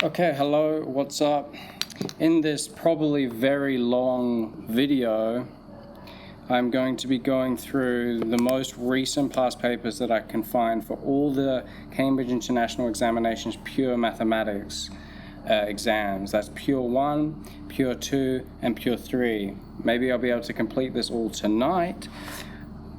Okay, hello, what's up? In this probably very long video, I'm going to be going through the most recent past papers that I can find for all the Cambridge International Examinations Pure Mathematics exams. That's Pure 1, Pure 2, and Pure 3. Maybe I'll be able to complete this all tonight,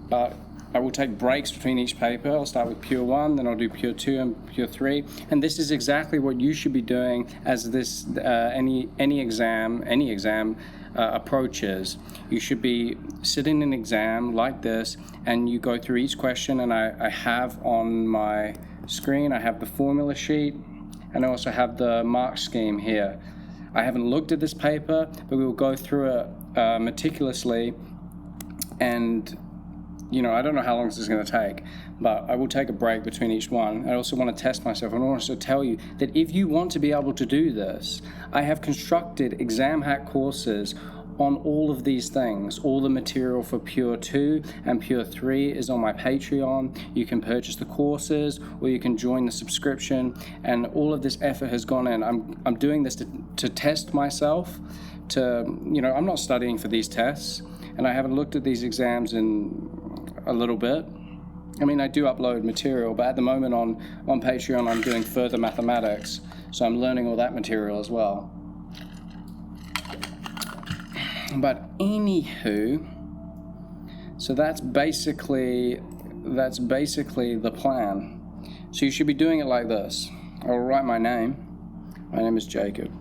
but I will take breaks between each paper. I'll start with Pure 1, then I'll do Pure 2 and Pure 3. And this is exactly what you should be doing as this any exam approaches. You should be sitting in an exam like this, and you go through each question, and I have on my screen, I have the formula sheet, and I also have the mark scheme here. I haven't looked at this paper, but we will go through it meticulously, and I don't know how long this is going to take, but I will take a break between each one. I also want to test myself. I want to tell you that if you want to be able to do this, I have constructed exam hack courses on all of these things. All the material for Pure 2 and Pure 3 is on my Patreon. You can purchase the courses, or you can join the subscription, and all of this effort has gone in. I'm doing this to test myself, I'm not studying for these tests, and I haven't looked at these exams in a little bit. I mean, I do upload material, but at the moment on Patreon, I'm doing further mathematics, so I'm learning all that material as well. But anywho, so that's basically the plan. So you should be doing it like this. I'll write my name. My name is Jacob.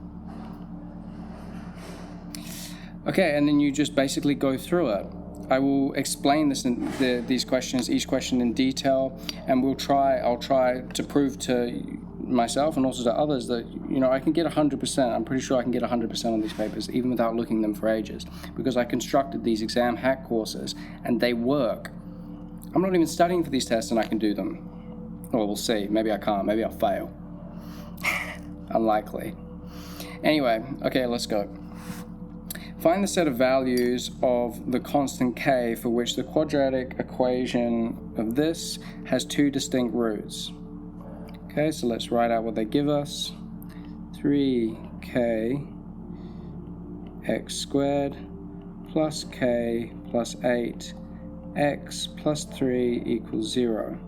Okay, and then you just basically go through it. I will explain these questions, each question in detail, and I'll try to prove to myself and also to others that, I can get 100%. I'm pretty sure I can get 100% on these papers, even without looking them for ages, because I constructed these exam hack courses, and they work. I'm not even studying for these tests, and I can do them. Well, we'll see. Maybe I can't. Maybe I'll fail. Unlikely. Anyway, okay, let's go. Find the set of values of the constant k for which the quadratic equation of this has two distinct roots. Okay, so let's write out what they give us. 3k x squared plus k plus 8 x plus 3 equals 0.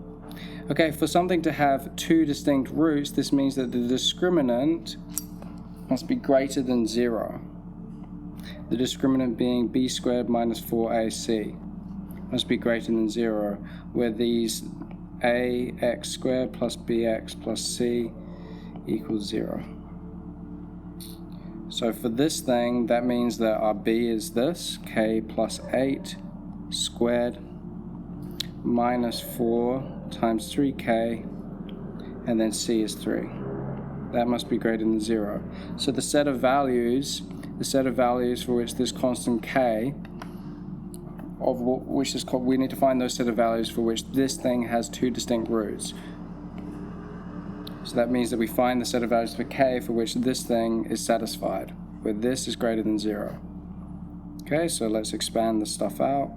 Okay, for something to have two distinct roots, this means that the discriminant must be greater than 0. The discriminant being b squared minus 4ac must be greater than 0, where these ax squared plus bx plus c equals 0. So for this thing, that means that our b is this, k plus 8 squared minus 4 times 3k, and then c is 3. That must be greater than 0. So the set of values for which this constant k, we need to find those set of values for which this thing has two distinct roots. So that means that we find the set of values for k for which this thing is satisfied, where this is greater than 0. Okay, so let's expand this stuff out.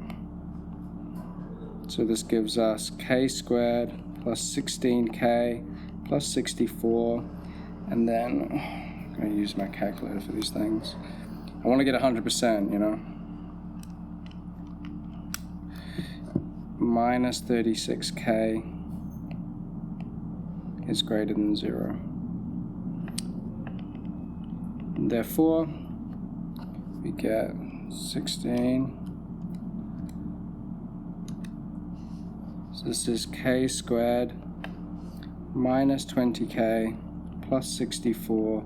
So this gives us k squared plus 16k plus 64, and then I'm going to use my calculator for these things. I want to get 100%, Minus 36k is greater than 0. Therefore, we get 16. So this is k squared minus 20k plus 64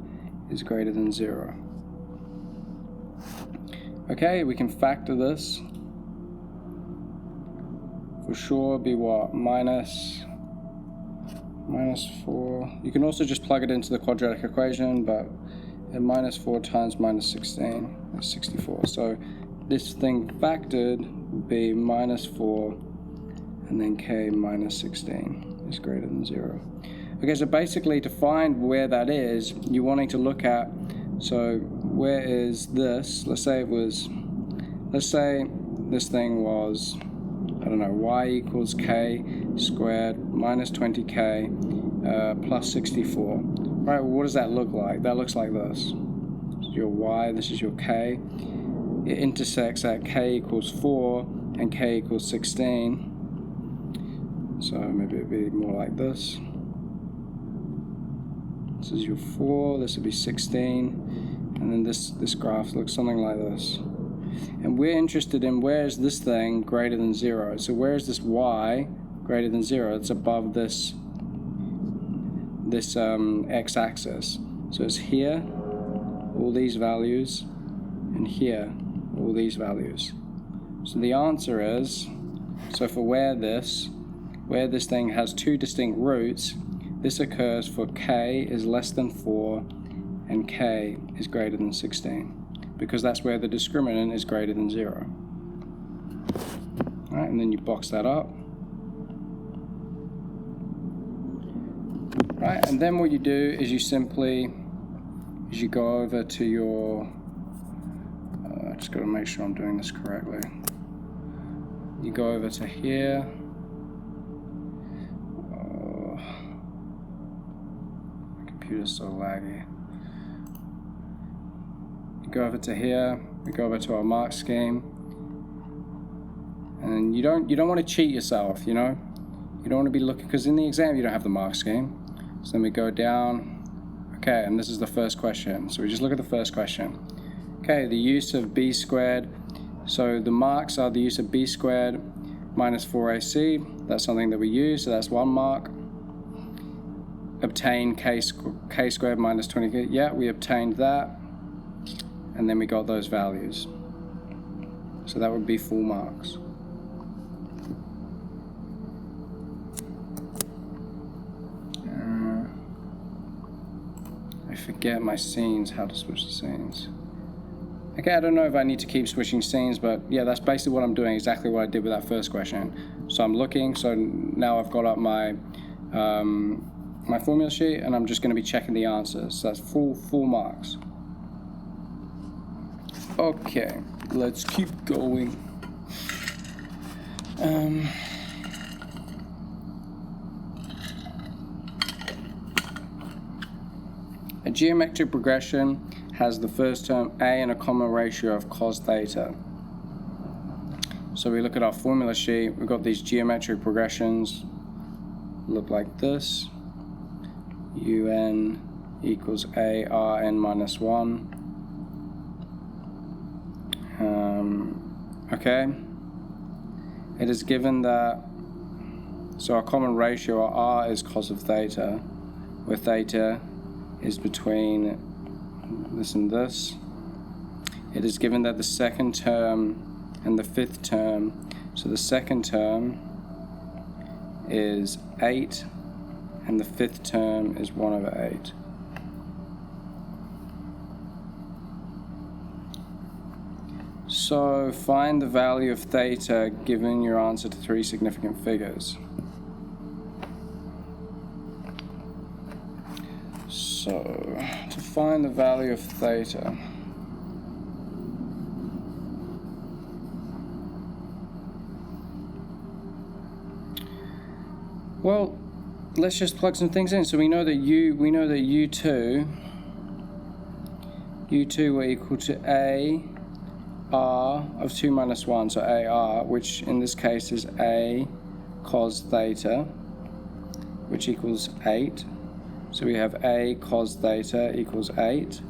is greater than 0. Okay, we can factor this. For sure, be what? Minus 4. You can also just plug it into the quadratic equation, but minus 4 times minus 16 is 64. So this thing factored would be minus 4, and then k minus 16 is greater than 0. Okay, so basically to find where that is, you're wanting to look at, so where is this? Let's say this thing was, y equals k squared minus 20k plus 64. Right, well, what does that look like? That looks like this. This is your y, this is your k. It intersects at k equals 4 and k equals 16. So maybe it'd be more like this. This is your 4, this would be 16, and then this graph looks something like this. And we're interested in where is this thing greater than 0. So where is this y greater than 0? It's above this x-axis. So it's here, all these values, and here, all these values. So the answer is, so for where this thing has two distinct roots, this occurs for k is less than 4 and k is greater than 16, because that's where the discriminant is greater than 0. All right, and then you box that up. Right, and then what you do is you go over to your, I just got to make sure I'm doing this correctly. You go over to here. My computer's so laggy. You go over to here. We go over to our mark scheme. And you don't want to cheat yourself, you know. You don't want to be looking, because in the exam you don't have the mark scheme. So then we go down. Okay, and this is the first question. So we just look at the first question. Okay, the use of b squared. So the marks are the use of b squared minus 4ac. That's something that we use, so that's 1 mark. Obtain k squared minus 20. Yeah, we obtained that. And then we got those values. So that would be full marks. I forget my scenes, how to switch the scenes. Okay, I don't know if I need to keep switching scenes, but yeah, that's basically what I'm doing, exactly what I did with that first question. So I'm looking, so now I've got up my my formula sheet, and I'm just going to be checking the answers. So that's full marks. Okay, let's keep going. A geometric progression has the first term a and a common ratio of cos theta. So we look at our formula sheet, we've got these geometric progressions, look like this. Un equals a rn minus 1. Okay, it is given that, so our common ratio, our r is cos of theta, where theta is between this and this. It is given that the second term and the fifth term, so the second term is 8 and the fifth term is 1 over 8. So find the value of theta given your answer to 3 significant figures. So to find the value of theta, well, let's just plug some things in. So we know that u2 were equal to a r of 2 minus 1, so ar, which in this case is a cos theta, which equals 8. So we have a cos theta equals 8.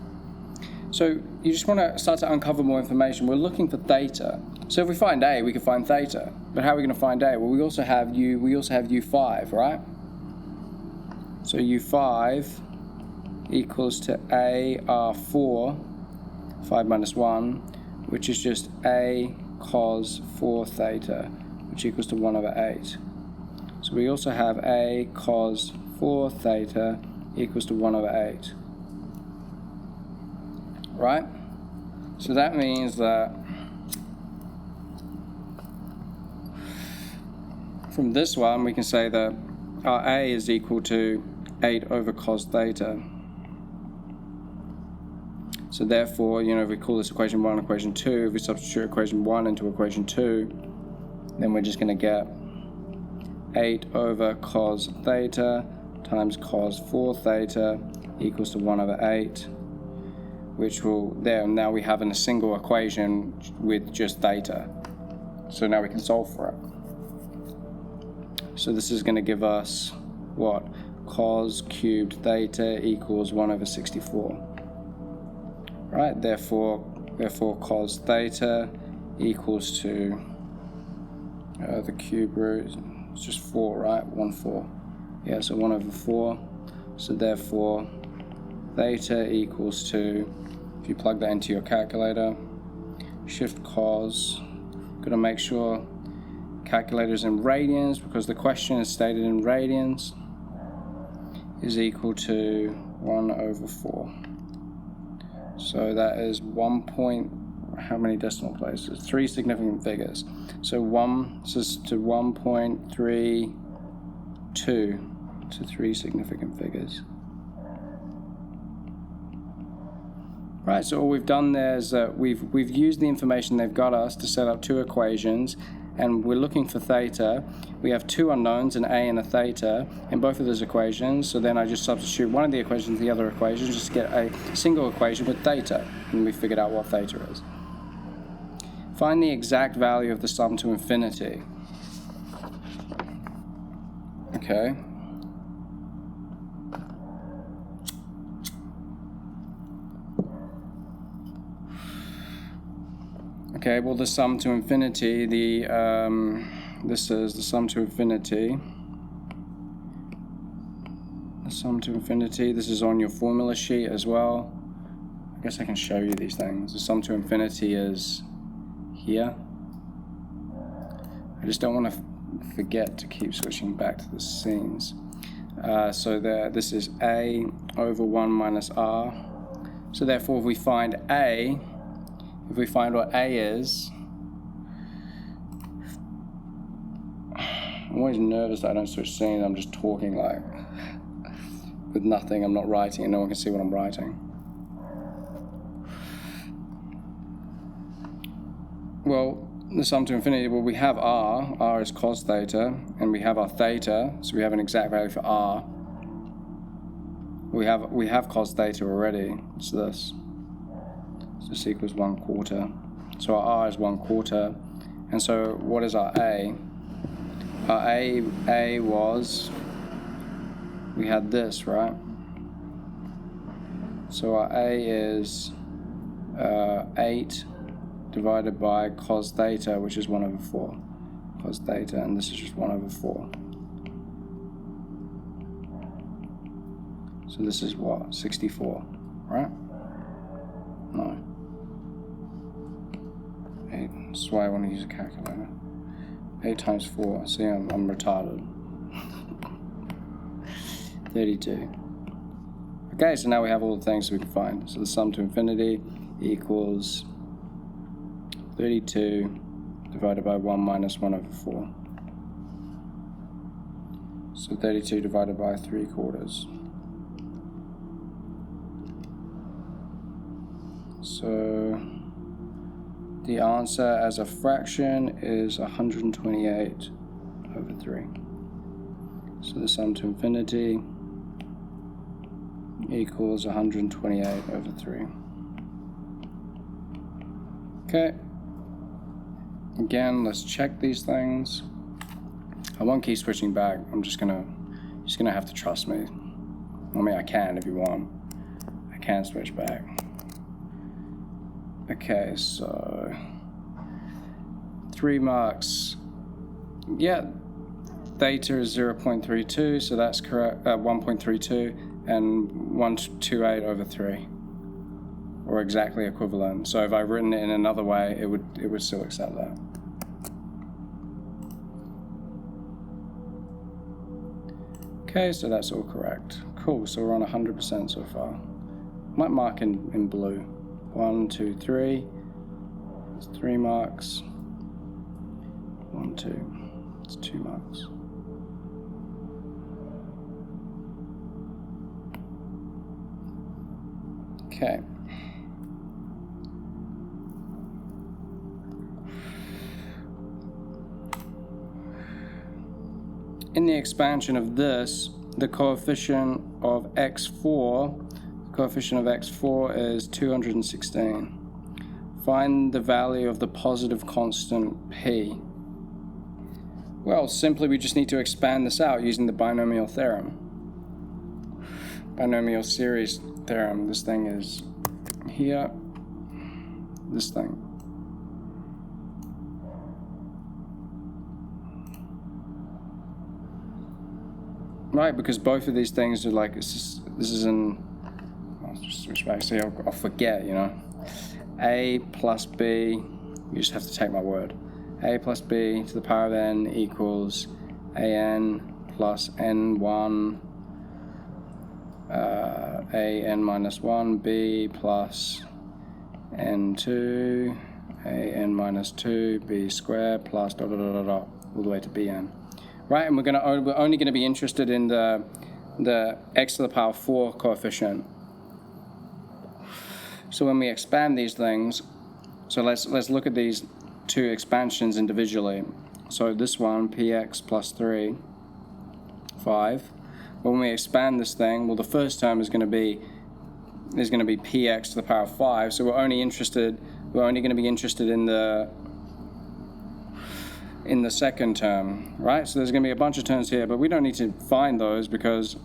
So you just want to start to uncover more information. We're looking for theta. So if we find a, we can find theta. But how are we going to find a? Well, we also have u5, right? So u5 equals to a r4, 5 minus 1, which is just a cos 4 theta, which equals to 1 over 8. So we also have a cos 4 theta equals to 1 over 8. Right? So that means that from this one we can say that our a is equal to 8 over cos theta. So therefore, if we call this equation 1 equation 2, if we substitute equation 1 into equation 2, then we're just going to get 8 over cos theta times cos 4 theta equals to 1 over 8, which will, now we have in a single equation with just theta. So now we can solve for it. So this is going to give us what? Cos cubed theta equals 1 over 64. Right, therefore cos theta equals to the cube root, it's just 4, right? 1, 4. Yeah, so 1 over 4. So therefore theta equals to, if you plug that into your calculator, shift cos, got to make sure calculator's in radians because the question is stated in radians, is equal to 1 over 4. So that is 1 point, how many decimal places? 3 significant figures. So this is to 1.32 to 3 significant figures. Right, so all we've done there is that we've used the information they've got us to set up 2 equations, and we're looking for theta. We have 2 unknowns, an a and a theta, in both of those equations. So then I just substitute one of the equations in the other equation just to get a single equation with theta, and we figured out what theta is. Find the exact value of the sum to infinity. Okay. Okay, well, the sum to infinity, this is the sum to infinity. The sum to infinity, this is on your formula sheet as well. I guess I can show you these things. The sum to infinity is here. I just don't want to forget to keep switching back to the scenes. So this is a over 1 minus r. So therefore, if we find what a is, I'm always nervous that I don't switch scenes. I'm just talking like with nothing. I'm not writing and no one can see what I'm writing. Well, the sum to infinity, well, we have r is cos theta, and we have our theta, so we have an exact value for r. We have cos theta already, it's this. So this equals 1/4. So our r is 1/4. And so what is our a? Our a was, we had this, right? So our a is 8 divided by cos theta, which is 1 over 4. Cos theta, and this is just 1 over 4. So this is what? 64, right? No. 8, that's why I want to use a calculator. 8 times 4, see, I'm retarded. 32. Okay, so now we have all the things we can find. So the sum to infinity equals 32 divided by 1 minus 1 over 4. So 32 divided by 3/4. So the answer as a fraction is 128 over 3. So the sum to infinity equals 128 over 3. Okay. Again, let's check these things. I won't keep switching back. I'm just gonna have to trust me. I mean, I can if you want. I can switch back. Okay, so 3 marks. Yeah, theta is 0.32, so that's correct. 1.32 and 128 over 3, or exactly equivalent. So if I've written it in another way, it would still accept that. Okay, so that's all correct. Cool. So we're on 100% so far. Might mark in blue. 1, 2, 3. It's 3 marks. 1, 2. It's 2 marks. Okay. In the expansion of this, the coefficient of x4, is 216. Find the value of the positive constant p. Well, simply we just need to expand this out using the binomial theorem. Binomial series theorem. This thing is here. This thing. Right, because both of these things are like, this is in, I'll just switch back so I'll forget, you know. A plus b, you just have to take my word. A plus b to the power of n equals an plus n1, an minus 1, b plus n2, an minus 2, b squared plus dot dot dot dot dot all the way to bn. Right, and we're only going to be interested in the x to the power 4 coefficient. So when we expand these things, so let's look at these two expansions individually. So this one, px plus 3, 5. When we expand this thing, well, the first term is going to be px to the power of 5. So we're only going to be interested in the second term, right? So there's going to be a bunch of terms here, but we don't need to find those because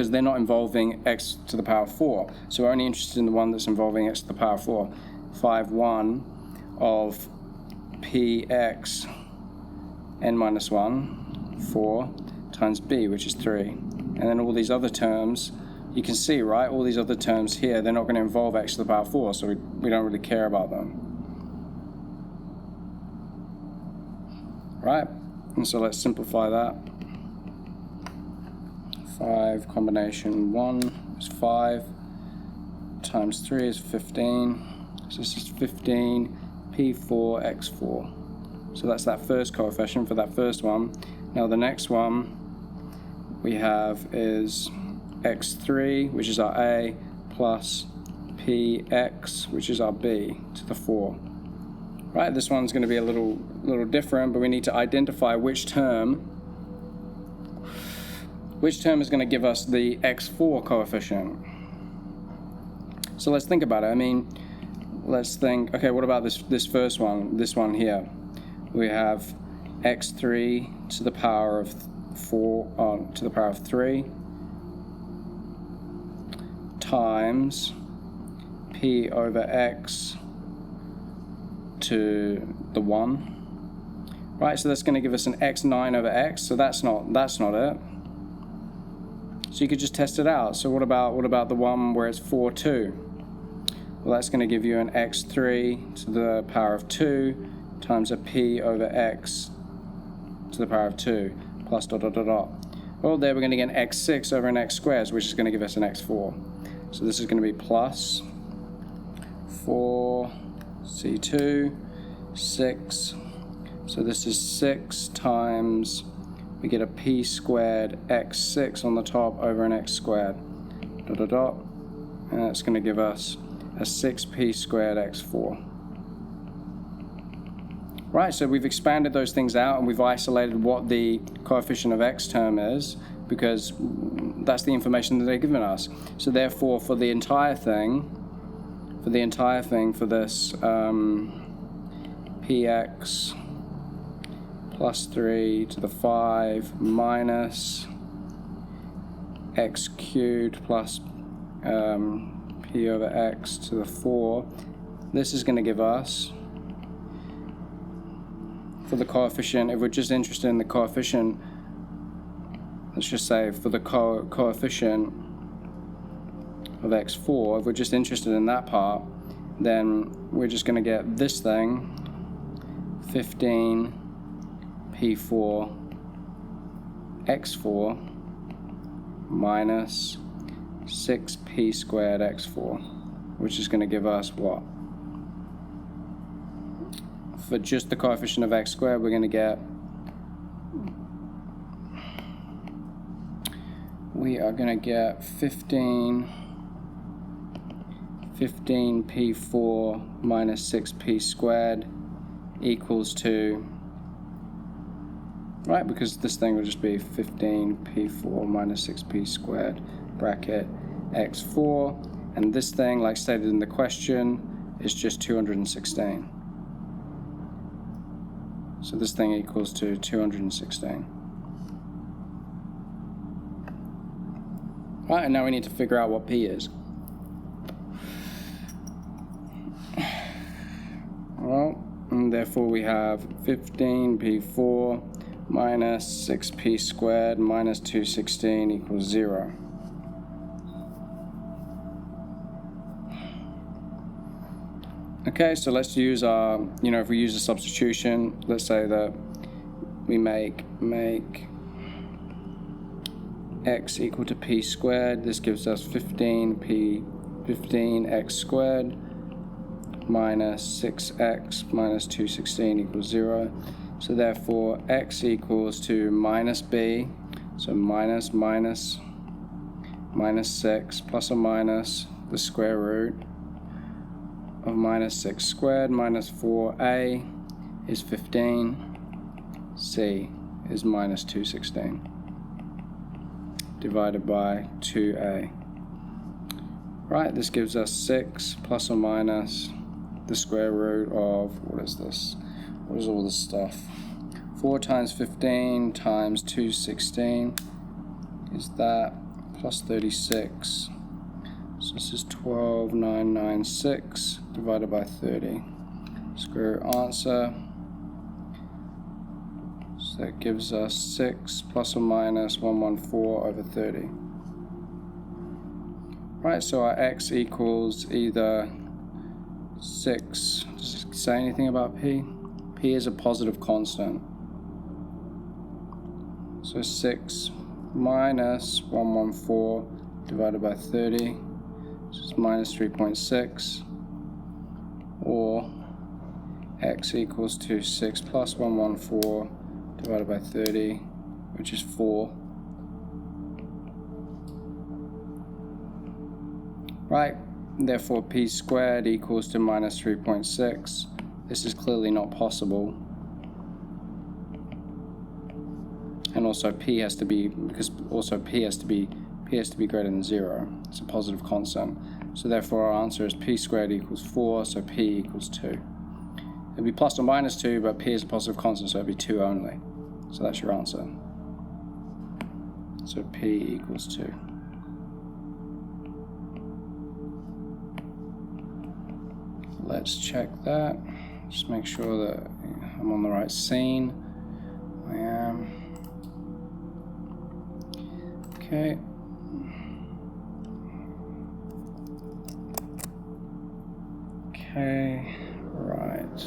they're not involving x to the power 4. So we're only interested in the one that's involving x to the power 4. 5, 1 of px n minus 1, 4, times b, which is 3. And then all these other terms, you can see, right? All these other terms here, they're not going to involve x to the power 4, so we don't really care about them. Right? And so let's simplify that. 5 combination 1 is 5 times 3 is 15. So this is 15 p4 x4. So that's that first coefficient for that first one. Now the next one we have is x3, which is our a, plus px, which is our b, to the 4. Right, this one's going to be a little different, but we need to identify which term is going to give us the x4 coefficient. So let's think about it. I mean, let's think, okay, what about this first one, this one here? We have x3 to the power of 4, to the power of 3 times p over x to the 1. Right, so that's going to give us an x9 over x, so that's not it. So you could just test it out. So what about the one where it's 4, 2? Well, that's going to give you an x3 to the power of 2 times a p over x to the power of 2 plus dot dot dot dot. Well, there we're going to get an x6 over an x squared, which is going to give us an x4. So this is going to be plus 4 c2 6. So this is 6 times, we get a p squared x6 on the top over an x squared, dot dot dot, and that's going to give us a 6p squared x4. Right, so we've expanded those things out and we've isolated what the coefficient of x term is, because that's the information that they've given us. So therefore, for the entire thing, for this px plus 3 to the 5 minus x cubed plus p over x to the 4, this is going to give us, for the coefficient, if we're just interested in the coefficient, let's just say for the coefficient of x4, if we're just interested in that part, then we're just going to get this thing, 15 p4 x4 minus 6p squared x4, which is going to give us what? For just the coefficient of x squared, we're going to get, we are going to get 15 p4 minus 6p squared equals to right? Because this thing would just be 15p4 minus 6p squared bracket x4, and this thing, like stated in the question, is just 216. So this thing equals to 216. Right, and now we need to figure out what p is. Well, and therefore we have 15p4 minus 6p squared minus 216 equals 0. Okay, so let's use our, if we use a substitution, let's say that we make x equal to p squared. This gives us 15x squared minus 6x minus 216 equals 0. So therefore x equals to minus b, so minus 6 plus or minus the square root of minus 6 squared minus 4a is 15, c is minus 216 divided by 2a. Right, this gives us 6 plus or minus the square root of, what is this? What is all this stuff? 4 times 15 times 216 is that, plus 36. So this is 12,996 divided by 30. Square root answer. So that gives us 6 plus or minus 114 over 30. Right, so our x equals either 6, does it say anything about p? P is a positive constant. So 6 minus 114 divided by 30, so it's minus 3.6, or x equals to 6 plus 114 divided by 30, which is 4. Right, therefore p squared equals to minus 3.6. This is clearly not possible. And also p has to be, because also p has to be greater than 0. It's a positive constant. So therefore our answer is p squared equals 4, so p equals 2. It'd be plus or minus 2, but p is a positive constant, so it'd be 2 only. So that's your answer. So p equals 2. Let's check that. Just make sure that I'm on the right scene. I am. Okay. Okay, right.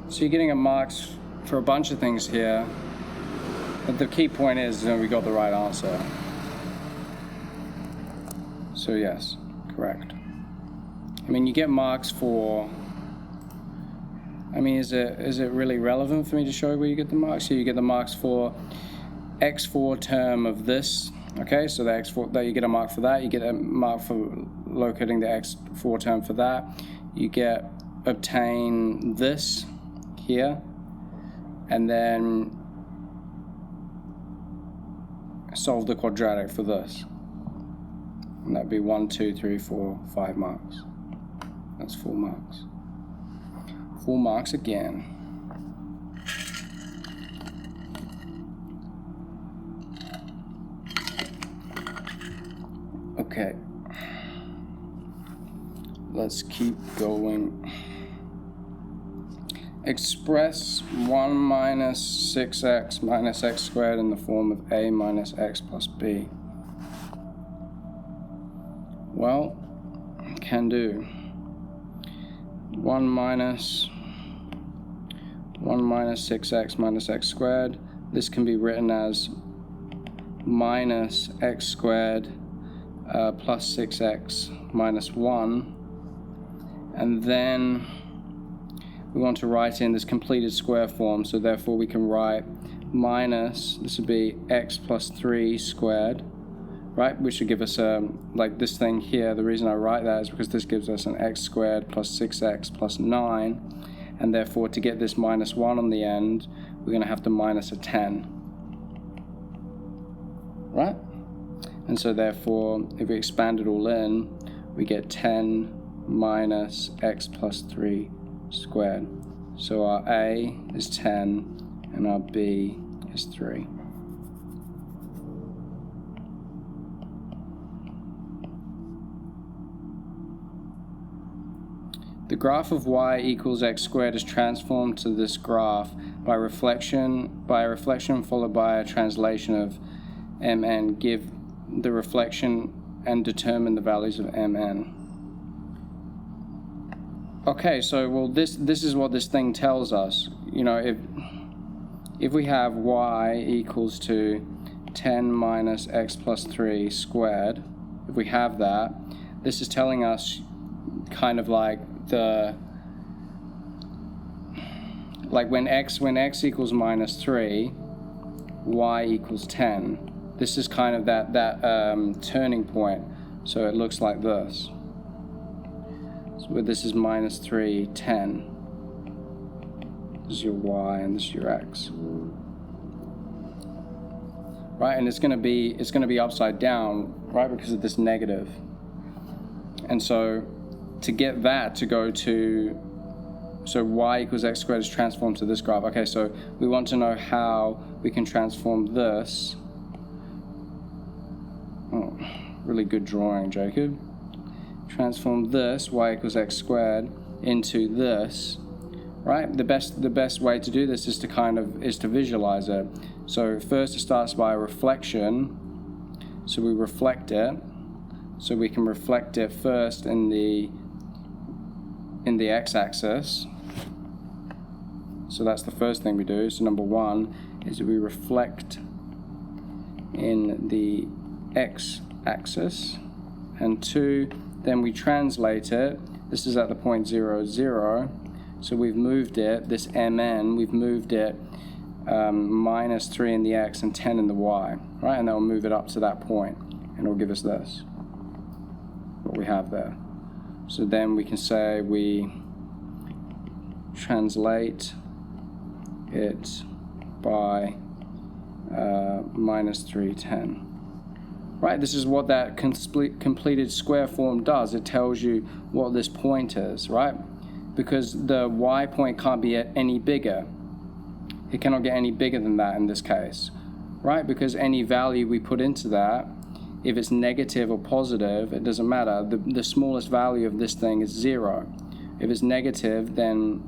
So you're getting a marks for a bunch of things here, but the key point is we got the right answer. So yes, correct. I mean, you get marks for, is it really relevant for me to show where you get the marks? So you get the marks for x4 term of this, okay, so the x4, that you get a mark for that, you get a mark for locating the x4 term for that, you get obtain this here, and then solve the quadratic for this. And that'd be 1, 2, 3, 4, 5 marks. That's 4 marks. 4 marks again. Okay. Let's keep going. Express 1 minus 6x minus x squared in the form of a minus x plus b. Well, can do. 1 minus 6x minus x squared. This can be written as minus x squared plus 6x minus 1. And then we want to write in this completed square form, so therefore we can write minus, this would be x plus 3 squared, right, which would give us like this thing here. The reason I write that is because this gives us an x squared plus 6x plus 9, and therefore to get this minus 1 on the end, we're going to have to minus a 10. Right? And so therefore, if we expand it all in, we get 10 minus x plus 3 squared. So our a is 10 and our b is 3. The graph of y equals x squared is transformed to this graph by reflection followed by a translation of mn. Give the reflection and determine the values of mn. Okay, so well this is what this thing tells us. You know, if we have y equals to 10 minus x plus 3 squared, if we have that, this is telling us kind of like when x equals minus 3, y equals 10. This is kind of that turning point. So it looks like this. So this is minus 3, 10. This is your y and this is your x. Right, and it's gonna be upside down, right, because of this negative. And so to get that to go to, so y equals x squared is transformed to this graph. Okay, so we want to know how we can transform this. Oh, really good drawing, Jacob. Transform this, y equals x squared, into this, right? The best way to do this is to visualize it. So first it starts by reflection. So we reflect it. So we can reflect it first in the x-axis. So that's the first thing we do. So number one is we reflect in the x-axis, and two, then we translate it. This is at the point 0, 0. So we've moved it, this mn, we've moved it minus 3 in the x and 10 in the y, right? And that will move it up to that point, and it will give us this, what we have there. So then we can say we translate it by minus 3, 10. Right, this is what that completed square form does. It tells you what this point is, right? Because the y point can't be any bigger. It cannot get any bigger than that in this case, right? Because any value we put into that, if it's negative or positive, it doesn't matter. The smallest value of this thing is 0. If it's negative, then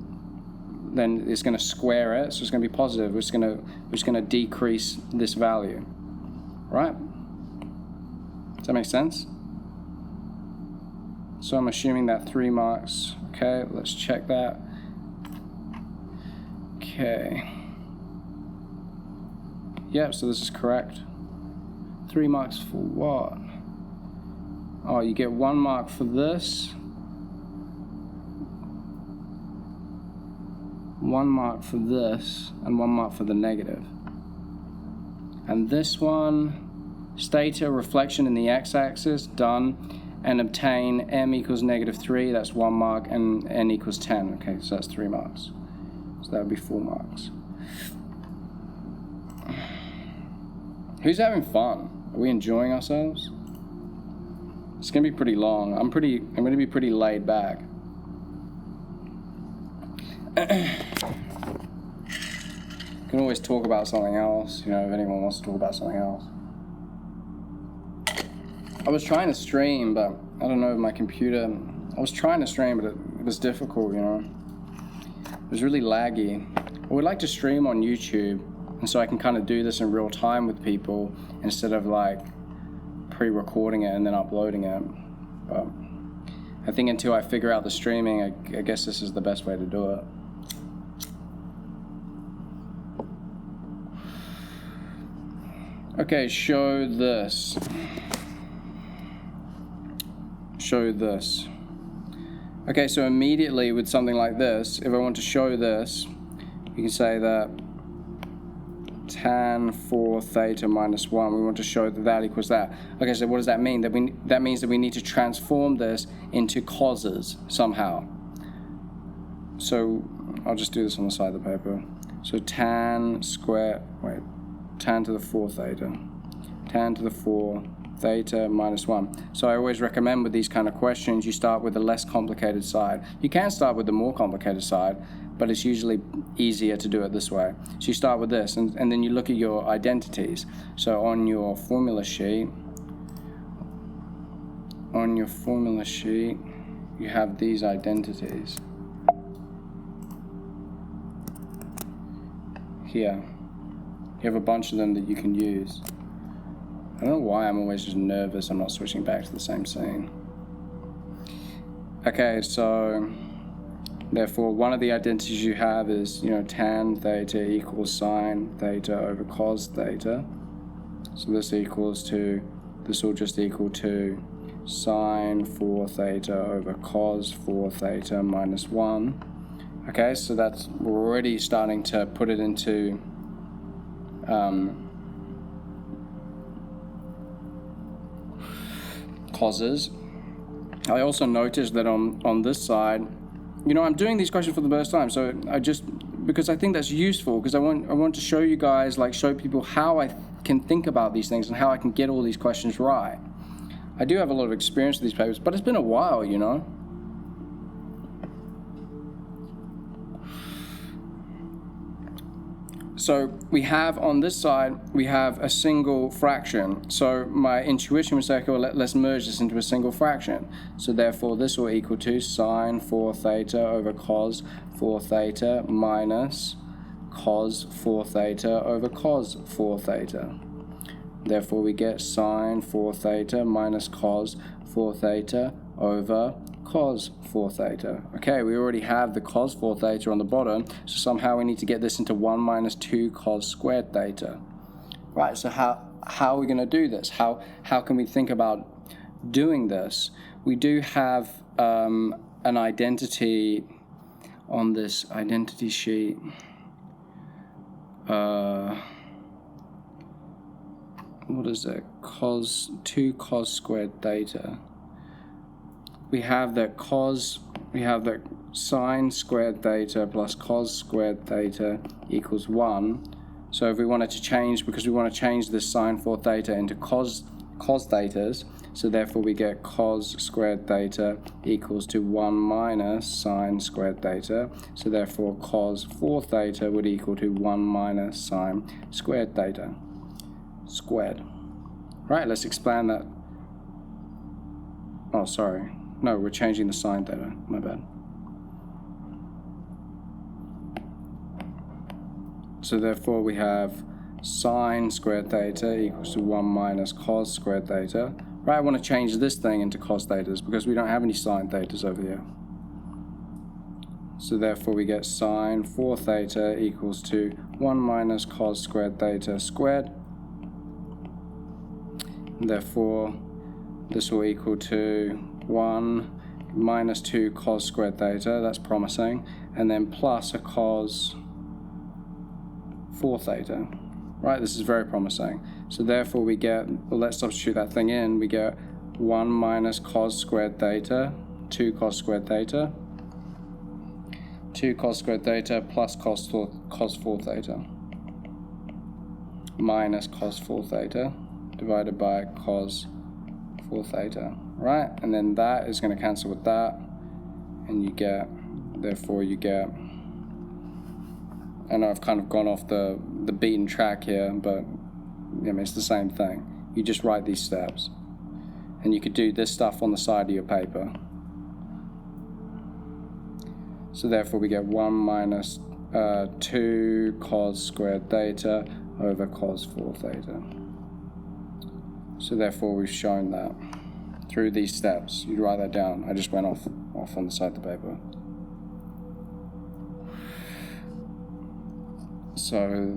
it's going to square it, so it's going to be positive. We're just going to decrease this value, right? Does that make sense? So I'm assuming that 3 marks. Okay, let's check that. Okay. Yep, so this is correct. 3 marks for what? Oh, you get 1 mark for this. 1 mark for this, and 1 mark for the negative. And this one, state a reflection in the x-axis, done, and obtain m equals negative 3, that's 1 mark, and n equals 10. Okay, so that's 3 marks. So that would be 4 marks. Who's having fun? Are we enjoying ourselves? It's gonna be pretty long. I'm gonna be pretty laid back. Can always talk about something else, you know, if anyone wants to talk about something else. I was trying to stream, but I don't know, my computer, I was trying to stream, but it was difficult, you know. It was really laggy. I would like to stream on YouTube, and so I can kind of do this in real time with people instead of like pre-recording it and then uploading it. But I think until I figure out the streaming, I guess this is the best way to do it. Okay, show this. Show this. Okay, so immediately with something like this, if I want to show this, you can say that tan 4 theta minus 1, we want to show that that equals that. Okay, so what does that mean? That means that we need to transform this into causes somehow. So I'll just do this on the side of the paper. So tan to the 4 theta. Tan to the 4 theta minus 1. So I always recommend with these kind of questions, you start with the less complicated side. You can start with the more complicated side, but it's usually easier to do it this way. So you start with this, and then you look at your identities. So on your formula sheet, you have these identities. Here, you have a bunch of them that you can use. I don't know why I'm always just nervous I'm not switching back to the same scene. Okay, so therefore one of the identities you have is, tan theta equals sine theta over cos theta. So this will just equal to sine 4 theta over cos 4 theta minus 1. Okay, so we're already starting to put it into causes. I also noticed that on this side, I'm doing these questions for the first time, so because I think that's useful, because I want to show you guys, show people how I can think about these things and how I can get all these questions right. I do have a lot of experience with these papers, but it's been a while, So we have on this side, we have a single fraction. So my intuition would say, okay, well, let's merge this into a single fraction. So therefore this will equal to sine 4 theta over cos 4 theta minus cos 4 theta over cos 4 theta. Therefore we get sine 4 theta minus cos 4 theta over cos 4 theta. Okay, we already have the cos 4 theta on the bottom, so somehow we need to get this into 1 minus 2 cos squared theta. Right, so how are we going to do this? How can we think about doing this? We do have an identity on this identity sheet. What is it? 2 cos squared theta. We have that sine squared theta plus cos squared theta equals 1. So if we wanted to change, because we want to change this sine 4 theta into cos thetas, so therefore we get cos squared theta equals to 1 minus sine squared theta. So therefore cos 4 theta would equal to 1 minus sine squared theta squared. Right, let's expand that. Oh, sorry. No, we're changing the sine theta. My bad. So therefore we have sine squared theta equals to 1 minus cos squared theta. Right, I want to change this thing into cos thetas because we don't have any sine thetas over here. So therefore we get sine 4 theta equals to 1 minus cos squared theta squared. And therefore this will equal to 1 minus 2 cos squared theta, that's promising, and then plus a cos 4 theta. Right, this is very promising. So therefore we get, well, let's substitute that thing in, we get 1 minus cos squared theta, 2 cos squared theta, 2 cos squared theta plus cos 4 theta, minus cos 4 theta, divided by cos 4 theta. Right, and then that is going to cancel with that, and you get, I know I've kind of gone off the beaten track here, but it's the same thing. You just write these steps, and you could do this stuff on the side of your paper. So therefore we get 1 minus 2 cos squared theta over cos 4 theta. So therefore we've shown that through these steps. You write that down. I just went off on the side of the paper. So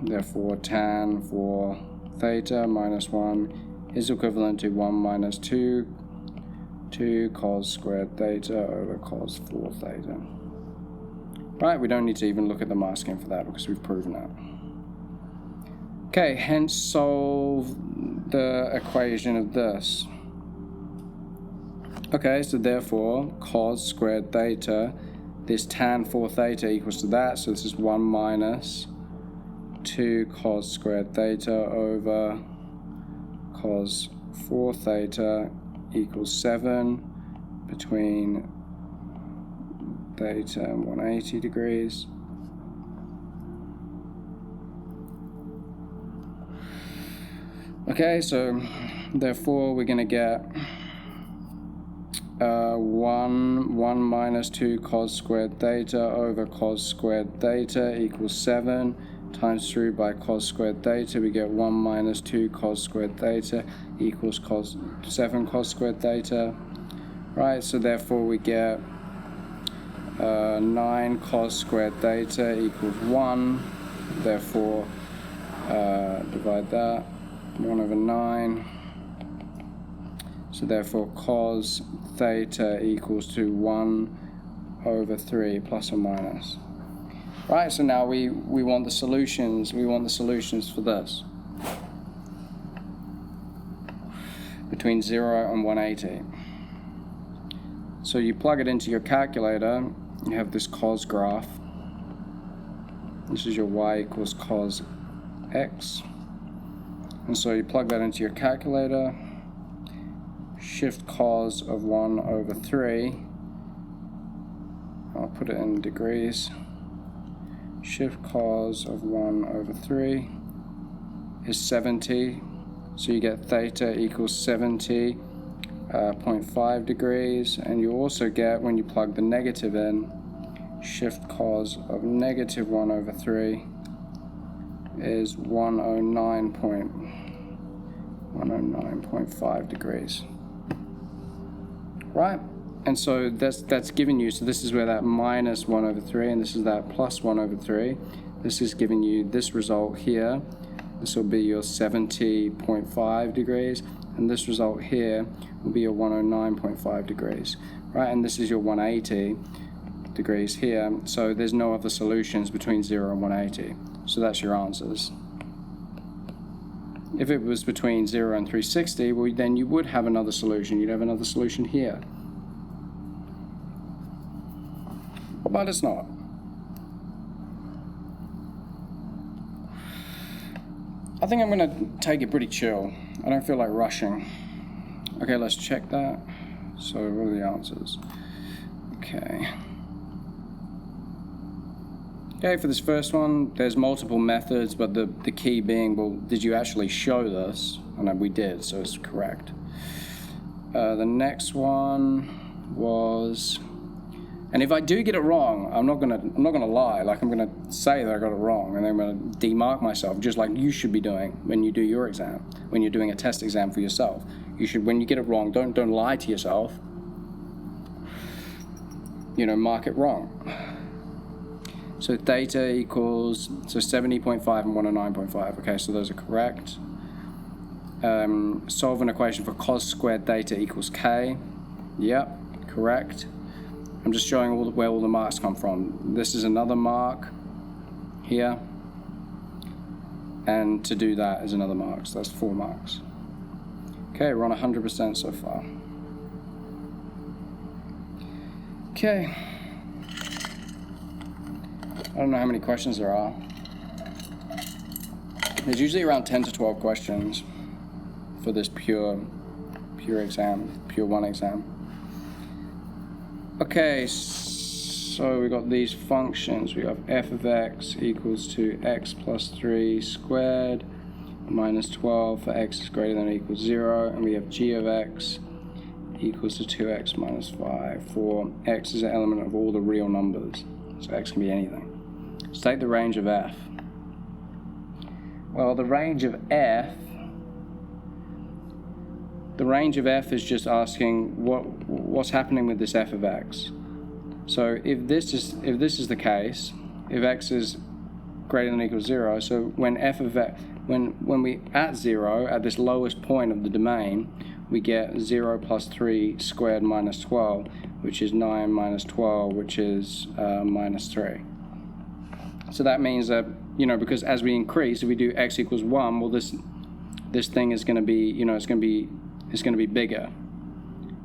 therefore tan 4 theta minus 1 is equivalent to 1 minus 2 cos squared theta over cos 4 theta. Right, we don't need to even look at the masking for that because we've proven that. Okay, hence solve the equation of this. Okay, so therefore cos squared theta this tan 4 theta equals to that, so this is 1 minus 2 cos squared theta over cos 4 theta equals 7 between theta and 180 degrees. Okay, so therefore we're going to get 1 minus 2 cos squared theta over cos squared theta equals 7 times through by cos squared theta. We get 1 minus 2 cos squared theta equals 7 cos squared theta. Right, so therefore we get 9 cos squared theta equals 1. Therefore, divide that, 1 over 9. So therefore cos theta equals to 1 over 3 plus or minus. Right, so now we want the solutions. We want the solutions for this. Between 0 and 180. So you plug it into your calculator, you have this cos graph. This is your y equals cos x. And so you plug that into your calculator, shift cos of 1 over 3. I'll put it in degrees. Shift cos of 1 over 3 is 70. So you get theta equals 70.5 degrees. And you also get, when you plug the negative in, shift cos of negative 1 over 3 is 109.5 degrees. Right? And so that's given you, so this is where that minus 1 over 3, and this is that plus 1 over 3. This is giving you this result here. This will be your 70.5 degrees, and this result here will be your 109.5 degrees. Right? And this is your 180 degrees here. So there's no other solutions between 0 and 180. So that's your answers. If it was between 0 and 360, well, then you would have another solution. You'd have another solution here. But it's not. I think I'm going to take it pretty chill. I don't feel like rushing. Okay, let's check that. So what are the answers? Okay. Okay, for this first one, there's multiple methods, but the key being, well, did you actually show this? And we did, so it's correct. The next one was, and if I do get it wrong, I'm not gonna lie. Like, I'm gonna say that I got it wrong, and then I'm gonna demark myself, just like you should be doing when you do your exam, when you're doing a test exam for yourself. You should, when you get it wrong, don't lie to yourself. You know, mark it wrong. So theta equals, so 70.5 and 109.5. Okay, so those are correct. Solve an equation for cos squared theta equals k. Yep, correct. I'm just showing where all the marks come from. This is another mark here. And to do that is another mark, so that's 4 marks. Okay, we're on 100% so far. Okay. I don't know how many questions there are. There's usually around 10 to 12 questions for this pure exam, pure 1 exam. Okay, so we got these functions. We have f of x equals to x plus 3 squared minus 12 for x is greater than or equals 0, and we have g of x equals to 2x minus 5 for x is an element of all the real numbers, so x can be anything. Let's take the range of f. Well, the range of f is just asking what's happening with this f of x. So if this is the case, if x is greater than or equals 0, so when f of x, when we at 0 at this lowest point of the domain, we get 0 plus 3 squared minus 12, which is 9 minus 12, which is minus 3. So that means that, you know, because as we increase, if we do x equals 1, well, this thing is going to be, you know, it's going to be bigger.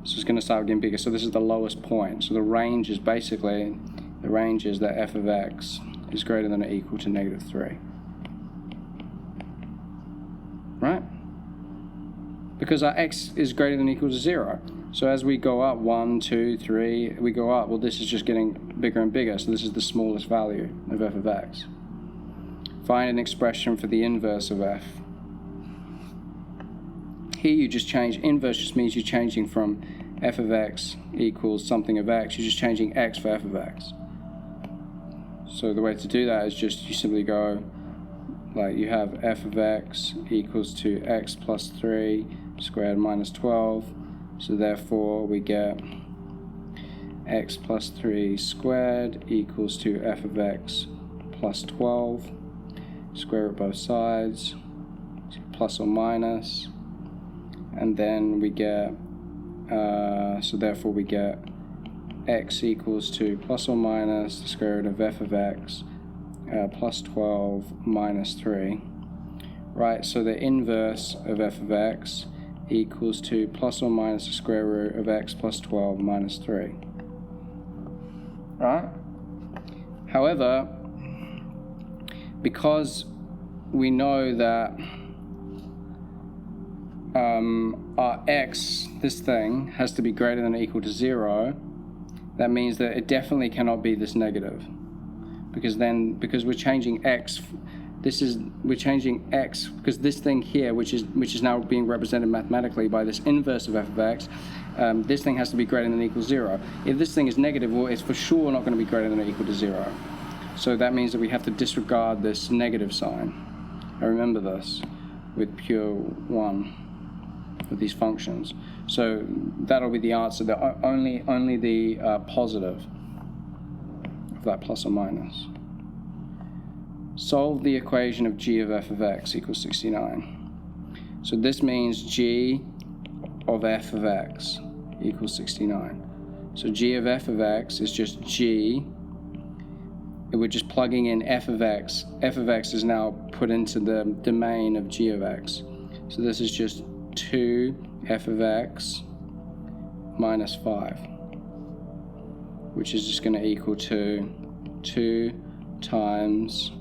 So it's going to start getting bigger. So this is the lowest point. So the range is basically the range is that f of x is greater than or equal to -3. Right? Because our x is greater than or equal to 0. So as we go up 1, 2, 3, we go up, well, this is just getting bigger and bigger, so this is the smallest value of f of x. Find an expression for the inverse of f. Here you just change, inverse just means you're changing from f of x equals something of x, you're just changing x for f of x. So the way to do that is just, you simply go, like you have f of x equals to x plus 3 squared minus 12. So therefore we get x plus 3 squared equals to f of x plus 12. Square root both sides, so plus or minus. And then we get, so therefore we get x equals to plus or minus the square root of f of x plus 12 minus 3. Right, so the inverse of f of x equals to plus or minus the square root of x plus 12 minus 3. Right? However, because we know that our x, this thing, has to be greater than or equal to 0, that means that it definitely cannot be this negative. Because we're changing x, we're changing x, because this thing here, which is now being represented mathematically by this inverse of f of x, this thing has to be greater than or equal to 0. If this thing is negative, well, it's for sure not going to be greater than or equal to 0. So that means that we have to disregard this negative sign. I remember this with pure 1 with these functions. So that'll be the answer. Only the positive of that plus or minus. Solve the equation of g of f of x equals 69. So this means g of f of x equals 69. So g of f of x is just g. We're just plugging in f of x. F of x is now put into the domain of g of x. So this is just 2 f of x minus 5, which is just going to equal to 2 times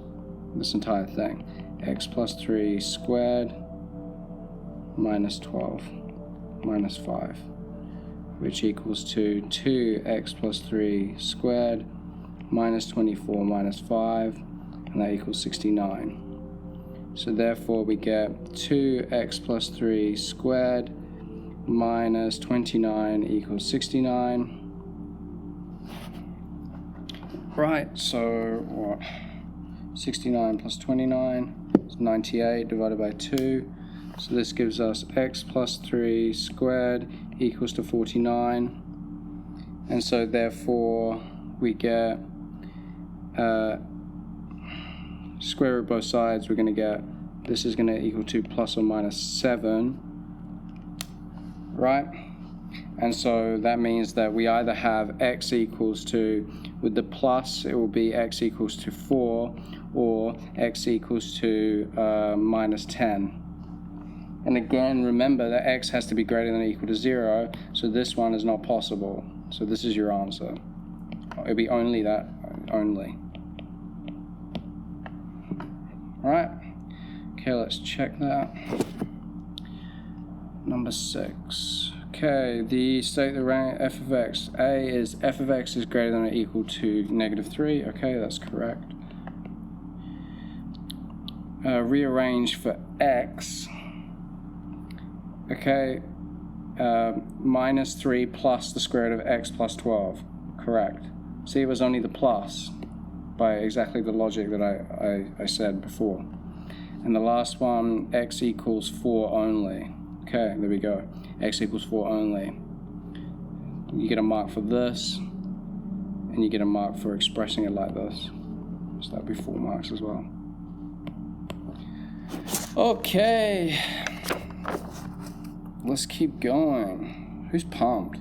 this entire thing, x plus 3 squared minus 12 minus 5, which equals to 2x plus 3 squared minus 24 minus 5, and that equals 69. So therefore we get 2x plus 3 squared minus 29 equals 69. Right, so what? 69 plus 29 is 98 divided by 2. So this gives us x plus 3 squared equals to 49. And so therefore we get square root both sides. We're going to get, this is going to equal to plus or minus 7. Right? And so that means that we either have x equals to, with the plus, it will be x equals to 4, or x equals to minus 10. And again, remember that x has to be greater than or equal to 0, so this one is not possible. So this is your answer. It'll be only that, only. Alright, okay, let's check that. Number 6. Okay, the state the rank f of x. A is f of x is greater than or equal to -3. Okay, that's correct. Rearrange for x. Okay, -3 plus the square root of x plus 12. Correct. See, it was only the plus by exactly the logic that I said before. And the last one, x equals 4 only. Okay, there we go. X equals 4 only. You get a mark for this, and you get a mark for expressing it like this. So that'd be 4 marks as well. Okay. Let's keep going. Who's pumped?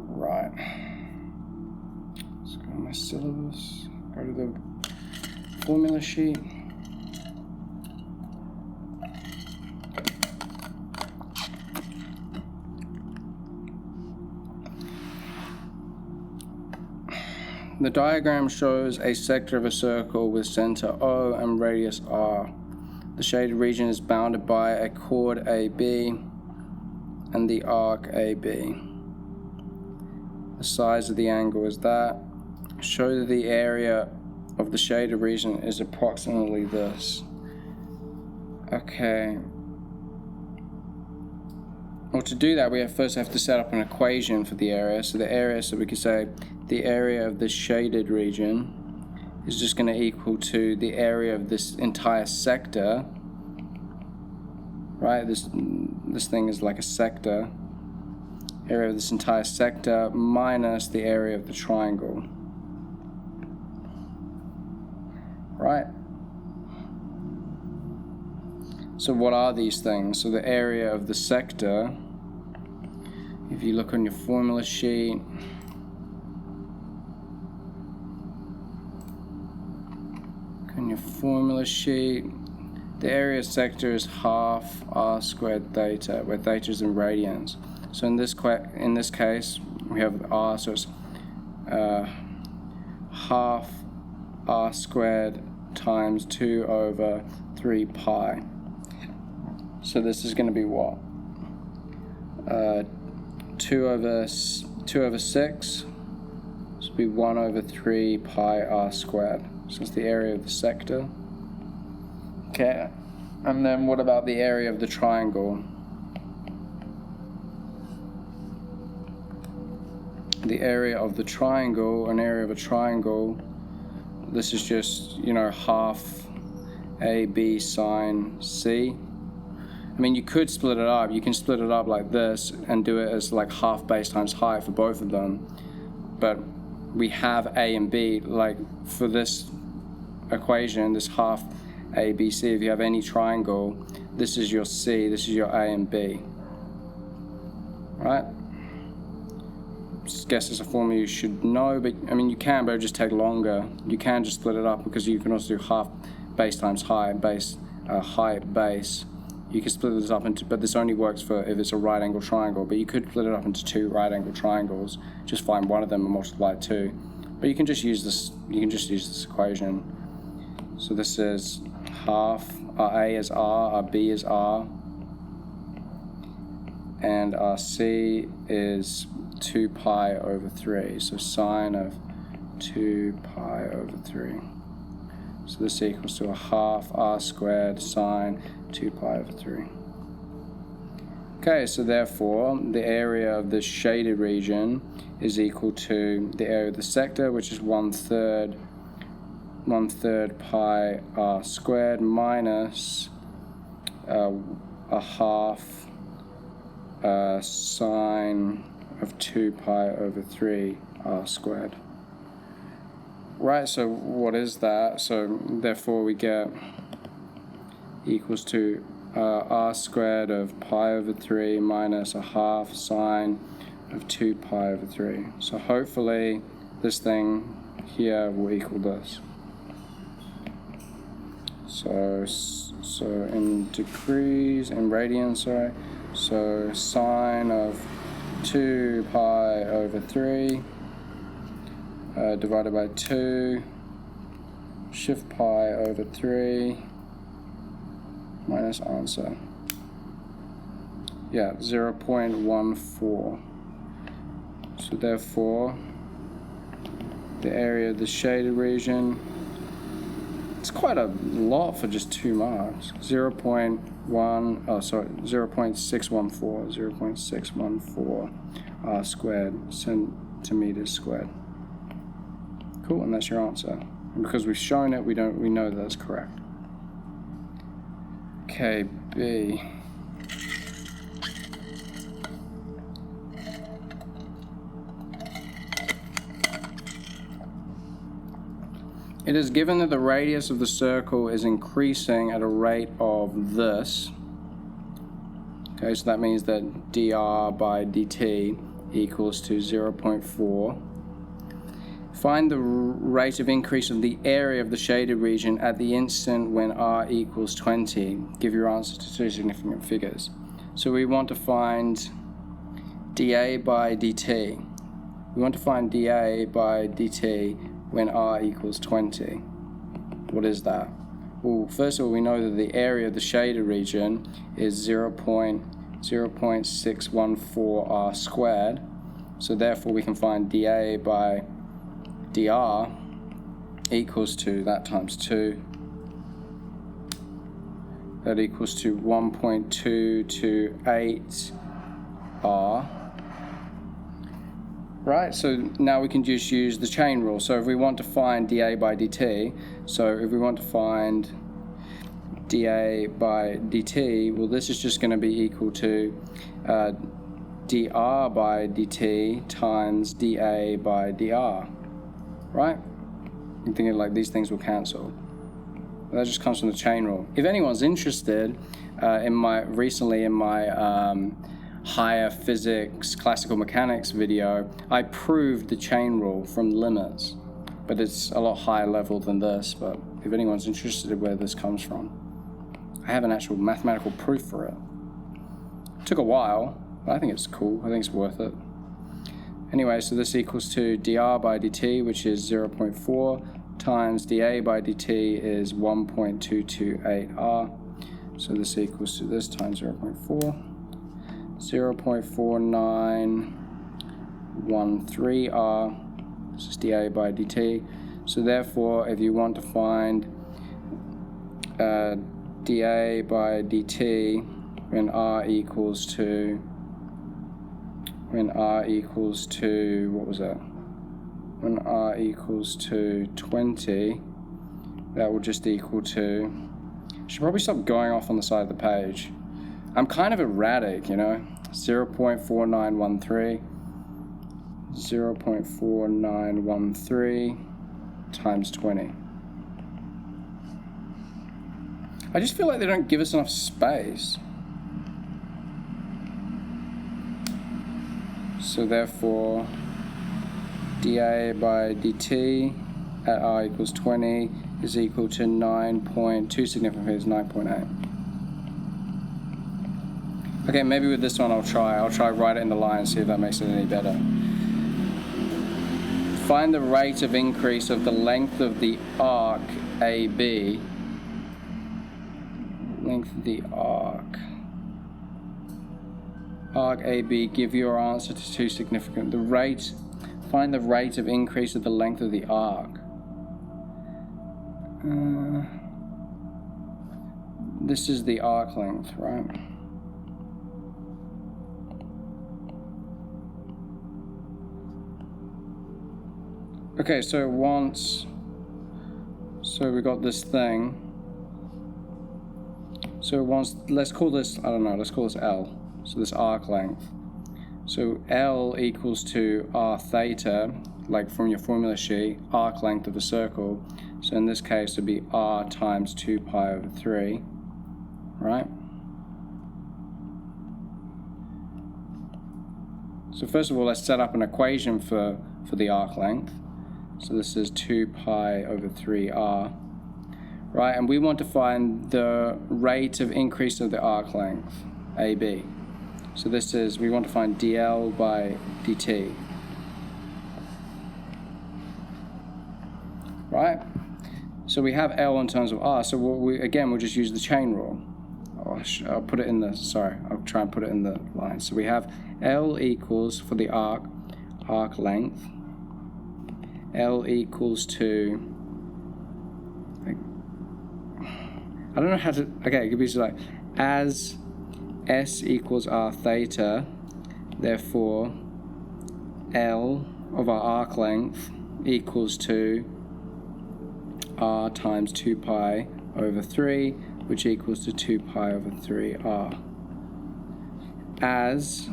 Right. Let's go to my syllabus. Go to the formula sheet. The diagram shows a sector of a circle with center O and radius R. The shaded region is bounded by a chord AB and the arc AB. The size of the angle is that. Show that the area of the shaded region is approximately this. Okay. Well, to do that, we first have to set up an equation for the area. So the area, so we could say the area of the shaded region is just going to equal to the area of this entire sector, right? This thing is like a sector. Area of this entire sector minus the area of the triangle, right? So what are these things? So the area of the sector, if you look on your formula sheet, the area of sector is half r squared theta, where theta is in radians. So in this case, we have r, so it's half r squared times 2 over 3 pi. So this is going to be what? 2 over 6. This will be 1 over 3 pi r squared. So it's the area of the sector. Okay, and then what about the area of the triangle? The area of the triangle, an area of a triangle, this is just, half AB sine C. I mean, you could split it up. You can split it up like this and do it as like half base times height for both of them. But we have A and B, like for this equation, this half ABC, if you have any triangle, this is your C, this is your A and B. Right? I guess it's a formula you should know, but I mean, you can, but it'll just take longer. You can just split it up because you can also do half base times height, height base. You can split this up into, but this only works for if it's a right angle triangle, but you could split it up into 2 right angle triangles, just find one of them and multiply it 2. But you can just use this, equation. So this is half, our A is R, our B is R, and our C is 2 pi over 3, so sine of 2 pi over 3. So this equals to a half r squared sine 2 pi over 3. Okay, so therefore the area of this shaded region is equal to the area of the sector, which is 1/3 pi r squared minus a half sine of 2 pi over 3 r squared. Right, so what is that? So therefore we get equals to r squared of pi over 3 minus a half sine of 2 pi over 3. So hopefully this thing here will equal this. So in degrees, in radians, sorry. So sine of 2 pi over 3 divided by 2, shift pi over 3, minus answer. Yeah, 0.14. So therefore, the area of the shaded region, it's quite a lot for just 2 marks. 0.614 r squared centimeters squared. Cool, and that's your answer. And because we've shown it, we know that that's correct. Okay, B. It is given that the radius of the circle is increasing at a rate of this. Okay, so that means that dr by dt equals to 0.4. Find the rate of increase of the area of the shaded region at the instant when r equals 20. Give your answer to 2 significant figures. So we want to find dA by dt. We want to find dA by dt when r equals 20. What is that? Well, first of all, we know that the area of the shaded region is 0.614 r squared. So therefore we can find dA by dr equals to that times 2. That equals to 1.228 r. Right, so now we can just use the chain rule. So if we want to find dA by dt, so if we want to find dA by dt, well, this is just going to be equal to dr by dt times dA by dr, right? I'm thinking like these things will cancel. That just comes from the chain rule. If anyone's interested, recently in my higher physics, classical mechanics video, I proved the chain rule from limits, but it's a lot higher level than this. But if anyone's interested in where this comes from, I have an actual mathematical proof for it. It took a while, but I think it's cool. I think it's worth it. Anyway, so this equals to dr by dt, which is 0.4, times dA by dt is 1.228 r. So this equals to this times 0.4. 0.4913 r, this is dA by dt. So therefore, if you want to find dA by dt when r equals to, what was that? When r equals to 20, that will just equal to, I should probably stop going off on the side of the page. I'm kind of erratic, you know. 0.4913 times 20. I just feel like they don't give us enough space. So therefore, dA by dt at r equals 20 is equal to 9.2 significant figures, 9.8. Okay, maybe with this one I'll try write it in the line and see if that makes it any better. Find the rate of increase of the length of the arc AB. Length of the arc. Arc AB, give your answer to two significant. Find the rate of increase of the length of the arc. This is the arc length, right? Okay, so we got this thing. So let's call this, I don't know, let's call this L. So this arc length. So L equals to r theta, like from your formula sheet, arc length of a circle. So in this case, it'd be r times 2 pi over 3, right? So first of all, let's set up an equation for the arc length. So this is 2 pi over 3r, right? And we want to find the rate of increase of the arc length, AB. So this is, we want to find dl by dt, right? So we have L in terms of r, so we'll just use the chain rule. I'll put it in the, sorry, I'll try and put it in the line. So we have L equals, for the arc length, L equals to, I don't know how to, okay, it could be like, as S equals r theta, therefore L of our arc length equals to r times 2 pi over 3, which equals to 2 pi over 3r. As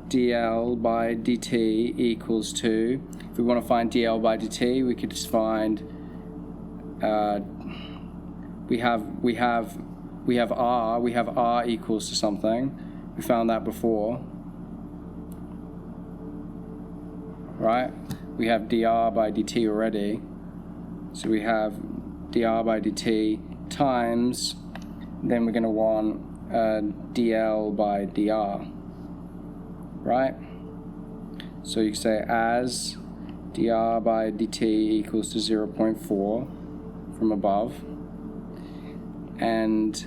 dl by dt equals to, if we want to find dl by dt, we could just find, we have r equals to something. We found that before, right? We have dr by dt already. So we have dr by dt times, then we're going to want dl by dr, right? So you say as dr by dt equals to 0.4 from above, and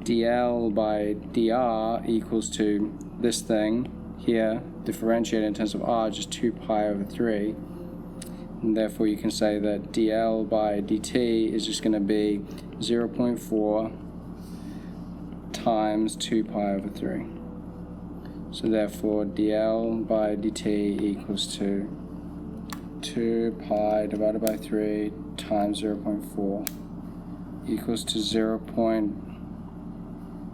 dl by dr equals to this thing here, differentiated in terms of r, just 2 pi over 3. And therefore you can say that dl by dt is just going to be 0.4 times 2 pi over 3. So therefore dl by dt equals to 2 pi divided by 3 times 0.4 equals to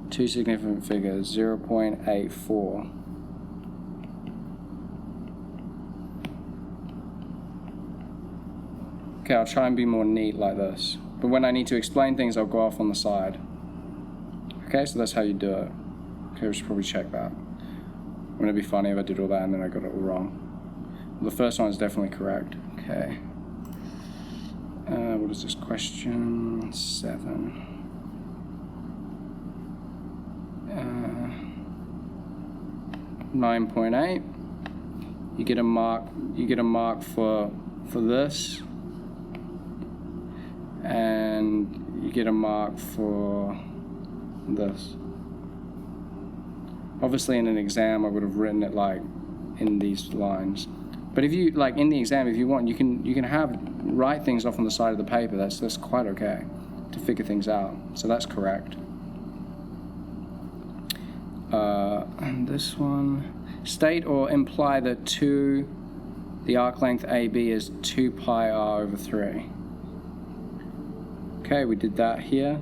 2 significant figures, 0.84. Okay, I'll try and be more neat like this. But when I need to explain things, I'll go off on the side. Okay, so that's how you do it. Okay, we should probably check that. Wouldn't it be funny if I did all that and then I got it all wrong? Well, the first one is definitely correct. Okay. What is this? Question 7. 9.8. You get a mark for this, and you get a mark for this. Obviously in an exam I would have written it like in these lines. But if you, like in the exam, if you want, you can write things off on the side of the paper. That's quite okay to figure things out. So that's correct. And this one, state or imply that the arc length AB is 2 pi r over 3. Okay, we did that here.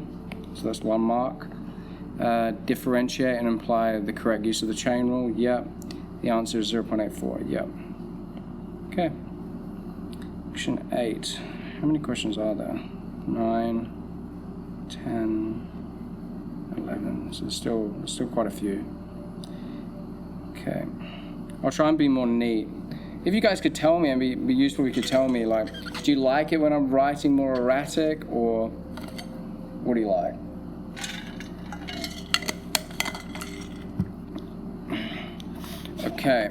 So that's 1 mark. Differentiate and imply the correct use of the chain rule. Yep. The answer is 0.84. Yep. Okay. Question 8. How many questions are there? 9, 10, 11. So there's still quite a few. Okay. I'll try and be more neat. If you guys could tell me, and be useful if you could tell me, like, do you like it when I'm writing more erratic, or what do you like? Okay.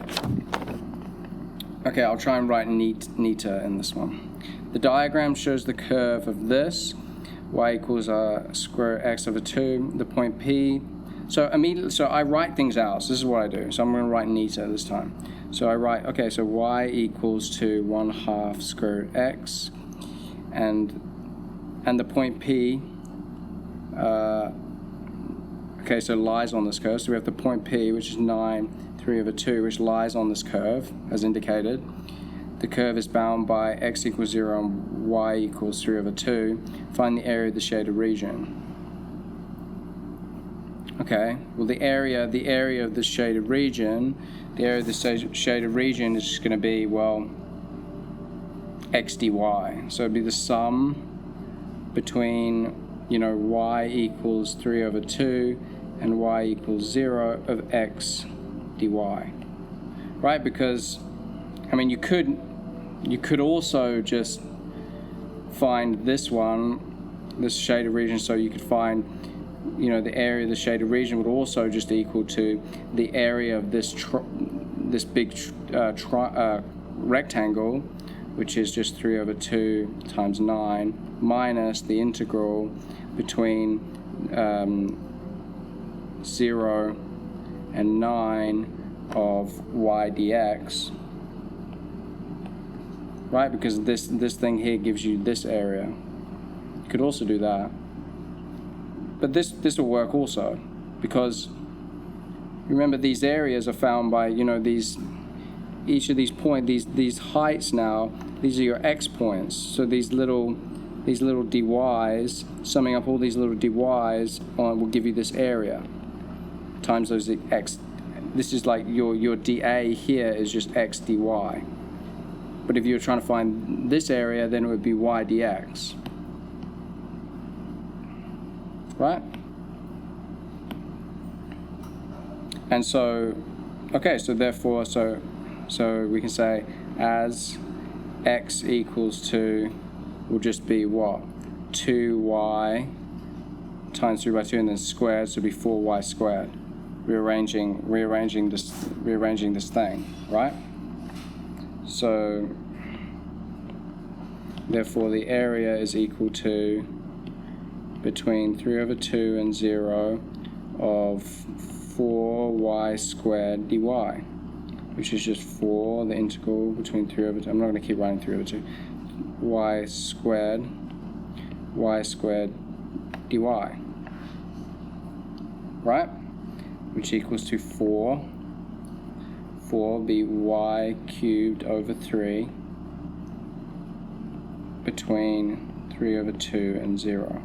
Okay, I'll try and write neater in this one. The diagram shows the curve of this, y equals square root x over 2, the point P. So I write things out. So this is what I do. So I'm going to write neater this time. So I write, okay, so y equals to 1/2 square root x, and the point P, okay, so lies on this curve. So we have the point P, which is 9, 3 over 2, which lies on this curve, as indicated. The curve is bound by x equals 0 and y equals 3 over 2. Find the area of the shaded region. Okay, well the area of the shaded region, shaded region is just going to be, well, x dy. So it'd be the sum between, y equals 3 over 2 and y equals 0 of x dy. Right? Because, I mean, you could also just find this shaded region, so you could find, the area of the shaded region would also just equal to the area of this big rectangle, which is just 3 over 2 times 9, minus the integral between 0 and 9 of y dx. Right, because this thing here gives you this area. You could also do that. But this will work also, because remember these areas are found by, each of these points, these heights now, these are your x points. So these little dy's, summing up all these little dy's will give you this area times those x. This is like your dA here is just x dy. But if you're trying to find this area, then it would be y dx. Right? And so, okay, so therefore, so we can say as x equals to, will just be what? 2y times 3 by 2 and then squared, so it'll be 4y squared. Rearranging this thing, right? So Therefore, the area is equal to between 3 over 2 and 0 of 4y squared dy, which is just 4, the integral between 3 over 2. I'm not going to keep writing 3 over 2. y squared dy, right? Which equals to 4 be y cubed over 3 between 3 over 2 and 0.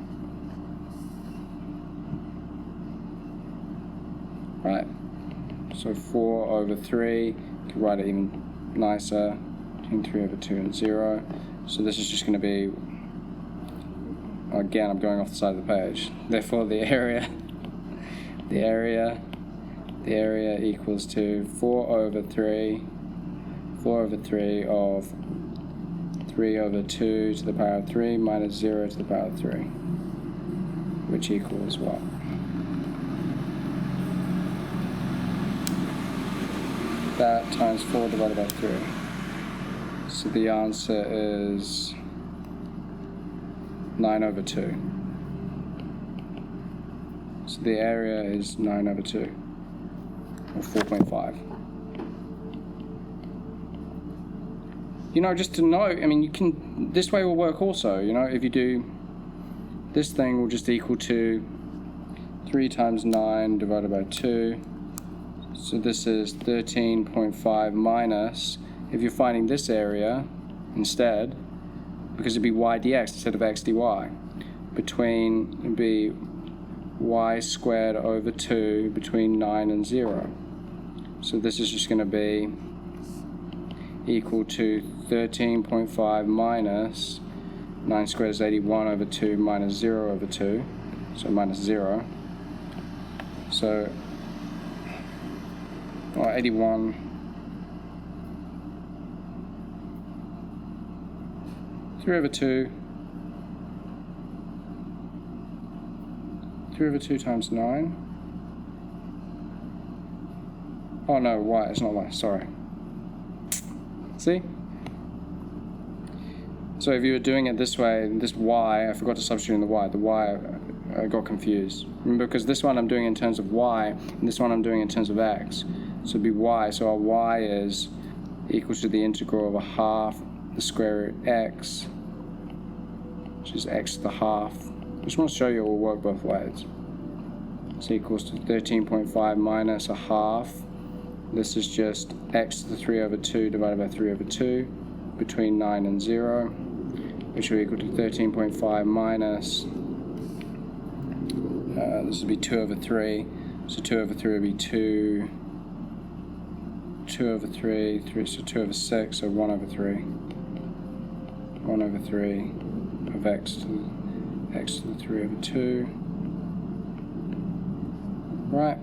Right, so 4 over 3, you can write it even nicer, between 3 over 2 and 0. So this is just going to be, again, I'm going off the side of the page. Therefore, the area equals to 4 over 3 of 3 over 2 to the power of 3 minus 0 to the power of 3, which equals what? That times 4 divided by 3. So the answer is 9 over 2. So the area is 9 over 2, or 4.5. You know, just to know, I mean, you can, this way will work also, you know, if you do, this thing will just equal to 3 times 9 divided by 2. So this is 13.5 minus, if you're finding this area instead, because it'd be y dx instead of x dy, between, it'd be y squared over 2 between 9 and 0. So this is just going to be equal to 13.5 minus 9 squared is 81 over 2 minus 0 over 2, so minus 0. So 81 3 over 2 times 9. Oh no, y, it's not y, sorry. See? So if you were doing it this way, this y, I forgot to substitute in the y, I got confused. Remember, because this one I'm doing in terms of y, and this one I'm doing in terms of x. So it'd be y, so our y is equal to the integral of a half the square root x, which is x to the half. I just want to show you it will work both ways. It's equals to 13.5 minus a half. This is just x to the 3 over 2 divided by 3 over 2 between 9 and 0, which will equal to 13.5 minus, this would be 2 over 3. So 2 over 3 would be 2 over 3, so 2 over 6, so 1 over 3. 1 over 3 of x to the 3 over 2. Right.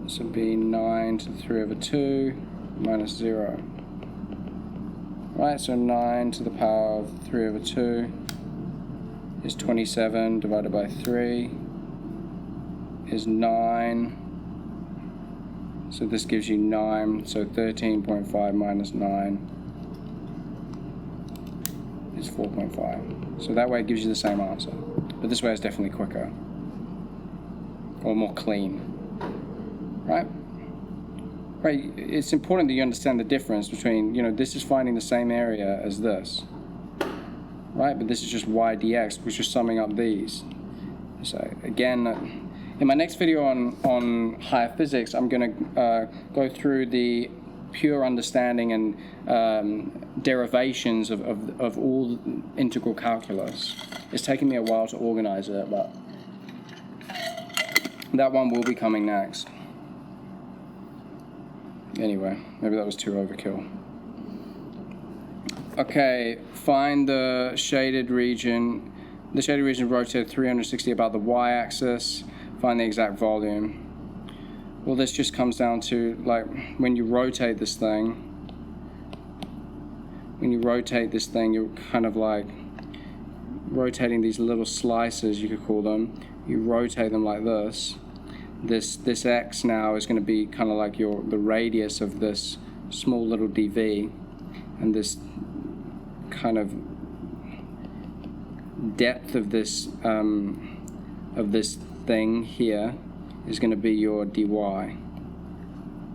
This would be 9 to the 3 over 2 minus 0. Right, so 9 to the power of 3 over 2 is 27 divided by 3 is 9. So this gives you 9, so 13.5 minus 9 is 4.5. So that way it gives you the same answer. But this way is definitely quicker. Or more clean. Right? Right, it's important that you understand the difference between, you know, this is finding the same area as this. Right, but this is just y dx, which is summing up these. So again, in my next video on higher physics, I'm going to go through the pure understanding and derivations of all integral calculus. It's taken me a while to organize it, but that one will be coming next. Anyway, maybe that was too overkill. Okay, find the shaded region. The shaded region rotated 360 about the y-axis. Find the exact volume. Well, this just comes down to, like, when you rotate this thing, you're kind of like rotating these little slices, you could call them. You rotate them like this. This x now is going to be kind of like the radius of this small little dv, and this kind of depth of this thing here is going to be your dy.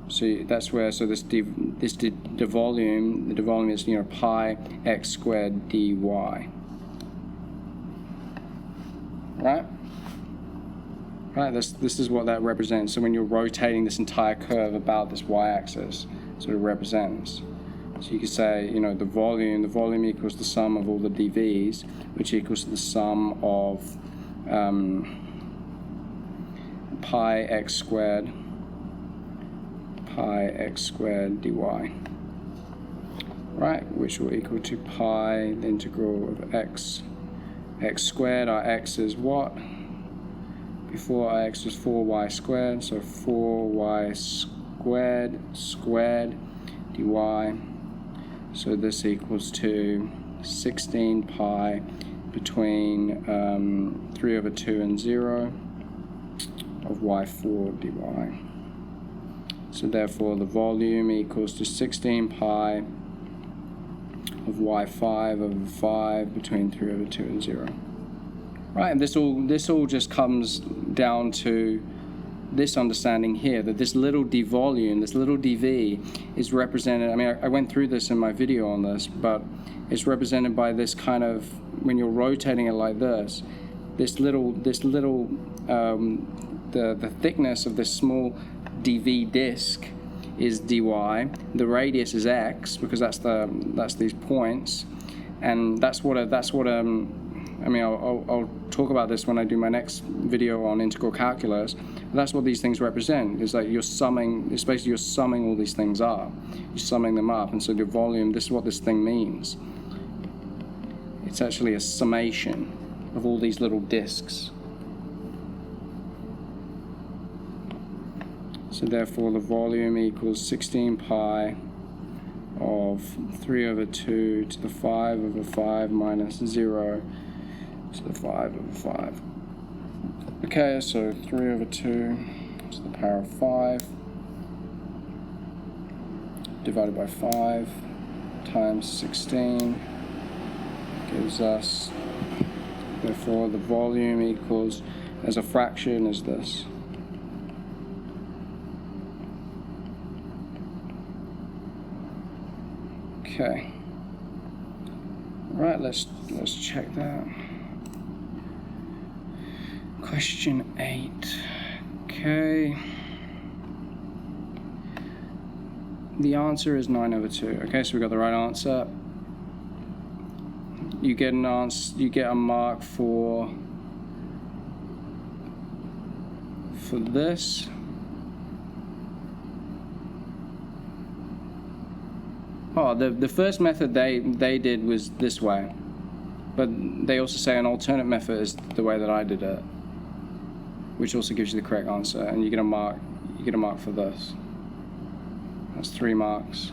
So that's where, so the volume is, you know, pi x squared dy. Right? Right, this is what that represents. So when you're rotating this entire curve about this y-axis, so it represents. So you could say, you know, the volume equals the sum of all the dv's, which equals the sum of pi x squared dy. Right, which will equal to pi, the integral of x squared. Our x is what? Before our x was 4y squared, so 4y squared dy. So this equals to 16 pi between 3/2 and 0 of y4 dy. So therefore the volume equals to 16 pi of y5/5 between 3/2 and 0. Right, and this all just comes down to this understanding here, that this little d volume, this little dv is represented, I mean, I went through this in my video on this, but it's represented by this kind of, when you're rotating it like this little the thickness of this small dv disk is dy, the radius is x, because that's these points, and that's what I mean, I'll talk about this when I do my next video on integral calculus. But that's what these things represent. It's like you're summing. It's basically you're summing all these things up. You're summing them up, and so the volume. This is what this thing means. It's actually a summation of all these little disks. So therefore, the volume equals 16 pi of 3/2 to the 5/5 minus 0. To the 5/5. Okay, so 3/2 to the power of 5 divided by 5 times 16 gives us, therefore the volume equals, as a fraction, is this. Okay. Right, let's check that. Question 8. Okay. The answer is 9/2. Okay, so we got the right answer. You get an answer. You get a mark for this. Oh, the first method they did was this way, but they also say an alternate method is the way that I did it, which also gives you the correct answer, and you get a mark. You get a mark for this. That's 3 marks.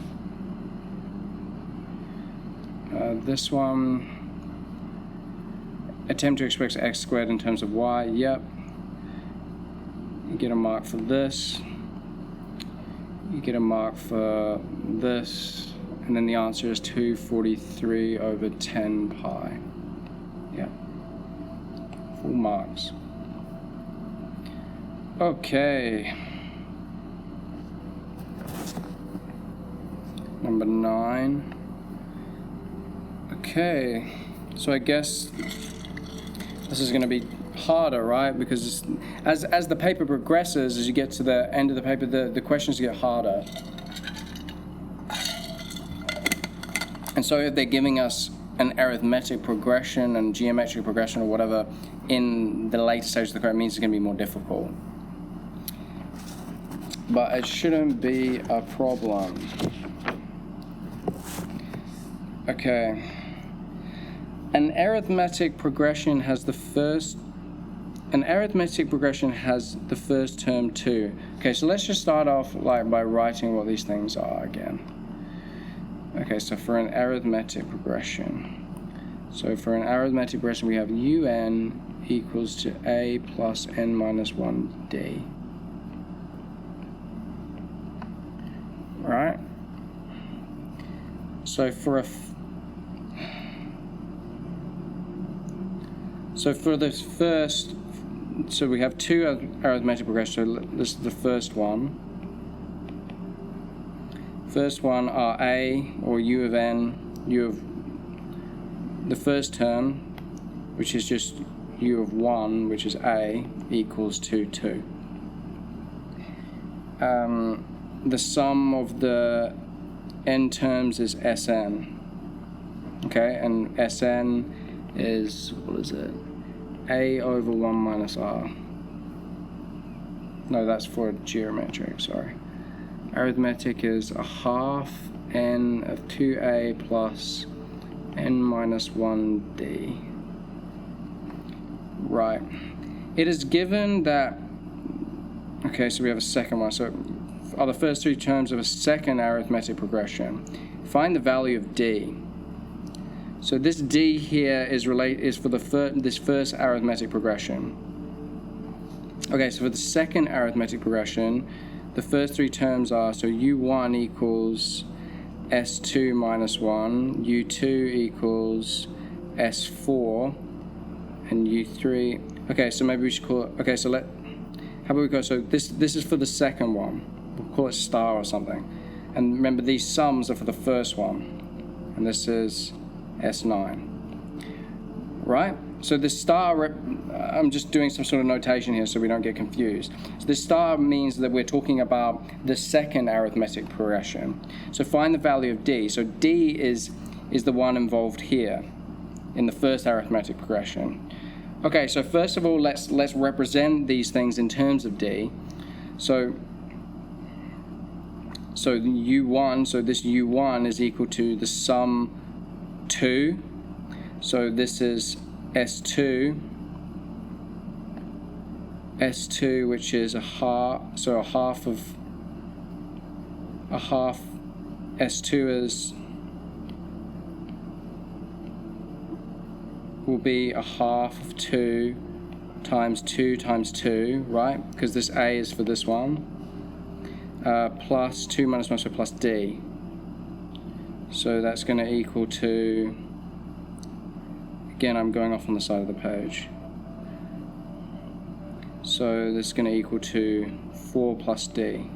This one, attempt to express x squared in terms of y. Yep. You get a mark for this. You get a mark for this, and then the answer is 243/10 pi. Yep. Full marks. Okay. Number 9. Okay, so I guess this is going to be harder, right? Because as the paper progresses, as you get to the end of the paper, the questions get harder. And so if they're giving us an arithmetic progression and geometric progression or whatever in the later stages of the code, it means it's going to be more difficult. But it shouldn't be a problem. Okay. An arithmetic progression has the first term too. Okay, so let's just start off like by writing what these things are again. Okay, so for an arithmetic progression. So for an arithmetic progression, we have un equals to a plus n minus 1d. Right? So for this first, so we have two arithmetic progressions. So this is the first one. First one are a, or u of n, u of the first term, which is just u of 1, which is a, equals to 2. The sum of the n terms is Sn. Okay, and Sn is, what is it? A over 1 minus r. No, that's for geometric, sorry. Arithmetic is a half n of 2a plus n minus 1d. Right. It is given that, okay, so we have a second one. So are the first three terms of a second arithmetic progression. Find the value of d. So this d here is for this first arithmetic progression. Okay, so for the second arithmetic progression, the first three terms are, so u1 equals s2 minus 1, u2 equals s4, and u3. Okay, so maybe we should call it, okay, so how about we go, so this is for the second one. We'll call it star or something. And remember, these sums are for the first one. And this is S9. Right? So the star, I'm just doing some sort of notation here so we don't get confused. So the star means that we're talking about the second arithmetic progression. So find the value of d. So d is the one involved here in the first arithmetic progression. Okay, so first of all, let's represent these things in terms of d. So u1, so this u1 is equal to the sum 2. So this is s2, which is a half, so a half s2 will be a half of 2 times 2 times 2, right? Because this a is for this one. Plus 2 minus 1, so plus d. So that's going to equal to, again, I'm going off on the side of the page. So this is going to equal to 4 plus d.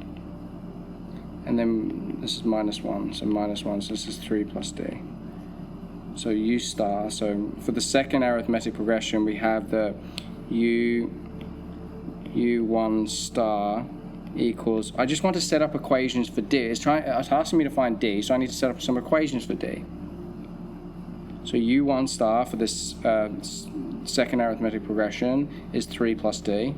And then this is minus 1, so minus 1, so this is 3 plus d. So u star, so for the second arithmetic progression, we have the u1 star equals, I just want to set up equations for d. It's asking me to find d, so I need to set up some equations for d. So u1 star for this second arithmetic progression is 3 plus d.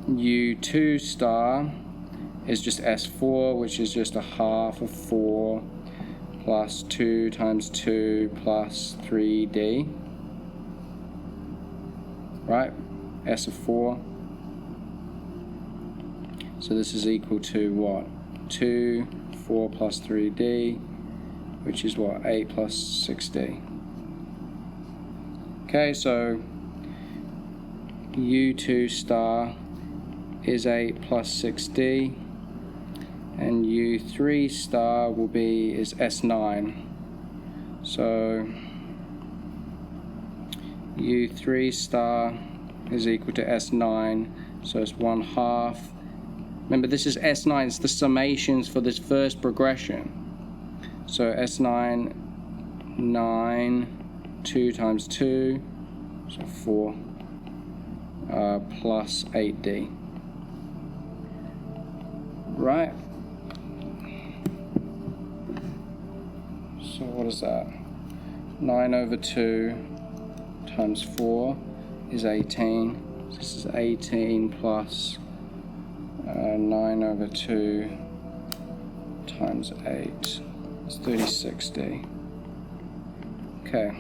U2 star is just S4, which is just a half of 4 plus 2 times 2 plus 3d. Right? S of 4. So this is equal to what? 2, 4 plus 3d, which is what? 8 plus 6d. Okay, so U2 star is 8 plus 6d, and U3 star is S9. So U3 star is equal to S9, so it's 1/2. Remember, this is S9, it's the summations for this first progression. So S9, 9, 2 times 2, so 4, plus 8d. Right? So what is that? 9 over 2 times 4 is 18. So this is 18 plus 9 over 2 times 8 is 36d. Okay.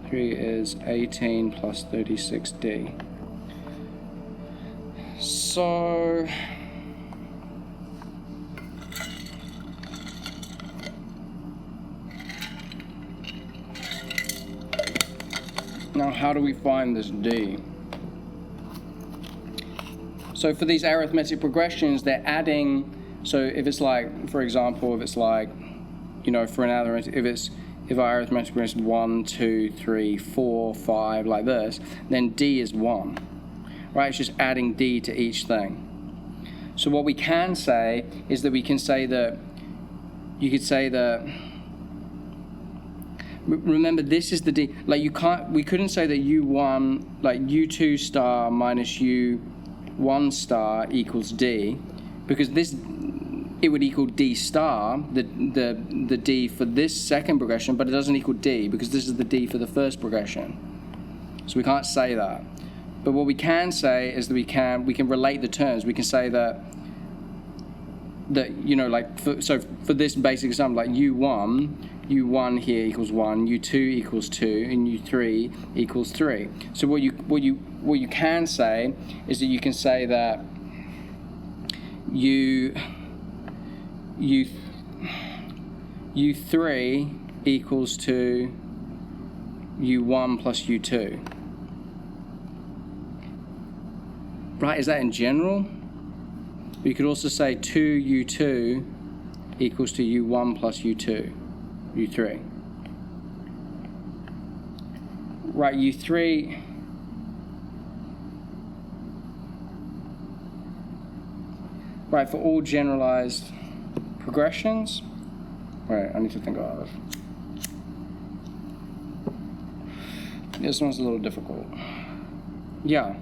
3 is 18 plus 36d. So now how do we find this d? So for these arithmetic progressions, they're adding, so if it's like, for example, if it's like, for an arithmetic, if our arithmetic progression is 1, 2, 3, 4, 5, like this, then D is 1, right? It's just adding D to each thing. So what we can say is that we can say that, you could say that, remember this is the D, like we couldn't say that U1, like U2 star minus U1 star equals D, because it would equal D star, the D for this second progression, but it doesn't equal D because this is the D for the first progression. So we can't say that. But what we can say is that we can relate the terms. We can say that for this basic example, like U1 here equals 1, U2 equals 2, and U3 equals 3. So what you can say is that you can say that U3 equals to U1 plus U2. Right, is that in general? You could also say 2U2 equals to U1 plus U3. Right, U3... Right, for all generalized progressions... Right, I need to think of... This one's a little difficult. Yeah.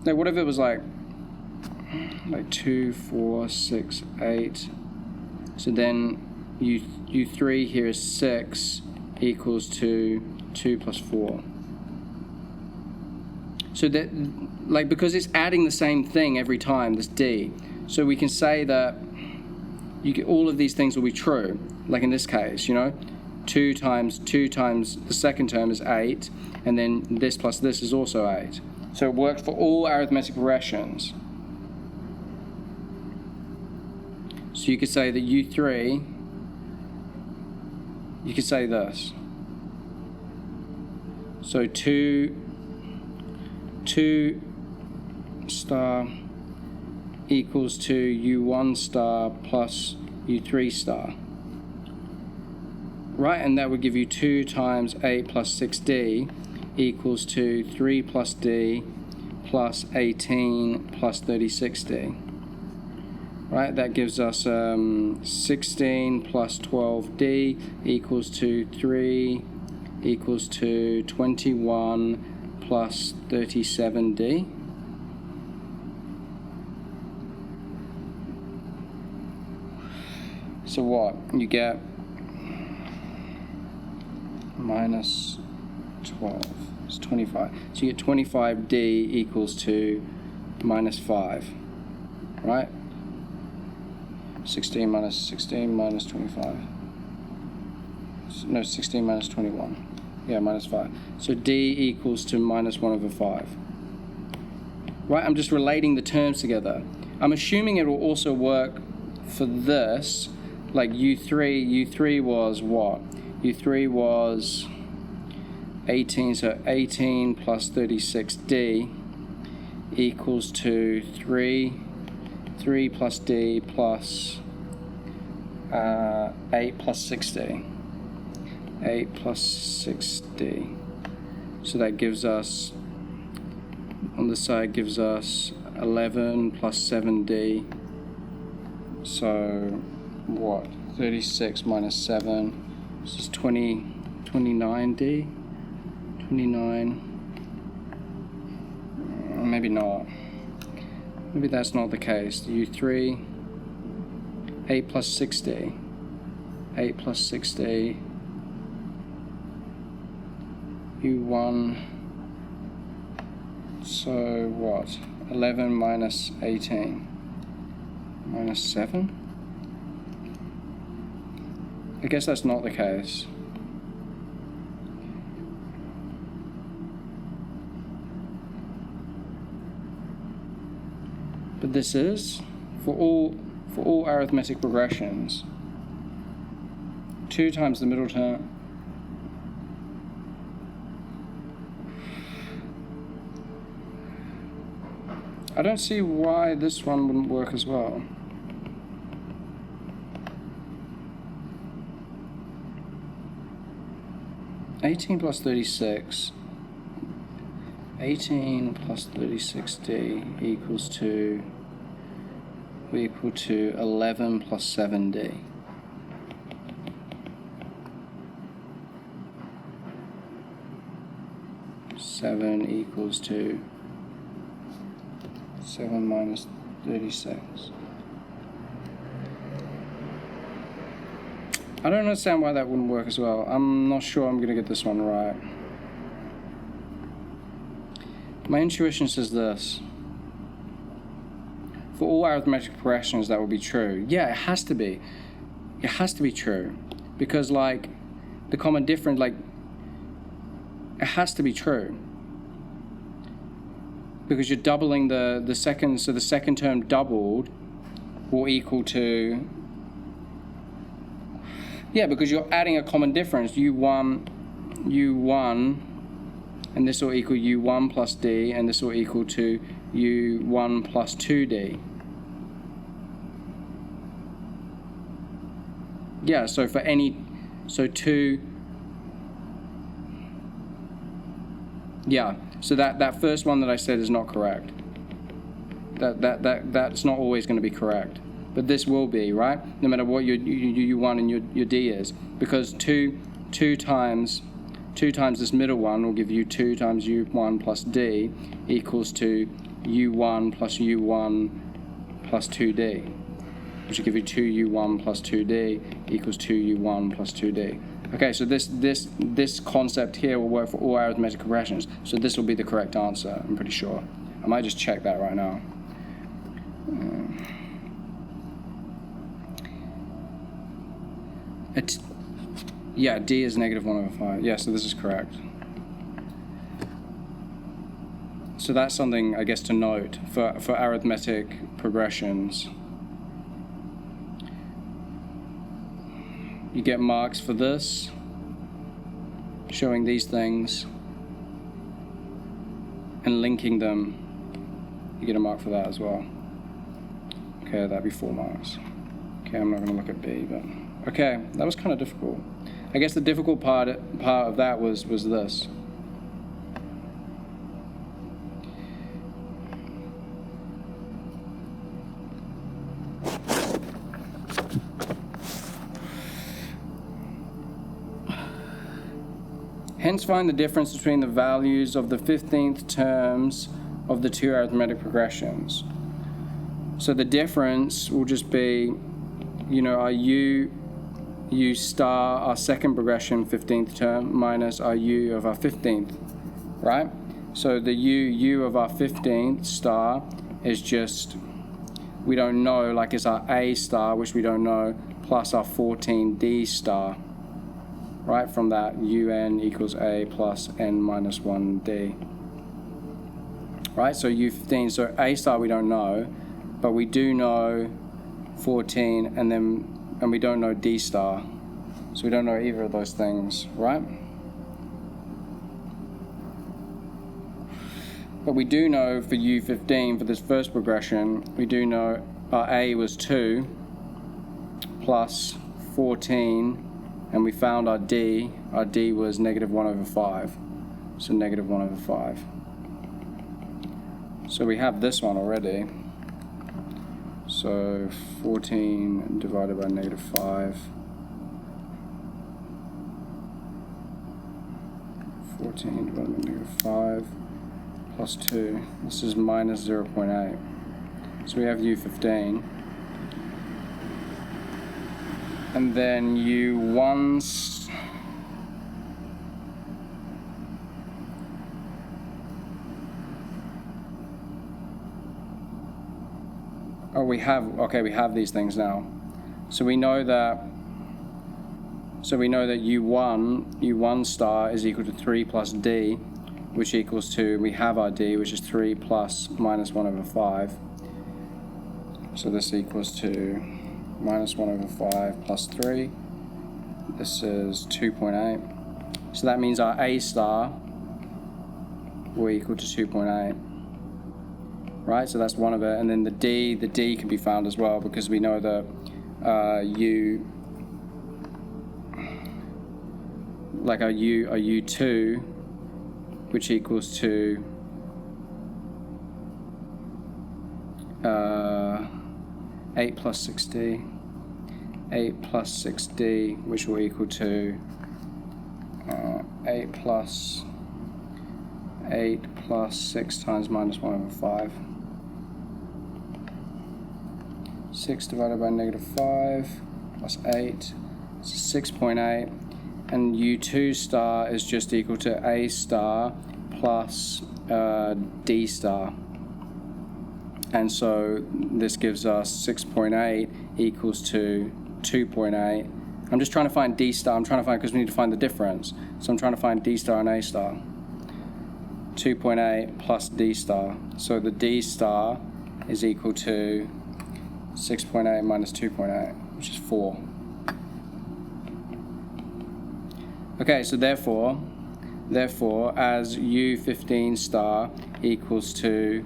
Like, what if it was like 2, 4, 6, 8. So then U3 here is 6 equals to 2 plus 4. So that, like, because it's adding the same thing every time, this D, so we can say that all of these things will be true. Like in this case, 2 times the second term is 8, and then this plus this is also 8. So it worked for all arithmetic progressions. So you could say that U3, you could say this. So 2 star equals to U1 star plus U3 star. Right, and that would give you 2 times 8 plus 6D equals to 3 plus D plus 18 plus 36D. Right, that gives us 16 plus 12D equals to 3 equals to 21 plus 37D. So what? You get minus 12. It's 25. So you get 25D equals to minus 5. Right? 16 minus 25. No, 16 minus 21. Yeah, minus 5. So D equals to minus 1 over 5. Right? I'm just relating the terms together. I'm assuming it will also work for this. Like U3 was what? U3 was 18, so 18 plus 36D equals to 3 plus D plus 8 plus 6D. 8 plus 6D. So that gives us, on the side gives us 11 plus 7D. So what? 36 minus 7. This is 29D. 29. Maybe not. Maybe that's not the case. U3. 8 plus 6D. 8 plus 6D. U1. So what? 11 minus 18. Minus 7? I guess that's not the case. But this is for all arithmetic progressions. 2 times the middle term. I don't see why this one wouldn't work as well. $18 plus 36. 18 plus 36D equals to, we equal to 11 plus 7D. Seven equals to 7 minus 36. I don't understand why that wouldn't work as well. I'm not sure I'm going to get this one right. My intuition says this. For all arithmetic progressions, that will be true. Yeah, it has to be. It has to be true. Because, like, the common difference, like, it has to be true. Because you're doubling the second, so the second term doubled will equal to, yeah, because you're adding a common difference. U1, and this will equal U1 plus D, and this will equal to U1 plus 2D. Yeah, so for any, so two, yeah, so that first one that I said is not correct. That's not always going to be correct, but this will be, right? No matter what your U1 and your D is, because two times this middle one will give you 2 times U1 plus D equals to U1 plus U1 plus 2D, which will give you 2U1 plus 2D equals 2U1 plus 2D. Okay, so this concept here will work for all arithmetic progressions. So this will be the correct answer, I'm pretty sure. I might just check that right now. Yeah, D is -1/5. Yeah, so this is correct. So that's something, I guess, to note for arithmetic progressions. You get marks for this, showing these things, and linking them. You get a mark for that as well. Okay, that'd be 4 marks. Okay, I'm not going to look at B, but okay, that was kind of difficult. I guess the difficult part of that was this. Hence, find the difference between the values of the 15th terms of the two arithmetic progressions. So the difference will just be, our U star, our second progression 15th term, minus our U of our 15th, right? So the U of our 15th star is just, we don't know, like it's our A star, which we don't know, plus our 14D star, right? From that, UN equals A plus N minus 1D, right? So U15, so A star we don't know, but we do know 14, and we don't know D star. So we don't know either of those things, right? But we do know for U15, for this first progression, we do know our A was 2 plus 14, and we found our D was -1/5. So -1/5. So we have this one already. So 14 divided by -5. 14 divided by -5 plus 2. This is -0.8. So we have U15. And then U1's. Oh, we have these things now. So we know that U1 star is equal to 3 plus D, which equals to, we have our D, which is 3 plus -1/5. So this equals to -1/5 plus 3. This is 2.8. So that means our A star will equal to 2.8. right? So that's one of it. And then the D can be found as well, because we know that U, like our U2, which equals to 8 plus 6D, 8 plus 6D, which will equal to 8 plus 6 times minus 1 over 5. 6 divided by negative 5 plus 8, so 6.8. And U2 star is just equal to A star plus D star. And so this gives us 6.8 equals to 2.8. I'm just trying to find D star. I'm trying to find, because we need to find the difference. So I'm trying to find D star and A star. 2.8 plus D star. So the D star is equal to 6.8 minus 2.8, which is 4. Okay, so therefore, as U15 star equals to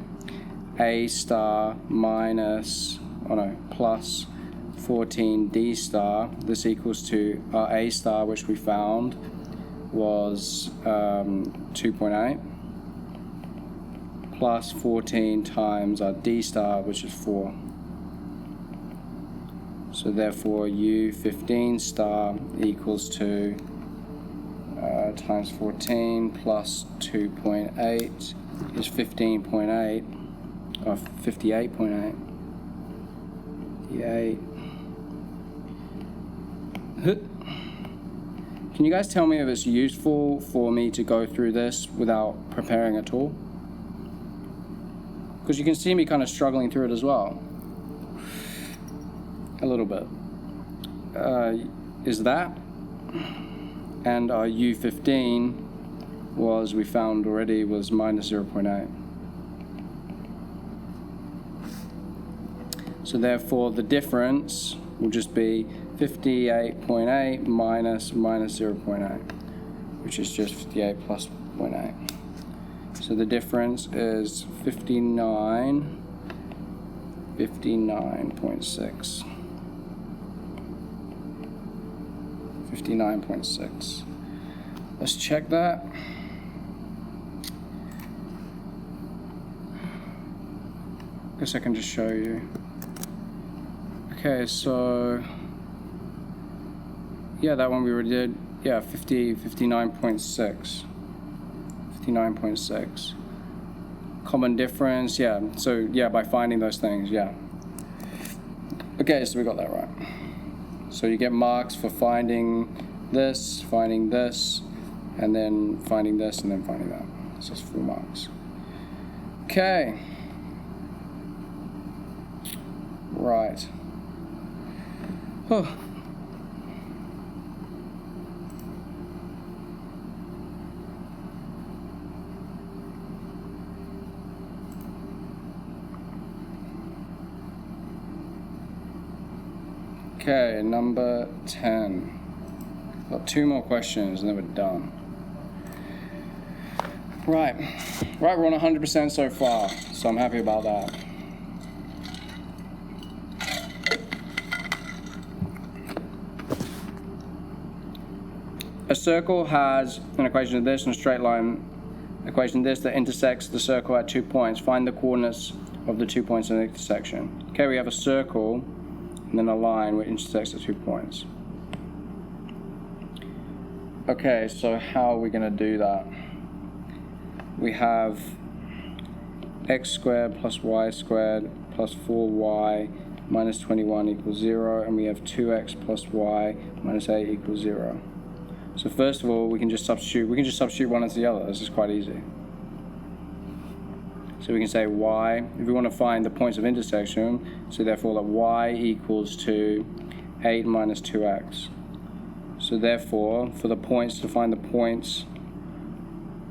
A star minus, plus 14D star, this equals to our A star, which we found was 2.8, plus 14 times our D star, which is 4. So therefore U15 star equals to times 14 plus 2.8 is 15.8, or 58.8. 58. Can you guys tell me if it's useful for me to go through this without preparing at all? Because you can see me kind of struggling through it as well. A little bit. Is that? And our U15 was, we found already, was minus 0.8. So therefore the difference will just be 58.8 minus 0.8, which is just 58 plus 0.8. So the difference is 59.6. 59.6. Let's check that. Guess I can just show you. Okay, so yeah, that one we already did. Yeah, 59.6. 59.6. Common difference, yeah. So yeah, by finding those things, yeah. Okay, so we got that right. So you get marks for finding this, and then finding this, and then finding that. So it's 4 marks. Okay. Right. Oh. Okay, number 10. Got 2 more questions and then we're done. Right, we're on 100% so far, so I'm happy about that. A circle has an equation of this and a straight line equation of this that intersects the circle at 2 points. Find the coordinates of the 2 points in the intersection. Okay, we have a circle and then a line which intersects at 2 points. Okay, so how are we going to do that? We have x squared plus y squared plus 4y minus 21 equals 0, and we have 2x plus y minus 8 equals 0. So first of all, we can just substitute one into the other. This is quite easy. So we can say y, if we want to find the points of intersection, so therefore that y equals to 8 minus 2x. So therefore, for the points, to find the points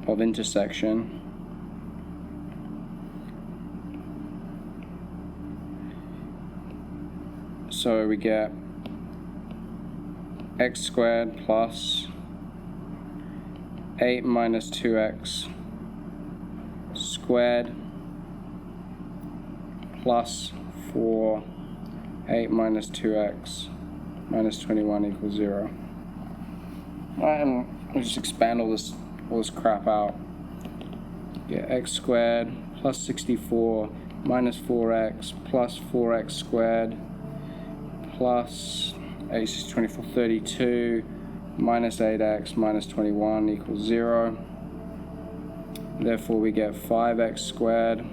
of intersection, so we get x squared plus 8 minus 2x squared plus 4, 8 minus 2x minus 21 equals 0. Right, and we'll just expand all this crap out. Get x squared plus 64 minus 4x plus 4x squared plus 8, 6, 24, 32 minus 8x minus 21 equals 0. Therefore we get 5x squared.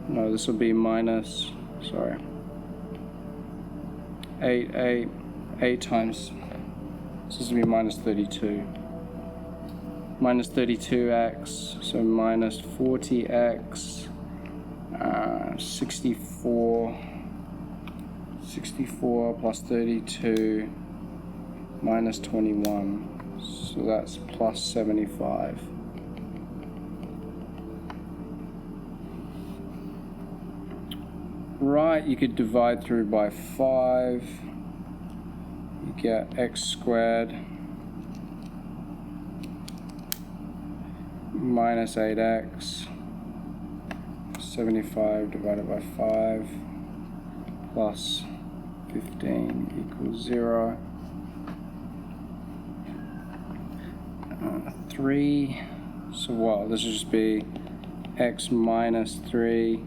No, this will be minus, sorry, 8 times, this will be minus 32. Minus 32x, so minus 40x, 64 plus 32 minus 21, so that's plus 75. Right, you could divide through by 5, you get x squared minus 8x, 75 divided by 5 plus 15 equals 0. 3, so what? This will just be x minus 3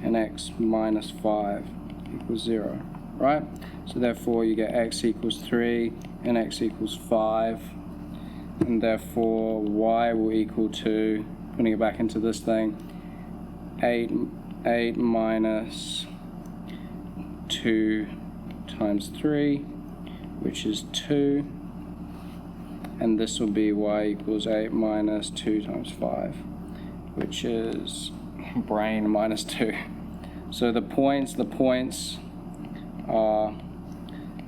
and x minus 5 equals 0, right? So therefore you get x equals 3 and x equals 5, and therefore y will equal to, putting it back into this thing, 8 minus 2 times 3, which is 2, and this will be y equals 8 minus 2 times 5, which is brain minus 2. So the points are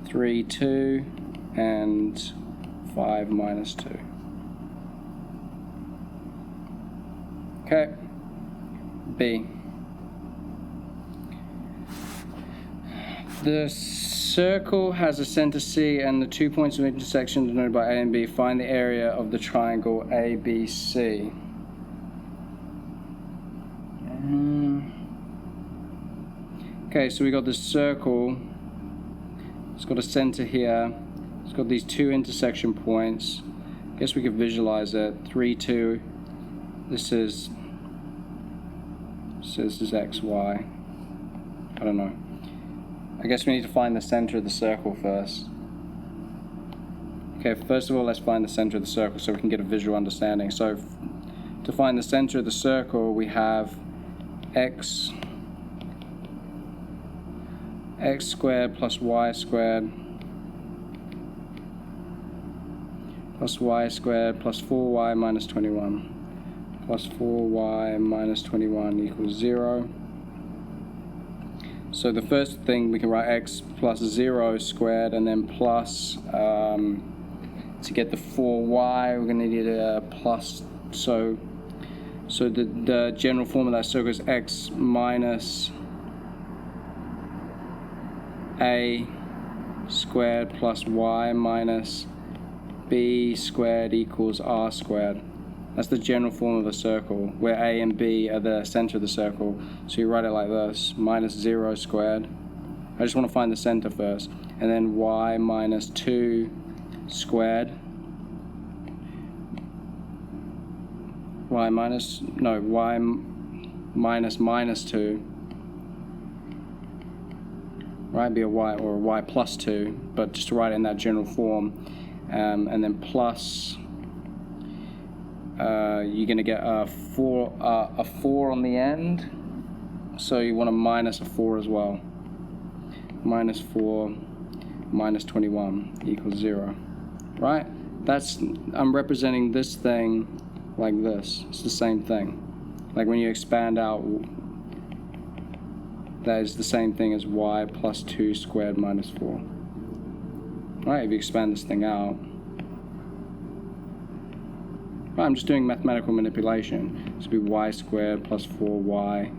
3, 2, and 5 minus 2. Okay, B. The circle has a center C and the 2 points of intersection denoted by A and B. Find the area of the triangle ABC. Okay, so we got this circle. It's got a center here. It's got these 2 intersection points. I guess we could visualize it. 3, 2. This is x, y. I don't know. I guess we need to find the center of the circle first. Okay, first of all, let's find the center of the circle so we can get a visual understanding. So, to find the center of the circle, we have x squared plus y squared plus y squared plus 4y minus 21 plus 4y minus 21 equals 0. So the first thing, we can write x plus 0 squared and then plus, to get the 4y, we're going to need a plus, so the general form of that circle is x minus a squared plus y minus b squared equals r squared. That's the general form of a circle, where a and b are the center of the circle. So you write it like this, minus 0 squared. I just want to find the center first. And then y minus 2 squared. Y minus 2. Right, be a y or a y plus 2, but just to write it in that general form. And then plus, you're going to get a 4 on the end, so you want to minus a 4 as well. Minus 4 minus 21 equals 0. Right? I'm representing this thing like this. It's the same thing. Like when you expand out, that is the same thing as y plus 2 squared minus 4. Right, if you expand this thing out. Right, I'm just doing mathematical manipulation. This would be y squared plus 4y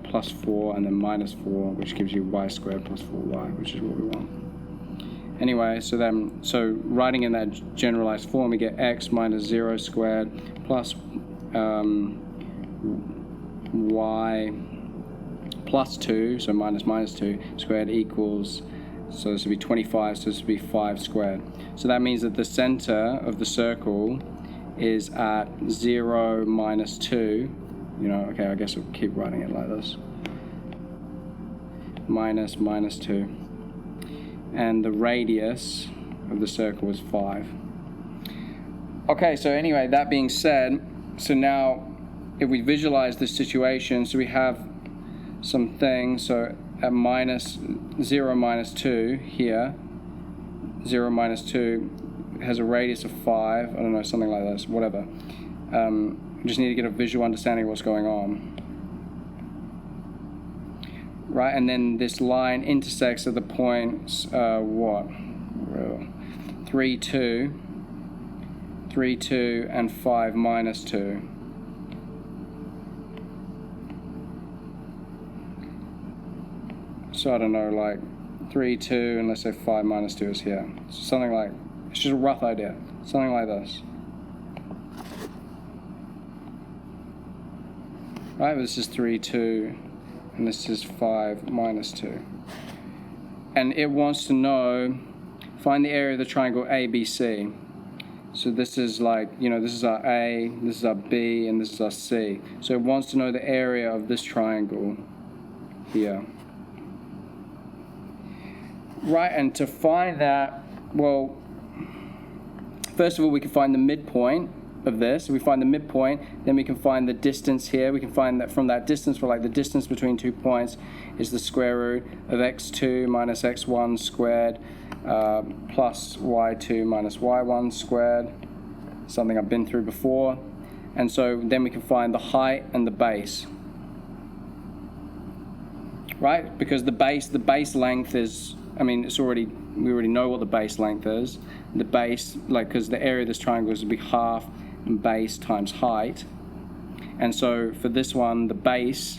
plus 4 and then minus 4, which gives you y squared plus 4y, which is what we want. Anyway, so writing in that generalized form, we get x minus 0 squared plus y plus 2, so minus 2 squared equals, so this would be 25, so this would be 5 squared. So that means that the center of the circle is at 0, minus 2, okay, I guess we'll keep writing it like this, minus 2. And the radius of the circle is 5. Okay, so anyway, that being said, so now if we visualize this situation, so we have some things, so at 0, minus 2 here, 0, minus 2 has a radius of 5, I don't know, something like this, whatever. We just need to get a visual understanding of what's going on. Right, and then this line intersects at the points, 3, 2, and 5, minus 2. So I don't know, like 3, 2, and let's say 5, minus 2 is here. So something like, it's just a rough idea, something like this. Right, this is 3, 2. And this is 5, minus 2. And it wants to know, find the area of the triangle ABC. So this is like, this is our A, this is our B, and this is our C. So it wants to know the area of this triangle here. Right, and to find that, well, first of all, we can find the midpoint of this. We find the midpoint, then we can find the distance here. We can find that from that distance, the distance between 2 points is the square root of x2 minus x1 squared plus y2 minus y1 squared, something I've been through before. And so then we can find the height and the base. Right? Because the base length is, we already know what the base length is. The base, because the area of this triangle is to be half base times height, and so for this one, the base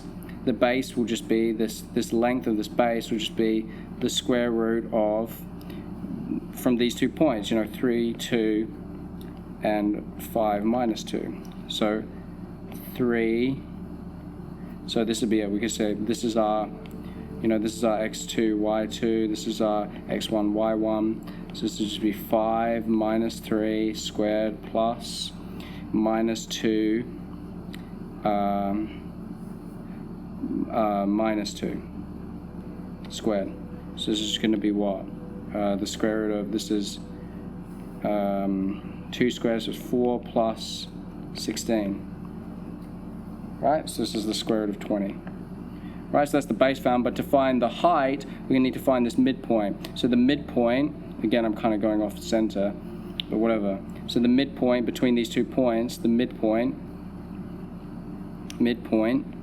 will just be this length of this base will just be the square root of, from these 2 points, 3, 2, and 5, minus 2. So 3. So this would be we could say this is our, this is our x2, y2. This is our x1, y1. So this would just be 5 minus 3 squared plus minus 2 minus 2 squared. So this is going to be what? The square root of, this is 2 squared, so it's 4 plus 16. Right, so this is the square root of 20. Right, so that's the base found, but to find the height, we're going to need to find this midpoint. So the midpoint, again, I'm kind of going off the center, but whatever. So the midpoint between these 2 points, the midpoint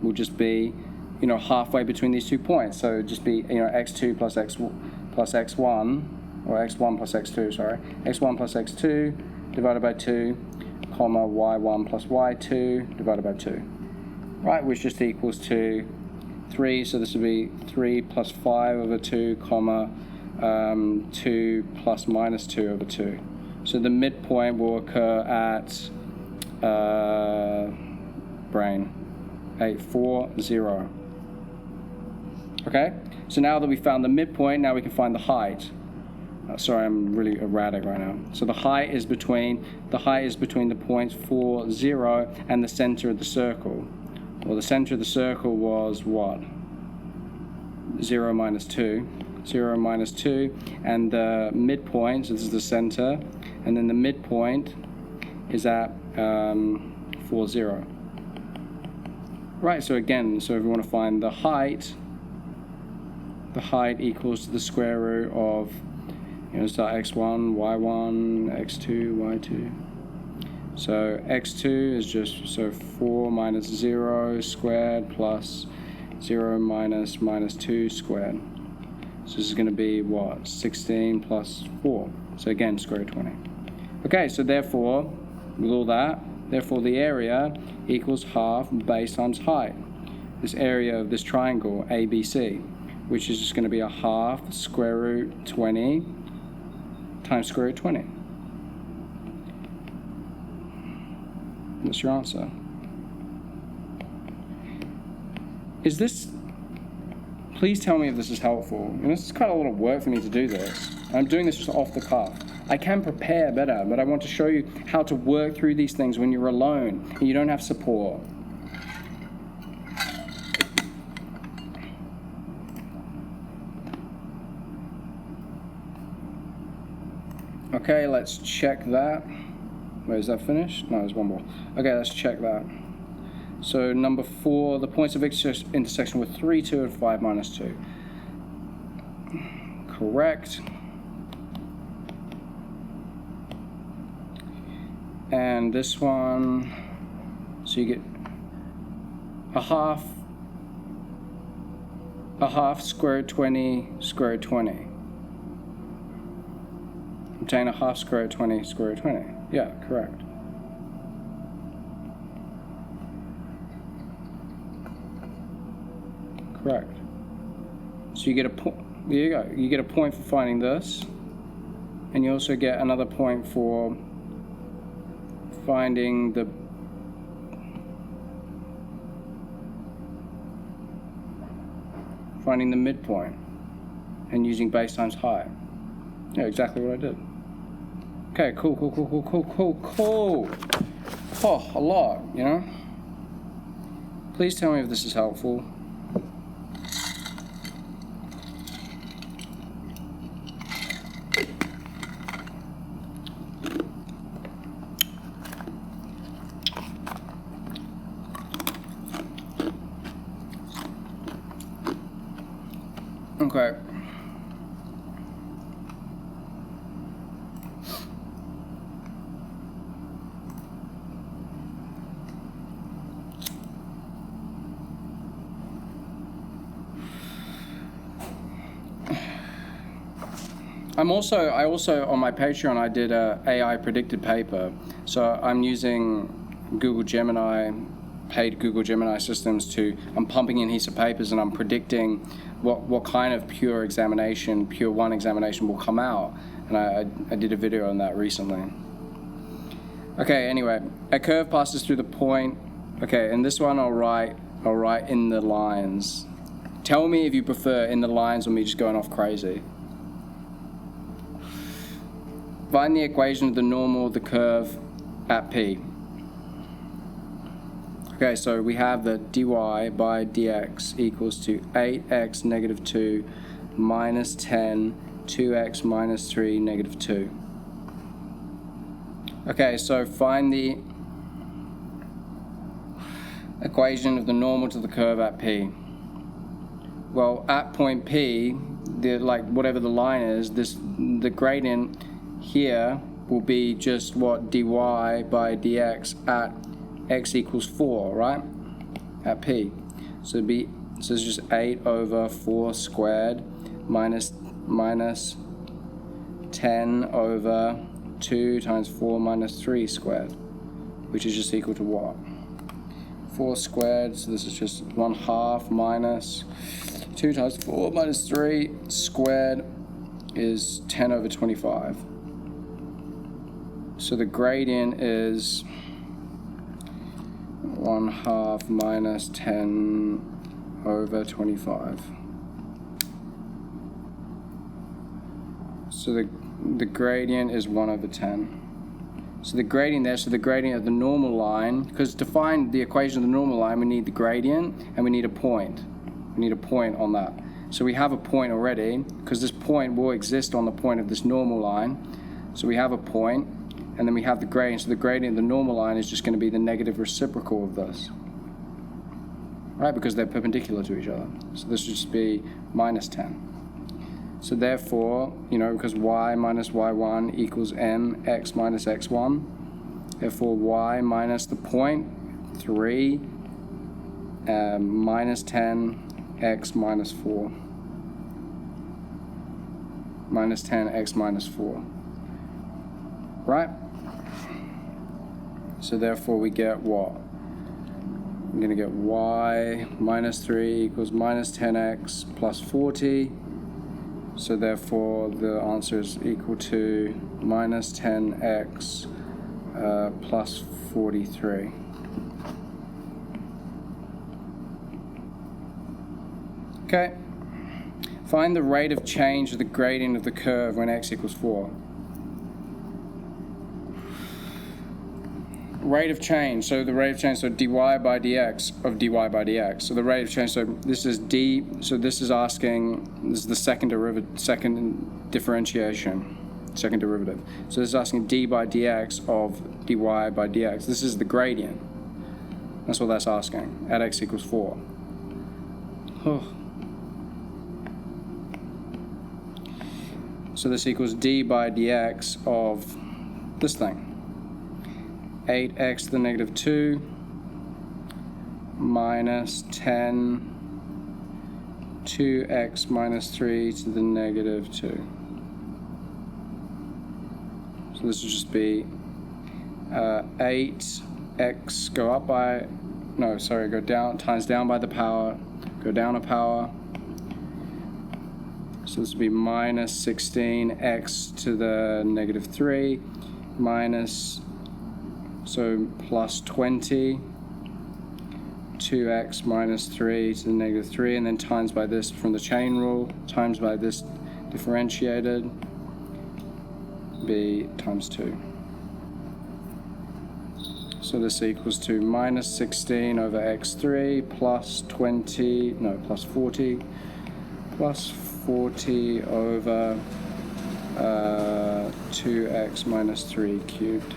will just be, halfway between these 2 points. So it would just be, x2 plus x1, or x1 plus x2, sorry. x1 plus x2 divided by 2, comma, y1 plus y2 divided by 2. Right, which just equals to 3, so this would be 3 plus 5 over 2, comma, 2 plus minus 2 over 2. So the midpoint will occur at 840. Okay, so now that we found the midpoint, now we can find the height. Sorry, I'm really erratic right now. So the height is between the points 4, 0 and the center of the circle. Well, the center of the circle was what? 0, minus 2. 0, minus 2, and the midpoint, so this is the center, and then the midpoint is at 4, 0. Right, so again, so if we want to find the height equals to the square root of, start x1, y1, x2, y2. So x2 is just, 4 minus 0 squared plus 0 minus 2 squared. So this is going to be what? 16 plus 4. So again, square root 20. Okay, so therefore, with all that, therefore the area equals half base times height. This area of this triangle, ABC, which is just going to be a half square root 20 times square root 20. That's your answer. Is this, please tell me if this is helpful. And this is quite a lot of work for me to do this. I'm doing this just off the cuff. I can prepare better, but I want to show you how to work through these things when you're alone and you don't have support. Okay, let's check that. Wait, is that finished? No, there's one more. Okay, let's check that. So number 4, the points of intersection were 3, 2, and 5 minus 2. Correct. And this one, so you get a half square root 20 square root 20. Obtain a half square root 20 square root 20. Yeah, correct. Correct. So you get a point. There you go. You get a point for finding this, and you also get another point for finding the midpoint and using base times height. Yeah, exactly what I did. Okay, cool. Oh, a lot, you know? Please tell me if this is helpful. Okay. I also on my Patreon I did a AI predicted paper. So I'm using Google Gemini, paid Google Gemini systems I'm pumping in heaps of papers and I'm predicting what kind of pure one examination will come out. And I did a video on that recently. Okay, anyway, a curve passes through the point. Okay, and this one I'll write in the lines. Tell me if you prefer in the lines or me just going off crazy. Find the equation of the normal of the curve at P. Okay, so we have that dy by dx equals to 8x negative 2 minus 10, 2x minus 3 negative 2. Okay, so find the equation of the normal to the curve at P. Well, at point P, whatever the line is, the gradient here will be just what dy by dx at x equals 4, right? At P. So it's just 8 over 4 squared minus 10 over 2 times 4 minus 3 squared, which is just equal to what? 4 squared, so this is just 1/2 minus 2 times 4 minus 3 squared is 10 over 25. So the gradient is 1/2 minus 10 over 25. So the gradient is 1 over 10. So the gradient there, so the gradient of the normal line, because to find the equation of the normal line, we need the gradient and we need a point. We need a point on that. So we have a point already, because this point will exist on the point of this normal line. So we have a point, and then we have the gradient. So the gradient of the normal line is just going to be the negative reciprocal of this. Right, because they're perpendicular to each other. So this should just be minus 10. So therefore, because y minus y1 equals mx minus x1, therefore y minus the point, 3, minus 10, x minus 4. Minus 10, x minus 4. Right? So therefore we get what? I'm going to get y minus 3 equals minus 10x plus 40. So therefore the answer is equal to minus 10x plus 43. Okay. Find the rate of change of the gradient of the curve when x equals 4. Rate of change, so the rate of change, so dy by dx of dy by dx. So the rate of change, so this is d, so this is asking, this is the second derivative, second differentiation, second derivative. So this is asking d by dx of dy by dx. This is the gradient. That's what that's asking, at x equals 4. So this equals d by dx of this thing. 8x to the negative 2 minus 10 2x minus 3 to the negative 2. So this will just be 8x go up by, no, sorry, go down, times down by the power, go down a power. So this will be minus 16x to the negative 3 minus, so plus 20, 2x minus 3 to the negative 3, and then times by this from the chain rule, times by this differentiated, b times 2. So this equals to minus 16 over x3 plus 20, no, plus 40, plus 40 over 2x minus 3 cubed.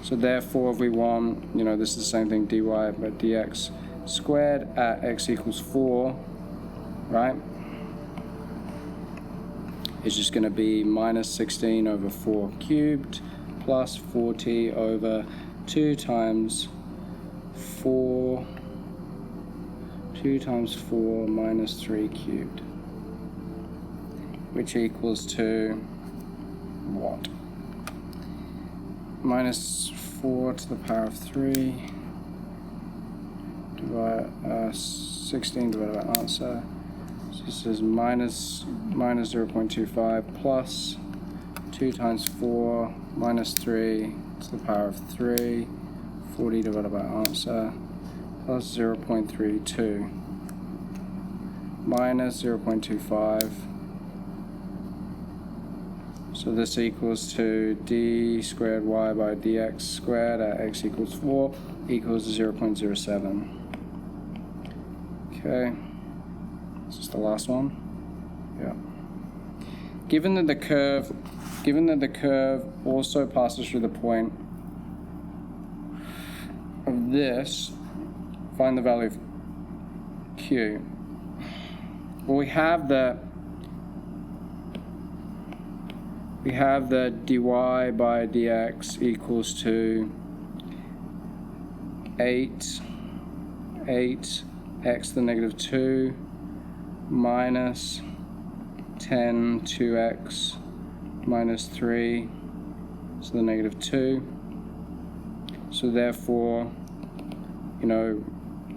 So therefore, if we want, you know, this is the same thing, dy by dx squared at x equals 4, right? It's just going to be minus 16 over 4 cubed plus 40 over 2 times 4, 2 times 4 minus 3 cubed, which equals to what? Minus 4 to the power of 3 divided 16 divided by answer. So this is minus 0.25 plus 2 times 4 minus 3 to the power of 3, 40 divided by answer, plus 0.32 minus 0.25. So this equals to d squared y by dx squared at x equals 4 equals 0.07. Okay, this is the last one. Yeah. Given that the curve also passes through the point of this, find the value of q. Well, we have the dy by dx equals to 8x to the negative 2 minus 10 2x minus 3 to the negative 2. So therefore, you know,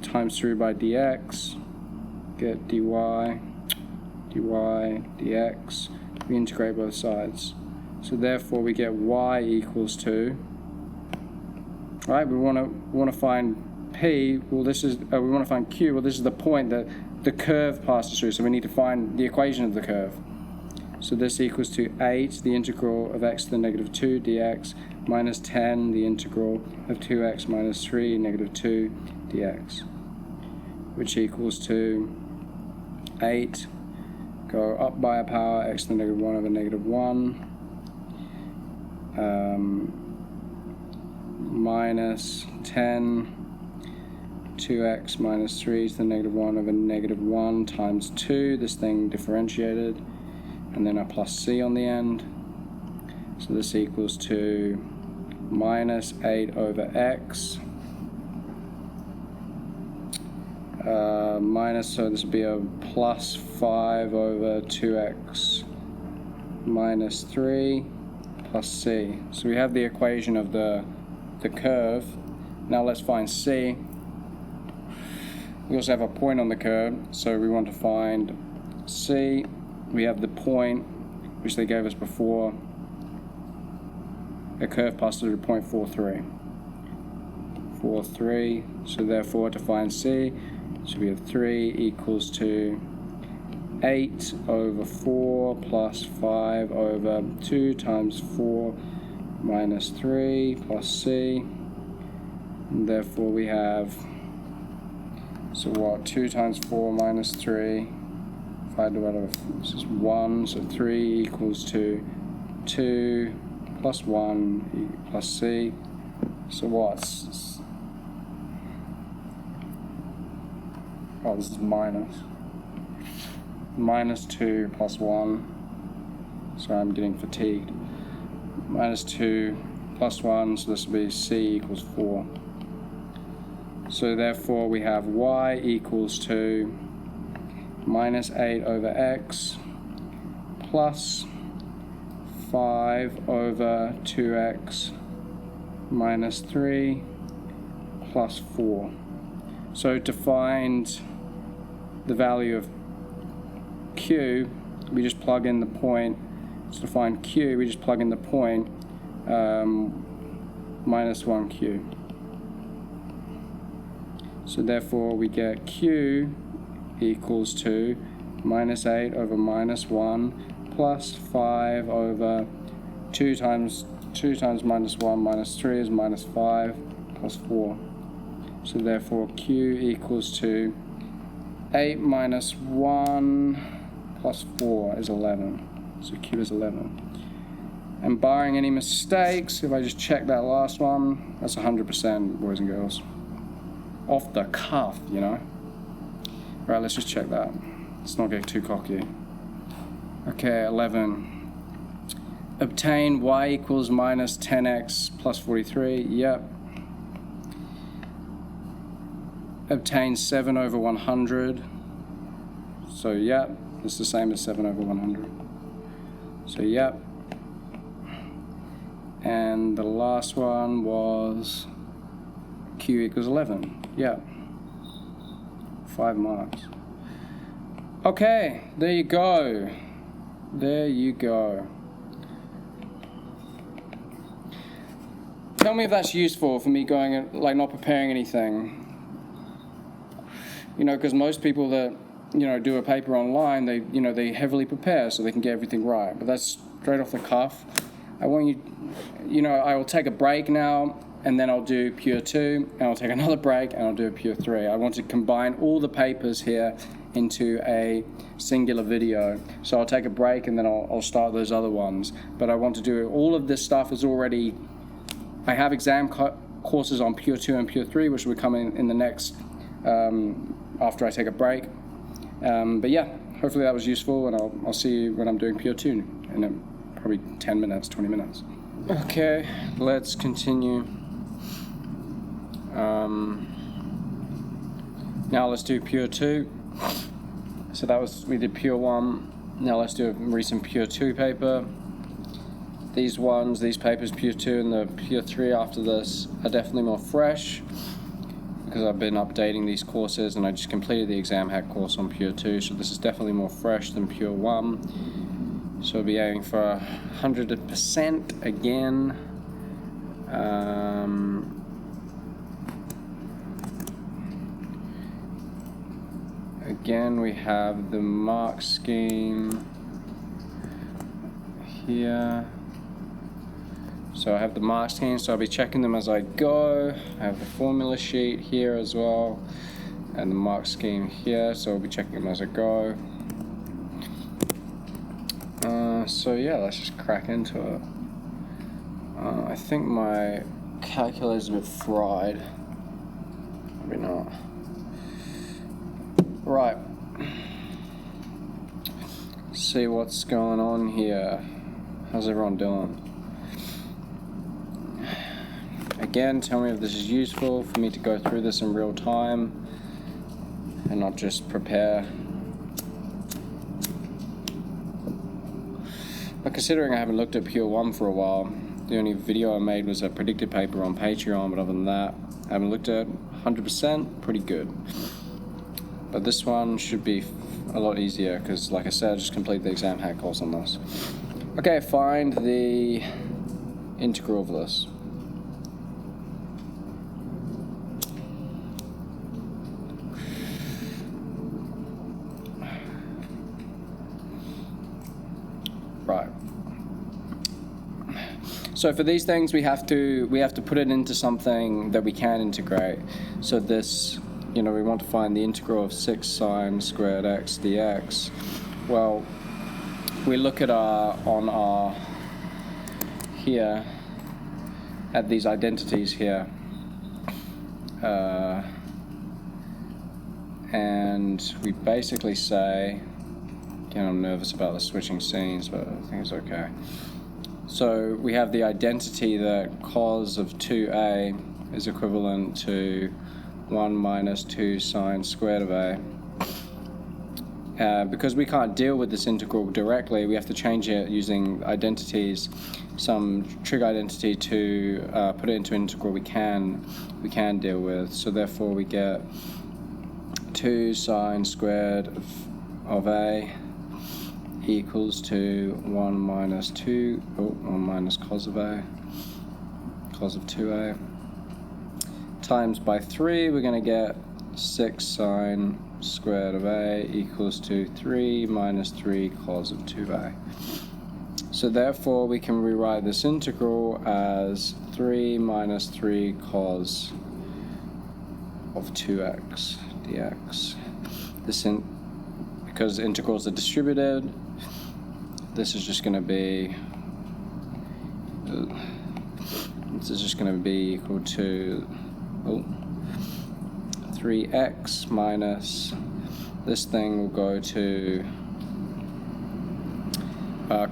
times through by dx, get dy dx, we integrate both sides. So therefore we get y equals to, right, we want to find p, well this is, we want to find q, well this is the point that the curve passes through, so we need to find the equation of the curve. So this equals to 8, the integral of x to the negative 2 dx, minus 10, the integral of 2x minus 3, negative 2 dx, which equals to 8, go up by a power, x to the negative 1 over negative 1, minus 10, 2x minus 3 to the negative 1 over negative 1 times 2, this thing differentiated, and then a plus c on the end. So this equals to minus 8 over x, minus, so this would be a plus 5 over 2x minus 3 plus c. So we have the equation of the curve. Now let's find c. We also have a point on the curve, so we want to find c. we have the point which they gave us before, a curve passes through point 43. 43, so therefore to find C, so we have 3 equals to 8 over 4 plus 5 over 2 times 4 minus 3 plus C. And therefore we have, so what, 2 times 4 minus 3, 5 divided by, this is 1, so 3 equals to 2 plus 1 plus C. So what's, oh, this is minus 2 plus 1, sorry, I'm getting fatigued, minus 2 plus 1, so this will be C equals 4. So therefore we have y equals to minus 8 over x plus 5 over 2x minus 3 plus 4. So to find the value of Q, we just plug in the point. So to find Q, we just plug in the point minus 1Q. So therefore we get Q equals to minus 8 over minus 1 plus 5 over 2 times minus 1 minus 3 is minus 5 plus 4. So therefore Q equals to 8 minus 1 plus 4 is 11. So Q is 11. And barring any mistakes, if I just check that last one, that's 100%, boys and girls. Off the cuff, you know. Right, let's just check that. Let's not get too cocky. Okay, 11. Obtain y equals minus 10x plus 43. Yep. Obtain 7 over 100. So, yep. It's the same as 7 over 100. So, yep. And the last one was Q equals 11. Yep. 5 marks. Okay, there you go. There you go. Tell me if that's useful for me going, like, not preparing anything. You know, because most people that, you know, do a paper online, they, you know, they heavily prepare so they can get everything right. But that's straight off the cuff. I want you, you know, I will take a break now, and then I'll do pure 2, and I'll take another break, and I'll do a pure 3. I want to combine all the papers here into a singular video. So I'll take a break, and then I'll start those other ones. But I want to do, all of this stuff is already, I have exam courses on pure 2 and pure 3, which will come in the next, after I take a break. But yeah, hopefully that was useful, and I'll see you when I'm doing pure 2 in probably 10 minutes, 20 minutes. Okay, let's continue. Now let's do pure 2. So we did pure 1. Now let's do a recent pure 2 paper. These papers, pure 2 and the pure 3 after this, are definitely more fresh because I've been updating these courses, and I just completed the exam hack course on pure 2, so this is definitely more fresh than pure 1. So we'll be aiming for 100% again. Again, we have the mark scheme here. So I have the mark scheme, so I'll be checking them as I go. I have the formula sheet here as well, and the mark scheme here, so I'll be checking them as I go. So yeah, let's just crack into it. I think my calculator's a bit fried. Maybe not. Right. Let's see what's going on here. How's everyone doing? Again, tell me if this is useful for me to go through this in real time and not just prepare. But considering I haven't looked at pure 1 for a while, the only video I made was a predicted paper on Patreon, but other than that, I haven't looked at 100%, pretty good. But this one should be a lot easier because, like I said, I just complete the exam hack course on this. Okay, find the integral of this. Right. So for these things, we have to put it into something that we can integrate. So this, we want to find the integral of 6 sine squared x dx. Well, we look at here at these identities here, and we basically say, again, I'm nervous about the switching scenes, but I think it's okay. So we have the identity that cos of 2a is equivalent to 1 minus 2 sine squared of a. Because we can't deal with this integral directly, we have to change it using identities, some trig identity to put it into an integral we can deal with. So therefore we get 2 sine squared of a equals to 1 minus cos of a, cos of 2a, times by 3, we're going to get 6 sine squared of a equals to 3 minus 3 cos of 2a. So therefore we can rewrite this integral as 3 minus 3 cos of 2x dx. Because integrals are distributed, this is just going to be equal to 3x minus, this thing will go to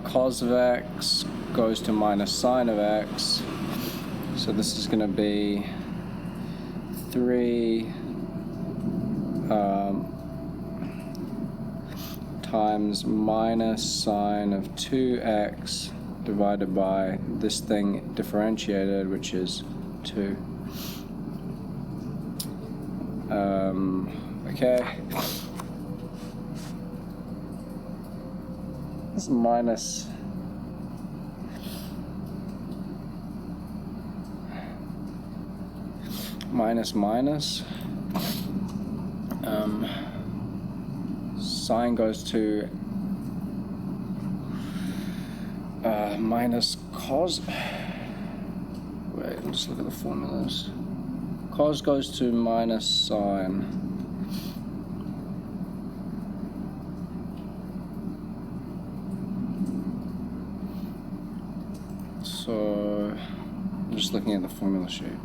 cos of x goes to minus sine of x, so this is going to be 3 times minus sine of 2x divided by this thing differentiated, which is 2. Okay. This is minus sine goes to minus cos. Wait, let's look at the formulas. Cos goes to minus sine. So I'm just looking at the formula sheet.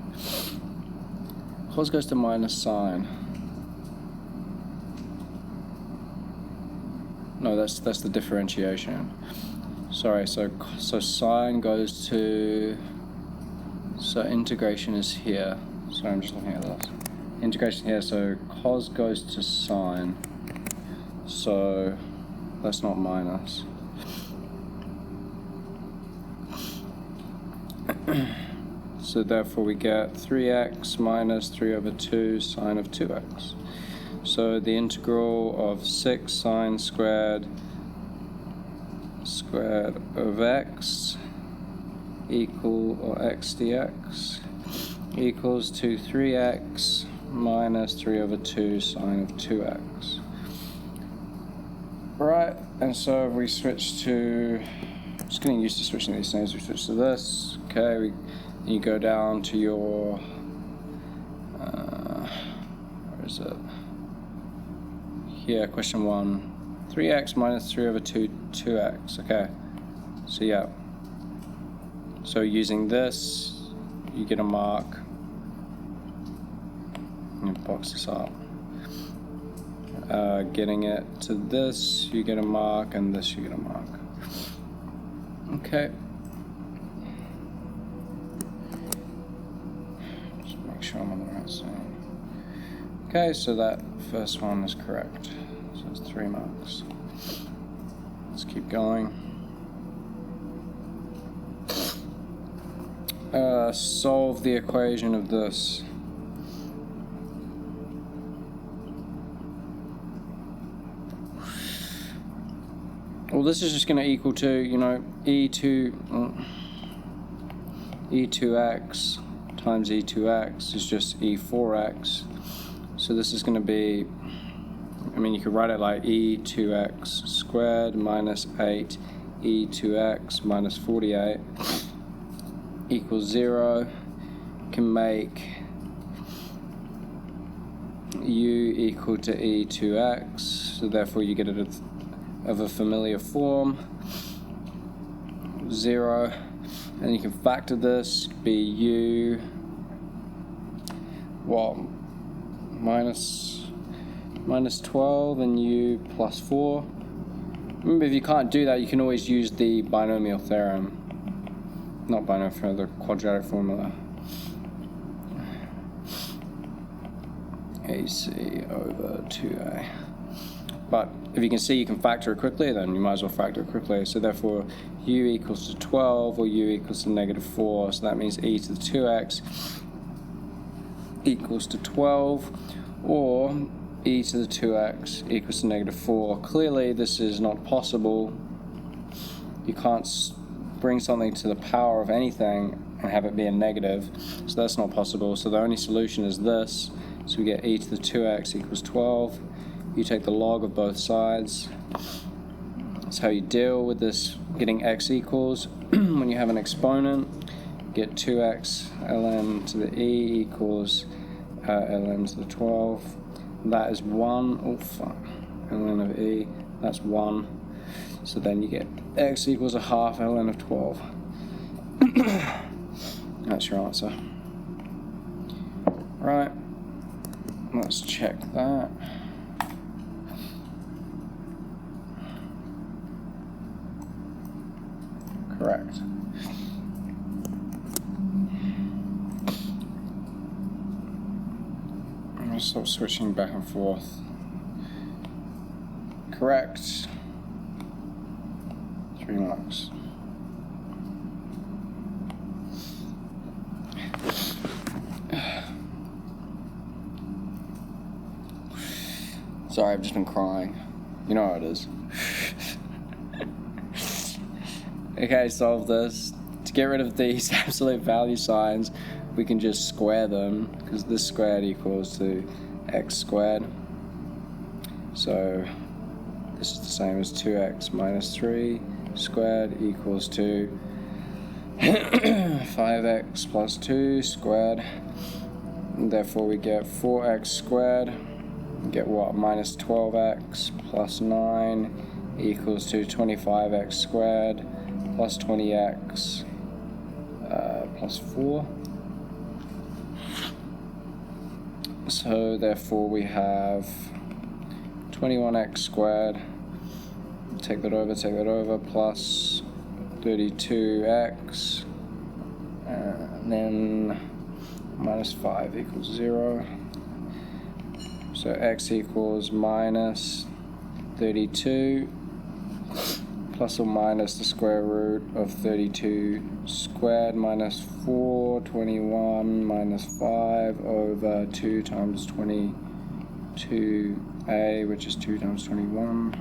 Cos goes to minus sine. No, that's the differentiation. Sorry, so sine goes to, so integration is here. Sorry, I'm just looking at this. Integration here, so cos goes to sine. So that's not minus. So therefore we get 3x minus 3 over 2 sine of 2x. So the integral of 6 sine squared of x or x dx equals to 3x minus 3 over 2 sine of 2x. Right, and so if we switch to, just getting used to switching these things, we switch to this. Okay, you go down to your, where is it? Here, question 1. 3x minus 3 over 2x. Okay, so yeah. So using this, you get a mark. You box this up. Getting it to this, you get a mark, and this, you get a mark. Okay. Just make sure I'm on the right side. Okay, so that first one is correct. So it's 3 marks. Let's keep going. Solve the equation of this. well, this is just going to equal to, you know, e2x times e2x is just e4x. So this is going to be, I mean, you could write it like e2x squared minus 8 e2x minus 48 equals 0. You can make u equal to e2x, so therefore you get it of a familiar form, 0, and you can factor this, be u, well, minus 12 and u plus 4. Remember, if you can't do that, you can always use the binomial theorem. Not binomial theorem, the quadratic formula. AC over 2A. But if you can see you can factor it quickly, then you might as well factor it quickly. So therefore, u equals to 12 or u equals to negative 4. So that means e to the 2x equals to 12, or e to the 2x equals to negative 4. Clearly, this is not possible. You can't bring something to the power of anything and have it be a negative, so that's not possible. So the only solution is this. So we get e to the 2x equals 12. You take the log of both sides. That's how you deal with this, getting x equals. When you have an exponent, get 2x ln to the e equals ln to the 12. That is 1. Oh, fuck. Ln of e, that's 1. So then you get x equals a half ln of 12. That's your answer. Right. Let's check that. Correct. I'm going to stop switching back and forth. Correct. 3 marks. Sorry, I've just been crying. You know how it is. Okay, solve this. To get rid of these absolute value signs, we can just square them, because this squared equals to x squared. So this is the same as 2x minus 3 squared equals to 5x plus 2 squared. And therefore we get 4x squared. We get what? Minus 12x plus 9 equals to 25x squared plus 20x plus 4. So therefore we have 21x squared, take that over, plus 32x, and then minus 5 equals 0. So x equals minus 32 plus or minus the square root of 32 squared minus 4, 21 minus 5 over 2 times 22a, which is 2 times 21.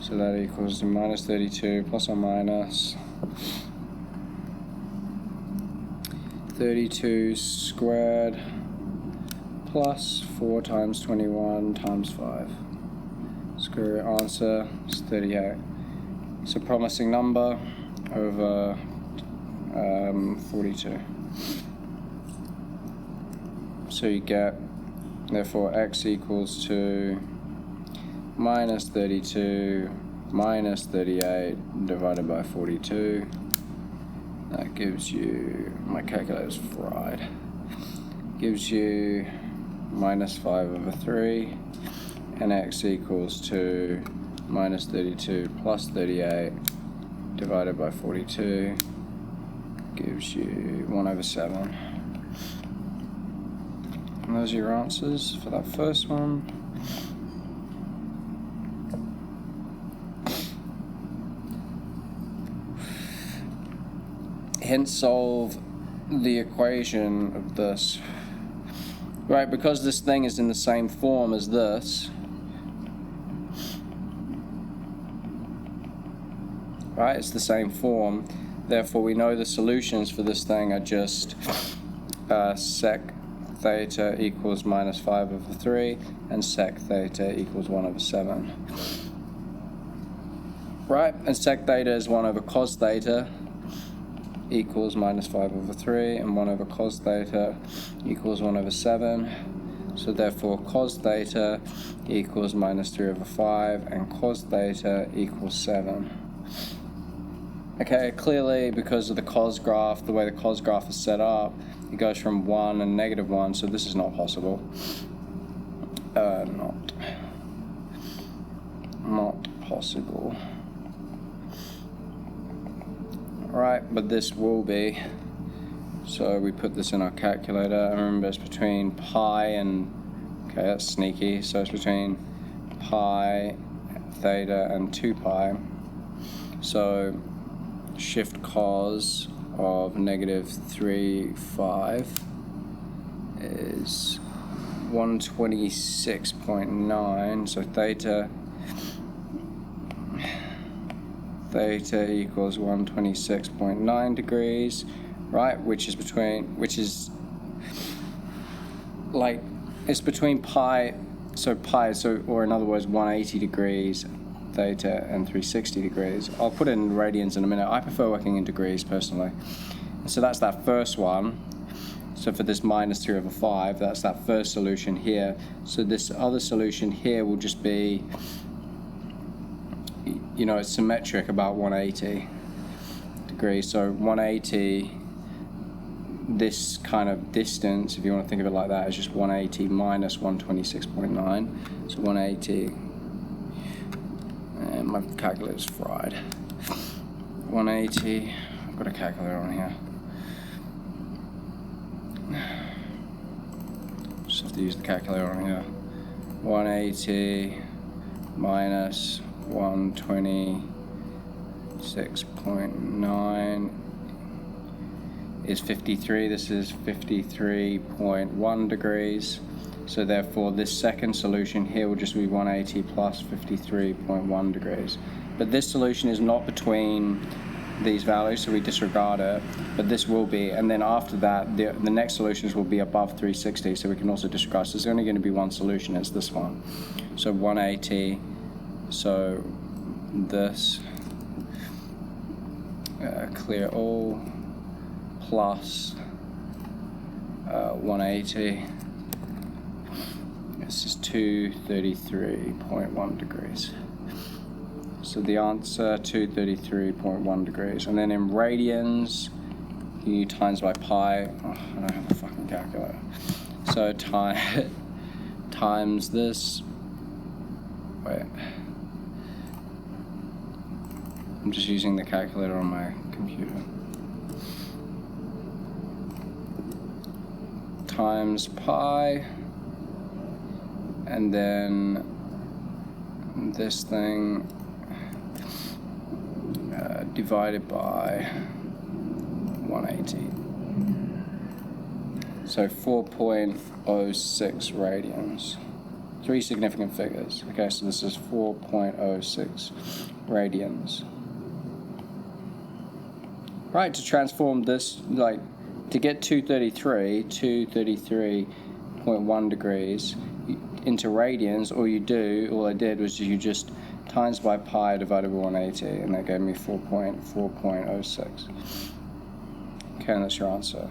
So that equals to minus 32 plus or minus 32 squared plus 4 times 21 times 5. Square root answer is 38. It's a promising number over 42. So you get, therefore, x equals to minus 32 minus 38 divided by 42. That gives you, my calculator's fried, gives you minus 5 over 3, and x equals to minus 32 plus 38 divided by 42 gives you 1 over 7. And those are your answers for that first one. Hence solve the equation of this. Right, because this thing is in the same form as this, right? It's the same form. Therefore, we know the solutions for this thing are just sec theta equals minus 5/3 and sec theta equals 1/7. Right, and sec theta is 1/cos theta equals minus 5/3, and 1/cos theta equals 1/7. So therefore cos theta equals minus 3/5 and cos theta equals 7. Okay, clearly because of the cos graph, the way the cos graph is set up, it goes from 1 and -1, so this is not possible. Not possible. Right, but this will be. So we put this in our calculator. I remember it's between pi and, okay, that's sneaky. So it's between pi, theta, and 2 pi. So shift cos of -3/5 is 126.9. So theta equals 126.9 degrees, right? Which is like, it's between pi, or in other words, 180 degrees theta and 360 degrees. I'll put it in radians in a minute. I prefer working in degrees personally. So that's that first one. So for this minus 3/5, that's that first solution here. So this other solution here will just be, you know, it's symmetric about 180 degrees. So 180, this kind of distance, if you want to think of it like that, is just 180 minus 126.9. So 180, and my calculator's fried. 180, I've got a calculator on here. Just have to use the calculator on here. 180 minus 126.9 is 53. This is 53.1 degrees. So therefore this second solution here will just be 180 plus 53.1 degrees. But this solution is not between these values, so we disregard it, but this will be, and then after that the next solutions will be above 360, so we can also disregard. So there's only going to be one solution, it's this one. So 180, so this clear all plus 180, this is 233.1 degrees. So the answer, 233.1 degrees. And then in radians, you times by pi. Oh, I don't have a fucking calculator. So times this. Wait. I'm just using the calculator on my computer. Times pi. And then this thing divided by 180. So 4.06 radians. Three significant figures. Okay, so this is 4.06 radians. Right, to transform this, like, to get 233.1 degrees into radians, all I did was you just times by pi divided by 180, and that gave me 4.06. Okay, and that's your answer.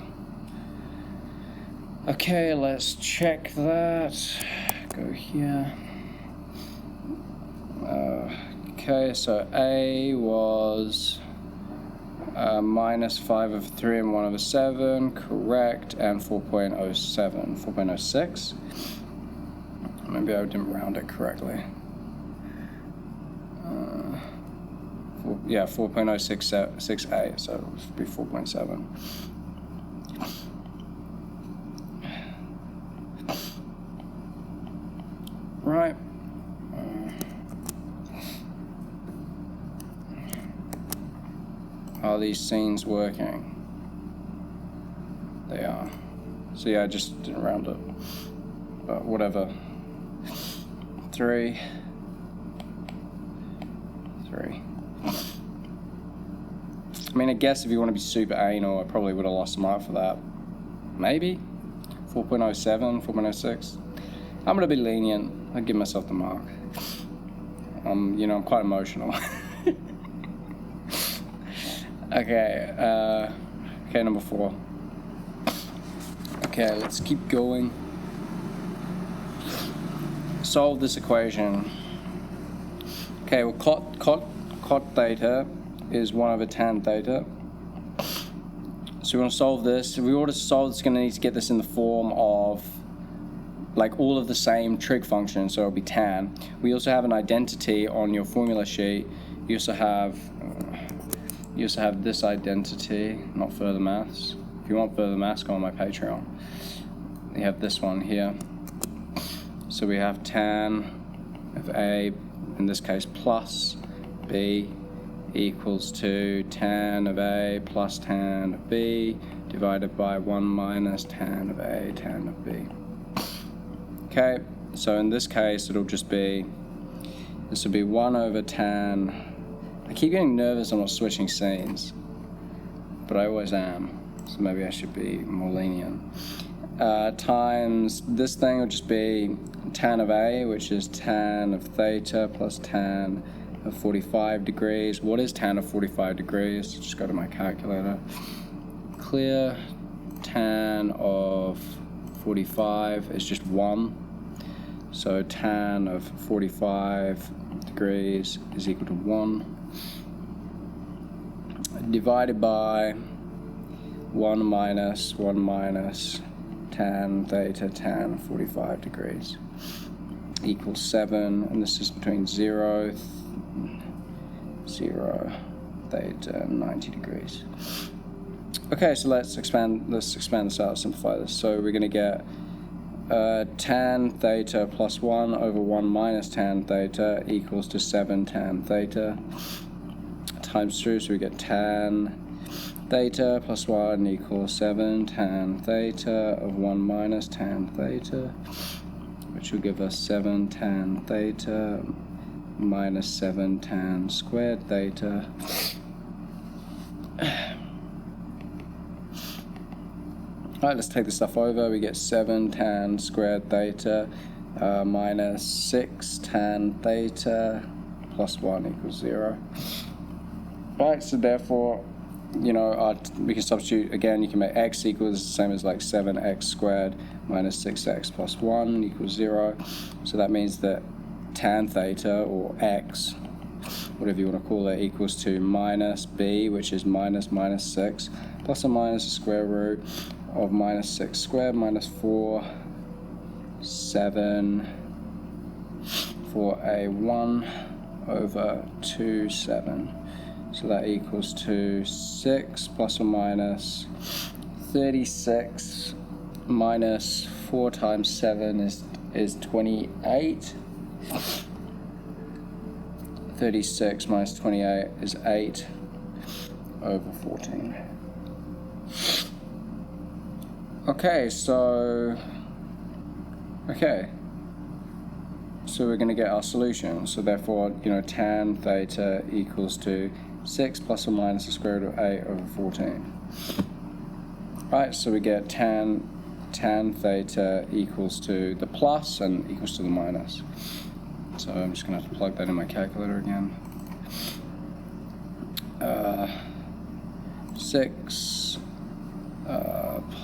Okay, let's check that. Go here. Okay, so A was minus 5/3 and 1/7, correct, and 4.06. Maybe I didn't round it correctly. Yeah, 4.068, so it would be 4.7. Right. Are these scenes working? They are. So yeah, I just didn't round it. But whatever. 3. I mean, I guess if you want to be super anal, I probably would have lost a mark for that. Maybe 4.07, 4.06. I'm gonna be lenient. I'll give myself the mark. You know, I'm quite emotional. Okay, number 4. Okay, let's keep going. Solve this equation. Okay, well, cot theta is 1 over tan theta. So we want to solve this. If we want to solve this, we're going to need to get this in the form of like all of the same trig functions, so it'll be tan. We also have an identity on your formula sheet. You also have this identity, not further maths. If you want further maths, go on my Patreon. You have this one here. So we have tan of A, in this case plus B, equals to tan of A plus tan of B divided by 1 minus tan of A, tan of B. Okay, so in this case it'll just be, this will be 1 over tan. I keep getting nervous I'm not switching scenes, but I always am, so maybe I should be more lenient. Times this thing will just be tan of A, which is tan of theta plus tan of 45 degrees. What is tan of 45 degrees? Just go to my calculator. Clear tan of 45 is just 1. So tan of 45 degrees is equal to 1. Divided by 1 minus tan theta tan 45 degrees equals 7, and this is between 0 theta and 90 degrees. Okay, so let's expand this out, simplify this. So we're going to get tan theta plus 1 over 1 minus tan theta equals to 7 tan theta times through, so we get tan theta plus 1 equals 7 tan theta of 1 minus tan theta, which will give us 7 tan theta minus 7 tan squared theta. Alright, let's take this stuff over. We get 7 tan squared theta minus 6 tan theta plus 1 equals 0. Right, so therefore, you know, we can substitute again. You can make x equals the same as like 7x squared minus 6x plus 1 equals 0. So that means that tan theta, or x, whatever you want to call it, equals to minus b, which is minus 6, plus or minus the square root of minus 6 squared minus 4, 7, 4a1 over 2, 7. So that equals to 6 plus or minus 36 minus 4 times 7 is 28. 36 minus 28 is 8 over 14. Okay, so we're going to get our solution. So therefore, you know, tan theta equals to 6 plus or minus the square root of 8 over 14. Right, so we get tan theta equals to the plus and equals to the minus. So I'm just going to have to plug that in my calculator again. 6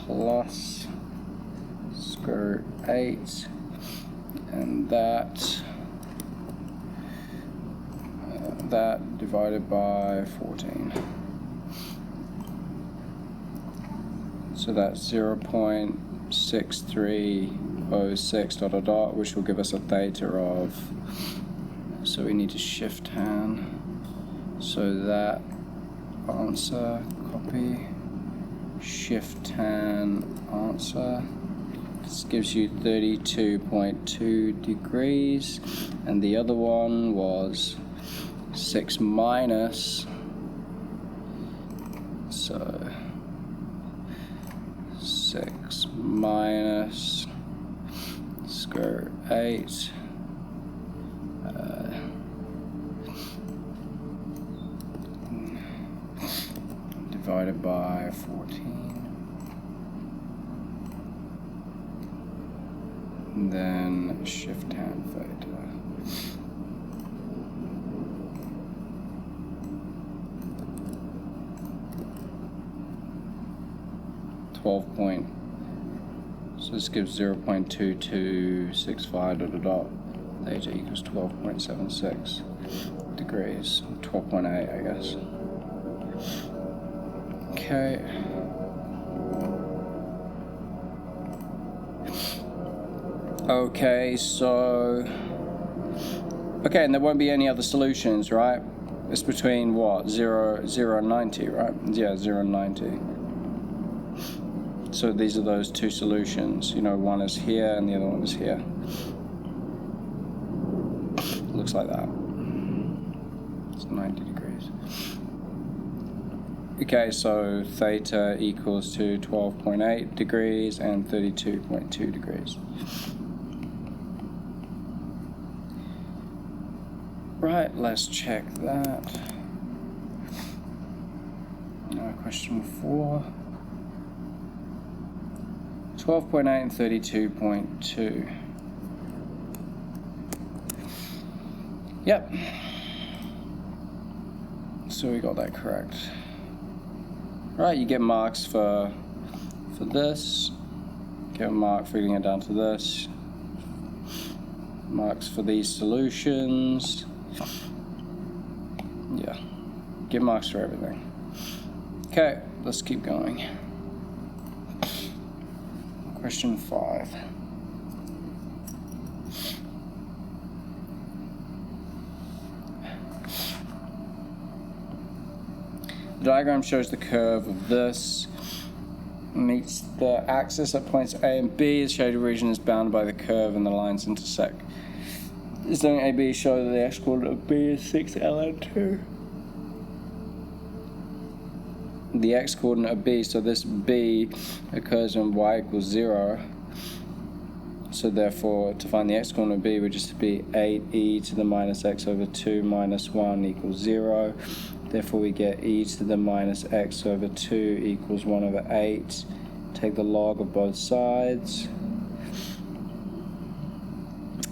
plus square root 8, and that divided by 14. So that's 0.6306 ... which will give us a theta of, so we need to shift tan, so that answer, copy, shift tan answer. This gives you 32.2 degrees, and the other one was 6 minus, so 6 minus square root 8 . divided by 14. And then shift tan theta. So this gives 0.2265 ... theta equals 12.76 degrees, 12.8 I guess. Okay. Okay, so... Okay, and there won't be any other solutions, right? It's between what? 0 and 90, right? Yeah, 0 and 90. So these are those two solutions. You know, one is here and the other one is here. Looks like that. It's 90 degrees. Okay, so theta equals to 12.8 degrees and 32.2 degrees. Right, let's check that. Question 4. 12.8 and 32.2. Yep. So we got that correct. Right, you get marks for this. Get a mark for getting it down to this. Marks for these solutions. Yeah. Get marks for everything. Okay, let's keep going. Question 5. The diagram shows the curve of this meets the axis at points A and B. The shaded region is bounded by the curve and the lines intersect. Zone AB shows that the x-coordinate of B is 6 ln 2. The x-coordinate of B, so this B occurs when y equals 0. So therefore, to find the x-coordinate of B would just be 8e to the minus x over 2 minus 1 equals 0. Therefore, we get e to the minus x over 2 equals 1 over 8. Take the log of both sides.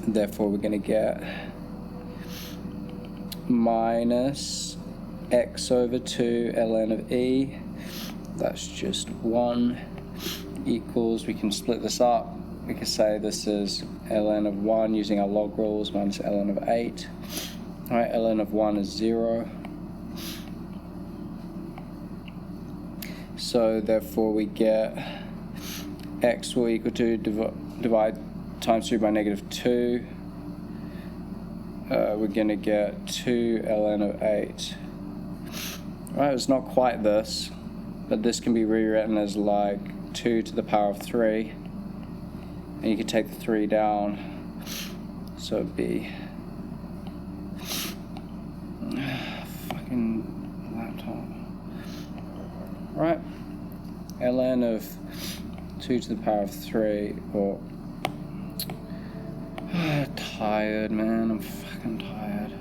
Therefore, we're going to get minus x over 2 ln of e. That's just 1 equals, we can split this up. We can say this is ln of 1 using our log rules minus ln of 8. Alright, ln of 1 is 0. So therefore we get x will equal to divide times 3 by negative 2. We're going to get 2 ln of 8. Right, it's not quite this, but this can be rewritten as like 2 to the power of 3. And you can take the 3 down. So it'd be... fucking laptop. Right. ln of 2 to the power of 3, or... tired, man. I'm fucking tired.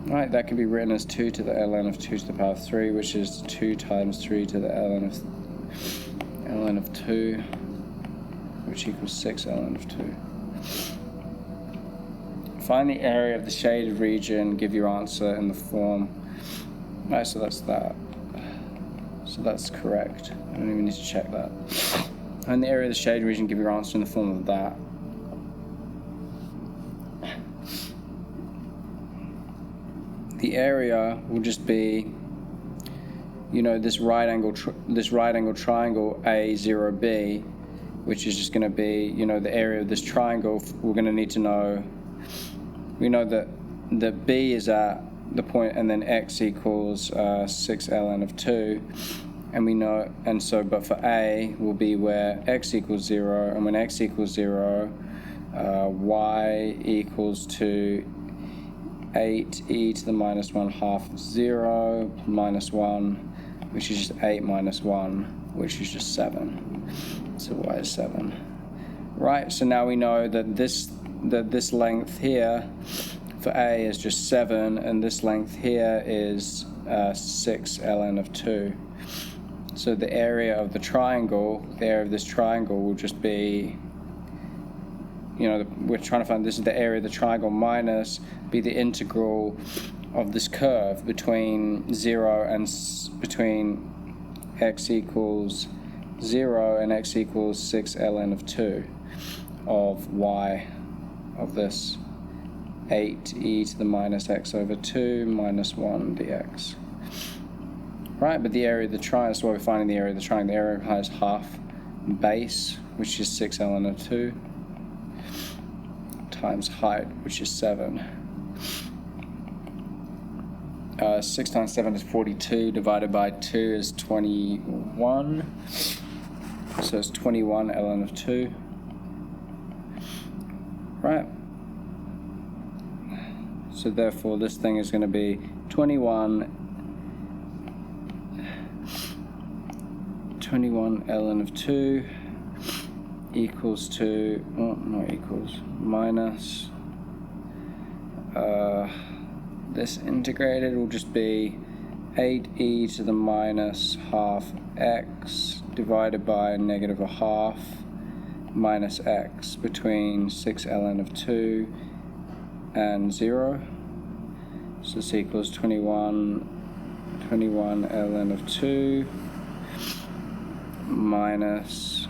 Right, that can be written as 2 to the ln of 2 to the power of 3, which is 2 times 3 to the ln of 2, which equals 6 ln of 2. Find the area of the shaded region, give your answer in the form. Right, so that's that. So that's correct. I don't even need to check that. Find the area of the shaded region, give your answer in the form of that. The area will just be, you know, this right angle triangle A0B, which is just going to be, you know, the area of this triangle. We're going to need to know, we know that B is at the point, and then x equals 6 ln of 2, and we know, and so, but for A will be where x equals 0, and when x equals 0, y equals to 8e to the minus 1 half of 0 minus 1, which is just 8 minus 1, which is just 7. So y is 7. Right, so now we know that this length here for A is just 7, and this length here is 6 ln of 2. So the area of the triangle, the area of this triangle will just be, we're trying to find, this is the area of the triangle minus be the integral of this curve between 0 and between x equals 0 and x equals 6 ln of 2 of y of this 8e to the minus x over 2 minus 1 dx. Right, but the area of the triangle, that's why we're finding the area of the triangle. The area has half base, which is 6 ln of 2, times height, which is 7. 6 times 7 is 42, divided by 2 is 21. So it's 21 ln of 2. Right. So therefore this thing is going to be 21 ln of 2 equals to, not equals, minus, this integrated will just be 8e to the minus half x divided by negative a half minus x between 6 ln of 2 and 0. So this equals 21 ln of 2 minus,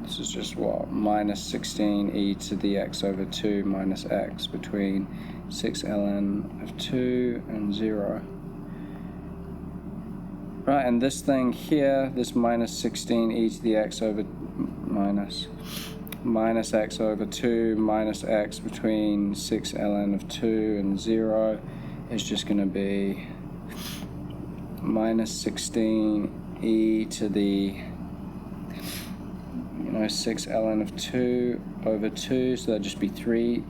this is just what, minus 16e to the x over 2 minus x between 6 ln of 2 and 0. Right, and this thing here, this minus 16e to the x over minus x over 2 minus x between 6 ln of 2 and 0 is just going to be minus 16e to the 6 ln of 2 over 2, so that'd just be 3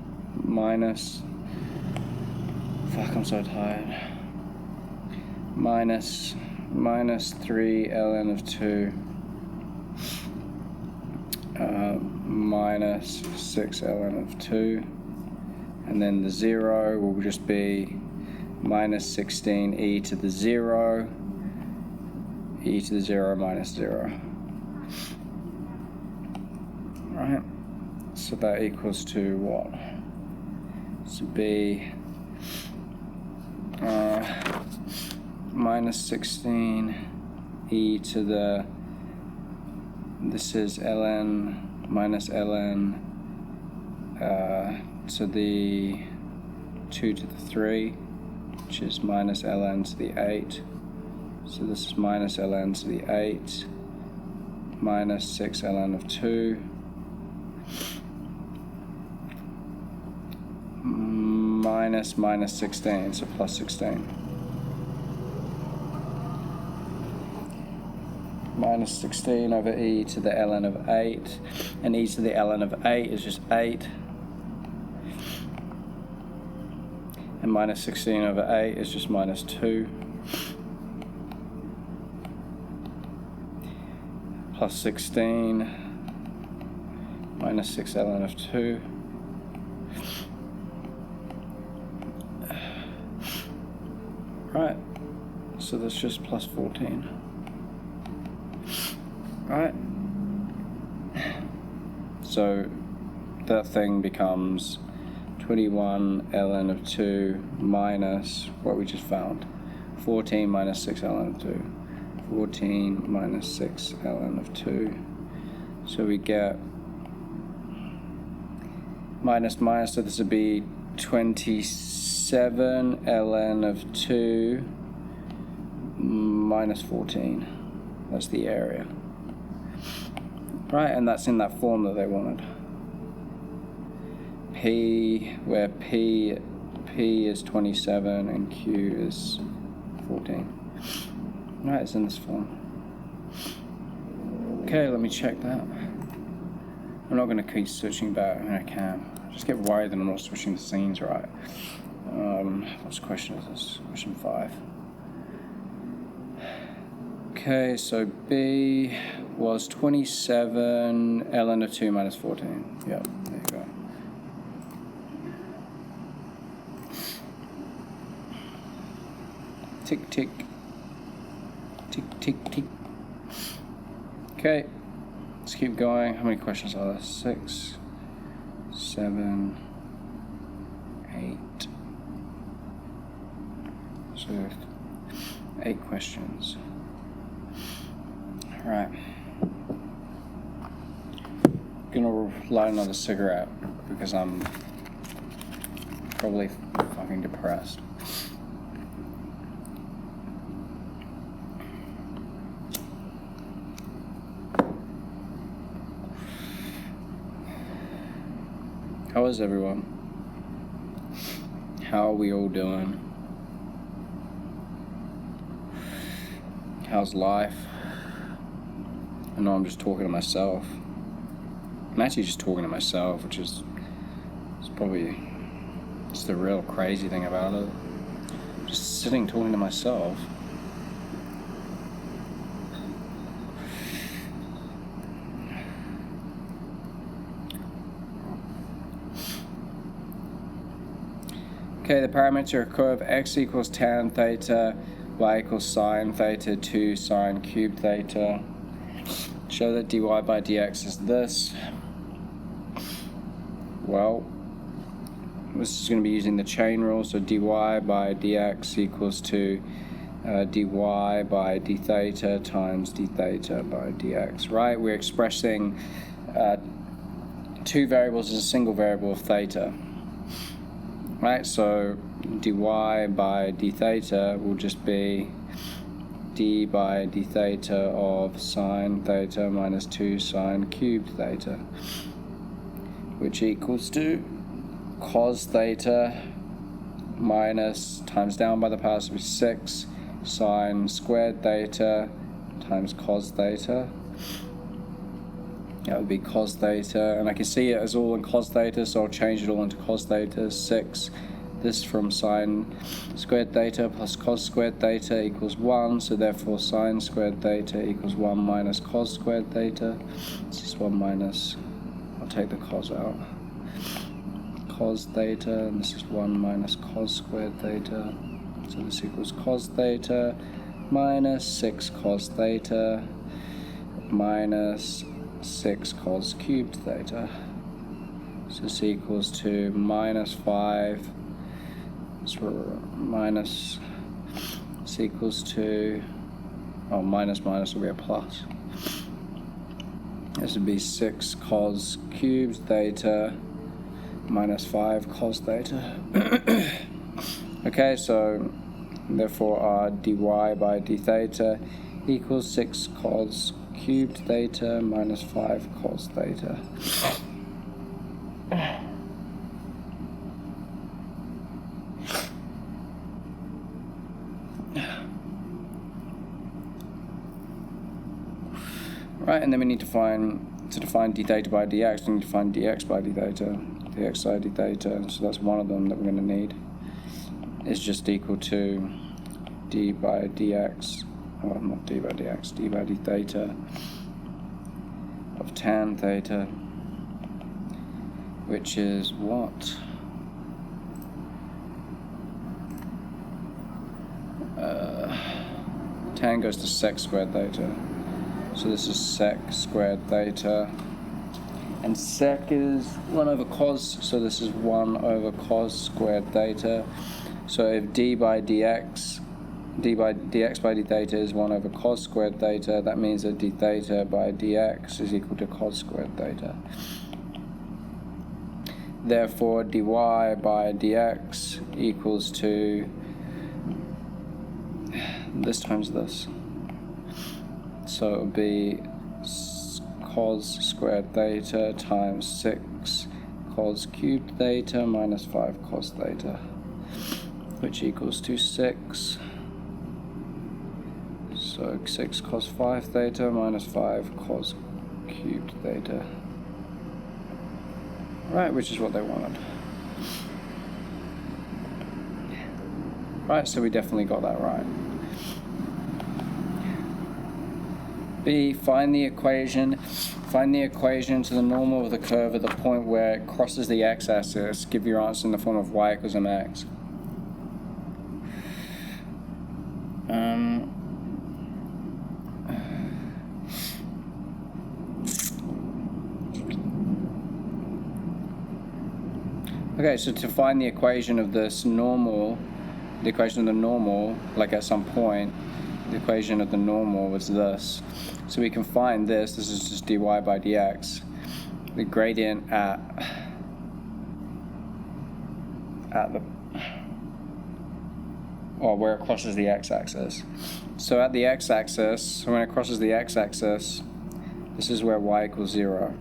minus, fuck, I'm so tired, minus 3 ln of 2 minus 6 ln of 2, and then the 0 will just be minus 16e to the 0, e to the 0 minus 0. Right, so that equals to what? So b minus 16e to the, this is ln minus ln to the 2 to the 3, which is minus ln to the 8. So this is minus ln to the 8 minus 6 ln of 2 minus 16, so plus 16. Minus 16 over e to the ln of 8, and e to the ln of 8 is just 8. And minus 16 over 8 is just minus 2. Plus 16 minus 6 ln of 2. Right, so that's just plus 14. Right, so that thing becomes 21 ln of 2 minus what we just found, 14 minus 6 ln of 2, 14 minus 6 ln of 2, so we get minus, so this would be 27 ln of 2 minus 14. That's the area. Right, and that's in that form that they wanted. P, where P is 27 and Q is 14. Right, it's in this form. Okay, let me check that. I'm not going to keep switching back. I mean, I can. I just get worried that I'm not switching the scenes right. What question is this? Question 5. Okay, so B was 27 ln of 2 minus 14. Yep, there you go. Tick, tick. Tick, tick, tick. Okay, let's keep going. How many questions are there? 6, 7, 8. So 8 questions. All right. Gonna light another cigarette because I'm probably fucking depressed. How is everyone? How are we all doing? How's life? I know I'm just talking to myself. I'm actually just talking to myself, which is probably just the real crazy thing about it. Just sitting talking to myself. Okay, the parametric curve x equals tan theta, y equals sine theta 2 sine cubed theta. Show that dy by dx is this. Well, this is going to be using the chain rule, so dy by dx equals to dy by d theta times d theta by dx, right? We're expressing two variables as a single variable of theta, right? So dy by d theta will just be d by d theta of sine theta minus 2 sine cubed theta, which equals to cos theta minus, times down by the power, so 6 sine squared theta times cos theta. That would be cos theta, and I can see it as all in cos theta, so I'll change it all into cos theta. 6, this from sine squared theta plus cos squared theta equals 1, so therefore sine squared theta equals 1 minus cos squared theta. This is 1 minus, I'll take the cos out, cos theta, and this is 1 minus cos squared theta. So this equals cos theta minus 6 cos theta minus 6 cos cubed theta. So this equals to minus 5. So minus, this equals to, oh, minus will be a plus. This would be 6 cos cubed theta minus 5 cos theta. Okay, so therefore our dy by d theta equals 6 cos cubed theta minus 5 cos theta. Right, and then we need to define d theta by dx, we need to find dx by d theta, dx by d theta, so that's one of them that we're going to need. Is just equal to d by dx, well, not d by dx, d by d theta of tan theta, which is what? Tan goes to sec squared theta. So this is sec squared theta. And sec is 1 over cos, so this is 1 over cos squared theta. So if d by dx by d theta is 1 over cos squared theta, that means that d theta by dx is equal to cos squared theta. Therefore, dy by dx equals to this times this. So it would be cos squared theta times 6 cos cubed theta minus 5 cos theta, which equals to 6. So 6 cos 5 theta minus 5 cos cubed theta. Right, which is what they wanted. Right, so we definitely got that right. B, find the equation to the normal of the curve at the point where it crosses the x-axis. Give your answer in the form of y equals mx. Okay, so to find the equation of this normal, the equation of the normal, like at some point, the equation of the normal was this. So we can find this is just dy by dx, the gradient at the, or where it crosses the x-axis. So at the x-axis, when it crosses the x-axis, this is where y equals 0.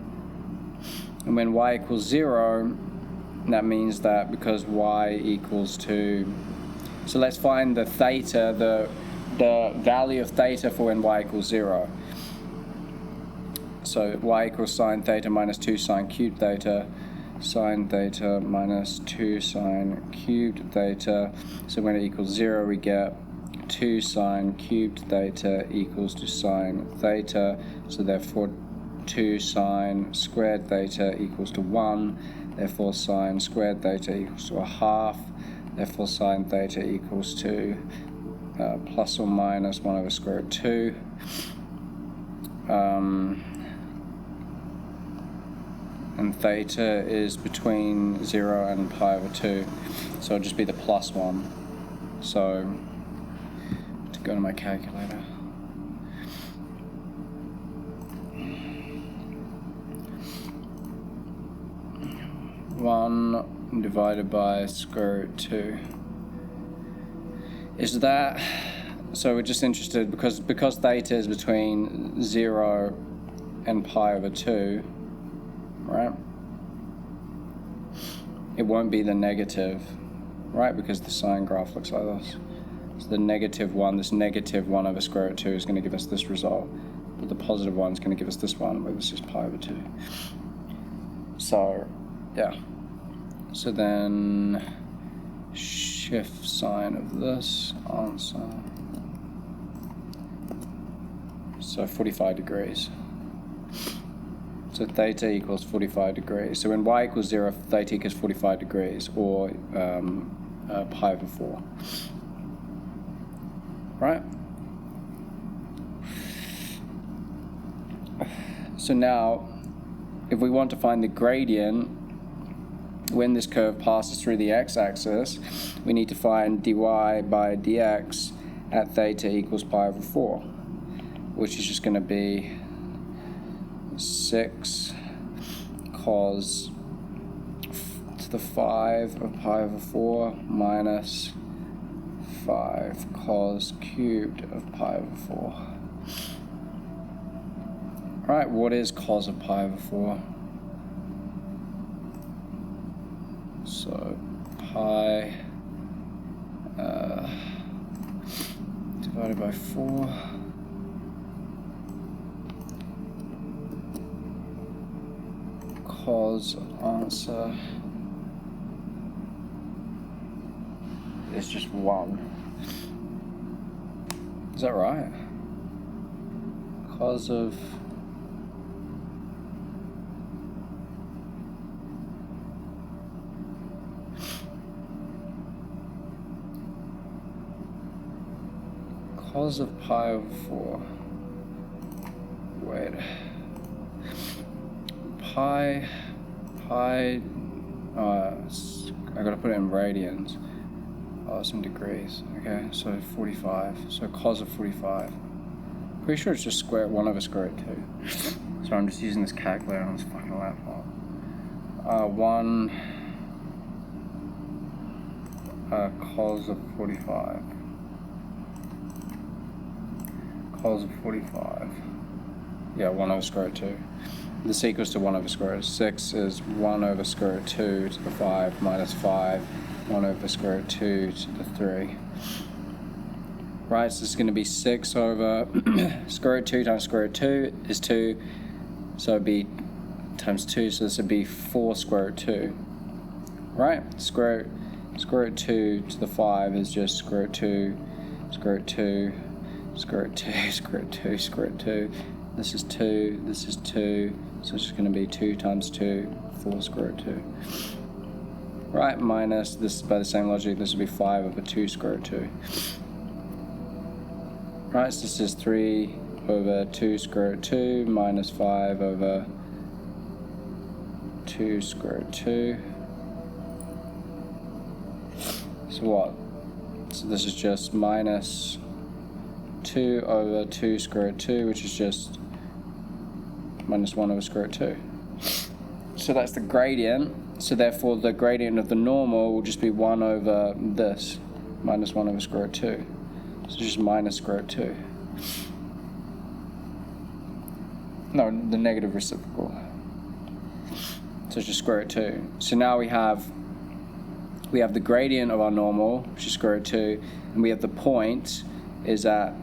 And when y equals 0, that means that because y equals to, so let's find the theta, the value of theta for when y equals 0. So y equals sine theta minus 2 sine cubed theta, sine theta minus 2 sine cubed theta. So when it equals 0, we get 2 sine cubed theta equals to sine theta. So therefore 2 sine squared theta equals to 1. Therefore sine squared theta equals to a half. Therefore sine theta equals to plus or minus 1 over square root 2. And theta is between 0 and pi over 2. So it'll just be the plus 1. So to go to my calculator. One divided by square root 2. Is that, so we're just interested because theta is between 0 and pi over 2, right? It won't be the negative, right? Because the sine graph looks like this. So the negative 1, this negative 1 over square root 2 is going to give us this result. But the positive 1 is going to give us this one, where this is pi over 2. So, yeah. So then shift sign of this answer. So 45 degrees. So theta equals 45 degrees. So when y equals 0, theta equals 45 degrees, or pi over 4. Right? So now, if we want to find the gradient when this curve passes through the x-axis, we need to find dy by dx at theta equals pi over 4, which is just going to be 6 cos to the 5 of pi over 4 minus 5 cos cubed of pi over 4. Alright, what is cos of pi over 4? So pi divided by 4 cos answer is just 1. Is that right? Cos of pi over 4. Wait. Pi. I gotta put it in radians. Oh, it's in degrees. Okay, so 45. So cos of 45. Pretty sure it's just 1 over square root 2. So I'm just using this calculator on this fucking laptop. 1 cos of 45. Cos of 45. Yeah, 1 over square root 2. This equals to 1 over square root 6 is 1 over square root 2 to the 5 minus 5, 1 over square root 2 to the 3. Right, so this is going to be 6 over square root 2 times square root 2 is 2. So it'd be times 2, so this would be 4 square root 2. Right, square root 2 to the 5 is just square root 2, square root 2, square root 2, square root 2, square root 2. This is 2, this is 2, so it's just going to be 2 times 2, 4 square root 2. Right, minus this, by the same logic, this would be 5 over 2 square root 2. right? So this is 3 over 2 square root 2 minus 5 over 2 square root 2. So what? So this is just minus 2 over 2 square root 2, which is just minus 1 over square root 2. So that's the gradient. So therefore the gradient of the normal will just be 1 over this, minus 1 over square root 2. So just minus square root 2. No, the negative reciprocal. So it's just square root 2. So now we have the gradient of our normal, which is square root 2, and we have the point is at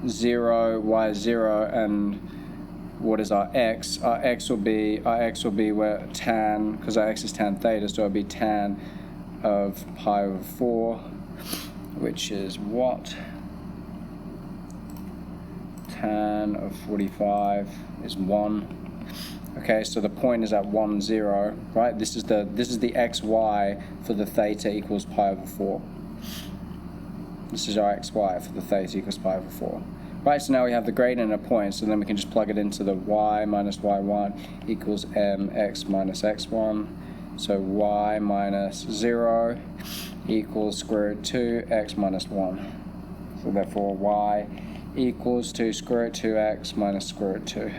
0, y is 0, and what is our x? Our x will be where tan, because our x is tan theta, so it'll be tan of pi over 4, which is what? Tan of 45 is 1. Okay, so the point is at 1, 0, right? This is the xy for the theta equals pi over 4. This is our xy for the theta equals pi over 4. Right, so now we have the gradient at a point, so then we can just plug it into the y minus y1 equals mx minus x1. So y minus 0 equals square root 2 x minus 1. So therefore y equals to square root 2x minus square root 2.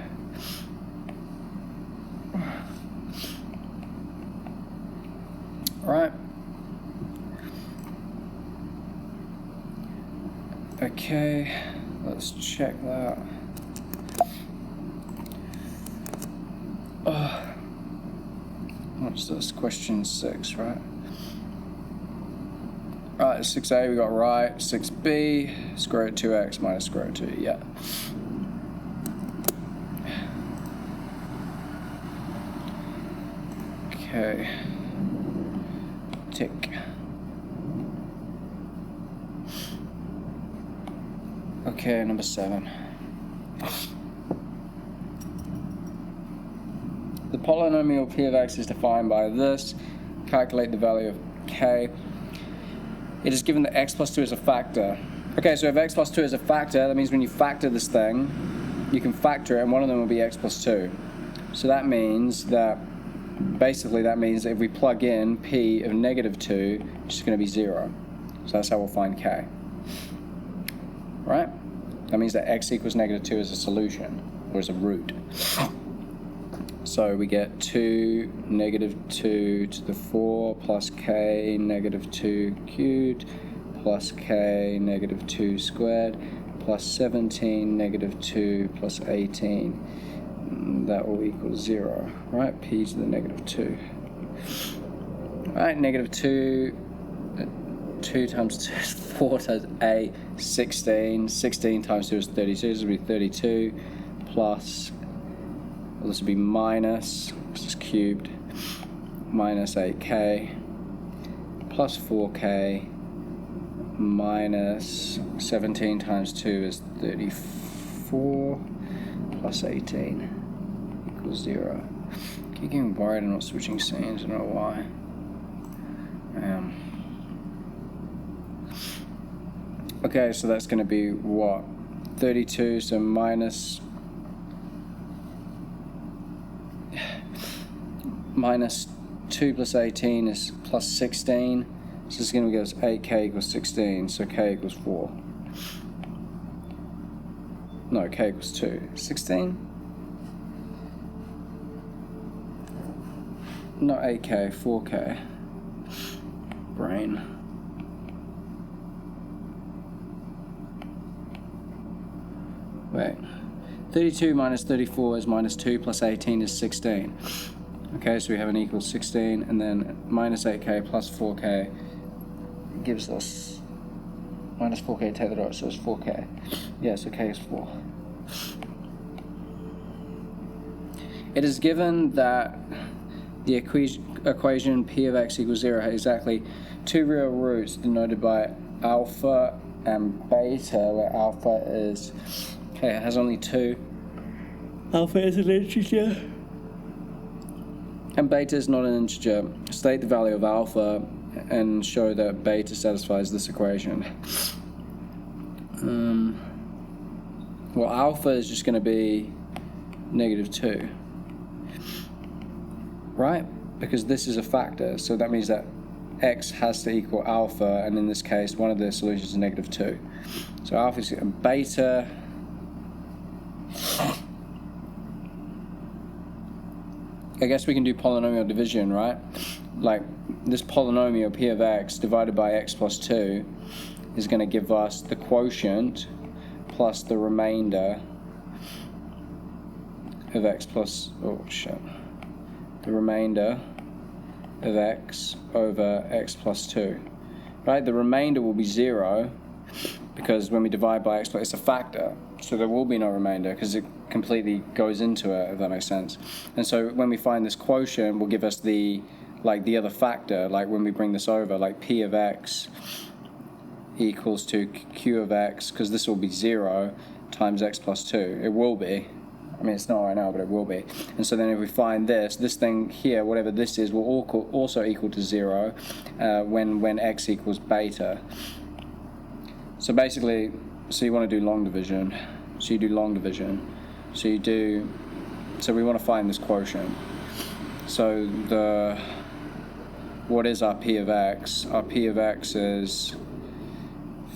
Right. Okay, let's check that. What's this? Question 6, right? Right, 6a we got right. 6b, square root 2x minus square root 2, yeah. Okay. Tick. Okay, number 7. The polynomial p of x is defined by this. Calculate the value of k. It is given that x plus 2 is a factor. Okay, so if x plus 2 is a factor, that means when you factor this thing, you can factor it, and one of them will be x plus 2. So that means that, basically that means that if we plug in p of negative 2, it's just going to be 0. So that's how we'll find k. Right? That means that x equals negative 2 is a solution, or is a root. So we get 2 negative 2 to the 4 plus k negative 2 cubed plus k negative 2 squared plus 17 negative 2 plus 18. That will equal 0, right? P to the negative 2. Right, negative 2 times 2 is 4 times 8, 16. 16 times 2 is 32. This will be 32 plus, well, this will be minus, this is cubed, minus 8k plus 4k minus 17 times 2 is 34 plus 18 equals 0. I keep getting worried I'm not switching scenes, I don't know why. Okay, so that's going to be what? 32, so minus 2 plus 18 is plus 16. So this is going to give us 8k equals 16, so k equals 4. No, k equals 2. 16? Not 8k, 4k. Brain. Wait. 32 minus 34 is minus 2 plus 18 is 16. Okay, so we have an equals 16, and then minus 8k plus 4k gives us minus 4k, take that out, so it's 4k. Yeah, so k is 4. It is given that the equation p of x equals 0 has exactly 2 real roots denoted by alpha and beta, where alpha is, okay, it has only 2. Alpha is an integer and beta is not an integer. State the value of alpha and show that beta satisfies this equation. Well, alpha is just going to be -2, right? Because this is a factor, so that means that x has to equal alpha, and in this case, one of the solutions is -2. So alpha is beta I guess we can do polynomial division, right? Like this polynomial p of x divided by x plus 2 is going to give us the quotient plus the remainder of x plus, the remainder of x over x plus 2, right? The remainder will be 0 because when we divide by x plus, it's a factor, so there will be no remainder because it completely goes into it, if that makes sense. And so when we find this quotient, will give us the other factor, like when we bring this over, like p of x equals to q of x, because this will be 0 times x plus 2. It will be. I mean, it's not right now, but it will be. And so then if we find this thing here, whatever this is, will also equal to 0 when x equals beta. So basically, so you want to do long division. So you do long division. So we want to find this quotient. So what is our p of x? Our p of x is,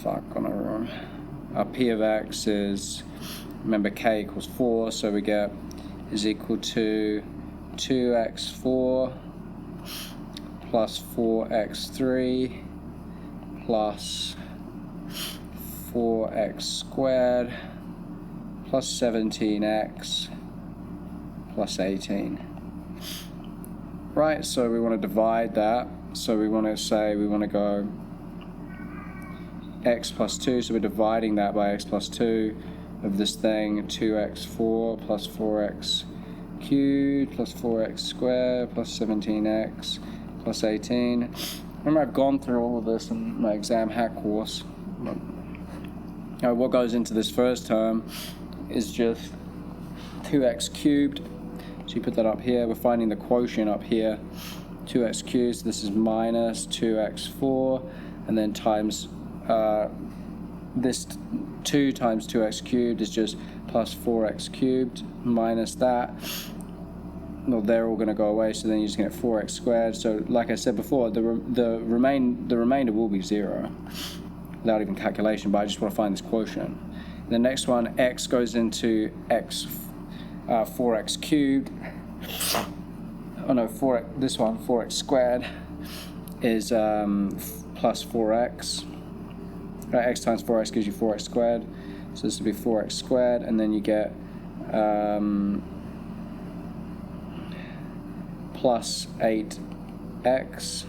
our p of x is, remember k equals 4, so we get is equal to 2x4 plus 4x3 plus 4x squared plus 17x plus 18. Right, so we want to divide that. So we want to go x plus 2, so we're dividing that by x plus 2 of this thing, 2x4 plus 4x cubed plus 4x squared plus 17x plus 18. Remember, I've gone through all of this in my exam hack course. What goes into this first term is just 2x cubed. So you put that up here. We're finding the quotient up here, 2x cubed. So this is minus 2x4, and then times this 2 times 2x cubed is just plus 4x cubed minus that. Well, they're all going to go away, so then you're just going to get 4x squared. So like I said before, the remainder will be 0 without even calculation, but I just want to find this quotient. The next one, x goes into 4x cubed. Oh no, this one, 4x squared is plus 4x. X times 4x gives you 4x squared. So this would be 4x squared, and then you get plus 8x.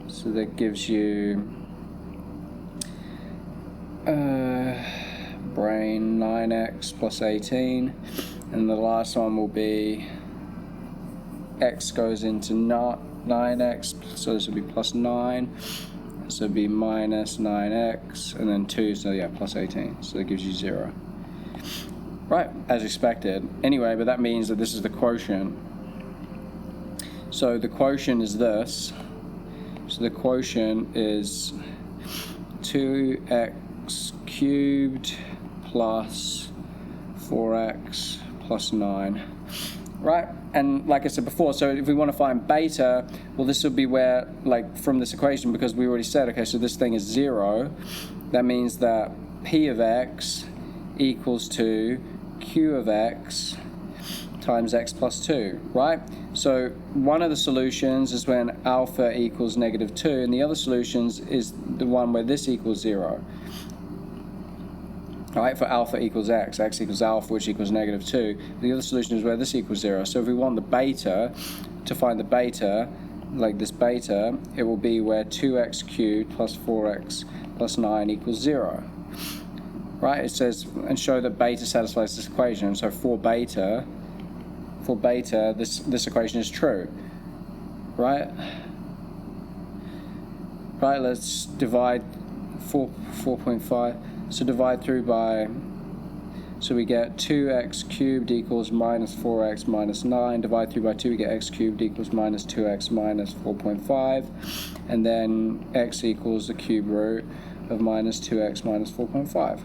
So that gives you 9x plus 18. And the last one will be x goes into 9x, so this would be plus 9. So it'd be minus 9x, and then 2, so yeah, plus 18. So that gives you 0. Right, as expected. Anyway, but that means that this is the quotient. So the quotient is this. So the quotient is 2x cubed plus 4x plus 9. Right? And like I said before, so if we want to find beta, well, this will be where, like, from this equation, because we already said, okay, so this thing is 0, that means that p of x equals to q of x times x plus 2, right? So one of the solutions is when alpha equals -2, and the other solutions is the one where this equals 0. All right, for alpha equals x equals alpha, which equals -2. The other solution is where this equals 0. So if we want the beta, to find the beta, like this beta, it will be where 2x cubed plus 4x plus 9 equals 0. Right, it says, and show that beta satisfies this equation. So for beta, this equation is true. Right? Right, let's divide 4.5. So divide through by, so we get 2x cubed equals minus 4x minus 9. Divide through by 2, we get x cubed equals minus 2x minus 4.5. And then x equals the cube root of minus 2x minus 4.5.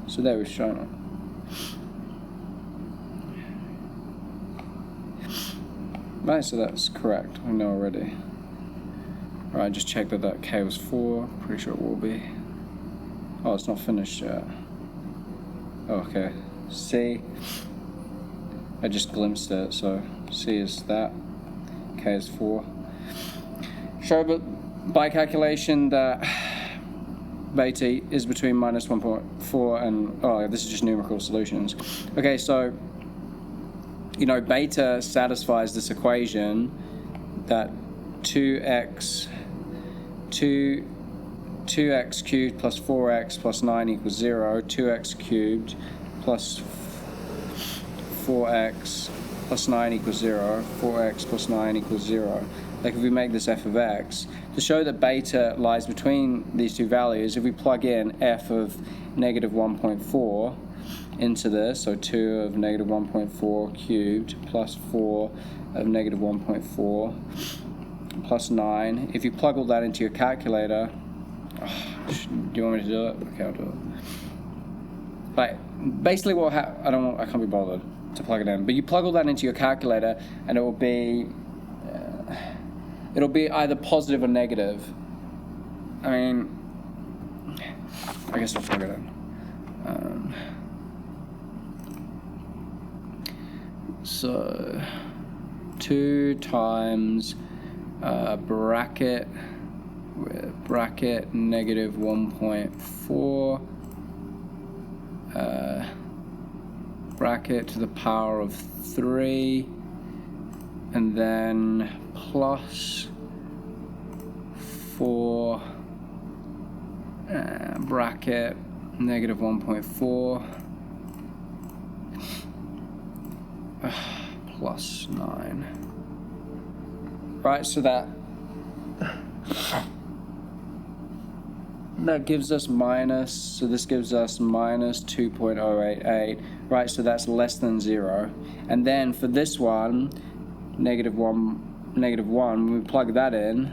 So there we've shown it. Right, so that's correct. I know already. Right, just check that K was 4. Pretty sure it will be. Oh, it's not finished yet. Okay. C. I just glimpsed it, so C is that. K is 4. Show by calculation that beta is between minus 1.4 and, oh, this is just numerical solutions. Okay, so, you know, beta satisfies this equation that 2x cubed plus 4x plus 9 equals 0, 2x cubed plus 4x plus 9 equals 0, 4x plus 9 equals 0. Like if we make this f of x, to show that beta lies between these two values, if we plug in f of negative 1.4 into this, so 2 of negative 1.4 cubed plus 4 of negative 1.4 plus 9, if you plug all that into your calculator, do you want me to do it? Okay, I'll do it. Like, basically what I can't be bothered to plug it in, but you plug all that into your calculator and it will be it'll be either positive or negative. I mean, I guess we'll plug it in. So 2 times bracket negative 1.4 bracket to the power of 3, and then plus 4 bracket negative 1.4 plus 9. Right, so that gives us minus, so this gives us minus 2.088, right, so that's less than 0. And then for this one, negative 1, when we plug that in,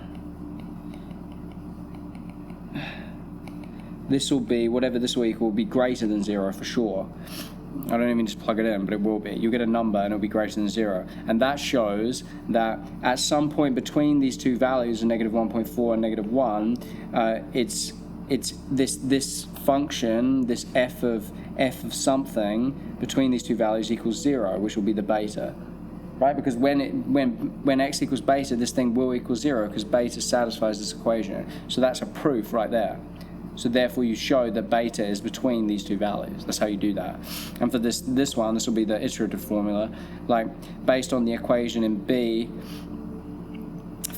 this will be, whatever this will equal, will be greater than 0 for sure. I don't even just plug it in, but it will be. You'll get a number and it'll be greater than 0. And that shows that at some point between these two values, negative 1.4 and negative 1, it's this function, this f of something between these two values equals 0, which will be the beta. Right? Because when x equals beta, this thing will equal 0 because beta satisfies this equation. So that's a proof right there. So therefore you show that beta is between these two values. That's how you do that. And for this one, this will be the iterative formula. Like, based on the equation in B,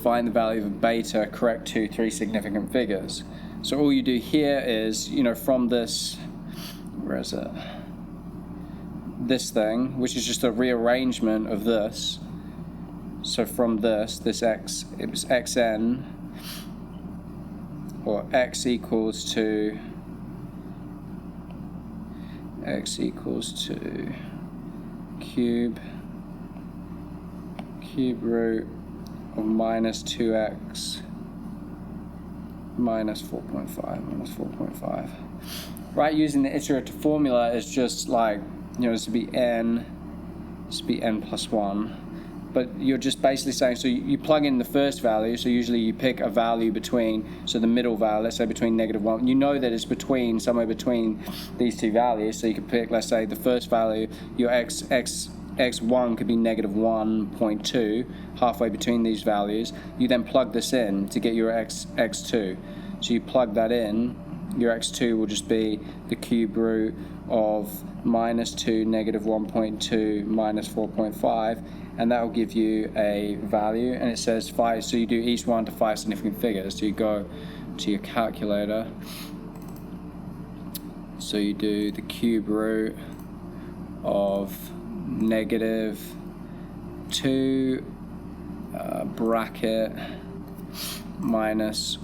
find the value of beta, correct to 3 significant figures. So all you do here is, you know, from this, where is it? This thing, which is just a rearrangement of this. So from this x, it was xn, or x equals to cube root of minus 2x minus 4.5. Right, using the iterative formula is just like, you know, this would be n plus 1. But you're just basically saying, so you plug in the first value, so usually you pick a value between, so the middle value, let's say between negative 1. You know that it's between, somewhere between these two values, so you could pick, let's say, the first value, your x1 could be negative 1.2, halfway between these values. You then plug this in to get your x2. So you plug that in, your x2 will just be the cube root of minus 2, negative 1.2, minus 4.5, and that will give you a value, and it says 5, so you do each one to 5 significant figures. So you go to your calculator, so you do the cube root of negative 2 bracket minus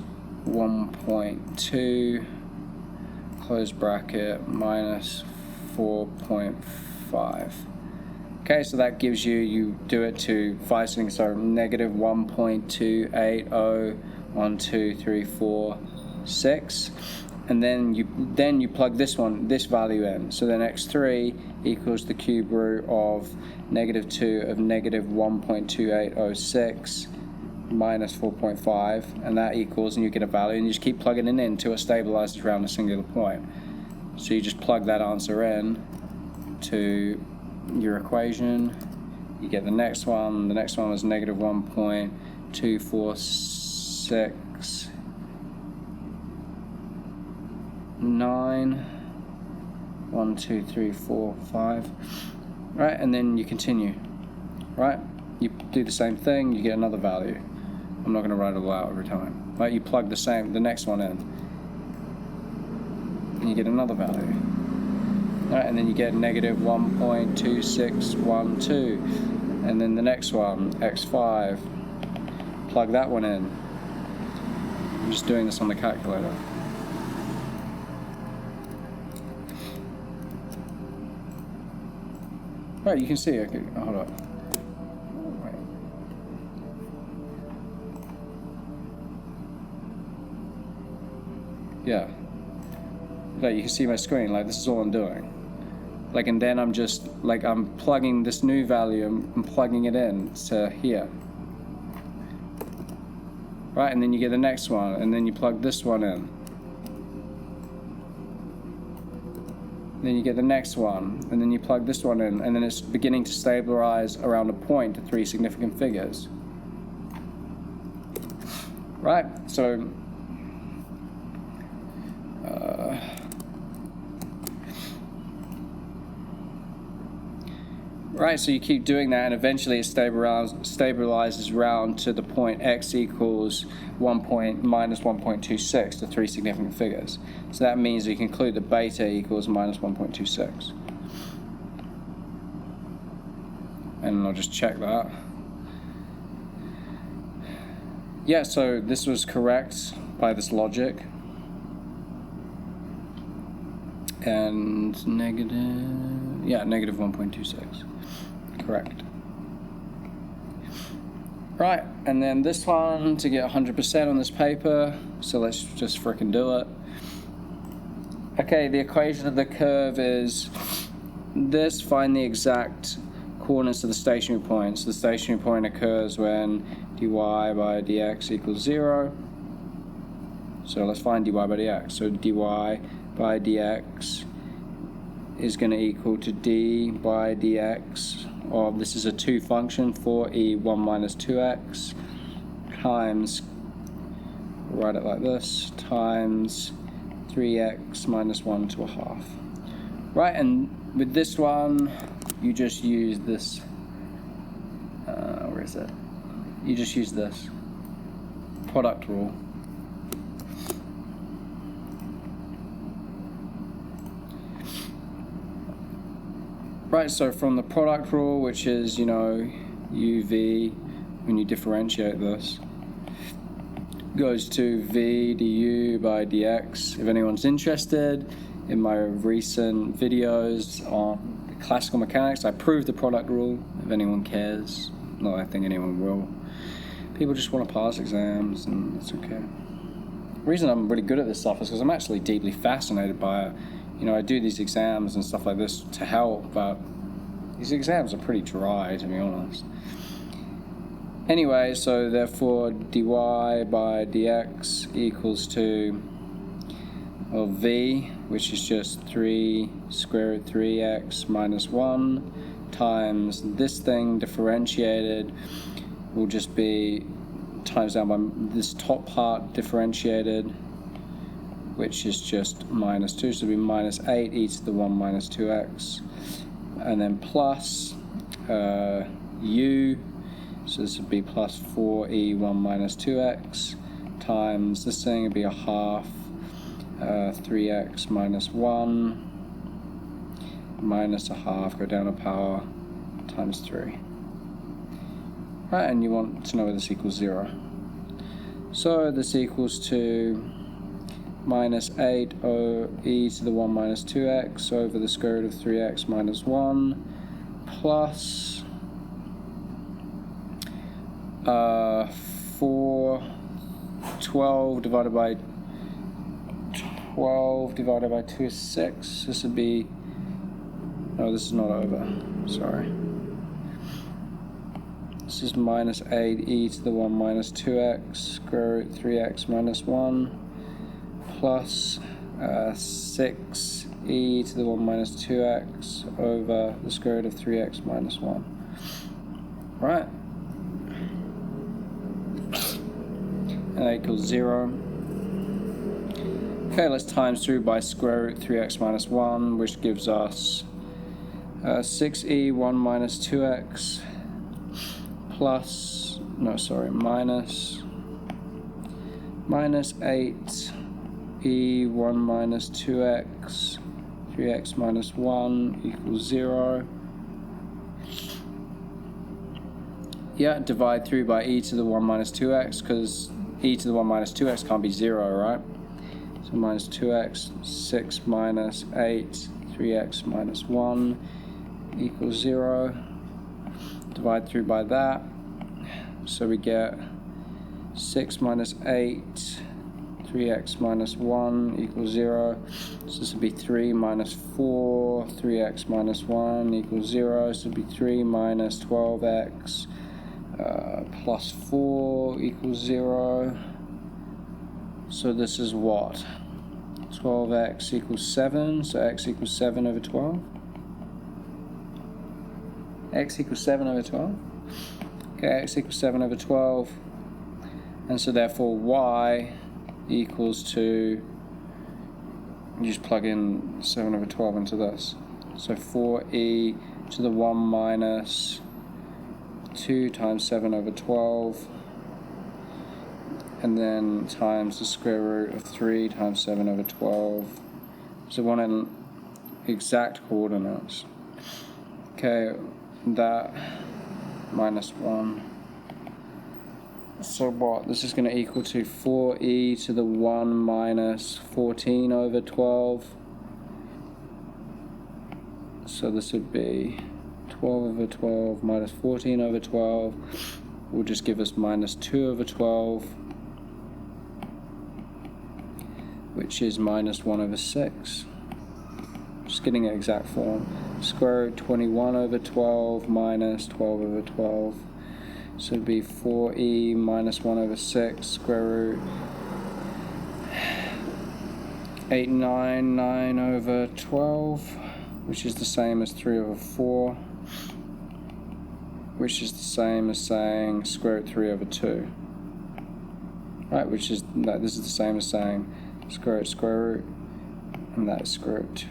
1.2 close bracket minus 4.5. Okay, so that gives you do it to 5 significant, so negative 1.280, 1, 2, 3, 4, 6. and then you plug this value in. So then x3 equals the cube root of -2 of -1.2806 minus 4.5, and that equals, and you get a value, and you just keep plugging it in until it stabilizes around a singular point. So you just plug that answer in to your equation. You get the next one. The next one was -1.2469. 1, 2, 3, 4, 5. Right, and then you continue. Right, you do the same thing. You get another value. I'm not going to write it all out every time. Right, you plug the next one in, and you get another value. Right, and then you get -1.2612, and then the next one, x5. Plug that one in. I'm just doing this on the calculator. Right, you can see. Okay, hold up. Wait. Yeah. Like, you can see my screen. Like, this is all I'm doing. Like, and then I'm just like, I'm plugging this new value. I'm plugging it in to here. Right, and then you get the next one, and then you plug this one in. Then you get the next one, and then you plug this one in, and then it's beginning to stabilize around a point to 3 significant figures. Right, so so you keep doing that, and eventually it stabilizes around to the point x equals -1.26 to 3 significant figures. So that means we conclude that beta equals -1.26. And I'll just check that. Yeah, so this was correct by this logic. And -1.26. Correct. Right, and then this one to get 100% on this paper, so let's just frickin' do it. Okay, the equation of the curve is this: find the exact coordinates of the stationary point. So the stationary point occurs when dy by dx equals 0. So let's find dy by dx. So dy by dx is going to equal to d by dx of, this is a 2 function, 4e1 minus 2x, times, write it like this, times 3x minus 1 to a half. Right, and with this one, you just use this, where is it? You just use this product rule. Right, so from the product rule, which is, uv, when you differentiate this, goes to v du by dx. If anyone's interested, in my recent videos on classical mechanics, I proved the product rule, if anyone cares. Not that I think anyone will. People just want to pass exams, and it's okay. The reason I'm really good at this stuff is because I'm actually deeply fascinated by it. I do these exams and stuff like this to help, but these exams are pretty dry, to be honest. Anyway, so therefore dy by dx equals to, well, v, which is just 3 square root 3x minus 1, times this thing differentiated will just be times down by this top part differentiated, which is just minus 2, so it'll be minus 8 e to the 1 minus 2x, and then plus u, so this would be plus 4e1 minus 2x, times this thing would be a half 3x minus 1 minus a half, go down a power, times 3. Right, and you want to know whether this equals 0. So this equals to minus 8 e to the 1 minus 2x over the square root of 3x minus 1 plus 412 divided by 12 divided by 2 is 6. This would be, no, this is not over, sorry. This is minus 8e to the 1 minus 2x, square root 3x minus 1, plus 6e to the 1 minus 2x over the square root of 3x minus 1. Right. And that equals 0. Okay, let's times through by square root 3x minus 1, which gives us 6e 1 minus 2x plus, no, sorry, minus 8e 1 minus 2x 3x minus 1 equals 0. Yeah, divide through by e to the 1 minus 2x, because e to the 1 minus 2x can't be 0, right? So minus 2x, 6 minus 8, 3x minus 1 equals 0. Divide through by that. So we get 6 minus 8, 3x minus 1 equals 0. So this would be 3 minus 4, 3x minus 1 equals 0. So it would be 3 minus 12x plus 4 equals 0. So this is what? 12x equals 7, so x equals 7 over 12. X equals 7 over 12. Okay, x equals 7 over 12. And so therefore y equals to, you just plug in 7 over 12 into this. So 4e to the 1 minus 2 times 7 over 12. And then times the square root of 3 times 7 over 12. So we want in exact coordinates. Okay, that minus 1. So what? This is going to equal to 4e to the 1 minus 14 over 12. So this would be 12 over 12 minus 14 over 12 will just give us minus 2 over 12, which is minus 1 over 6. Just getting an exact form. Square root 21 over 12 minus 12 over 12. So it'd be 4e minus 1 over 6, square root 899 over 12, which is the same as 3 over 4, which is the same as saying square root 3 over 2. Right, which is, no, this is the same as saying square root, and that is square root 2.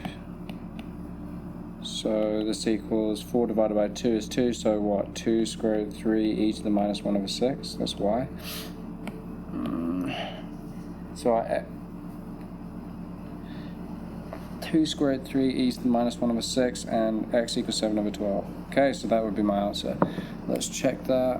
So this equals 4 divided by 2 is 2, so what? 2 square root 3 e to the minus 1 over 6, that's y. So 2 square root 3 e to the minus 1 over 6, and x equals 7 over 12. Okay, so that would be my answer. Let's check that.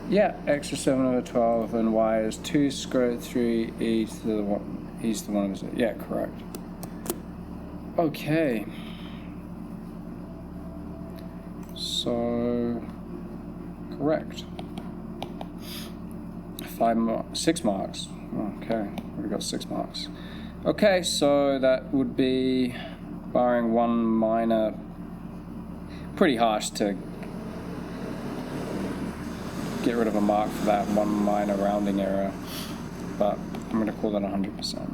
Yeah, x is 7 over 12 and y is 2 square root 3 e to the 1 over 6. Yeah, correct. Okay. So, correct. 6 marks. Okay, we got 6 marks. Okay, so that would be, barring one minor, pretty harsh to get rid of a mark for that one minor rounding error, but I'm going to call that 100%.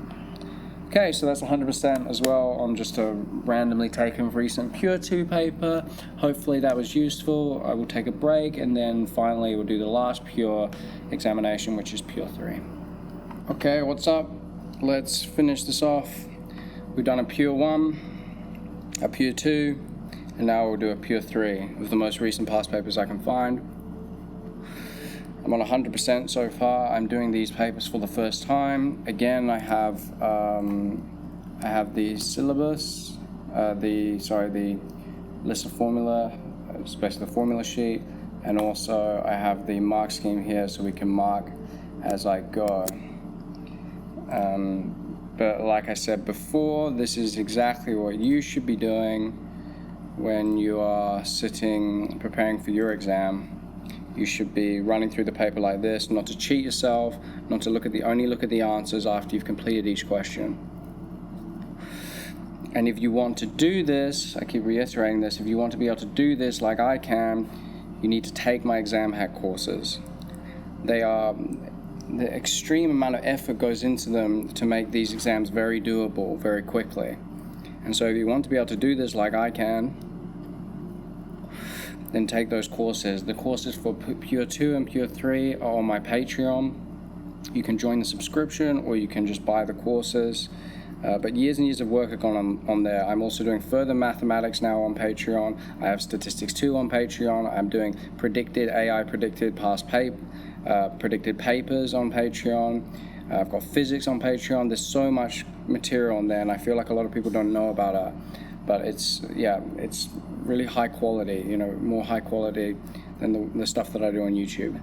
Okay, so that's 100% as well on just a randomly taken recent Pure 2 paper. Hopefully that was useful. I will take a break and then finally we'll do the last Pure examination, which is Pure 3. Okay, what's up? Let's finish this off. We've done a Pure 1, a Pure 2, and now we'll do a Pure 3 with the most recent past papers I can find. I'm on 100% so far. I'm doing these papers for the first time. Again, I have the syllabus, the list of formula, especially the formula sheet, and also I have the mark scheme here so we can mark as I go. But like I said before, this is exactly what you should be doing when you are sitting preparing for your exam. You should be running through the paper like this, not to cheat yourself, not to only look at the answers after you've completed each question. And if you want to do this, I keep reiterating this, if you want to be able to do this like I can, you need to take my exam hack courses. The extreme amount of effort goes into them to make these exams very doable very quickly. And so if you want to be able to do this like I can, then take those courses. The courses for Pure 2 and Pure 3 are on my Patreon. You can join the subscription or you can just buy the courses. But years and years of work have gone on there. I'm also doing further mathematics now on Patreon. I have Statistics 2 on Patreon. I'm doing predicted papers on Patreon. I've got physics on Patreon. There's so much material on there, and I feel like a lot of people don't know about it. But it's really high quality, more high quality than the stuff that I do on YouTube.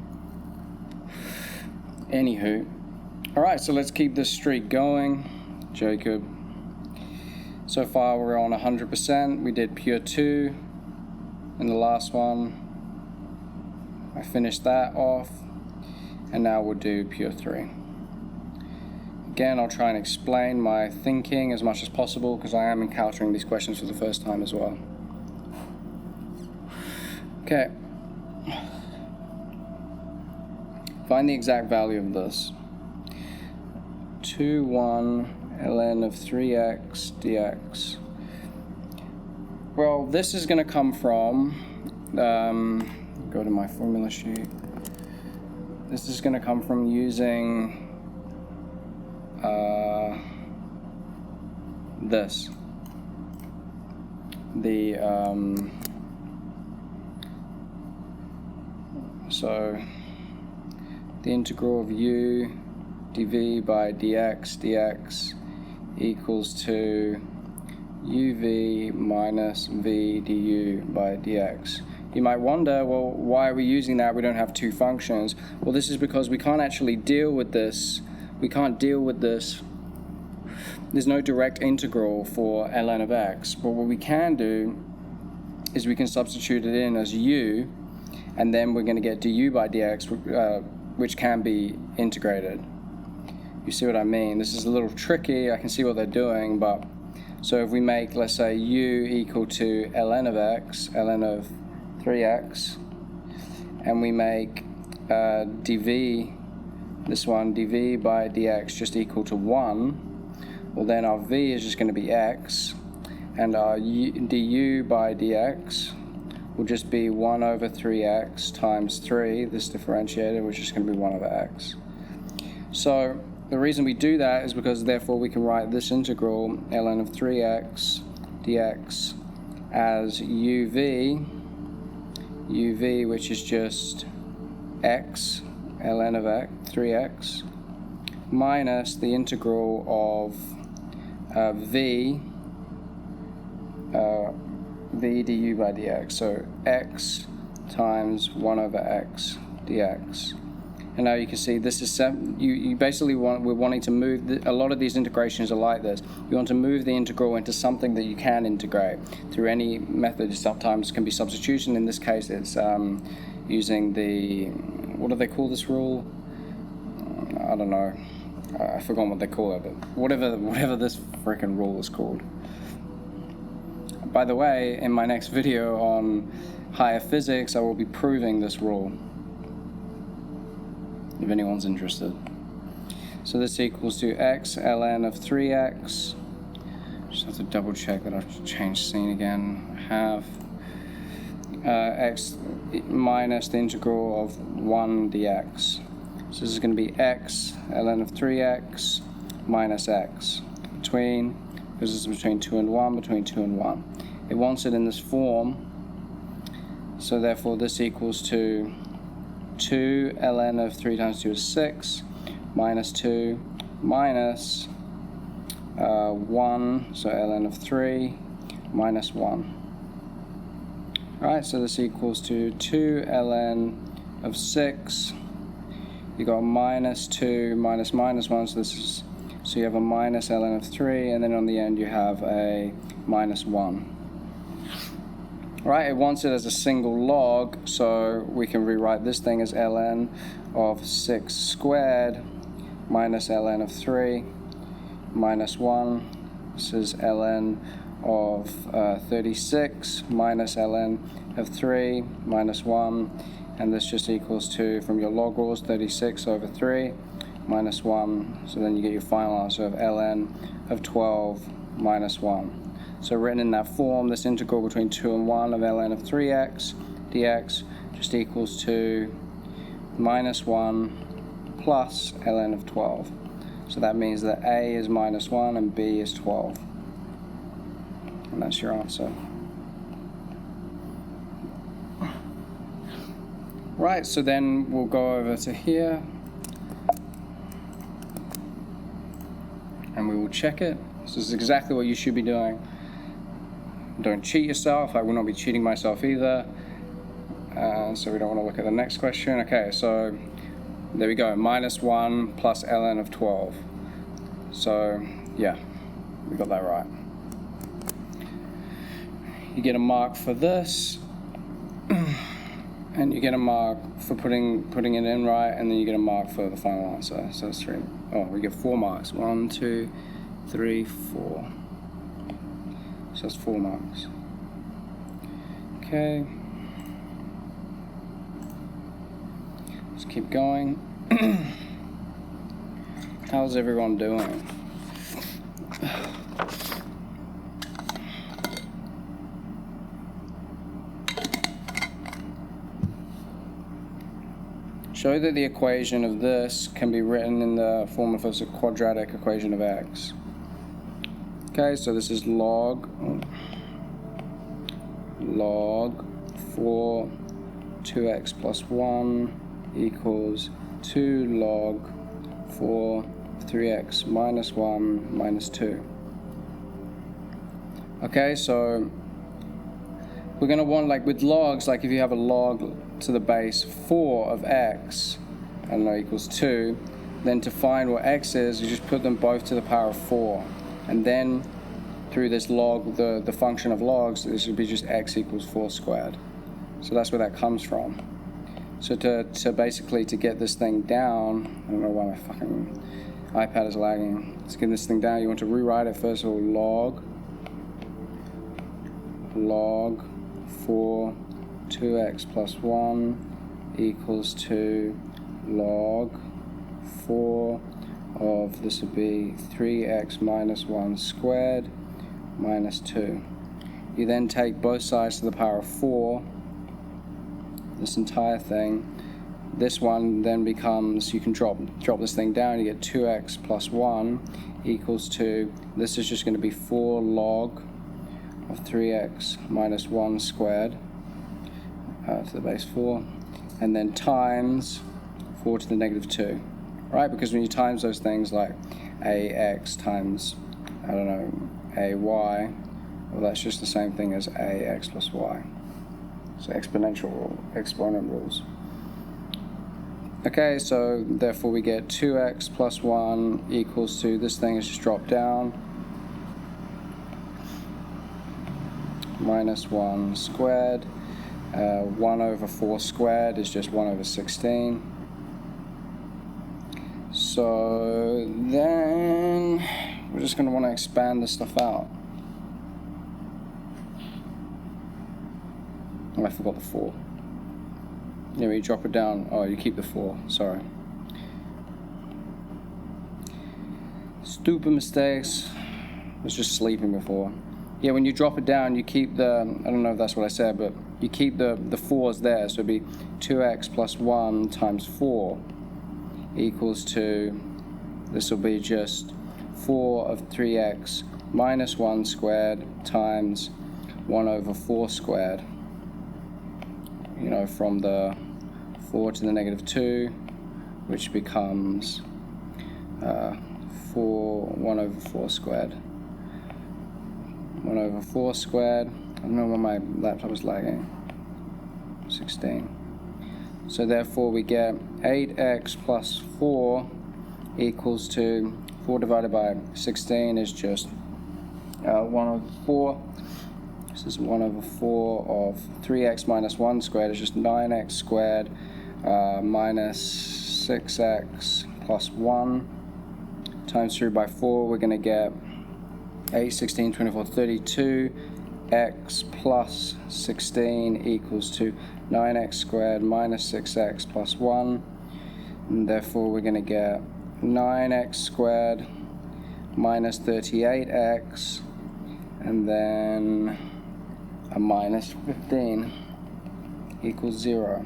Anywho, all right, so let's keep this streak going. Jacob. So far we're on 100%. We did Pure 2 in the last one. I finished that off, and now we'll do Pure 3. Again, I'll try and explain my thinking as much as possible because I am encountering these questions for the first time as well. Okay. Find the exact value of this. 2, 1, ln of 3x dx. Well, this is going to come from, go to my formula sheet. This is going to come from using this. So the integral of u dv by dx equals to uv minus v du by dx. You might wonder, well, why are we using that? We don't have two functions. Well, this is because we can't actually deal with this. We can't deal with this. There's no direct integral for ln of x. But what we can do is we can substitute it in as u, and then we're going to get du by dx, which can be integrated. You see what I mean? This is a little tricky. I can see what they're doing, but so if we make, let's say, u equal to ln of x, ln of 3x, and we make dv, this one, dv by dx just equal to 1, well then our v is just going to be x, and our du by dx will just be 1 over 3x times 3, this differentiator, which is going to be 1 over x. So the reason we do that is because therefore we can write this integral, ln of 3x dx, as uv, which is just x, ln of x, 3x, minus the integral of v du by dx, so x times 1 over x dx. And now you can see this is you basically we're wanting to move a lot of these integrations are like this. You want to move the integral into something that you can integrate through any method. Sometimes it can be substitution. In this case, it's using the, what do they call this rule? I don't know. I forgot what they call it, but whatever this frickin' rule is called. By the way, in my next video on higher physics, I will be proving this rule, if anyone's interested. So this equals to x ln of 3x. Just have to double check that I've changed scene again. Have x minus the integral of 1 dx. So this is going to be x ln of 3x minus x, because this is between 2 and 1, between 2 and 1. It wants it in this form, so therefore this equals to 2 ln of 3 times 2 is 6, minus 2, minus 1, so ln of 3, minus 1. Alright, so this equals to 2 ln of 6. You got minus 2 minus minus 1, so you have a minus ln of 3, and then on the end you have a minus 1. right? It wants it as a single log, so we can rewrite this thing as ln of 6 squared minus ln of 3 minus 1. This is ln of 36 minus ln of 3 minus 1, and this just equals to, from your log rules, 36 over 3 minus 1, so then you get your final answer of ln of 12 minus 1. So written in that form, this integral between 2 and 1 of ln of 3x dx just equals to minus 1 plus ln of 12. So that means that a is minus 1 and b is 12. And that's your answer. Right, so then we'll go over to here and we will check it. This is exactly what you should be doing. Don't cheat yourself. I will not be cheating myself either. So we don't want to look at the next question. Okay, so there we go, minus 1 plus ln of 12. So yeah, we got that right. You get a mark for this, and you get a mark for putting it in right, and then you get a mark for the final answer. So that's 3. Oh, we get 4 marks. 1, 2, 3, 4. So that's 4 marks. Okay. Let's keep going. How's everyone doing? Show that the equation of this can be written in the form of a quadratic equation of x. Okay, so this is log 4 2x plus 1 equals 2 log 4 3x minus 1 minus 2. Okay, so we're going to want, like with logs, like if you have a log to the base 4 of x, I don't know, equals 2, then to find what x is, you just put them both to the power of 4. And then through this log, the function of logs, this would be just x equals 4 squared. So that's where that comes from. So to basically to get this thing down, I don't know why my fucking iPad is lagging. Let's get this thing down. You want to rewrite it first of all, log 4 2x plus 1 equals to log 4 of, this would be 3x minus 1 squared minus 2. You then take both sides to the power of 4, this entire thing. This one then becomes, you can drop this thing down, you get 2x plus 1 equals to, this is just going to be 4 log of 3x minus 1 squared to the base 4, and then times 4 to the negative 2. Right, because when you times those things like ax times, I don't know, ay, well that's just the same thing as ax plus y. So exponent rules. Okay, so therefore we get 2x plus 1 equals to, this thing is just dropped down, minus 1 squared. 1 over 4 squared is just 1 over 16. So then we're just going to want to expand this stuff out. Oh, I forgot the 4. Yeah, you drop it down. Oh, you keep the 4. Sorry. Stupid mistakes. I was just sleeping before. Yeah, when you drop it down, you keep the, I don't know if that's what I said, but you keep the 4s there. So it'd be 2x plus 1 times 4 equals to, this will be just 4 of 3x minus 1 squared times 1 over 4 squared. You know, from the 4 to the negative 2, which becomes 1 over 4 squared. 1 over 4 squared. I don't know why my laptop is lagging. 16. So therefore we get 8x plus 4 equals to 4 divided by 16 is just 1 over 4. This is 1 over 4 of 3x minus 1 squared is just 9x squared minus 6x plus 1 times through by 4. We're going to get 8, 16, 24, 32. X plus 16 equals to 9x squared minus 6x plus 1. And therefore, we're going to get 9x squared minus 38x, and then a minus 15 equals 0.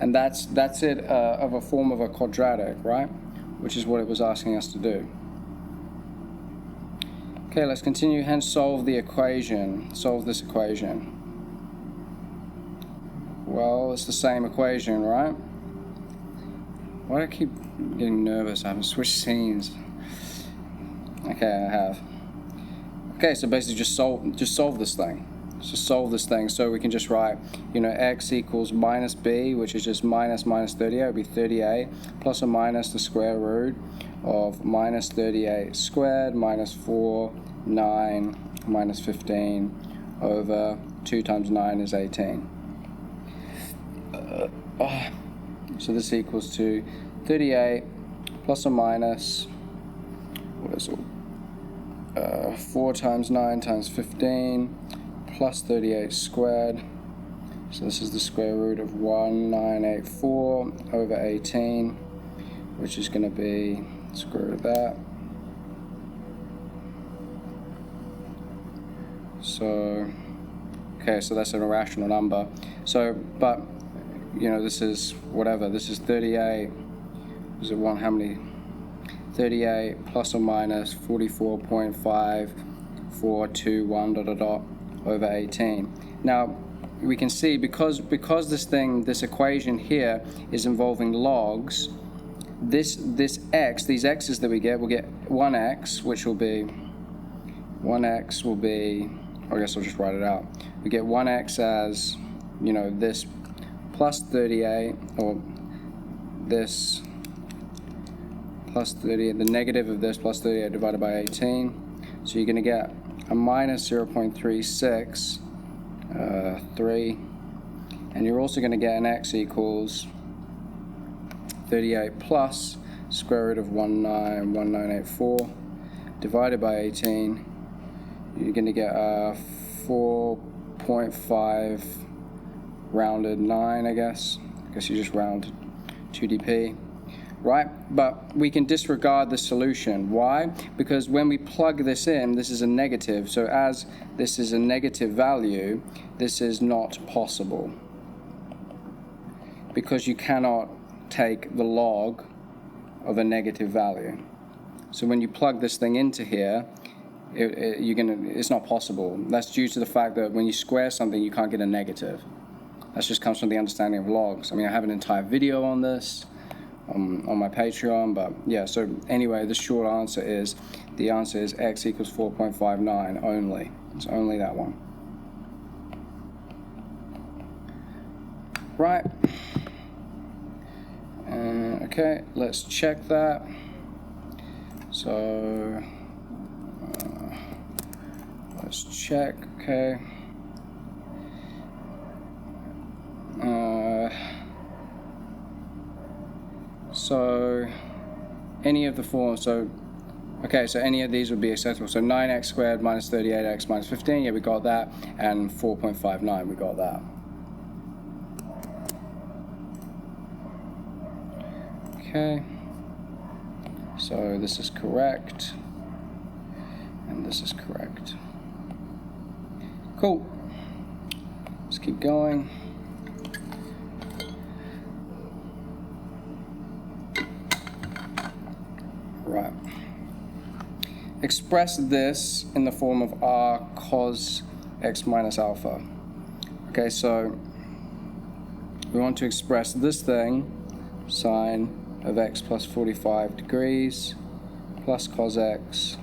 And that's it of a form of a quadratic, right? Which is what it was asking us to do. Okay, let's continue, hence solve the equation. Solve this equation. Well, it's the same equation, right? Why do I keep getting nervous? I haven't switched scenes. Okay, I have. Okay, so basically just solve this thing. Just solve this thing. So we can just write, x equals minus b, which is just minus 38, it would be 38, plus or minus the square root of minus 38 squared minus 4, 9, minus 15 over 2 times 9 is 18. So this equals to 38 plus or minus, what is it? 4 times 9 times 15 plus 38 squared. So this is the square root of 1984 over 18, which is going to be square root of that. So, okay, so that's an irrational number. So, but, this is whatever. This is 38. Is it how many? 38 plus or minus 44.5421 ... over 18. Now, we can see because this equation here is involving logs, these x's that we get, we'll get 1x, which will be, I guess I'll just write it out. We get 1x as, this plus 38, or this plus 38, the negative of this plus 38 divided by 18. So you're going to get a minus 0.36, 3, and you're also going to get an x equals 38 plus square root of 1984 divided by 18. You're going to get a 4.5 rounded 9, I guess you just round 2dp. Right, but we can disregard the solution. Why? Because when we plug this in, this is a negative. So as this is a negative value, this is not possible. Because you cannot take the log of a negative value. So when you plug this thing into here, it's not possible. That's due to the fact that when you square something, you can't get a negative. That just comes from the understanding of logs. I mean, I have an entire video on this. On my Patreon, but yeah, so anyway, the short answer is, x equals 4.59 only. It's only that one. Right. Okay, let's check that. So, let's check, okay. So any of the forms, so any of these would be acceptable. So 9x squared minus 38x minus 15, yeah, we got that, and 4.59, we got that. Okay, so this is correct, and this is correct. Cool, let's keep going. Right. Express this in the form of r cos x minus alpha. Okay, so we want to express this thing, sine of x plus 45 degrees plus cos x.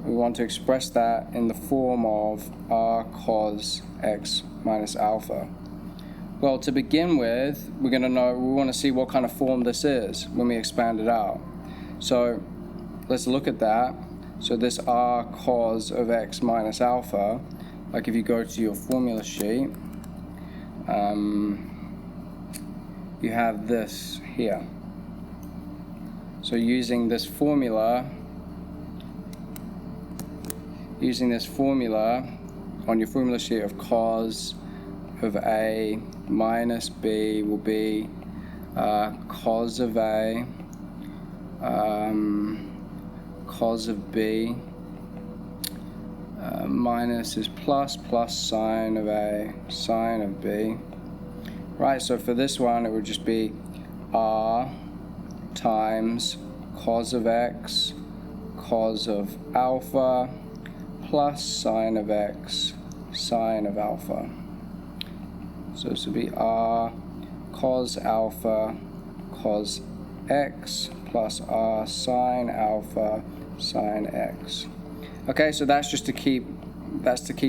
We want to express that in the form of r cos x minus alpha. Well, to begin with, we want to see what kind of form this is when we expand it out. So let's look at that. So this r cos of x minus alpha, like if you go to your formula sheet, you have this here. So using this formula on your formula sheet of cos of A minus B will be cos of A, cos of B, minus is plus sine of A, sine of B. Right, so for this one it would just be R times cos of X, cos of alpha, plus sine of X, sine of alpha. So this would be R cos alpha, cos X, plus R sine alpha, sine X. Okay, so that's just to keep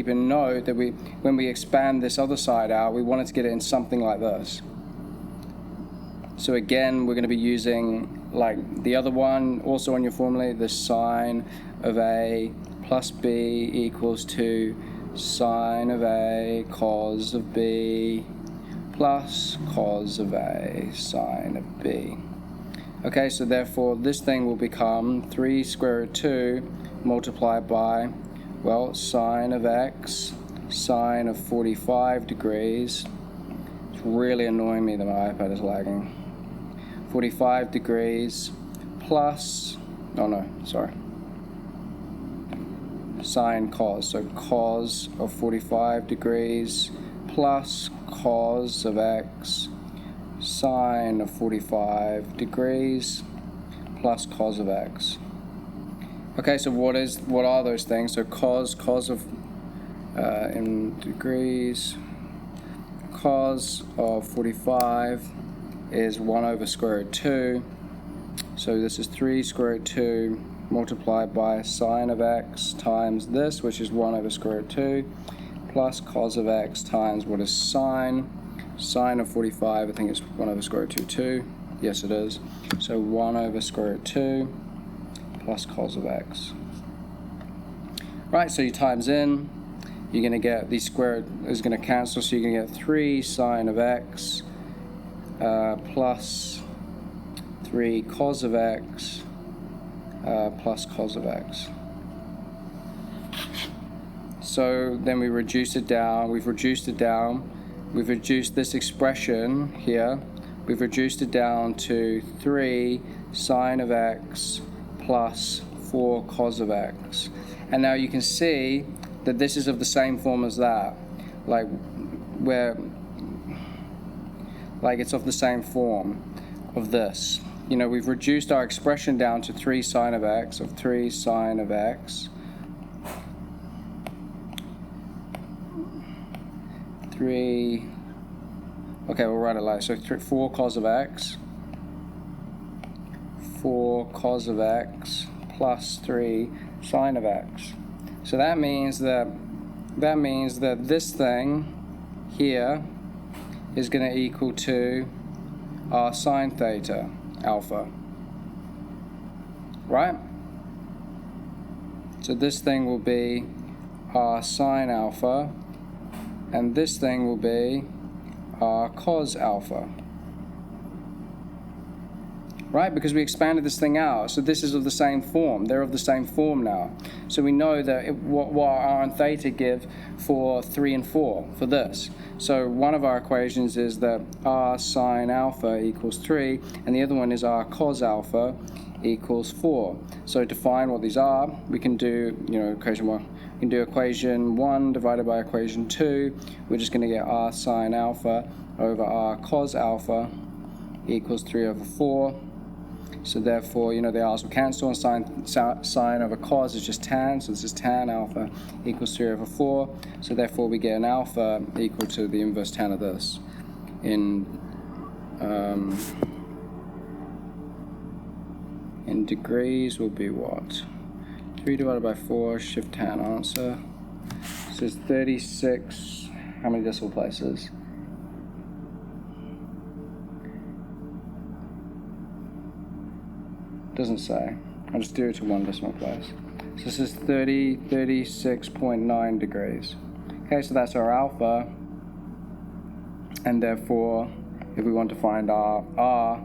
in note that when we expand this other side out, we wanted to get it in something like this. So again, we're going to be using, like the other one, also on your formula, the sine of A plus B equals to sine of A cos of B plus cos of A sine of B. Okay, so therefore this thing will become 3 square root 2 multiplied by, well, sine of X, sine of 45 degrees. It's really annoying me that my iPad is lagging. 45 degrees plus, sine cos, so cos of 45 degrees plus cos of X, sine of 45 degrees plus cos of X. Okay, so what are those things? So cos of in degrees, cos of 45 is 1 over square root 2. So this is 3 square root 2 multiplied by sine of X times this, which is 1 over square root 2, plus cos of X times what is sine of 45, I think it's 1 over square root 2. Yes, it is. So 1 over square root 2 plus cos of X. Right, so you times in, you're going to get, the square root is going to cancel, so you're going to get 3 sine of X plus 3 cos of X plus cos of X. So then we reduce it down, we've reduced this expression here, we've reduced it down to 3 sine of X plus 4 cos of X. And now you can see that this is of the same form as that, like it's of the same form of this. You know, we've reduced our expression down to 3 sine of X, of 3 sine of X, 3, okay, we'll write it like, so 4 cos of X, 4 cos of X plus 3 sine of X. So that means that this thing here is going to equal to our sine theta alpha, right? So this thing will be our sine alpha, and this thing will be our cos alpha, right? Because we expanded this thing out, so this is of the same form. They're of the same form now. So we know that what R and theta give for 3 and 4 for this. So one of our equations is that R sine alpha equals 3, and the other one is R cos alpha equals 4. So to find what these are, we can do, equation 1. We can do equation 1 divided by equation 2. We're just going to get R sine alpha over R cos alpha equals 3 over 4. So therefore, the R's will cancel, and sine over cos is just tan, so this is tan alpha equals 3 over 4. So therefore we get an alpha equal to the inverse tan of this. In degrees will be what? 3 divided by 4, shift tan answer. This is 36, how many decimal places? Doesn't say. I'll just do it to 1 decimal place. So this is 36.9 degrees. Okay, so that's our alpha, and therefore if we want to find our r,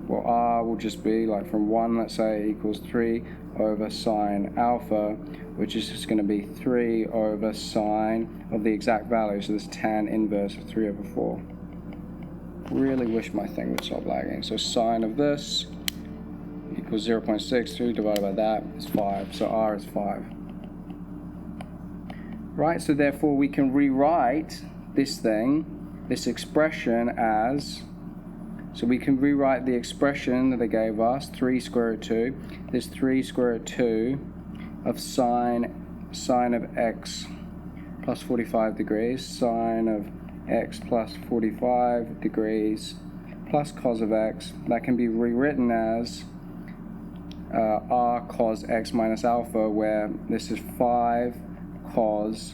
well, r will just be like from 1, let's say, equals 3 over sine alpha, which is just going to be 3 over sine of the exact value, so this tan inverse of 3 over 4. Really wish my thing would stop lagging. So sine of this equals 0.63 divided by that is 5, so r is 5. Right, so therefore we can rewrite this thing, this expression as, so we can rewrite the expression that they gave us, 3 square root 2, this 3 square root 2 of sine of x plus 45 degrees, sine of x plus 45 degrees plus cos of x, that can be rewritten as r cos x minus alpha, where this is 5 cos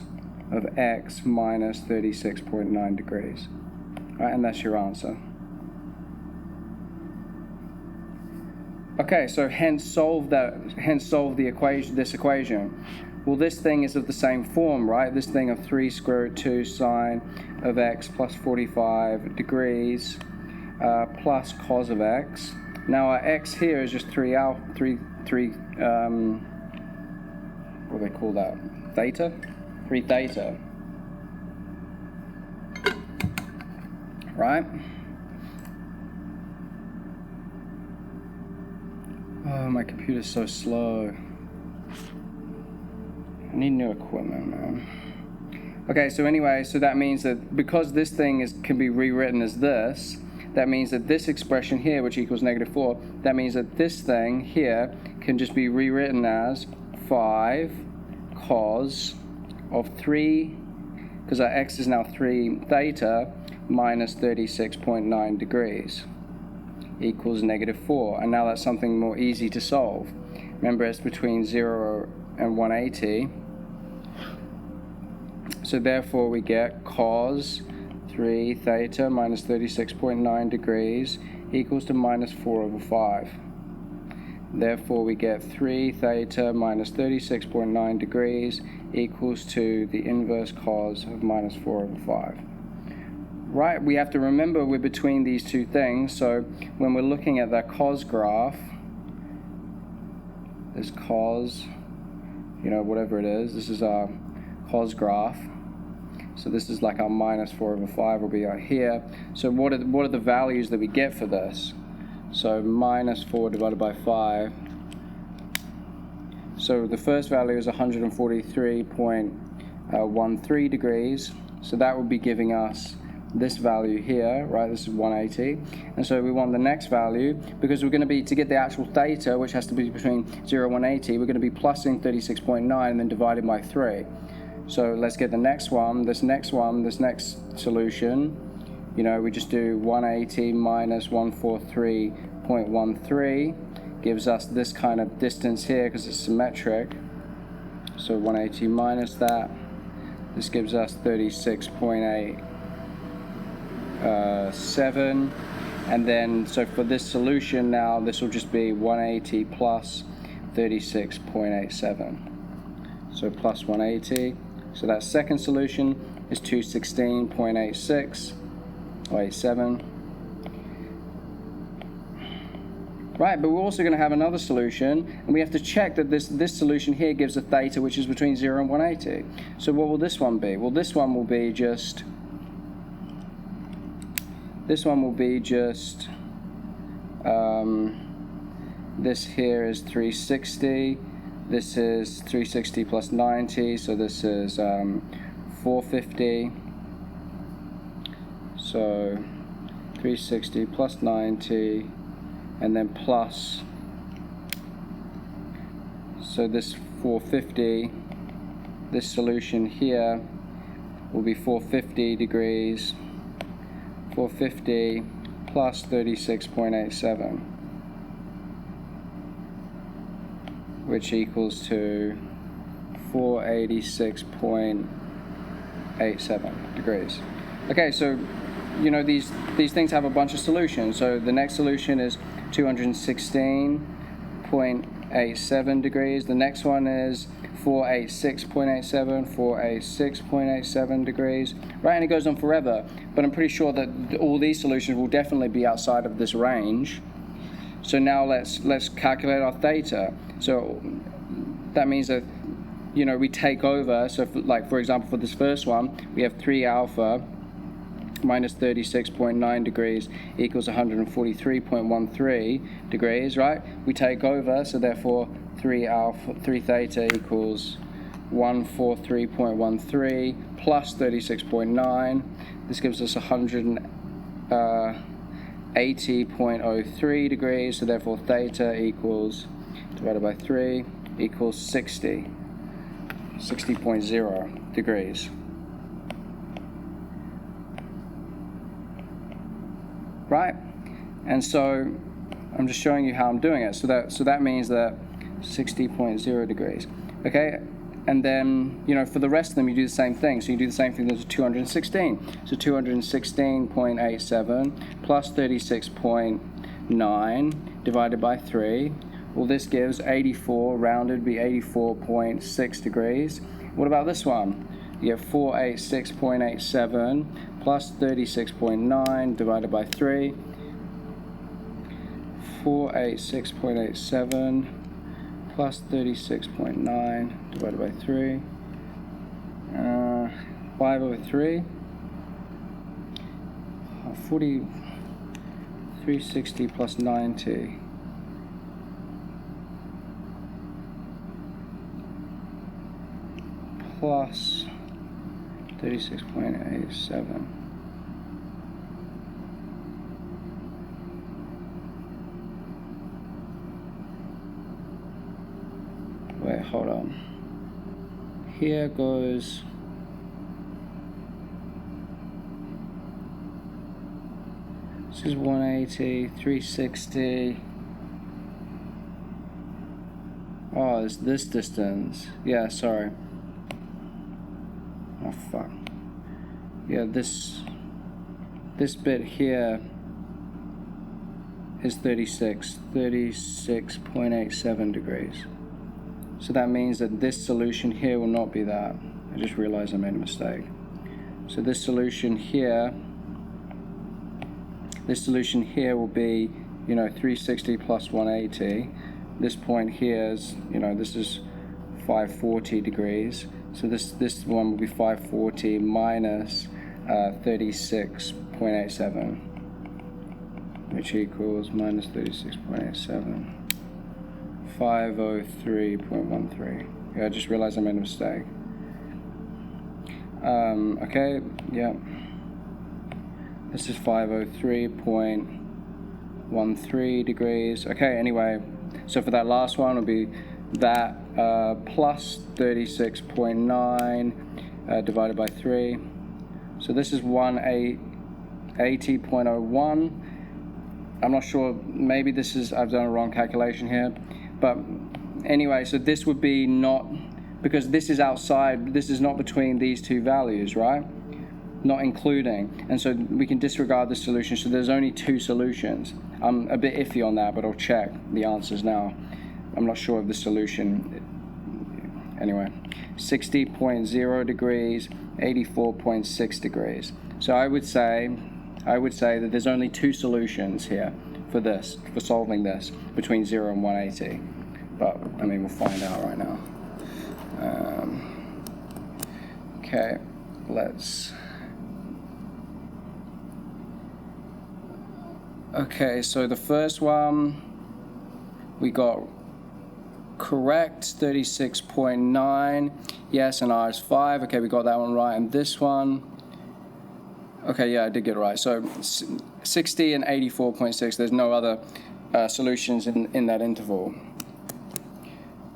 of x minus 36.9 degrees. Right, and that's your answer. Okay, so hence solve the equation, this equation. Well, this thing is of the same form, right? This thing of 3 square root 2 sine of x plus 45 degrees plus cos of x. Now our x here is just 3 what do they call that? Theta? 3 theta. Right? Oh, my computer's so slow. I need new equipment, man. Okay, so anyway, so that means that because this thing can be rewritten as this, that means that this expression here, which equals -4, that means that this thing here can just be rewritten as 5 cos of 3, because our x is now 3 theta, minus 36.9 degrees equals -4. And now that's something more easy to solve. Remember, it's between 0 and 180. So therefore we get cos 3 theta minus 36.9 degrees equals to -4 over 5. Therefore we get 3 theta minus 36.9 degrees equals to the inverse cos of -4 over 5. Right, we have to remember we're between these two things, so when we're looking at that cos graph, this cos, whatever it is, this is our cos graph. So this is like our -4 over 5 will be out here. So what are the values that we get for this? So -4 divided by 5. So the first value is 143.13 degrees. So that would be giving us this value here, right? This is 180. And so we want the next value, because we're going to be, to get the actual theta, which has to be between 0 and 180, we're going to be plussing 36.9 and then dividing by 3. So let's get the next one, this next solution. We just do 180 minus 143.13 gives us this kind of distance here because it's symmetric. So 180 minus that, this gives us 36.87, and then so for this solution now, this will just be 180 plus 36.87. So plus 180. So that second solution is 216.86 or 87. Right, but we're also going to have another solution, and we have to check that this solution here gives a theta which is between 0 and 180. So what will this one be? Well, this one will be just this here is 360. This is 360 plus 90, so this is 450. So 360 plus 90, and then plus, so this 450, this solution here will be 450 degrees, 450 plus 36.87. which equals to 486.87 degrees. Okay, so these things have a bunch of solutions. So the next solution is 216.86 486.87 degrees. The next one is 486.87, 486.87 degrees, right? And it goes on forever. But I'm pretty sure that all these solutions will definitely be outside of this range. So now let's calculate our theta. So that means that, you know, we take over. So for example, for this first one, we have 3 alpha minus 36.9 degrees equals 143.13 degrees, right? We take over, so therefore 3 theta equals 143.13 plus 36.9. This gives us 180.03 degrees, so therefore theta equals, divided by 3, equals 60.0 degrees. Right? And so I'm just showing you how I'm doing it. So that means that 60.0 degrees. Okay? And then, you know, for the rest of them, you do the same thing. So you do the same thing as 216. So 216.87 plus 36.9 divided by 3. Well, this gives 84, rounded, be 84.6 degrees. What about this one? You get 486.87 plus 36.9 divided by 3. 486.87 plus 36.9 divided by 3. 5 over 3. 360 plus 90. Plus 36.87. Wait, hold on. Here goes this is 180, 360. Oh, it's this distance. Yeah, sorry. Oh fuck. Yeah, this bit here is 36.87 degrees. So that means that this solution here will not be that. I just realized I made a mistake. So this solution here will be, you know, 360 plus 180. This point here is, you know, this is 540 degrees. So this one will be 540 minus 36.87, which equals minus 36.87, 503.13. Yeah, I just realized I made a mistake. Okay, yeah. This is 503.13 degrees. Okay, anyway, so for that last one, it'll be that plus 36.9 divided by 3. So this is 180.01. I'm not sure, maybe this is, I've done a wrong calculation here. But anyway, so this would be not, because this is outside, this is not between these two values, right? Not including. And so we can disregard this solution. So there's only 2 solutions. I'm a bit iffy on that, but I'll check the answers now. I'm not sure of the solution. Anyway, 60.0 degrees, 84.6 degrees. So I would say that there's only 2 solutions here for this, for solving this, between 0 and 180. But, I mean, we'll find out right now. Okay, let's... Okay, so the first one, we got correct, 36.9, yes, and R is 5. Okay, we got that one right. And this one, okay, yeah, I did get it right. So 60 and 84.6, there's no other solutions in that interval.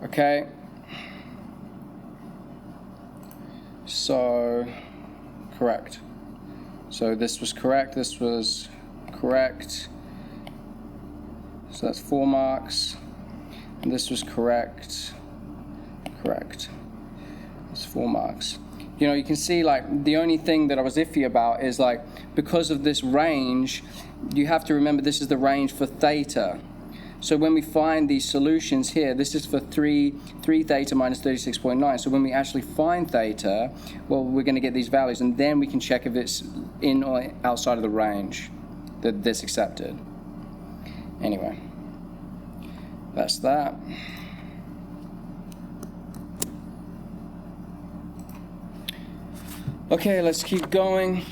Okay. So, correct. So this was correct, this was correct. So that's 4 marks. And this was correct. Correct. That's 4 marks. You know, you can see, like, the only thing that I was iffy about is, like, because of this range, you have to remember this is the range for theta. So when we find these solutions here, this is for 3 theta minus 36.9. So when we actually find theta, well, we're going to get these values, and then we can check if it's in or outside of the range that's accepted. Anyway, that's that. Okay, let's keep going.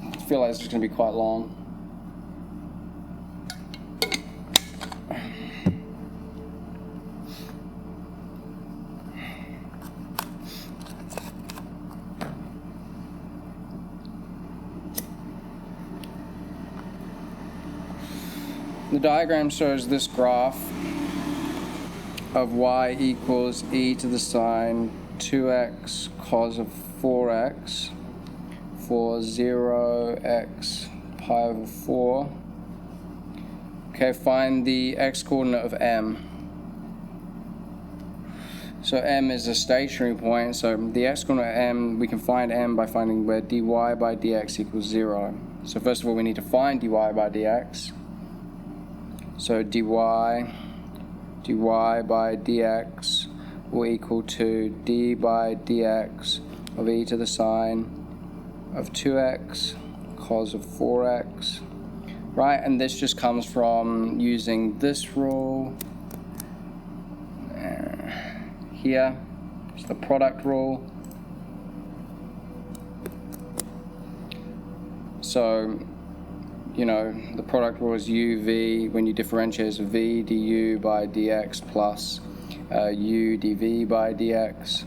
I feel like this is going to be quite long. The diagram shows this graph of y equals e to the sine 2x cos of 4x for 0x pi over 4. Okay, find the x coordinate of m. So m is a stationary point, so the x coordinate of m, we can find m by finding where dy by dx equals 0. So first of all, we need to find dy by dx. So dy by dx will equal to d by dx of e to the sine of 2x cos of 4x, right? And this just comes from using this rule here. It's the product rule. So, you know, the product rule is uv, when you differentiate, is v du by dx plus u dv by dx.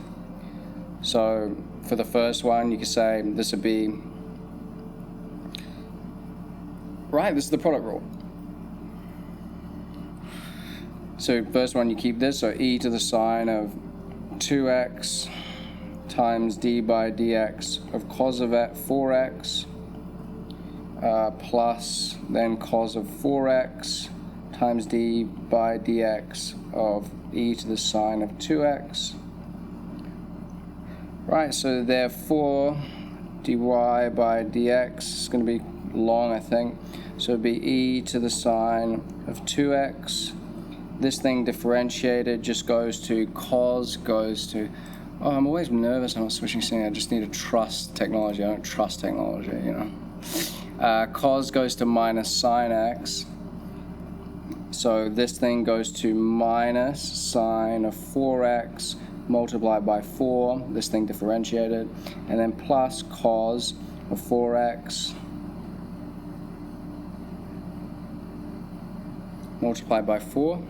So for the first one, you could say this would be, right, this is the product rule. So first one, you keep this, so e to the sine of 2x times d by dx of cos of 4x plus then cos of 4x times d by dx of e to the sine of 2x. Right, so therefore dy by dx is going to be long, I think. So it'd be e to the sine of 2x. This thing differentiated just goes to cos, goes to, oh, I'm always nervous when I'm switching things. I just need to trust technology. I don't trust technology, you know. Cos goes to minus sine x. So this thing goes to minus sine of 4x multiplied by 4, this thing differentiated, and then plus cos of 4x multiplied by 4.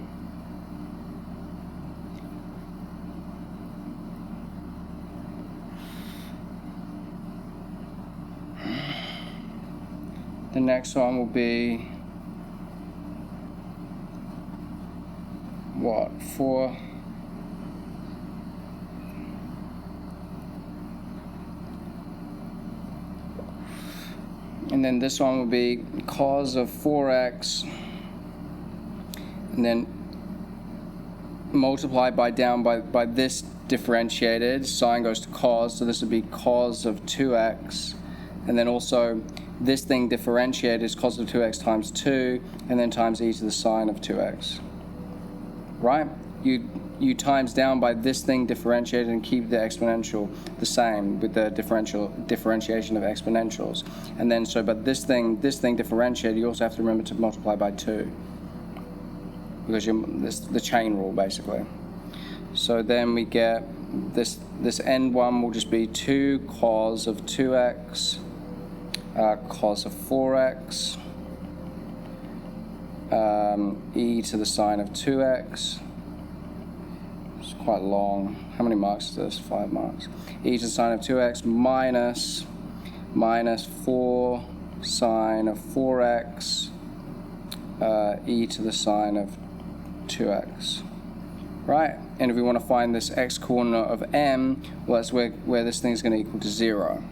The next one will be, what, 4? And then this one will be cos of 4x, and then multiplied by down by this differentiated, sine goes to cos, so this would be cos of 2x, and then also this thing differentiated is cos of 2x times 2, and then times e to the sine of 2x. Right? You times down by this thing differentiated and keep the exponential the same with the differentiation of exponentials. And then so, but this thing differentiated, you also have to remember to multiply by 2. Because this the chain rule, basically. So then we get this end one will just be 2 cos of 2x, cos of 4x, e to the sine of 2x. It's quite long. How many marks is this? 5 marks. E to the sine of 2x minus 4 sine of 4x, e to the sine of 2x. Right? And if we want to find this x coordinate of m, well, that's where this thing is going to equal to 0.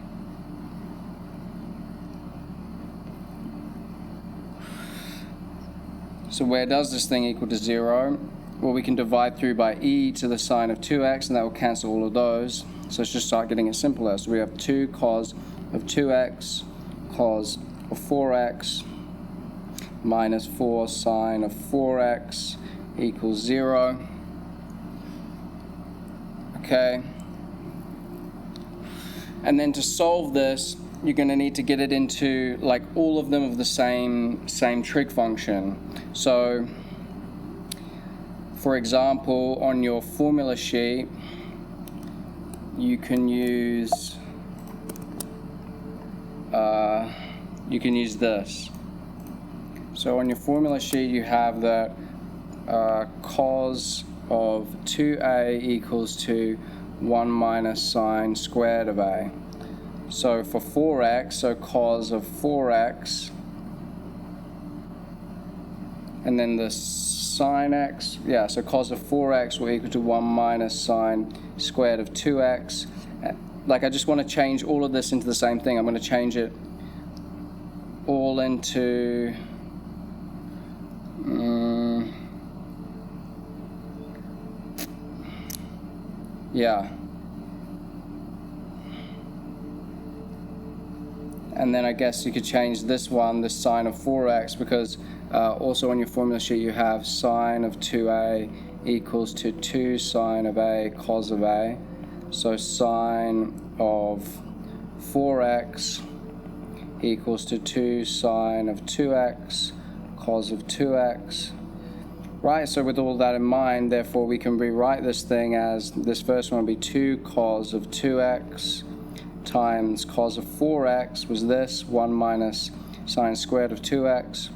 So where does this thing equal to 0? Well, we can divide through by e to the sine of 2x, and that will cancel all of those. So let's just start getting it simpler. So we have 2 cos of 2x, cos of 4x, minus 4 sine of 4x equals 0. Okay. And then to solve this, you're going to need to get it into like all of them of the same trig function. So, for example, on your formula sheet, you can use this. So on your formula sheet, you have that cos of 2a equals to 1 minus sine squared of a. So for 4x, so cos of 4x, and then the sine x, yeah, so cos of 4x will equal to 1 minus sine squared of 2x. Like, I just want to change all of this into the same thing. I'm going to change it all into yeah. And then I guess you could change this one, the sine of 4x, because also on your formula sheet you have sine of 2a equals to 2 sine of a cos of a. So sine of 4x equals to 2 sine of 2x cos of 2x. Right, so with all that in mind, therefore we can rewrite this thing as, this first one will be 2 cos of 2x times cos of 4x was this, 1 minus sine squared of 2x,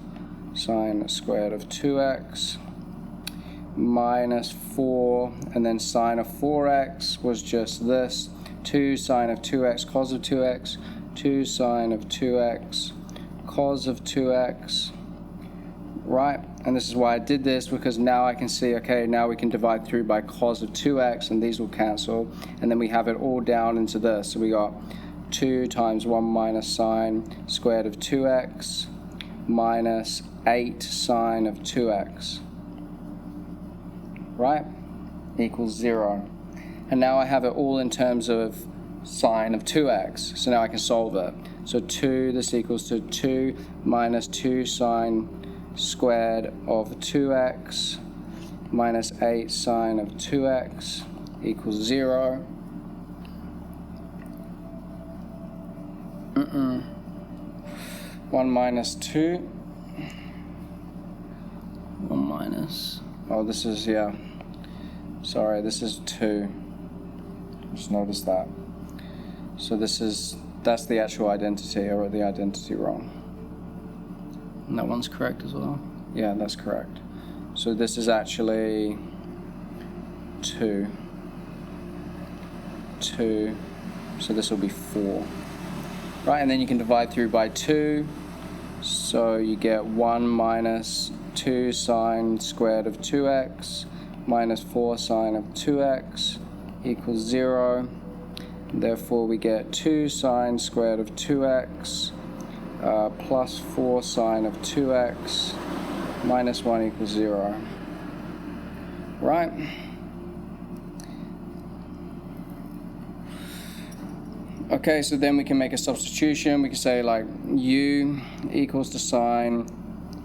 sine squared of 2x, minus 4, and then sine of 4x was just this, 2 sine of 2x cos of 2x, 2 sine of 2x cos of 2x, right? And this is why I did this, because now I can see, okay, now we can divide through by cos of 2x, and these will cancel, and then we have it all down into this. So we got 2 times 1 minus sine squared of 2x minus 8 sine of 2x, right, equals 0. And now I have it all in terms of sine of 2x, so now I can solve it. So 2, this equals to 2 minus 2 sine squared of 2x minus 8 sine of 2x equals 0. 1 minus 2. 1 minus. Oh, this is, yeah. Sorry, this is 2. Just noticed that. So that's the actual identity. I wrote the identity wrong. And that one's correct as well? Yeah, that's correct. So this is actually 2. 2. So this will be 4. Right, and then you can divide through by 2. So you get 1 minus 2 sine squared of 2x minus 4 sine of 2x equals 0. Therefore we get 2 sine squared of 2x plus 4 sine of 2x minus 1 equals 0. Right? Okay, so then we can make a substitution. We can say like u equals the sine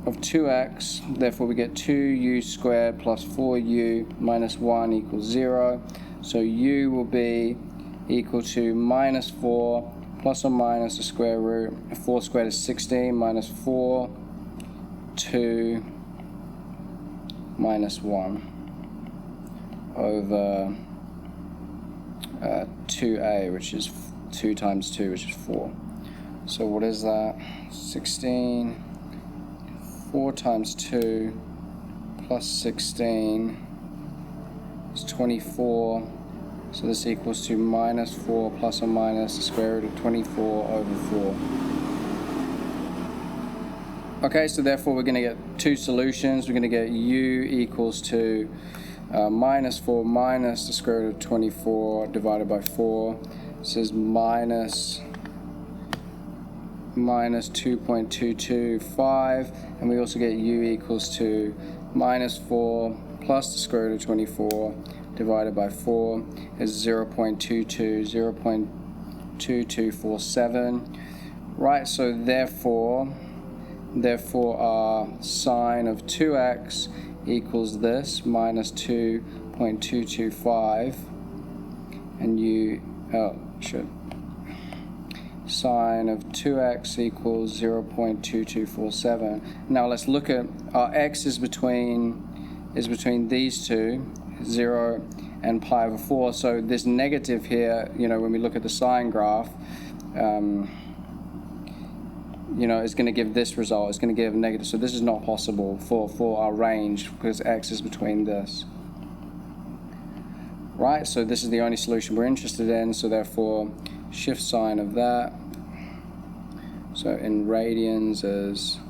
of 2x. Therefore we get 2u squared plus 4u minus 1 equals 0. So u will be equal to minus 4 plus or minus the square root. 4 squared is 16 minus 4, 2 minus 1 over 2a, which is 2 times 2, which is 4. So what is that? 16, 4 times 2 plus 16 is 24. So this equals to minus 4 plus or minus the square root of 24 over 4. Okay, so therefore we're going to get two solutions. We're going to get u equals to minus 4 minus the square root of 24 divided by 4. This is minus 2.225, and we also get u equals to minus 4 plus the square root of 24 divided by 4 is 0.2247. Right, so therefore Therefore, our sine of 2x equals this, minus 2.225. And sine of 2x equals 0.2247. Now let's look at our x is between these two, 0 and pi over 4. So this negative here, when we look at the sine graph, is going to give this result. It's going to give negative. So this is not possible for our range because x is between this. Right, so this is the only solution we're interested in, so therefore shift sign of that. So in radians is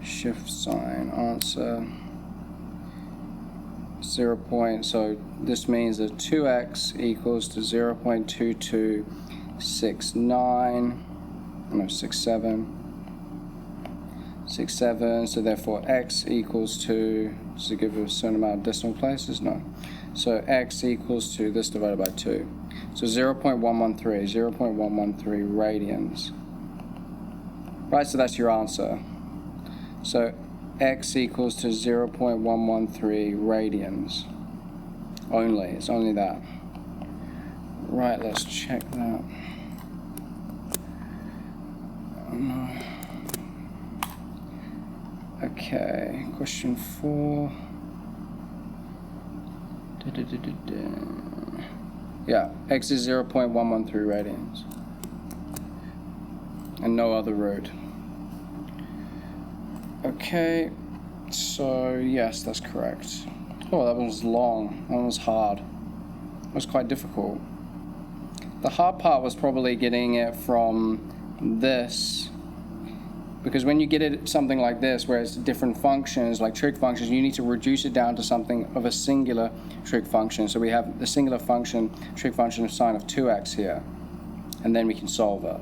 shift sign answer 0. So this means that 2x equals to 0.2267. So therefore x equals to, does it give a certain amount of decimal places? No. So x equals to this divided by 2. So 0.113 radians. Right, so that's your answer. So x equals to 0.113 radians. Only, it's only that. Right, let's check that. Okay, question 4. Yeah, x is 0.113 radians. And no other root. Okay, so yes, that's correct. Oh, that one was long. That one was hard. It was quite difficult. The hard part was probably getting it from this, because when you get it something like this, where it's different functions, like trig functions, you need to reduce it down to something of a singular trig function. So we have the singular function, trig function of sine of 2x here, and then we can solve it.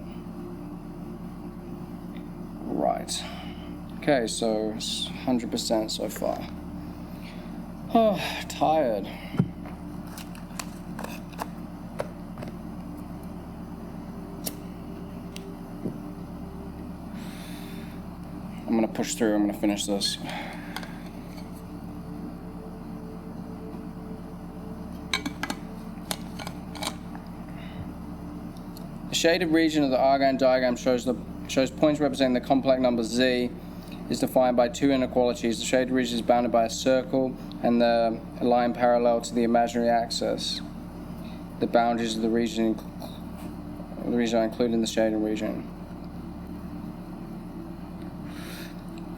Right. Okay, so it's 100% so far. Oh, tired. I'm going to push through. I'm going to finish this. The shaded region of the Argand diagram shows points representing the complex number z is defined by two inequalities. The shaded region is bounded by a circle and the line parallel to the imaginary axis. The boundaries of the region are included in the shaded region.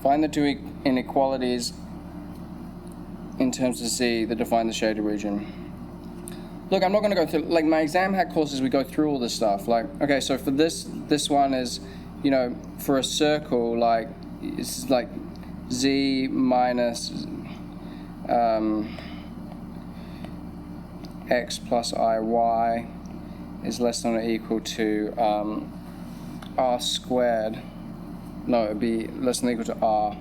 Find the two inequalities in terms of z that define the shaded region. Look, I'm not going to go through, like my exam hack courses, we go through all this stuff. Like, okay, so for this one is, for a circle, like, it's like z minus x plus iy is less than or equal to r squared. No, it would be less than or equal to r.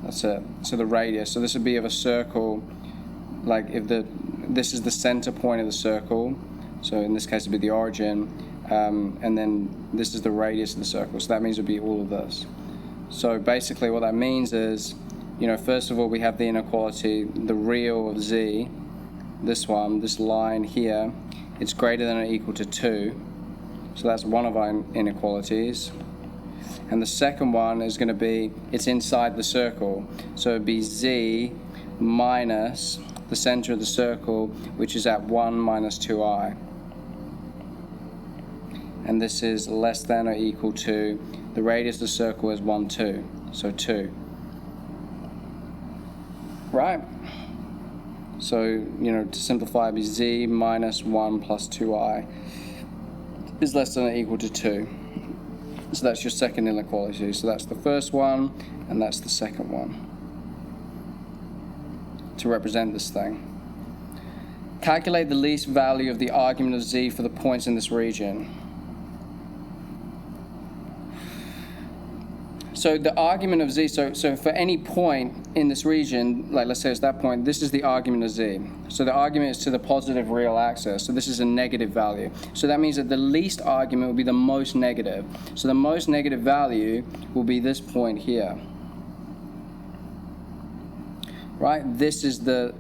That's it. So the radius. So this would be of a circle, like if this is the center point of the circle, so in this case it would be the origin, and then this is the radius of the circle. So that means it would be all of this. So basically what that means is, first of all we have the inequality, the real of z, this one, this line here, it's greater than or equal to 2. So that's one of our inequalities. And the second one is going to be, it's inside the circle. So it would be z minus the center of the circle, which is at 1 minus 2i. And this is less than or equal to, the radius of the circle is 1, 2. So 2. Right? So, to simplify, it would be z minus 1 plus 2i is less than or equal to 2. So that's your second inequality. So that's the first one, and that's the second one to represent this thing. Calculate the least value of the argument of z for the points in this region. So the argument of z, so for any point in this region, like let's say it's that point, this is the argument of z. So the argument is to the positive real axis, so this is a negative value. So that means that the least argument will be the most negative. So the most negative value will be this point here. Right? This is the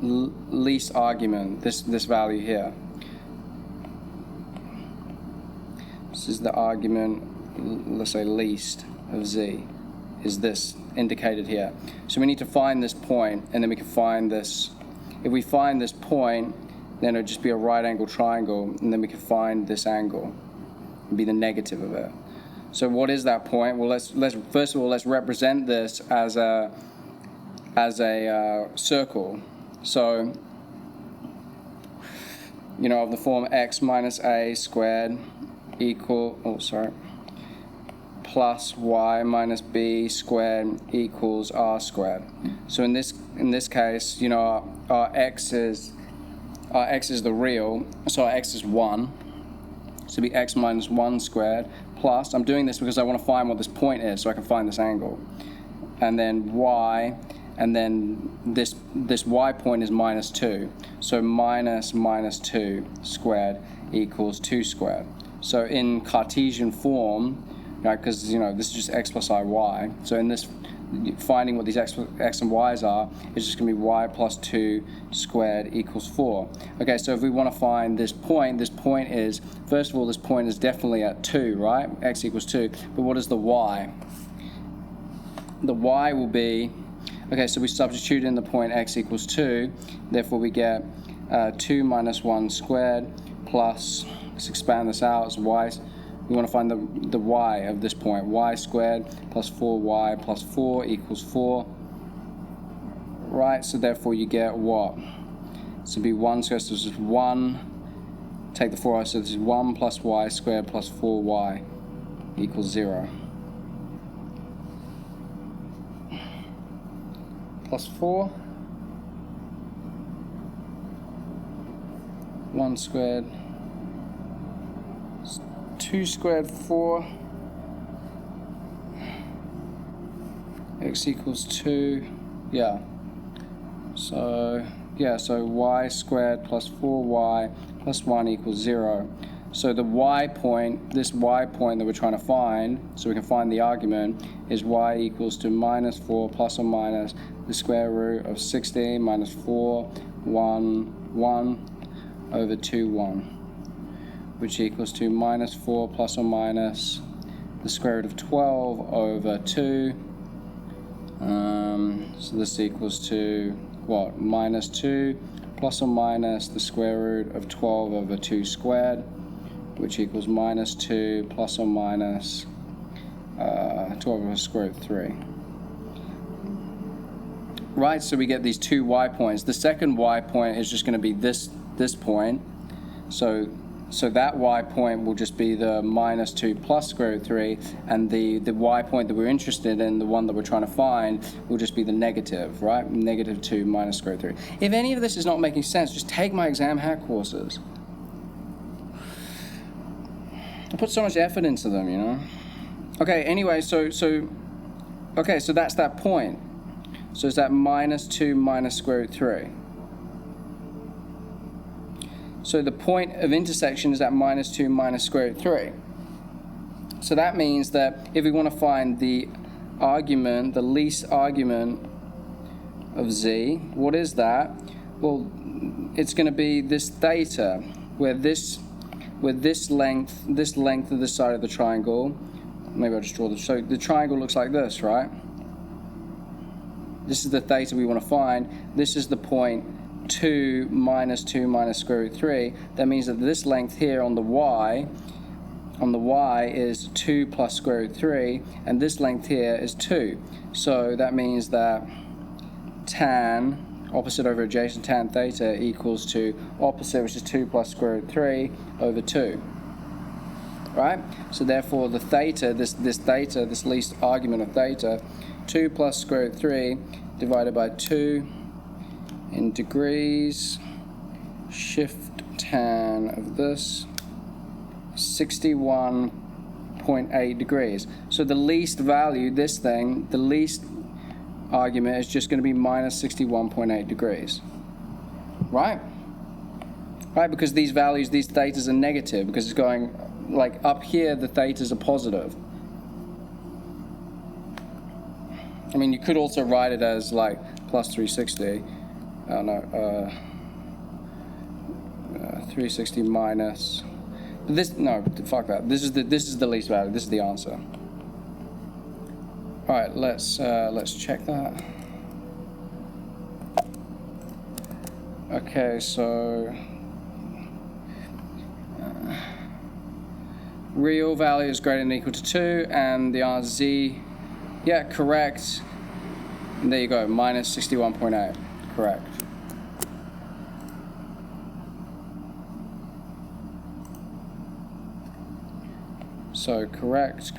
least argument, this value here. This is the argument, let's say least of z, is this indicated here. So we need to find this point, and then we can find this. If we find this point, then it'll just be a right angle triangle, and then we can find this angle, and be the negative of it. So what is that point? Well, let's first of all, let's represent this as a circle. So, you know, of the form x minus a squared plus y minus b squared equals r squared. So in this case, you know, our x is the real, so our x is 1. So it'll be x minus 1 squared plus, I'm doing this because I want to find what this point is so I can find this angle. And then y, and then this y point is minus 2. So minus 2 squared equals 2 squared. So in Cartesian form, right, because you know this is just x plus iy. So in this, finding what these x and y's are is just going to be y plus 2 squared equals 4. Okay, so if we want to find this point is, first of all, this point is definitely at 2, right? X equals 2. But what is the y? The y will be, okay, so we substitute in the point x equals 2. Therefore, we get 2 minus 1 squared plus, let's expand this out as y. We want to find the y of this point. Y squared plus 4y plus 4 equals 4. Right, so therefore you get what? So it'd be 1 squared, so this is 1. Take the 4 out, so this is 1 plus y squared plus 4y equals 0. Plus 4. 1 squared. 2 squared 4, x equals 2, yeah. So y squared plus 4y plus 1 equals 0. So the y point, this y point that we're trying to find, so we can find the argument, is y equals to minus 4 plus or minus the square root of 16 minus 4, 1, 1 over 2, 1. Which equals to minus 4 plus or minus the square root of 12 over 2. So this equals to what? Minus 2 plus or minus the square root of 12 over 2 squared, which equals minus 2 plus or minus 12 over the square root of 3. Right, so we get these two y points. The second y point is just going to be this point. So that y point will just be the minus 2 plus square root 3, and the y point that we're interested in, the one that we're trying to find, will just be the negative, right? Negative 2 minus square root 3. If any of this is not making sense, just take my exam hack courses. I put so much effort into them, you know? Okay, anyway, so that's that point. So it's that minus 2 minus square root 3. So the point of intersection is at minus 2 minus square root 3. So that means that if we want to find the argument, the least argument of z, what is that? Well, it's going to be this theta, where this length of this side of the triangle, maybe I'll just draw this. So the triangle looks like this, right? This is the theta we want to find. This is the point 2 minus square root 3. That means that this length here on the y is 2 plus square root 3, and this length here is 2. So that means that tan, opposite over adjacent, tan theta equals to opposite, which is 2 plus square root 3 over 2. Right? So therefore the theta, this least argument of theta, 2 plus square root 3 divided by 2 in degrees, shift tan of this, 61.5 61.8 degrees. So the least value, this thing, the least argument is just going to be minus 61.8 degrees. Right? Right, because these values, these thetas are negative, because it's going, like up here, the thetas are positive. I mean, you could also write it as like plus 360. Oh no, 360 minus. This, no, fuck that. This is the least value. This is the answer. All right, let's check that. Okay, so real value is greater than or equal to 2, and the answer is Z. Yeah, correct. And there you go, minus 61.8. Correct. So correct,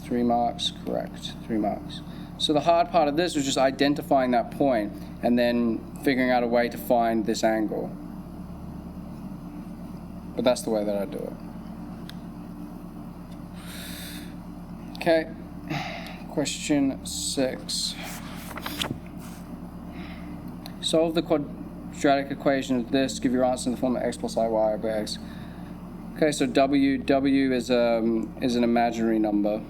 3 marks, correct, 3 marks. So the hard part of this was just identifying that point and then figuring out a way to find this angle. But that's the way that I do it. Okay, question 6. Solve the quadratic equation of this. Give your answer in the form of x plus I, y over x. Okay, so w is an imaginary number.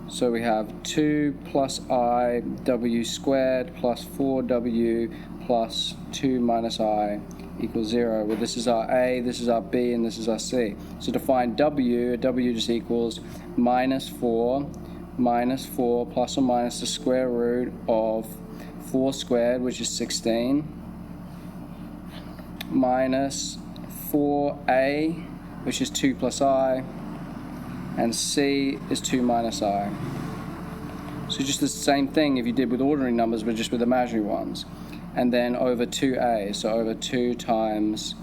So we have 2 plus I w squared plus 4w plus 2 minus I equals 0. Well, this is our A, this is our B, and this is our C. So to find w just equals minus 4 plus or minus the square root of 4 squared, which is 16, minus 4a, which is 2 plus I, and C is 2 minus I. So just the same thing if you did with ordinary numbers, but just with imaginary ones. And then over 2a, so over 2 times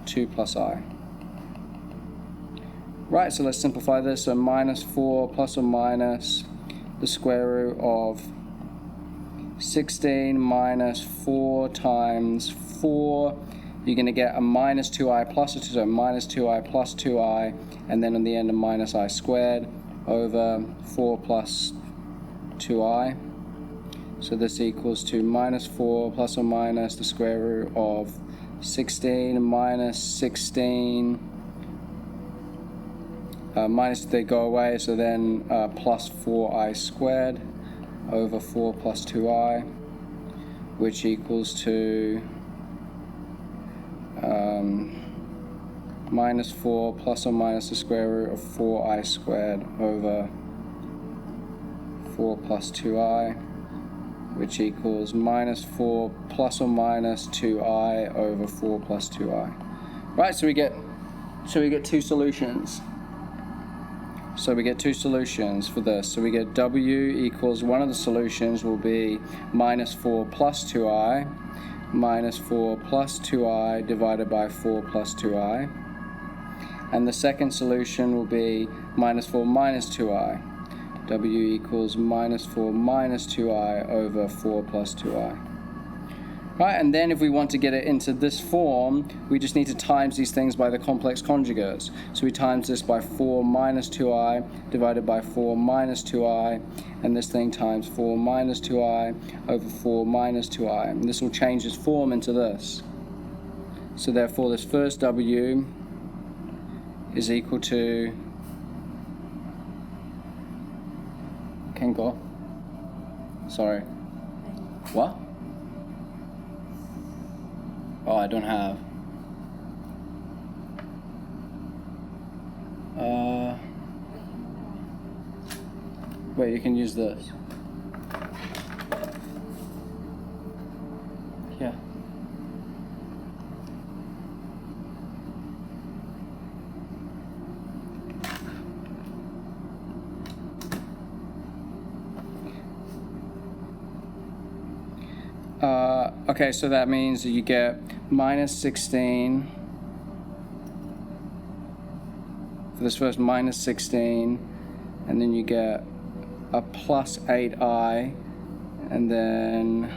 2 plus I. Right, so let's simplify this. So minus 4 plus or minus the square root of 16 minus 4 times 4. You're going to get a minus 2i plus 2, so minus 2i plus 2i, and then on the end a minus I squared over 4 plus 2i. So this equals to minus 4 plus or minus the square root of 16 minus 16. Minus they go away, so then plus 4i squared over 4 plus 2i, which equals to minus 4 plus or minus the square root of 4i squared over 4 plus 2i, which equals minus 4 plus or minus 2i over 4 plus 2i. Right, so we get two solutions. So we get two solutions for this. So we get w equals, one of the solutions will be minus 4 plus 2i, minus 4 plus 2i divided by 4 plus 2i. And the second solution will be minus 4 minus 2i. W equals minus 4 minus 2i over 4 plus 2i. Right, and then if we want to get it into this form, we just need to times these things by the complex conjugates. So we times this by 4 minus 2i divided by 4 minus 2i, and this thing times 4 minus 2i over 4 minus 2i. And this will change its form into this. So therefore this first w is equal to, can go, sorry, what? Oh, I don't have. Wait, you can use this. Yeah. Okay, so that means that you get minus 16 for this first, minus 16, and then you get a plus 8i, and then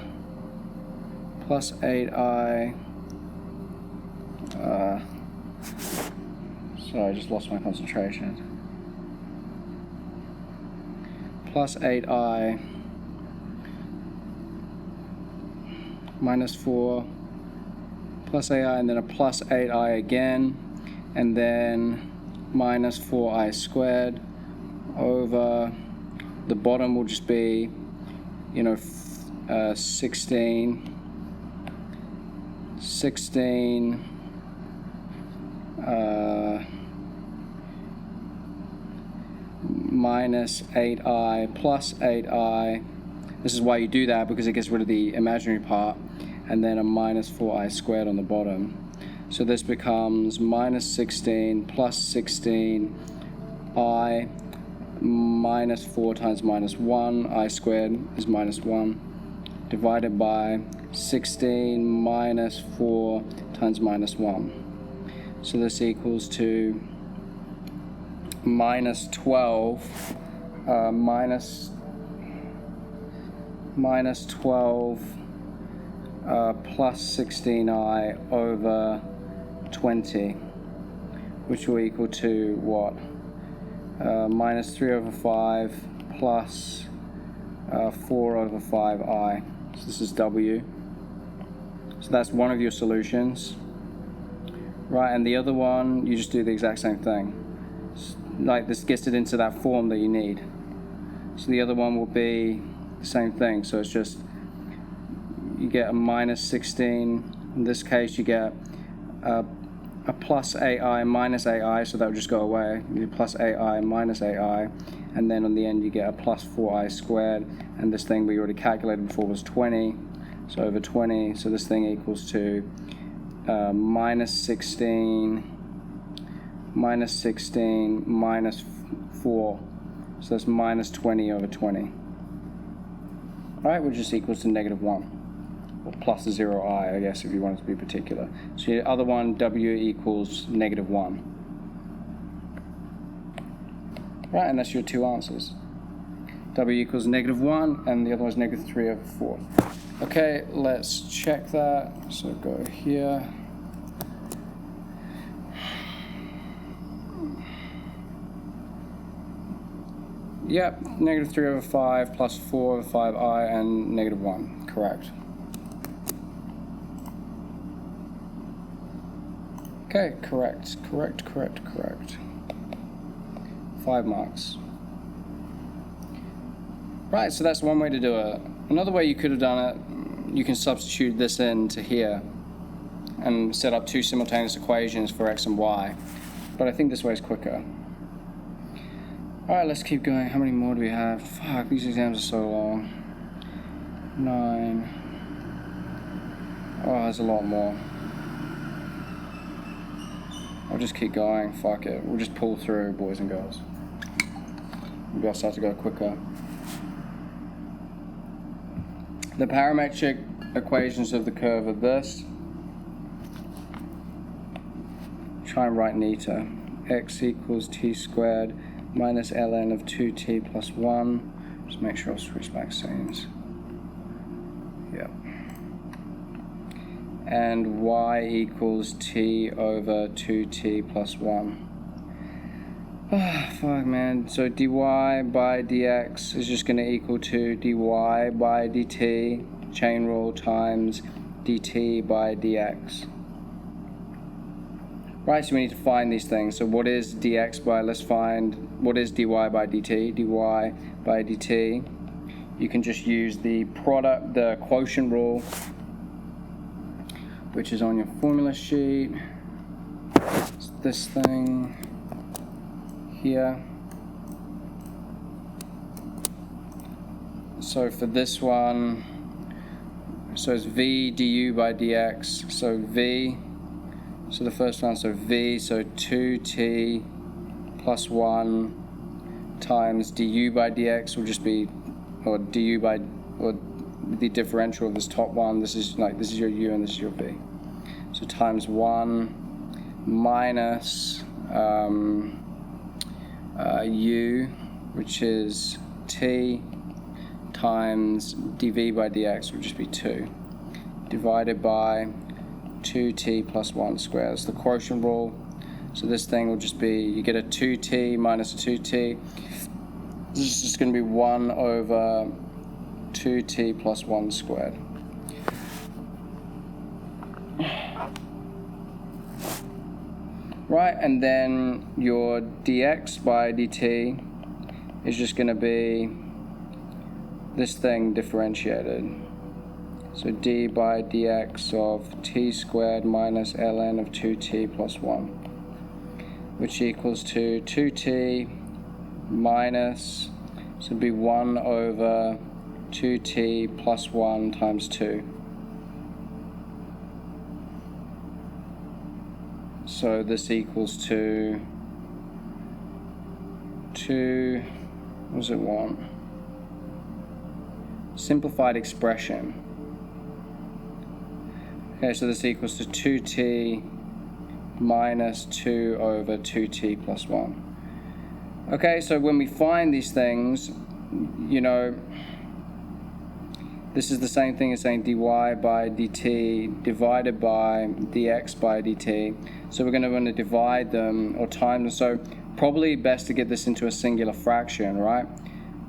plus 8i. Sorry, I just lost my concentration. plus 8i minus 4 plus ai, and then a plus 8i again, and then minus 4i squared over, the bottom will just be, 16 minus 8i plus 8i. This is why you do that, because it gets rid of the imaginary part, and then a minus 4i squared on the bottom. So this becomes minus 16 plus 16i minus 4 times minus 1, I squared is minus 1, divided by 16 minus 4 times minus 1. So this equals to minus 12 minus 12 plus 16i over 20, which will equal to what? Minus 3 over 5 plus 4 over 5i. So this is W. So that's one of your solutions. Right, and the other one, you just do the exact same thing. Like, this gets it into that form that you need. So the other one will be the same thing. So it's just, you get a minus 16. In this case, you get a plus 8i minus 8i, so that would just go away. You do plus 8i minus 8i, and then on the end you get a plus 4i squared, and this thing we already calculated before was 20, so over 20, so this thing equals to minus 16 minus 4, so that's minus 20 over 20. Alright, which just equals to negative 1. Or plus 0i, I guess, if you want it to be particular. So the other one, W equals negative 1. Right, and that's your two answers. W equals negative 1, and the other one is negative 3 over 4. Okay, let's check that. So go here. Yep, negative 3 over 5 plus 4 over 5i and negative 1, correct. Okay, correct. 5 marks. Right, so that's one way to do it. Another way you could have done it, you can substitute this into here and set up two simultaneous equations for x and y. But I think this way is quicker. Alright, let's keep going. How many more do we have? Fuck, these exams are so long. 9. Oh, there's a lot more. I'll just keep going, fuck it. We'll just pull through, boys and girls. Maybe I'll start to go quicker. The parametric equations of the curve are this. Try and write neater. X equals t squared minus ln of 2t plus 1. Just make sure I'll switch back scenes. Yep. And y equals t over 2t plus 1. Ah, fuck, man. So dy by dx is just going to equal to dy by dt, chain rule, times dt by dx. Right, so we need to find these things. So what is dx by, let's find, what is dy by dt? Dy by dt, you can just use the product, the quotient rule, which is on your formula sheet. It's this thing here. So for this one, so it's v du by dx, so v, so the first one, so v, so 2t plus 1 times du by dx will just be, or du by, or the differential of this top one, this is your u and this is your v. So times 1 minus u, which is t, times dv by dx will just be 2, divided by 2t plus 1 squared. It's the quotient rule. So this thing will just be, you get a 2t minus a 2t, This is just going to be 1 over 2t plus 1 squared. Right, and then your dx by dt is just going to be this thing differentiated. So d by dx of t squared minus ln of 2t plus 1, which equals to 2t minus, so it'd be 1 over 2t plus 1 times 2. So this equals to 2, what does it want? Simplified expression. Okay, so this equals to 2t minus 2 over 2t plus 1. Okay, so when we find these things, you know, this is the same thing as saying dy by dt divided by dx by dt. So we're going to want to divide them or time them. So probably best to get this into a singular fraction, right?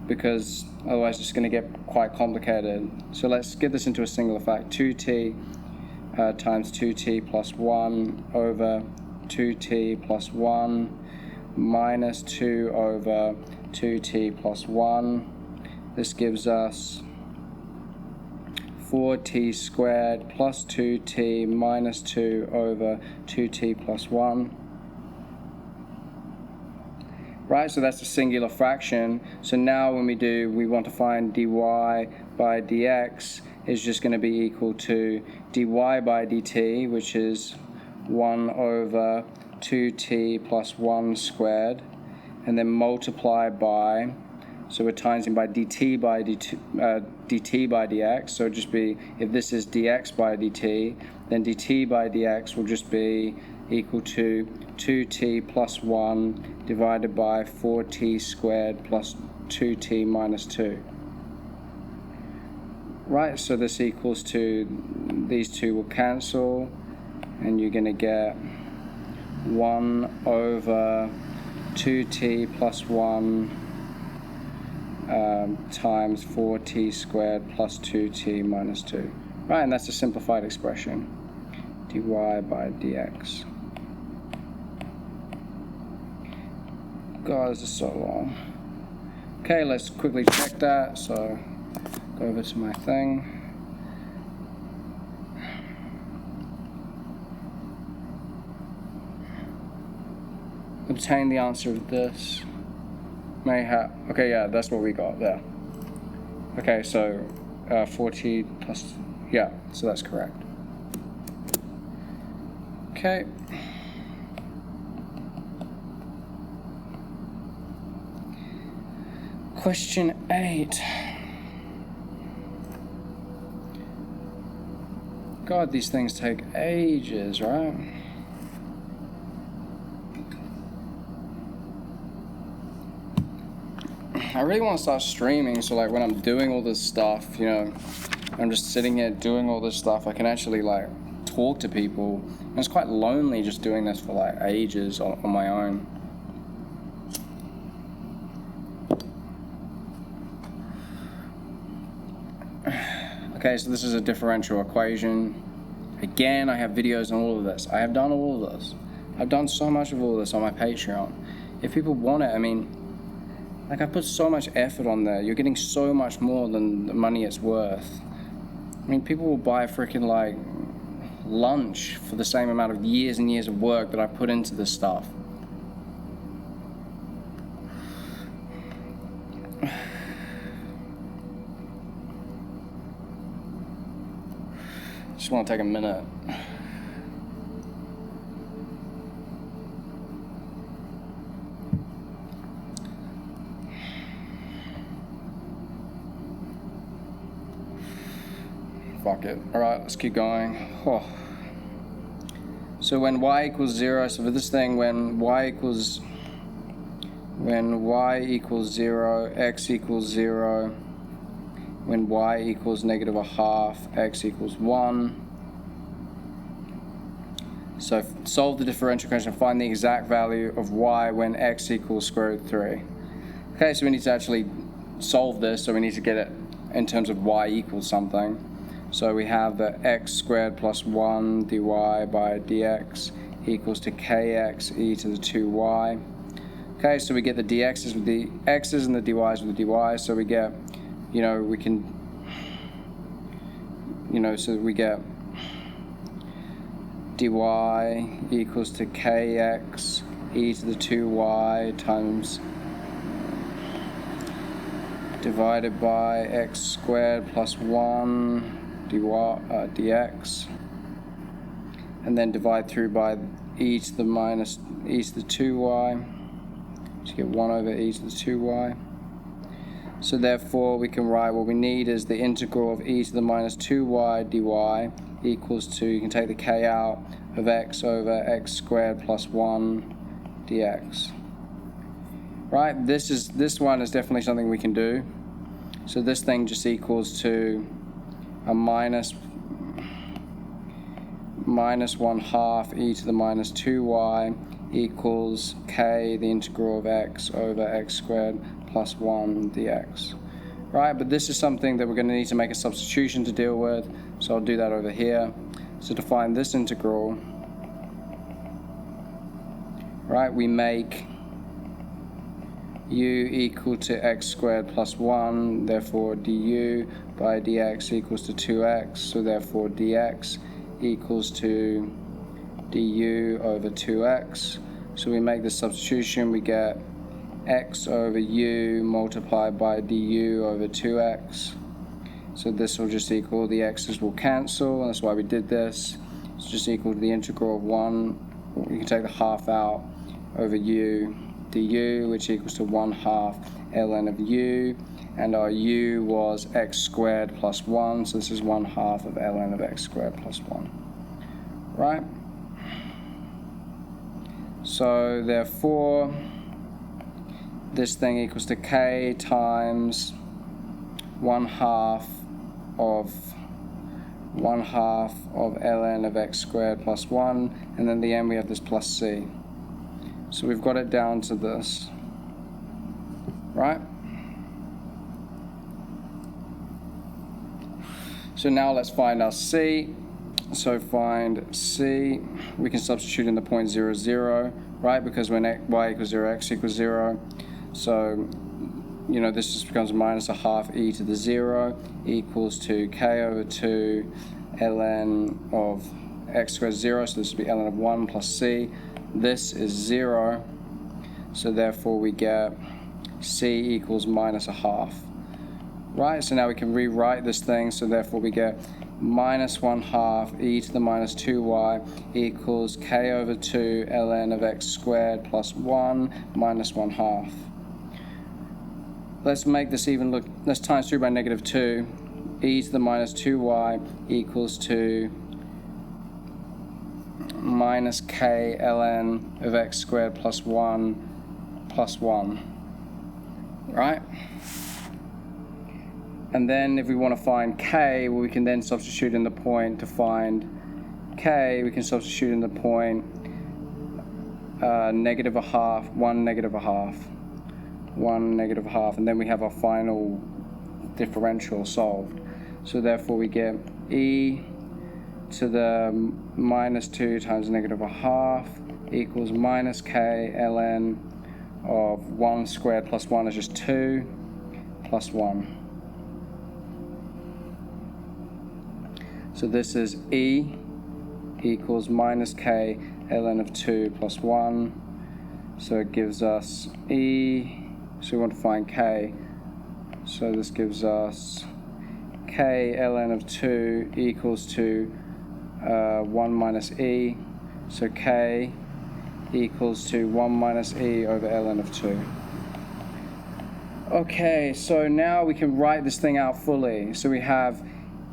Because otherwise it's going to get quite complicated. So let's get this into a singular fact. 2t times 2t plus 1 over 2t plus 1 minus 2 over 2t plus 1. This gives us 4t squared plus 2t minus 2 over 2t plus 1. Right, so that's a singular fraction. So now when we want to find dy by dx is just going to be equal to dy by dt, which is 1 over 2t plus 1 squared, and then multiply by, so we're timesing by dt by dx, so it'll just be, if this is dx by dt, then dt by dx will just be equal to 2t plus 1 divided by 4t squared plus 2t minus 2. Right, so this equals to, these two will cancel, and you're going to get 1 over 2t plus 1 times 4t squared plus 2t minus 2. Right, and that's a simplified expression, dy by dx. God, this is so long. Okay, let's quickly check that. So go over to my thing. Obtain the answer of this. Okay, yeah, that's what we got there. Okay, so 40 plus, yeah, so that's correct. Okay. Question 8. God, these things take ages, right? I really want to start streaming, so like when I'm doing all this stuff, you know, I'm just sitting here doing all this stuff, I can actually like talk to people. And it's quite lonely just doing this for like ages on my own. Okay, so this is a differential equation. Again, I have videos on all of this. I have done all of this. I've done so much of all of this on my Patreon. If people want it, I mean, like I put so much effort on there. You're getting so much more than the money it's worth. I mean, people will buy freaking like lunch for the same amount of years and years of work that I put into this stuff. Just want to take a minute. Fuck it. Alright, let's keep going. Oh. So when y equals 0, so for this thing, when y equals 0, x equals 0, when y equals -1/2, x equals 1. So solve the differential equation, find the exact value of y when x equals √3. Okay, so we need to actually solve this, so we need to get it in terms of y equals something. So we have the x squared plus 1 dy by dx equals to kx e to the 2y. Okay, so we get the dx's with the x's and the dy's with the dy's, so we get, we can, so we get dy equals to kx e to the 2y times divided by x squared plus 1 dx, and then divide through by e to the 2y, to get 1 over e to the 2y. So therefore we can write, what we need is the integral of e to the minus 2y dy equals to, you can take the k out, of x over x squared plus 1 dx. Right, this one is definitely something we can do. So this thing just equals to a minus 1/2 e to the minus 2y equals k, the integral of x over x squared plus 1 dx. Right, but this is something that we're going to need to make a substitution to deal with, so I'll do that over here. So to find this integral, right, we make u equal to x squared plus 1, therefore du by dx equals to 2x, so therefore dx equals to du over 2x. So we make the substitution, we get x over u multiplied by du over 2x. So this will just equal, the x's will cancel, and that's why we did this. It's just equal to the integral of 1, you can take the half out, over u du, which equals to 1/2 ln of u, and our u was x squared plus 1, so this is 1/2 of ln of x squared plus 1. Right? So therefore, this thing equals to k times 1/2 of ln of x squared plus 1, and then at the end we have this plus c. So we've got it down to this, right? So now let's find our c. So find c, we can substitute in the point 0, 0, right? Because when y equals 0, x equals 0. So, this just becomes minus 1/2 e to the 0 equals to k over 2 ln of x squared 0, so this would be ln of 1 plus c. This is 0, so therefore we get c equals minus 1/2. Right, so now we can rewrite this thing, so therefore we get minus 1/2 e to the minus 2y equals k over 2 ln of x squared plus 1 minus 1/2. Let's make this even look, let's times through by negative 2. E to the minus 2y equals to minus k ln of x squared plus 1 plus 1. Right? And then if we want to find k, well, we can then substitute in the point to find k. We can substitute in the point negative 1/2, 1 negative 1/2, 1 negative 1/2, and then we have our final differential solved. So therefore we get e to the minus 2 times negative 1/2 equals minus k ln of 1 squared plus 1 is just 2 plus 1. So this is e equals minus k ln of 2 plus 1. So it gives us e, so we want to find k. So this gives us k ln of 2 equals to 1 minus e. So k equals to 1 minus e over ln of 2. Okay, so now we can write this thing out fully. So we have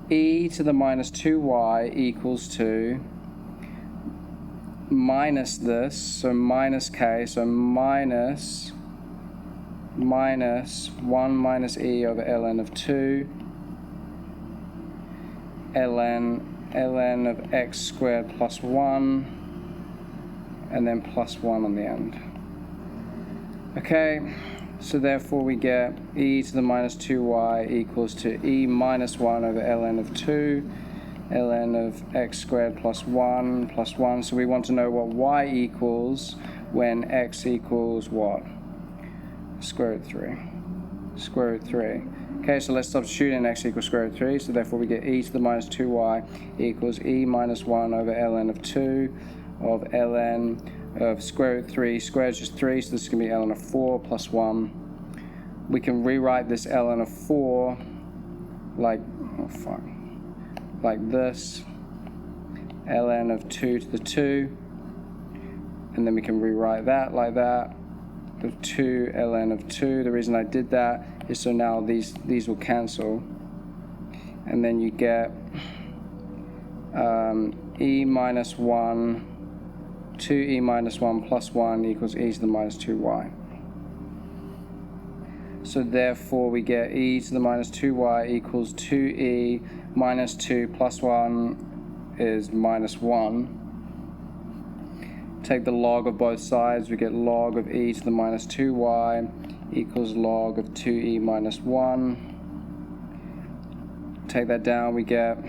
e to the minus 2y equals to minus this, so minus k, so minus 1 minus e over ln of 2 ln of x squared plus 1, and then plus 1 on the end. Okay, So therefore we get e to the minus 2y equals to e minus 1 over ln of 2, ln of x squared plus 1. So we want to know what y equals when x equals what? Square root 3. Square root 3. Okay, so let's substitute in x equals square root 3. So therefore we get e to the minus 2y equals e minus 1 over ln of 2 of ln of square root 3. Square is just 3, so this is going to be ln of 4 plus 1. We can rewrite this ln of 4 like, like this. ln of 2 to the 2. And then we can rewrite that like that. Of 2 ln of 2. The reason I did that is so now these will cancel. And then you get e minus 1, 2e minus 1 plus 1 equals e to the minus 2y. So therefore we get e to the minus 2y equals 2e minus 2 plus 1 is minus 1. Take the log of both sides, we get log of e to the minus 2y equals log of 2e minus 1. Take that down, we get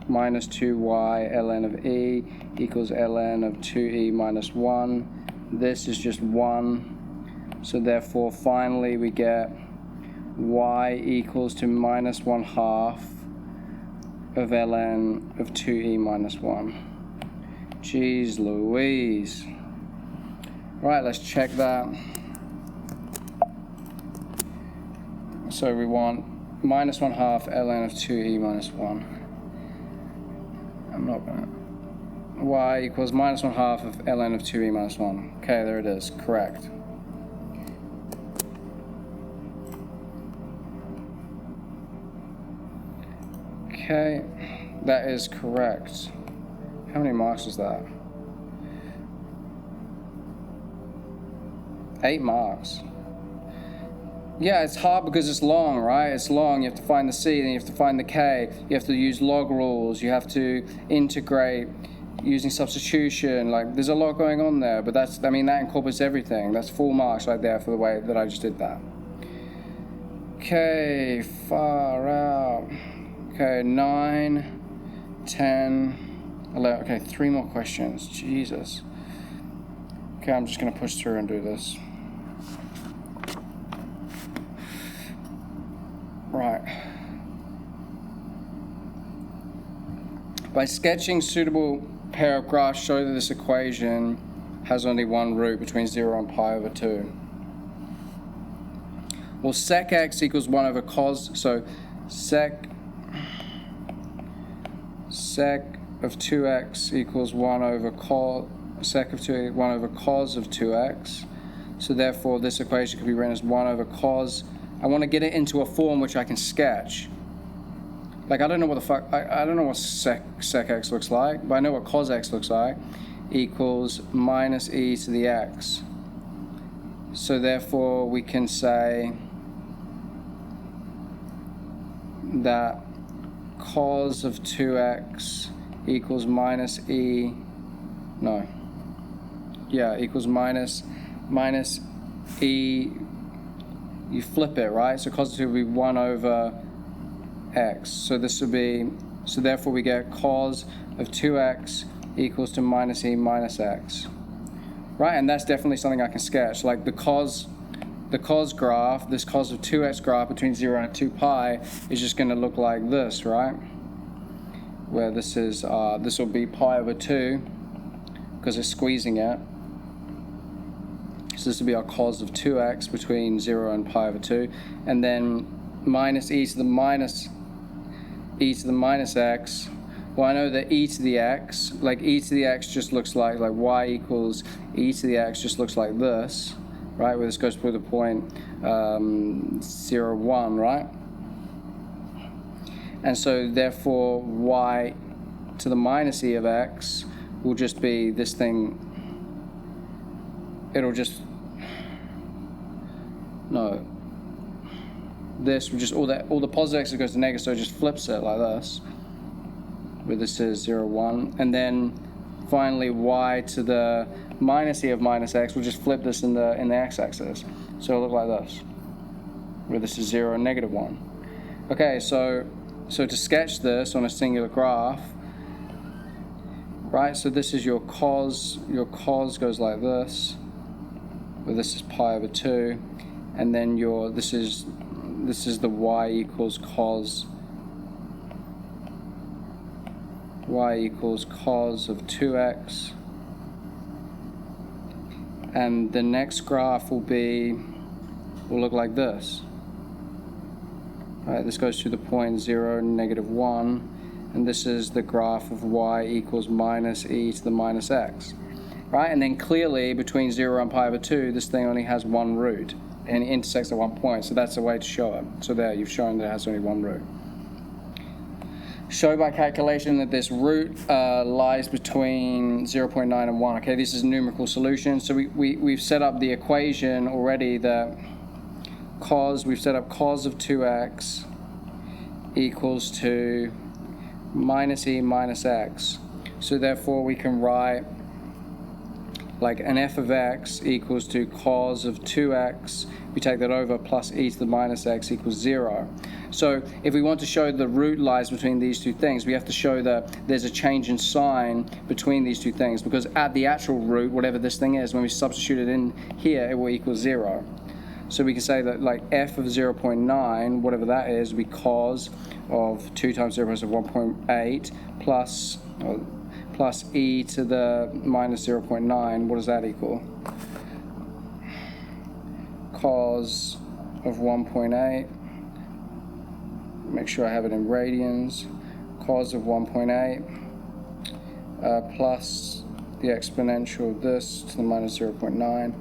minus 2y ln of e equals ln of 2e minus 1. This is just 1. So therefore, finally, we get y equals to minus 1/2 of ln of 2e minus 1. Jeez Louise. Right, let's check that. So we want minus 1/2 ln of 2e minus 1. I'm not gonna. Y equals minus 1/2 of ln of 2e minus 1. Okay, there it is, correct. Okay, that is correct. How many marks is that? 8 marks. Yeah, it's hard because it's long, right? It's long. You have to find the c, then you have to find the k. You have to use log rules. You have to integrate using substitution. Like, there's a lot going on there, but that incorporates everything. That's full marks right there for the way that I just did that. Okay, far out. Okay, 9, 10, 11. Okay, 3 more questions. Jesus. Okay, I'm just going to push through and do this. Right. By sketching suitable pair of graphs, show that this equation has only one root between 0 and pi over 2. Well, sec x equals 1 over cos, so sec of 2x equals 1 over cos, sec of 2, 1 over cos of 2x. So therefore, this equation can be written as 1 over cos. I want to get it into a form which I can sketch. Like, I don't know what the fuck, I don't know what sec x looks like, but I know what cos x looks like, equals minus e to the x. So therefore, we can say that cos of 2x equals minus e, no, yeah, equals minus e, you flip it, right? So cos of 2 will be 1 over x. So this will be, so therefore we get cos of 2x equals to minus e minus x. Right, and that's definitely something I can sketch. Like the cos graph, this cos of 2x graph between 0 and 2 pi is just going to look like this, right? Where this is, this will be pi over 2 because it's squeezing it. So this will be our cos of 2x between 0 and pi over 2. And then minus e to the minus x. Well, I know that e to the x, like e to the x just looks like y equals e to the x just looks like this, right? Where this goes through the point 0, 1, right? And so therefore y to the minus e of x will just be this thing. It'll just, no. This will just, all the positive x goes to negative, so it just flips it like this. Where this is 0, 1. And then finally y to the minus e of minus x, we'll just flip this in the x-axis. So it'll look like this, where this is 0 and -1. Okay, so to sketch this on a singular graph, right, so this is your cos goes like this, where this is pi over 2, and then this is the y equals cos of 2x, and the next graph will look like this. Right, this goes to the point 0, -1, and this is the graph of y equals minus e to the minus x. Right, and then clearly between 0 and pi over 2, this thing only has one root, and it intersects at one point, so that's the way to show it. So there, you've shown that it has only one root. Show by calculation that this root lies between 0.9 and 1. Okay, this is numerical solution. So we've set up the equation already that we've set up cos of 2x equals to minus e minus x. So therefore we can write like an f of x equals to cos of 2x, we take that over, plus e to the minus x equals 0. So if we want to show the root lies between these two things, we have to show that there's a change in sign between these two things, because at the actual root, whatever this thing is, when we substitute it in here, it will equal 0. So we can say that like f of 0.9, whatever that is, will be cos of 2 times 0 plus 1.8 plus e to the minus 0.9. What does that equal? Cos of 1.8. Make sure I have it in radians. Cos of 1.8 plus the exponential of this to the minus 0.9.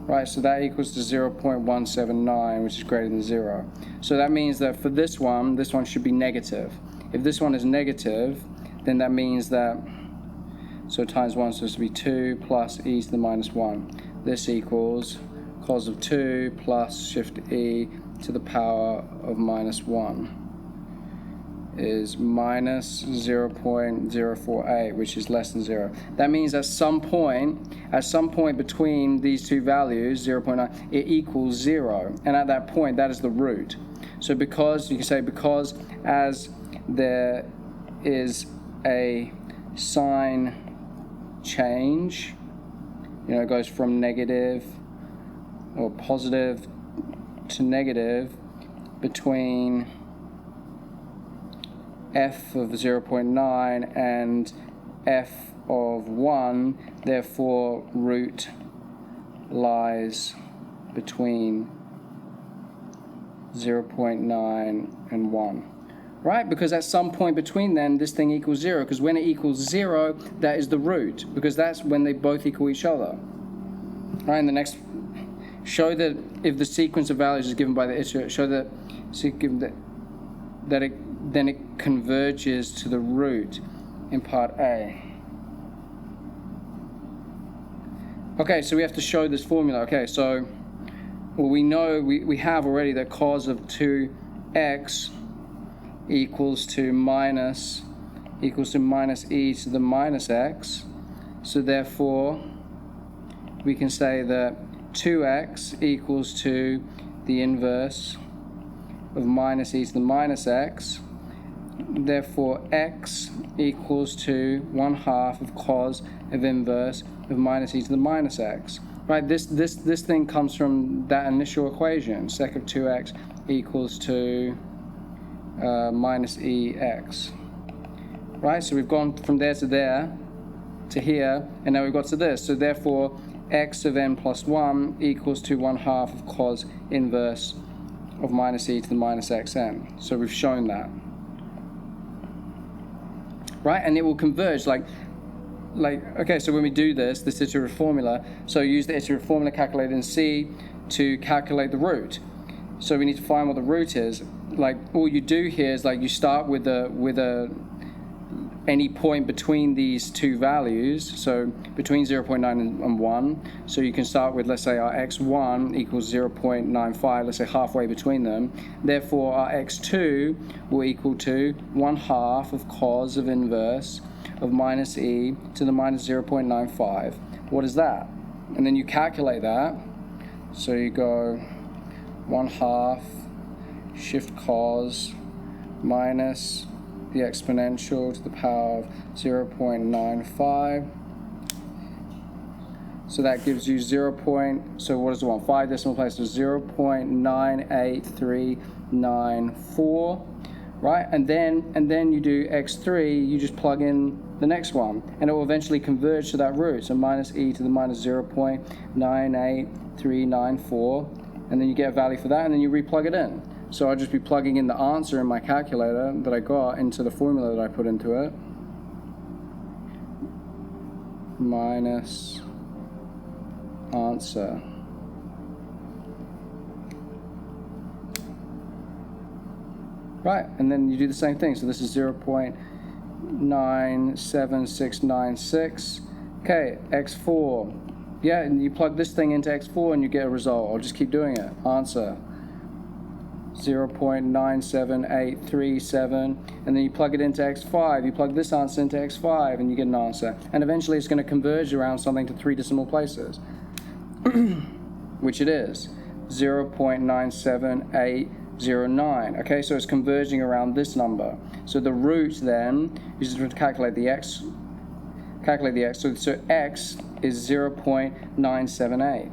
Right, so that equals to 0.179, which is greater than 0. So that means that for this one should be negative. If this one is negative, then that means that, so times 1 is supposed to be 2 plus e to the minus 1. This equals cos of 2 plus shift e to the power of minus 1 is minus 0.048, which is less than 0. That means at some point between these two values, 0.9, it equals 0. And at that point, that is the root. So because, you can say, because as there is a sign change, it goes from negative or positive to negative between f of 0.9 and f of 1, therefore root lies between 0.9 and 1. Right? Because at some point between them, this thing equals 0. Because when it equals 0, that is the root. Because that's when they both equal each other. Right? And the next, show that if the sequence of values is given by the iterator, show that then it converges to the root in part A. Okay, so we have to show this formula. Okay, so we know we have already that cos of 2x equals to minus e to the minus x. So therefore we can say that 2x equals to the inverse of minus e to the minus x. Therefore x equals to 1/2 of cos of inverse of minus e to the minus x. Right, this thing comes from that initial equation, sec of 2x equals to minus ex. Right, so we've gone from there to here, and now we've got to this. So therefore x of n plus 1 equals to 1/2 of cos inverse of minus e to the minus xn. So we've shown that. Right, and it will converge okay, so when we do this iterative formula, so use the iterative formula calculated in C to calculate the root. So we need to find what the root is. Like, all you do here is you start with any point between these two values, so between 0.9 and 1. So you can start with, let's say, our x1 equals 0.95, let's say halfway between them. Therefore, our x2 will equal to 1/2 of cos of inverse of minus e to the minus 0.95. What is that? And then you calculate that. So you go 1/2 shift cos minus the exponential to the power of 0.95. So that gives you so what does it want? 5 decimal places, 0.98394, right? And then you do x3, you just plug in the next one, and it will eventually converge to that root. So minus e to the minus 0.98394, and then you get a value for that, and then you replug it in. So I'll just be plugging in the answer in my calculator that I got into the formula that I put into it. Minus answer. Right, and then you do the same thing. So this is 0.97696. Okay, x4. Yeah, and you plug this thing into x4 and you get a result. I'll just keep doing it. Answer 0.97837, and then you plug it into x5. You plug this answer into x5 and you get an answer. And eventually it's going to converge around something to 3 decimal places, which it is, 0.97809. Okay, so it's converging around this number. So the root then is just to calculate the x. So x is 0.978.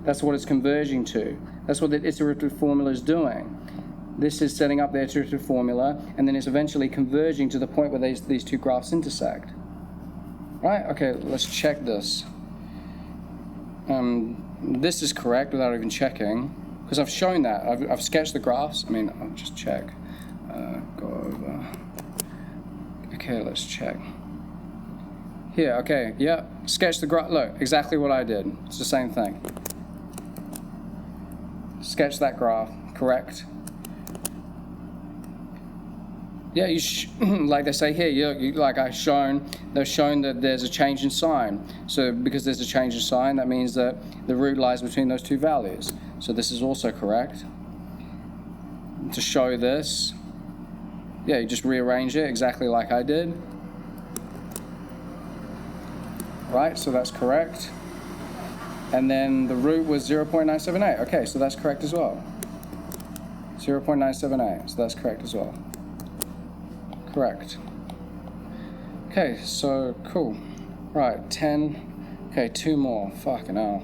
That's what it's converging to. That's what the iterative formula is doing. This is setting up the iterative formula, and then it's eventually converging to the point where these two graphs intersect. Right? Okay, let's check this. This is correct without even checking, because I've shown that. I've sketched the graphs. I mean, I'll just check. Go over. Okay, let's check. Here, okay, yeah. Sketch the graph. Look, exactly what I did. It's the same thing. Sketch that graph, correct? Yeah, like they say here, like they've shown that there's a change in sign. So because there's a change in sign, that means that the root lies between those two values. So this is also correct. To show this, yeah, you just rearrange it exactly like I did. Right, so that's correct. And then the root was 0.978. Okay, so that's correct as well. 0.978, so that's correct as well. Correct. Okay, so cool. Right, 10. Okay, 2 more. Fucking hell.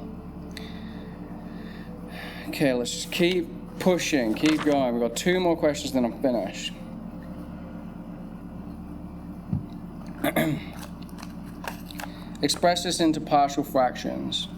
Okay, let's just keep pushing, keep going. We've got 2 more questions, then I'm finished. Express this into partial fractions.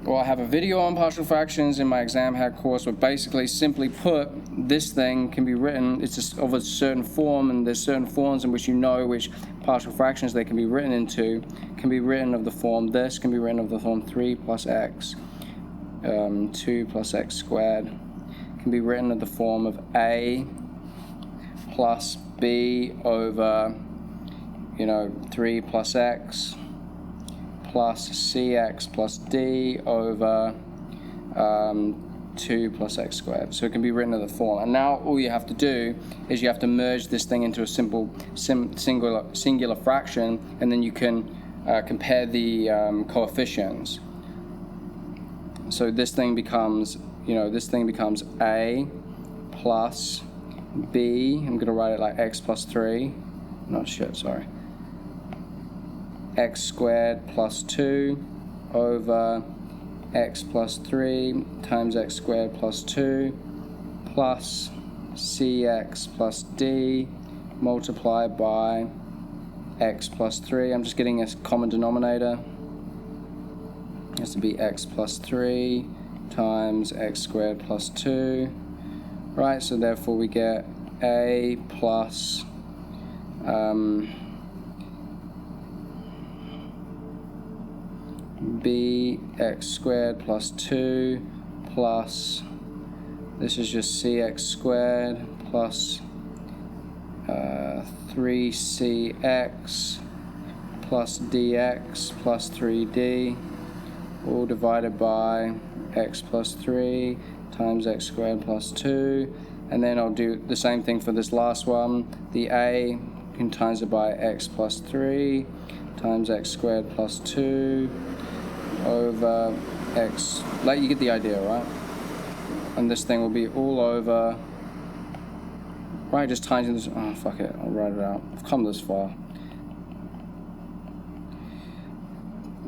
Well, I have a video on partial fractions in my exam hack course, where basically, simply put, this thing can be written, it's just of a certain form, and there's certain forms in which you know which partial fractions they can be written into. Can be written of the form, this can be written of the form 3 plus x, 2 plus x squared. Can be written of the form of a plus b over, 3 plus x, plus cx plus d over 2 plus x squared. So it can be written in the form. And now all you have to do is you have to merge this thing into a simple singular fraction, and then you can compare the coefficients. So this thing becomes, a plus b. I'm going to write it like x plus 3. X squared plus 2 over x plus 3 times x squared plus 2 plus cx plus d multiplied by x plus 3. I'm just getting a common denominator. It has to be x plus 3 times x squared plus 2. Right, so therefore we get a plus b x squared plus 2 plus, this is just cx squared plus 3cx plus dx plus 3d, all divided by x plus 3 times x squared plus 2. And then I'll do the same thing for this last one. The a, you can times it by x plus 3 times x squared plus 2 over x, like you get the idea, right? And this thing will be all over, right, just times this, oh fuck it, I'll write it out. I've come this far.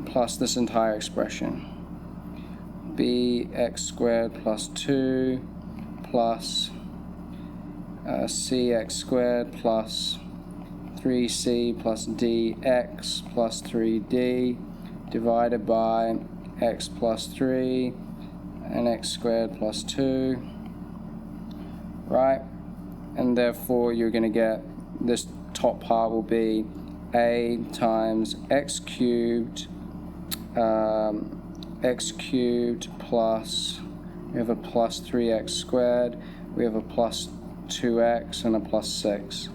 Plus this entire expression. Bx squared plus 2 plus cx squared plus 3c plus dx plus 3d divided by x plus 3 and x squared plus 2, right? And therefore you're going to get this top part will be a times x cubed plus, we have a plus 3x squared, we have a plus 2x and a plus 6,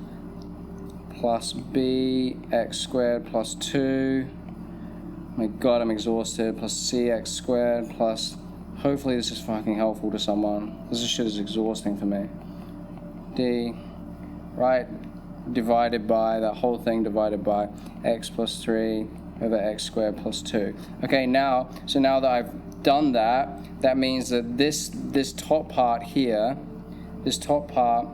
plus b x squared plus 2, my god I'm exhausted, plus cx squared plus, hopefully this is fucking helpful to someone, this shit is exhausting for me, d, right, divided by, that whole thing divided by x plus 3 over x squared plus 2. Okay, now, so now that I've done that, that means that this top part here, this top part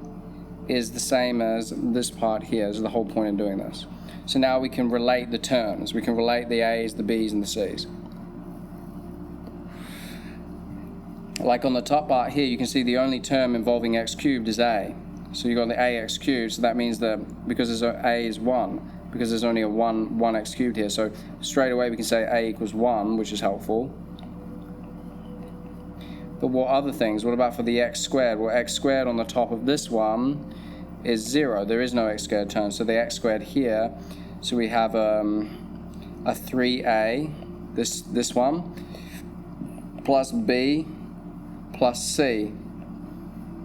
is the same as this part here, is the whole point of doing this. So now we can relate the terms. We can relate the a's, the b's, and the c's. Like on the top part here, you can see the only term involving x cubed is a. So you've got the ax cubed, so that means that because a is 1, because there's only a 1x cubed here, so straight away we can say a equals 1, which is helpful. But what other things? What about for the x squared? Well, x squared on the top of this one is 0. There is no x squared term, so the x squared here, so we have a 3a, this one, plus b plus c,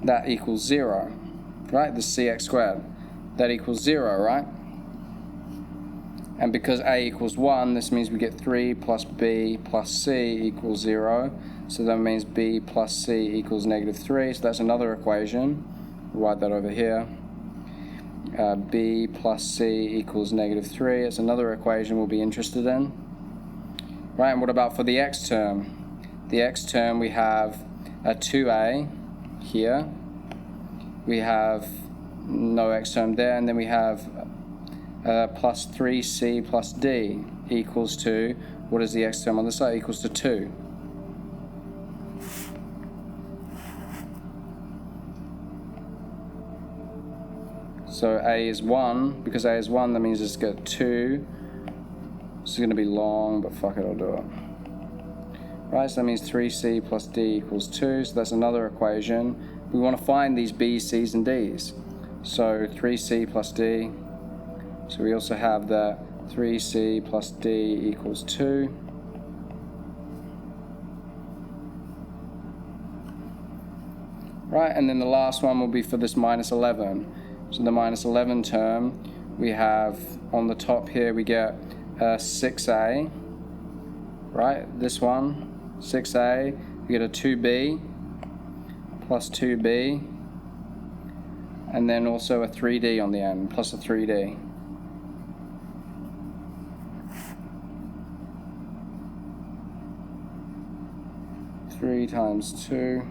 that equals 0, right? The cx squared, that equals 0, right? And because a equals 1, this means we get 3 plus b plus c equals 0. So that means b plus c equals negative 3. So that's another equation. We'll write that over here. B plus c equals negative 3. It's another equation we'll be interested in. Right, and what about for the x term? The x term, we have a 2a here. We have no x term there, and then we have plus 3c plus d equals to, what is the x term on this side? Equals to 2. So a is 1, because a is 1, that means it's got 2. This is going to be long, but fuck it, I'll do it. Right, so that means 3c plus d equals 2, so that's another equation. We want to find these b's, c's, and d's. So 3c plus d, so we also have that 3c plus d equals 2. Right, and then the last one will be for this minus 11. So the minus 11 term, we have on the top here, we get 6a, right? This one, 6a, we get a 2b plus 2b, and then also a 3d on the end, plus a 3d. Three times 2.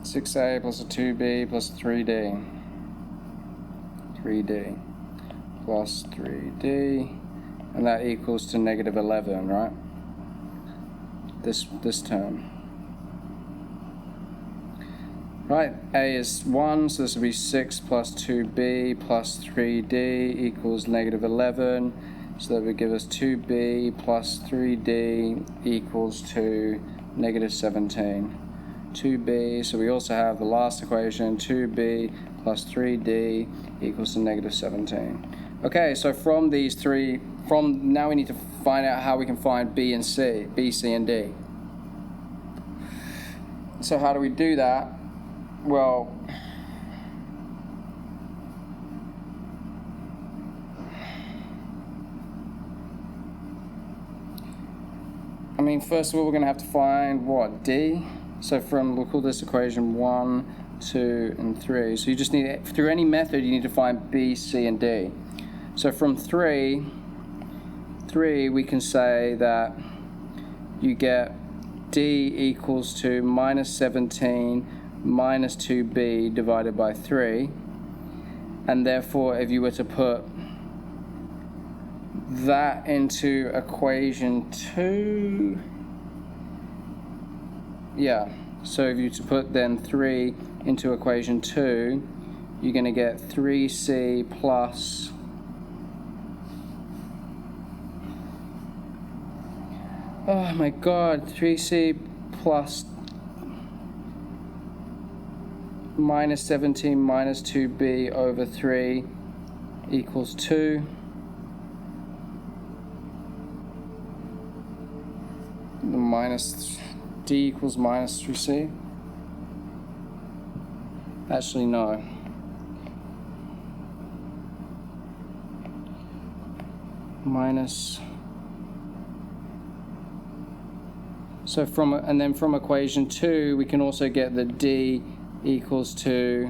Six a plus a 2b plus a 3d. 3d plus 3d, and that equals to negative 11, right? This term. Right, a is 1, so this will be 6 plus 2b plus 3d equals negative 11. So that would give us 2b plus 3d equals to negative 17. 2b, so we also have the last equation, 2b plus 3d equals to negative 17. Okay, so from these three now we need to find out how we can find B, C, and D. So how do we do that? Well, I mean, first of all, we're going to have to find what? D. So we'll call this equation 1, 2, and 3. So you just need, through any method, you need to find B, C, and D. So from 3, we can say that you get D equals to minus 17 minus 2B divided by 3. And therefore, if you were to put that into equation 2, yeah, so if you to put then 3 into equation 2, you're going to get 3C plus oh my god, 3C plus minus 17 minus 2B over 3 equals 2. The minus D equals minus 3C. Actually, no. Minus. So then from equation 2, we can also get that D equals to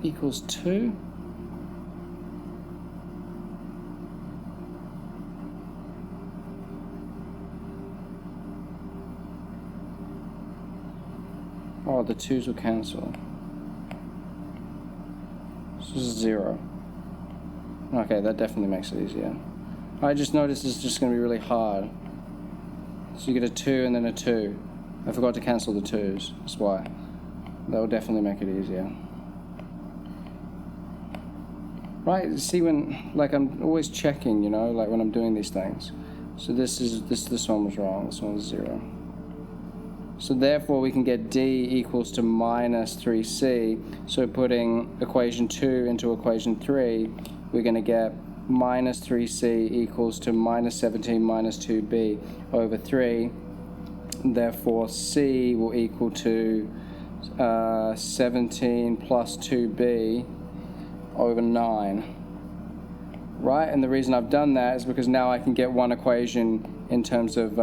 equals 2. Oh, the 2's will cancel. This is 0. Okay, that definitely makes it easier. I just noticed it's just going to be really hard. So you get a 2 and then a 2. I forgot to cancel the 2's, that's why. That will definitely make it easier. Right, see when, like I'm always checking, you know, like when I'm doing these things. So this one was wrong, this one was 0. So therefore we can get D equals to minus 3C. So putting equation 2 into equation 3, we're going to get minus 3C equals to minus 17 minus 2B over 3. Therefore C will equal to 17 plus 2B over 9. Right, and the reason I've done that is because now I can get one equation in terms of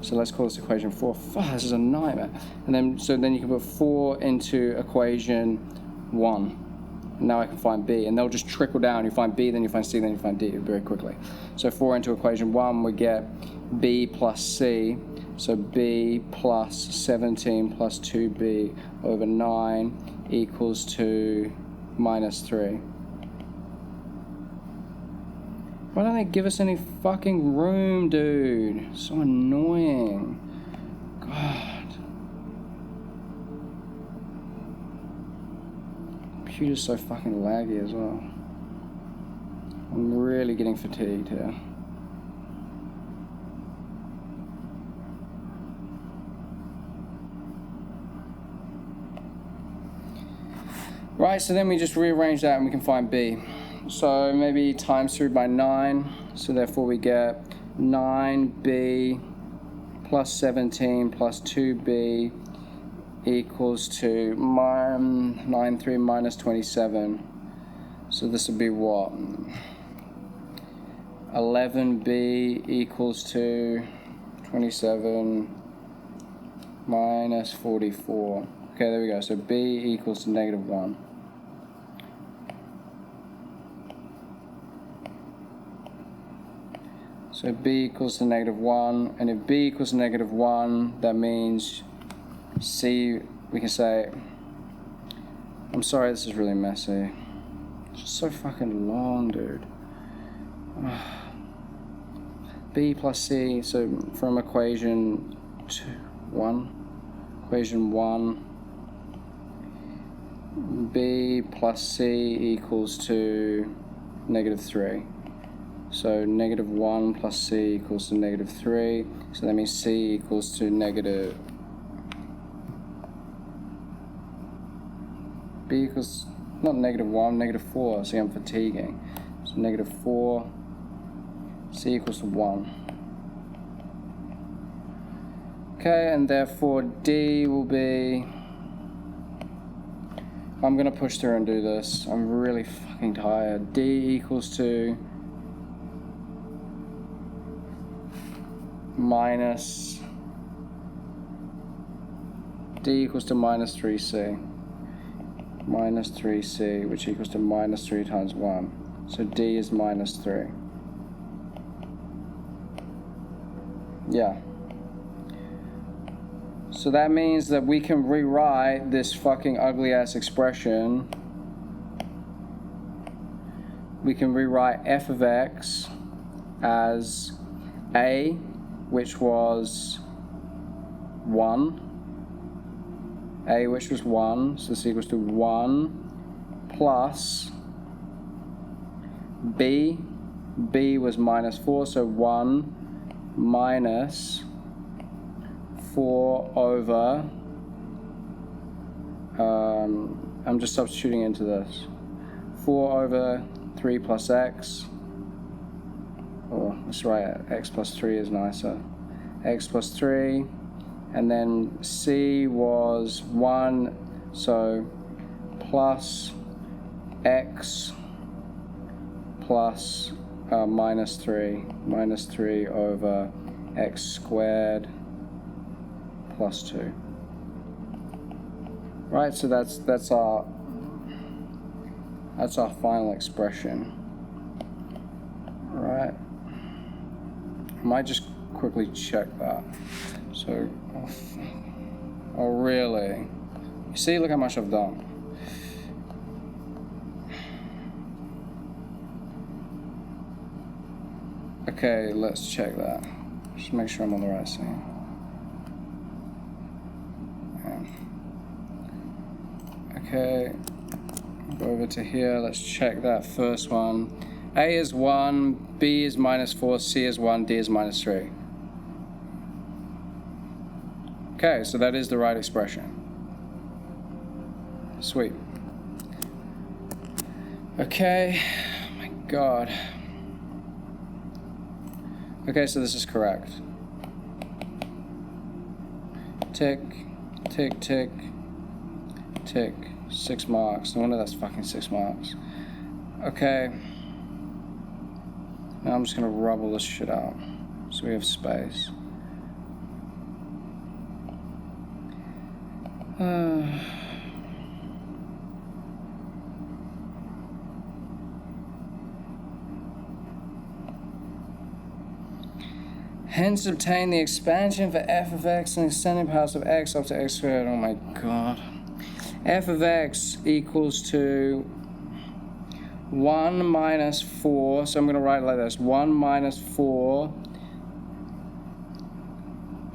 so let's call this equation 4. Fuck, this is a nightmare. And then you can put 4 into equation 1. And now I can find B, and they'll just trickle down. You find B, then you find C, then you find D very quickly. So 4 into equation 1, we get B plus C. So B plus 17 plus 2B over 9 equals to minus 3. Why don't they give us any fucking room, dude? So annoying. God. Computer's so fucking laggy as well. I'm really getting fatigued here. Right, so then we just rearrange that and we can find B. So maybe times through by 9, so therefore we get 9B plus 17 plus 2B equals to 9, 3 minus 27. So this would be what? 11B equals to 27 minus 44. Okay, there we go. So B equals to negative 1. So B equals to negative 1, and if B equals to negative 1, that means C, we can say, I'm sorry, this is really messy. It's just so fucking long, dude. B plus C, so from equation 1, B plus C equals to negative 3. So negative 1 plus C equals to negative 3. So that means C equals to negative b equals, not -1, -4, see I'm fatiguing. So -4, c equals to 1. Okay, and therefore d will be, I'm gonna push through and do this. I'm really fucking tired. D equals to minus, D equals to minus 3c. Minus 3c, which equals to minus 3 times 1. So D is minus 3. Yeah. So that means that we can rewrite this fucking ugly ass expression. We can rewrite f of x as a, which was 1. A, which was 1, so this equals to 1 plus b. B was minus 4, so 1 minus 4 over, I'm just substituting into this, 4 over 3 plus x, or let's write it, x plus 3 is nicer, x plus 3, and then c was 1, so plus x plus minus 3 over x squared plus 2. Right, so that's our final expression. Right. I might just quickly check that. So, oh really? You see, look how much I've done. Okay, let's check that. Just make sure I'm on the right scene. Okay, go over to here, let's check that first one. A is 1, B is minus 4, C is 1, D is minus 3. Okay, so that is the right expression. Sweet. Okay, oh my God. Okay, so this is correct. Tick, tick, tick, tick. 6 marks. No wonder that's fucking 6 marks. Okay. Now I'm just gonna rub all this shit out so we have space. Hence obtain the expansion for f of x and extended powers of x up to x squared. Oh my God. F of x equals to 1 minus 4, so I'm going to write it like this, 1 minus 4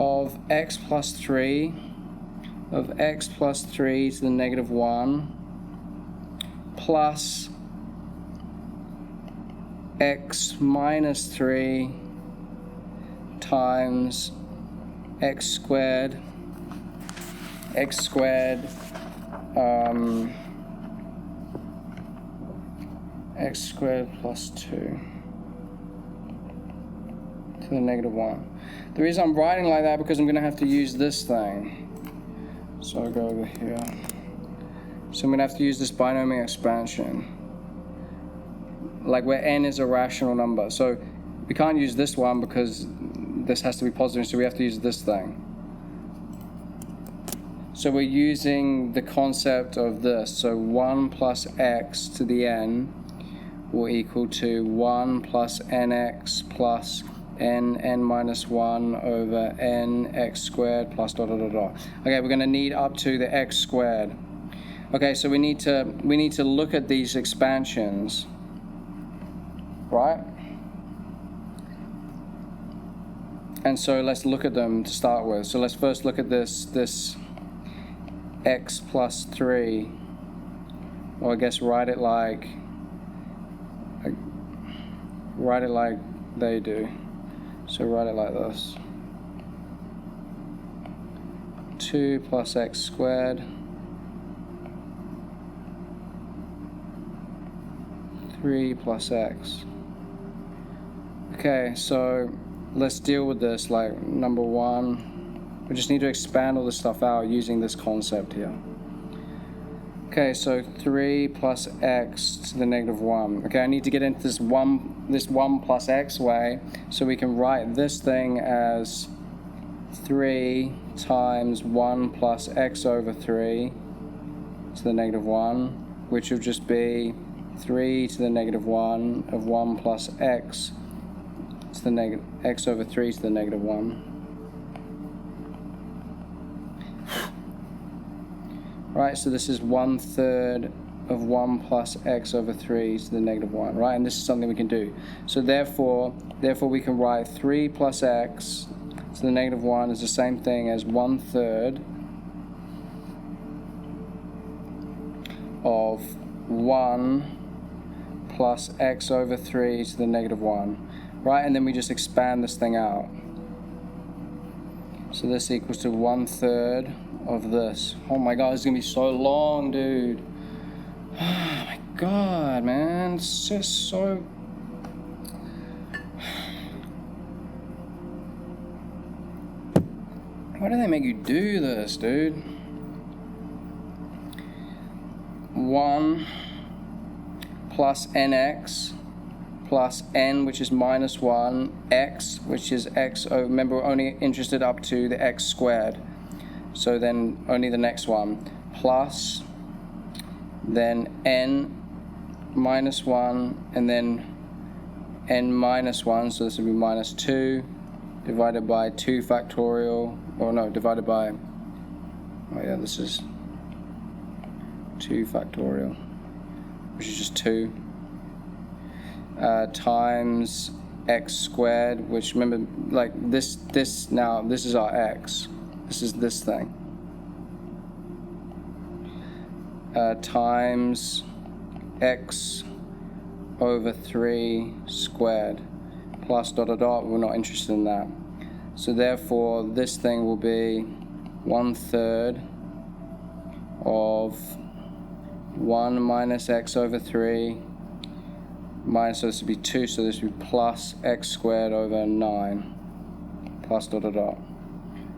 of x plus 3, of x plus 3 to the negative 1, plus x minus 3 times x squared x squared plus 2 to the negative 1. The reason I'm writing like that because I'm going to have to use this thing. So I'll go over here. So I'm going to have to use this binomial expansion. Like where n is a rational number. So we can't use this one because this has to be positive, so we have to use this thing. So we're using the concept of this. So 1 plus x to the n will equal to 1 plus nx plus n minus 1 over n x squared plus dot dot dot dot. Okay, we're going to need up to the x squared. Okay, so we need to look at these expansions, right? And so let's look at them to start with. So let's first look at this x plus 3, or I guess write it like they do. So write it like this. 2 plus x squared 3 plus x. Okay, so let's deal with this. Like number one, we just need to expand all this stuff out using this concept here. Okay, so 3 plus x to the negative 1. Okay, I need to get into this 1 plus x way, so we can write this thing as 3 times 1 plus x over 3 to the negative 1, which will just be 3 to the negative 1 of 1 plus x to the negative x over 3 to the negative 1. Right, so this is 1/3 of 1 plus x over 3 to the negative 1, right? And this is something we can do. So therefore we can write 3 plus x to the negative 1 is the same thing as 1/3 of 1 plus x over 3 to the negative 1, right? And then we just expand this thing out. So this equals to 1/3 of this. Oh my god, it's gonna be so long, dude. Oh my god, man. It's just so... Why do they make you do this, dude? 1 plus nx plus n, which is minus 1, x, which is x, oh, remember we're only interested up to the x squared, so then only the next one, plus then n minus 1, and then n minus 1, so this would be minus 2, divided by 2 factorial, or no, divided by, oh yeah, this is 2 factorial, which is just 2. Times x squared, which remember, like this now, this is our x. This is this thing. Times x over 3 squared. Plus dot dot dot, we're not interested in that. So therefore, this thing will be 1/3 of 1 minus x over 3 minus, so this would be 2, so this would be plus x squared over 9, plus dot dot dot.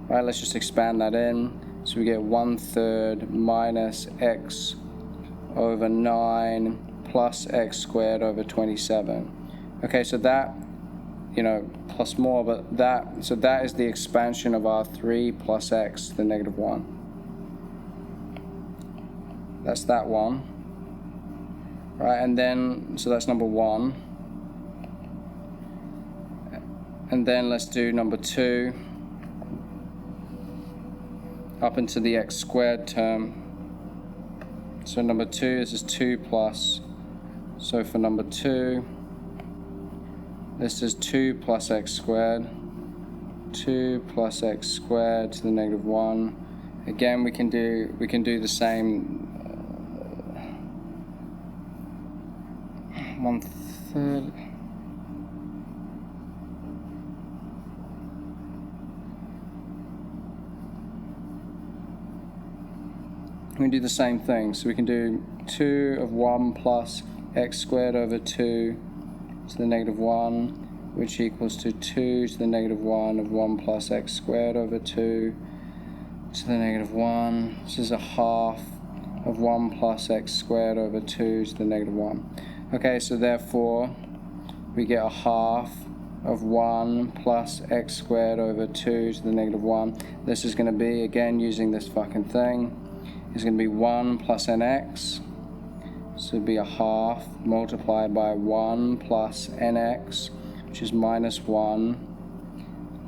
Right, let's just expand that in. So we get 1/3 minus x over 9 plus x squared over 27. Okay, so that, you know, plus more, but that, so that is the expansion of our 3 plus x to the negative 1. That's that one. Right, and then, so that's number 1. And then let's do number 2. Up into the x squared term. So number 2, this is 2 plus. So for number 2, this is 2 plus x squared. 2 plus x squared to the negative 1. Again, we can do the same. 1/3. We can do the same thing. So we can do 2 of 1 plus x squared over 2 to the negative 1, which equals to 2 to the negative 1 of 1 plus x squared over 2 to the negative 1. This is a half of 1 plus x squared over 2 to the negative 1. Okay, so therefore we get a half of 1 plus x squared over 2 to the negative 1. This is going to be, again, using this fucking thing, is going to be 1 plus nx. So it'd be a half multiplied by 1 plus nx, which is minus 1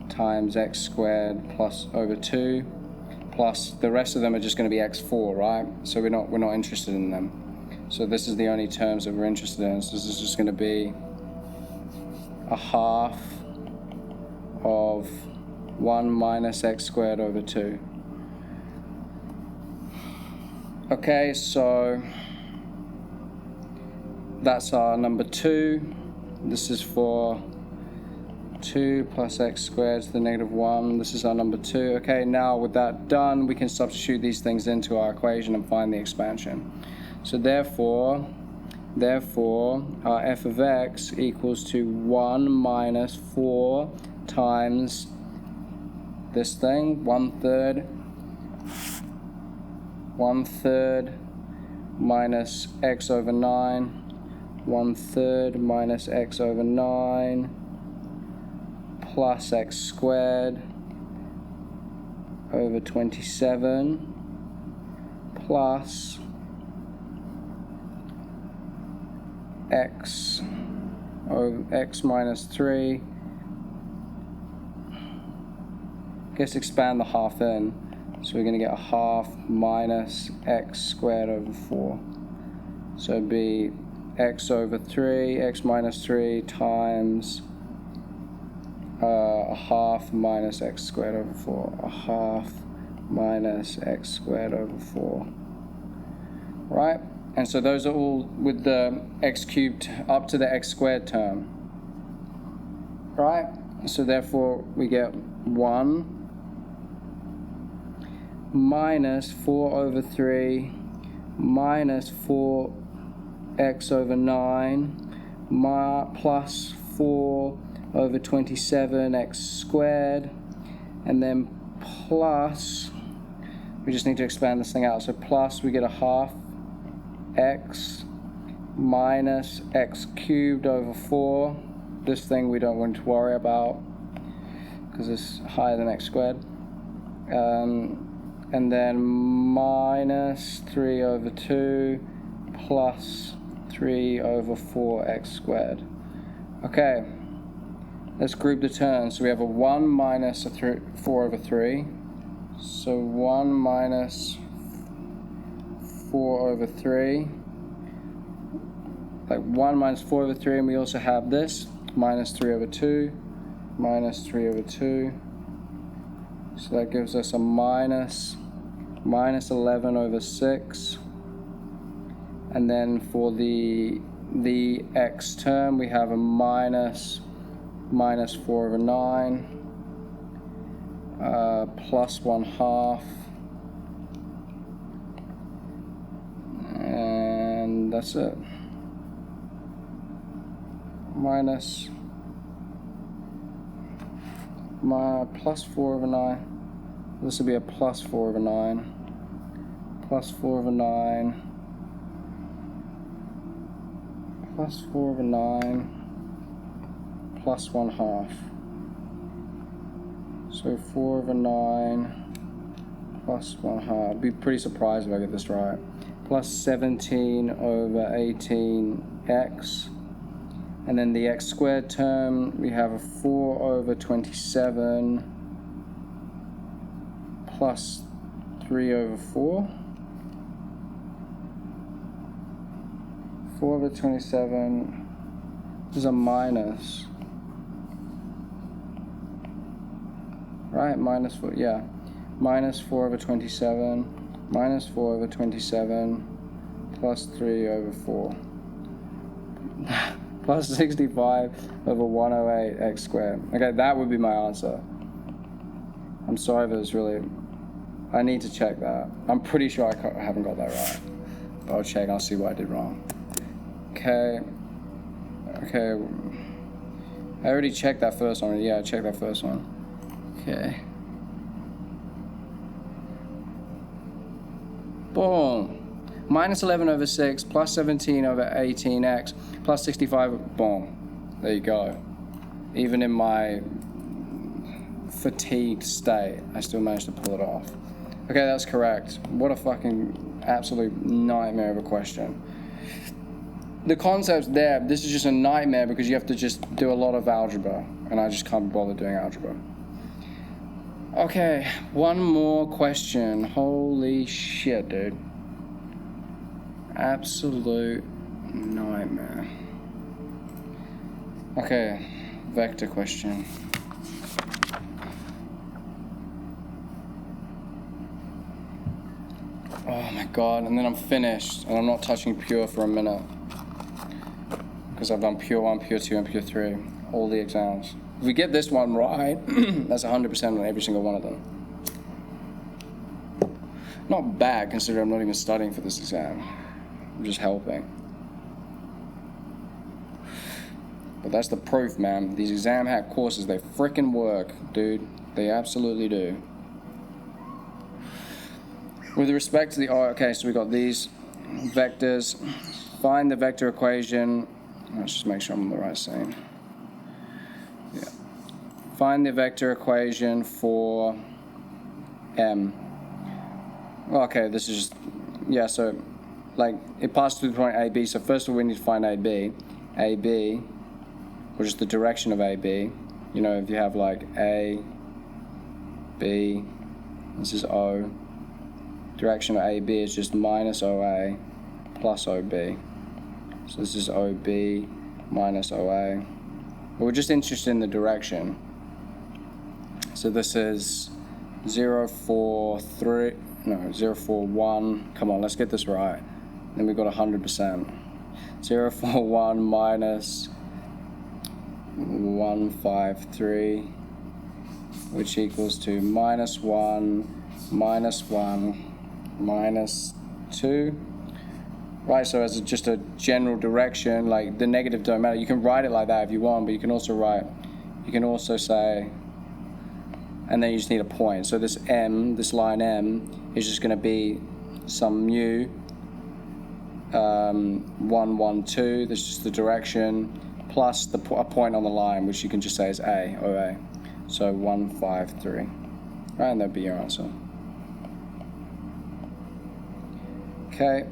times x squared plus over 2, plus the rest of them are just going to be x4, right? So we're not interested in them. So this is the only terms that we're interested in. So this is just going to be a half of 1 minus x squared over 2. Okay, so that's our number 2. This is for 2 plus x squared to the negative 1. This is our number 2. Okay, now with that done, we can substitute these things into our equation and find the expansion. So therefore, Therefore, our f of x equals to 1 minus 4 times this thing, 1/3 minus x over 9, 1/3 minus x over 9, plus x squared over 27, plus x over x minus 3. I guess expand the half in, so we're going to get a half minus x squared over 4. So it'd be x over 3, x minus 3 times a half minus x squared over 4. A half minus x squared over 4. Right? And so those are all with the x cubed up to the x squared term. Right? So therefore we get 1 minus 4 over 3 minus 4x over 9 plus 4 over 27 x squared, and then plus, we just need to expand this thing out, so plus we get a half x minus x cubed over 4. This thing we don't want to worry about because it's higher than x squared. And then minus 3 over 2 plus 3 over 4x squared. Okay, let's group the terms. So we have a 1 minus a 4 over 3. So 1 minus 4 over 3. Like 1 minus 4 over 3, and we also have this, minus 3 over 2, minus 3 over 2. So that gives us a minus 11 over 6. And then for the x term, we have a minus 4 over 9, plus 1/2, and that's it. Plus 4 over 9. This will be a plus 4 over 9. Plus 4 over 9. Plus 4 over 9. Plus 1/2. So 4 over 9 plus 1/2. I'd be pretty surprised if I get this right. Plus 17 over 18x. And then the x squared term, we have a 4 over 27 plus 3 over 4. 4 over 27 is a minus. Right, minus 4, yeah. Minus 4 over 27, minus 4 over 27, plus 3 over 4. Plus 65 over 108 x squared. Okay, that would be my answer. I'm sorry if it's really... I need to check that. I'm pretty sure I haven't got that right. But I'll check, I'll see what I did wrong. Okay. I already checked that first one. Yeah, I checked that first one. Okay. Boom. Minus 11 over 6, plus 17 over 18x, plus 65, boom. There you go. Even in my fatigued state, I still managed to pull it off. Okay, that's correct. What a fucking absolute nightmare of a question. The concept's there. This is just a nightmare because you have to just do a lot of algebra, and I just can't bother doing algebra. Okay, one more question. Holy shit, dude. Absolute nightmare. Okay, vector question. Oh my god, and then I'm finished, and I'm not touching pure for a minute. Because I've done pure 1, pure 2, and pure 3, all the exams. If we get this one right, that's 100% on every single one of them. Not bad, considering I'm not even studying for this exam. I'm just helping. But that's the proof, man. These exam hack courses, they frickin' work, dude. They absolutely do. With respect to the, okay, so we got these vectors. Find the vector equation. Let's just make sure I'm on the right scene. Yeah. Find the vector equation for M. Okay, this is just, yeah, so like it passes through the point AB. So first of all, we need to find AB. AB, which is the direction of AB. You know, if you have like A, B, this is O. Direction of AB is just minus OA plus OB. So this is OB minus OA. But we're just interested in the direction. So this is 0, 4, 3, no, 0, 4, 1. Come on, let's get this right. Then we've got 100%. 0, 4, 1 minus 1, 5, 3, which equals to minus 1, minus 1, minus 2. Right, so as just a general direction, like the negative don't matter. You can write it like that if you want, but you can also say, and then you just need a point. So this M, this line M, is just going to be some mu 1, 1, 2. That's just the direction, plus a point on the line, which you can just say is A, OA. So 1, 5, 3. Right, and that'd be your answer. Okay.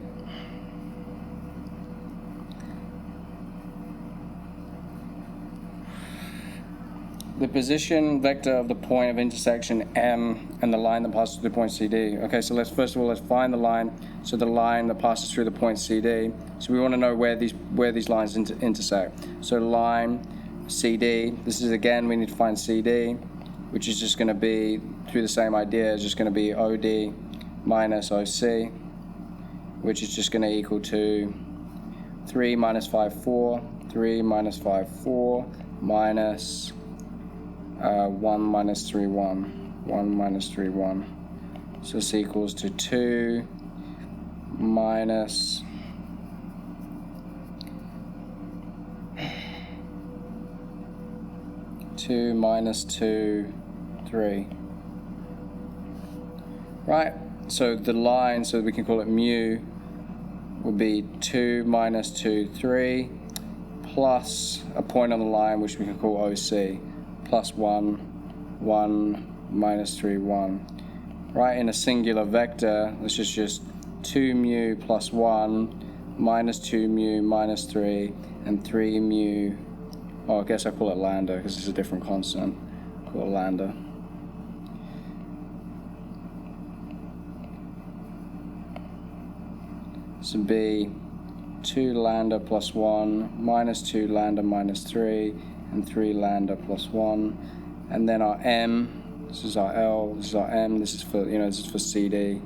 The position vector of the point of intersection M and the line that passes through the point CD. Okay, so let's find the line. So the line that passes through the point CD. So we want to know where these lines intersect. So line CD. This is again, we need to find CD, which is just going to be through the same idea. It's just going to be OD minus OC, which is just going to equal to 3 minus 5, 4, 3 minus 5, 4, minus 1 minus 3, 1, 1 minus 3, 1. So this equals to 2 minus 2 minus 2, 3. Right, so the line, so we can call it mu, will be 2 minus 2, 3, plus a point on the line, which we can call OC, plus 1, 1 minus 3, 1. Right, in a singular vector, this is just 2 mu plus 1, minus 2 mu minus 3, and 3 mu, oh, I guess I call it lambda, because it's a different constant, call it lambda. So B, 2 lambda plus 1, minus 2 lambda minus 3, and 3 lambda plus 1. And then our M, this is our L, this is our M, this is for, this is for CD,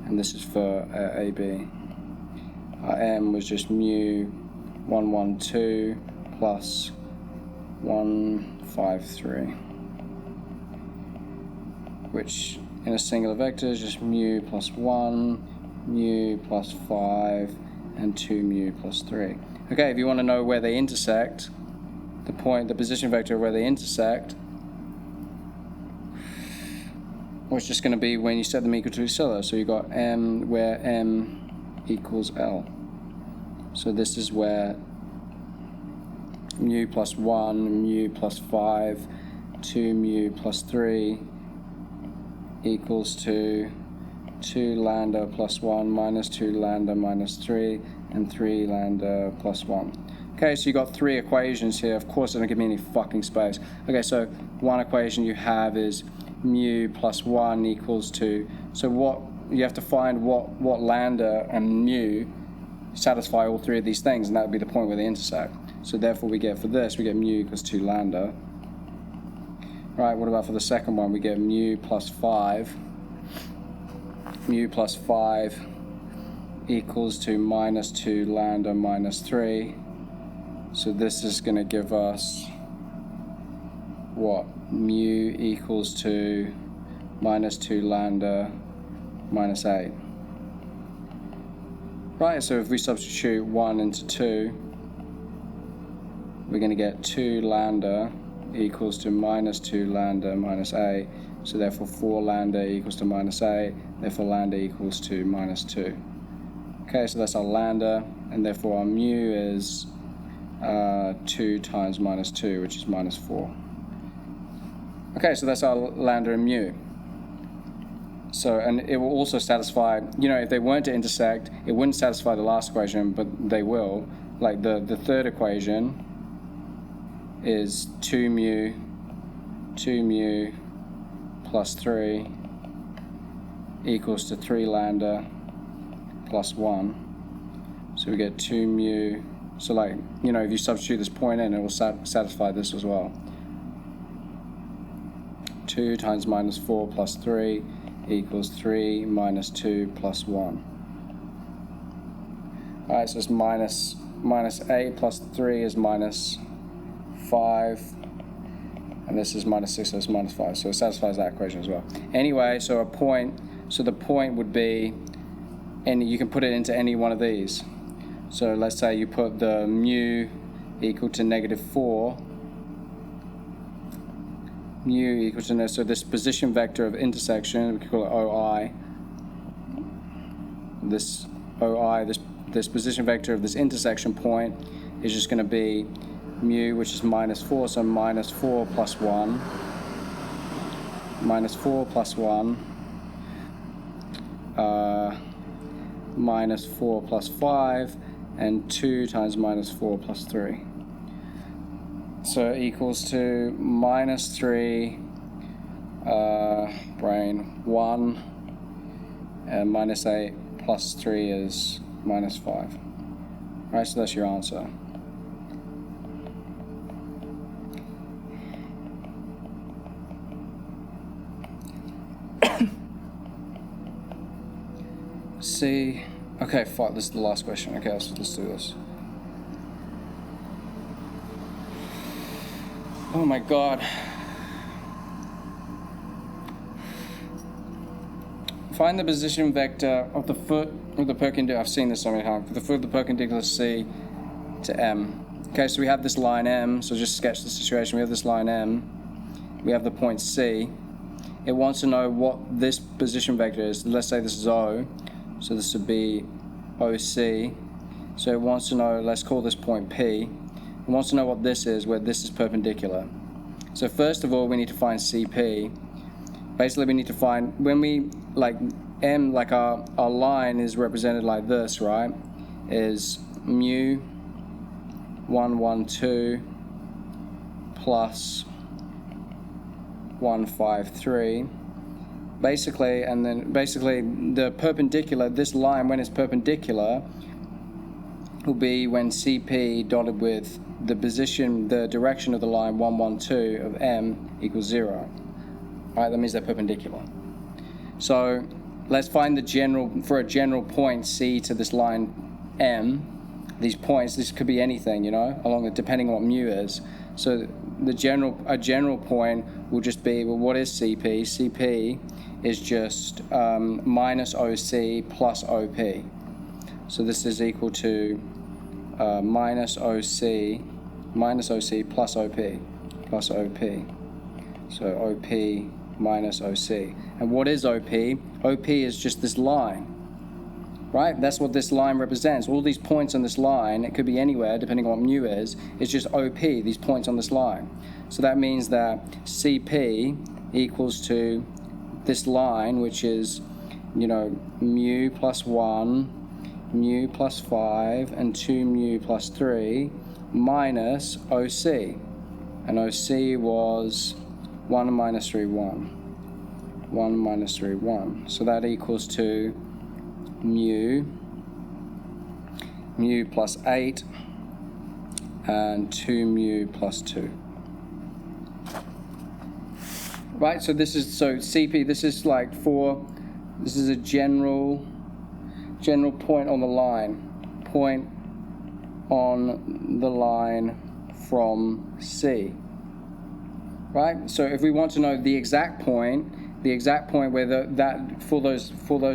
and this is for AB. Our M was just mu 1, 1, 2, plus 1, 5, 3. Which in a singular vector is just mu plus 1, mu plus 5, and 2 mu plus 3. Okay, if you want to know where they intersect, the position vector where they intersect, well, it's just going to be when you set them equal to each other. So you got M where M equals L. So this is where mu plus 1, mu plus 5, 2 mu plus 3 equals to 2 lambda plus 1 minus 2 lambda minus 3 and 3 lambda plus 1. Okay, so you got 3 equations here. Of course, they don't give me any fucking space. Okay, so one equation you have is mu plus 1 equals to, so what you have to find what lambda and mu satisfy all 3 of these things, and that would be the point where they intersect. So therefore we get, for this, we get mu equals 2 lambda. Right, what about for the second one? We get mu plus 5. Mu plus 5 equals to minus 2 lambda minus 3. So this is going to give us what? Mu equals to minus 2 lambda minus 8. Right, so if we substitute 1 into 2, we're going to get 2 lambda equals to minus 2 lambda minus a. So therefore 4 lambda equals to minus a, therefore lambda equals to minus 2. Okay, so that's our lambda, and therefore our mu is 2 times minus 2, which is minus 4. Okay, so that's our lambda and mu. So, and it will also satisfy, you know, if they weren't to intersect, it wouldn't satisfy the last equation, but they will. Like the third equation is 2 mu plus 3 equals to 3 lambda plus 1. So we get 2 mu. So like, you know, if you substitute this point in, it will satisfy this as well. 2 times minus 4 plus 3 equals 3 minus 2 plus 1. Alright, so it's minus a plus 3 is minus 5. And this is minus 6, so it's minus 5. So it satisfies that equation as well. Anyway, so a point, so the point would be, and you can put it into any one of these. So let's say you put the mu equal to negative 4. Mu equals to, so this position vector of intersection, we can call it OI. This OI, this position vector of this intersection point is just going to be mu, which is minus 4, so minus 4 plus 1. Minus 4 plus 1. Minus 4 plus 5. And 2 times minus 4 plus 3. So equals to minus 3, 1, and minus 8 plus 3 is minus 5. Alright, so that's your answer. C. Okay, fine, this is the last question. Okay, let's do this. Oh my god. Find the position vector of the foot of the perpendicular. I've seen this so many times. For the foot of the perpendicular C to M. Okay, so we have this line M. So just sketch the situation. We have this line M. We have the point C. It wants to know what this position vector is. Let's say this is O. So this would be OC. So it wants to know, let's call this point P. It wants to know what this is, where this is perpendicular. So first of all, we need to find CP. Basically, we need to find, when we, like M, like our line is represented like this, right? Is mu 1, 1, 2 plus 1, 5, 3. Basically, and then basically the perpendicular, this line when it's perpendicular will be when CP dotted with the position, the direction of the line 1, 1, 2 of M equals 0. Alright, that means they're perpendicular. So let's find the general, for a general point C to this line M, these points, this could be anything, you know, along the, depending on what mu is. So a general point will just be, well, what is CP? CP is just minus OC plus OP. So this is equal to minus OC plus OP. So OP minus OC. And what is OP? OP is just this line, right? That's what this line represents. All these points on this line, it could be anywhere depending on what mu is, it's just OP, these points on this line. So that means that CP equals to this line, which is, you know, mu plus 1, mu plus 5, and 2 mu plus 3, minus OC. And OC was 1 minus 3, 1. 1 minus 3, 1. So that equals to mu plus 8, and 2 mu plus 2. Right, so this is, so CP, this is like this is a general point on the line. Point on the line from C. Right, so if we want to know the exact point where for those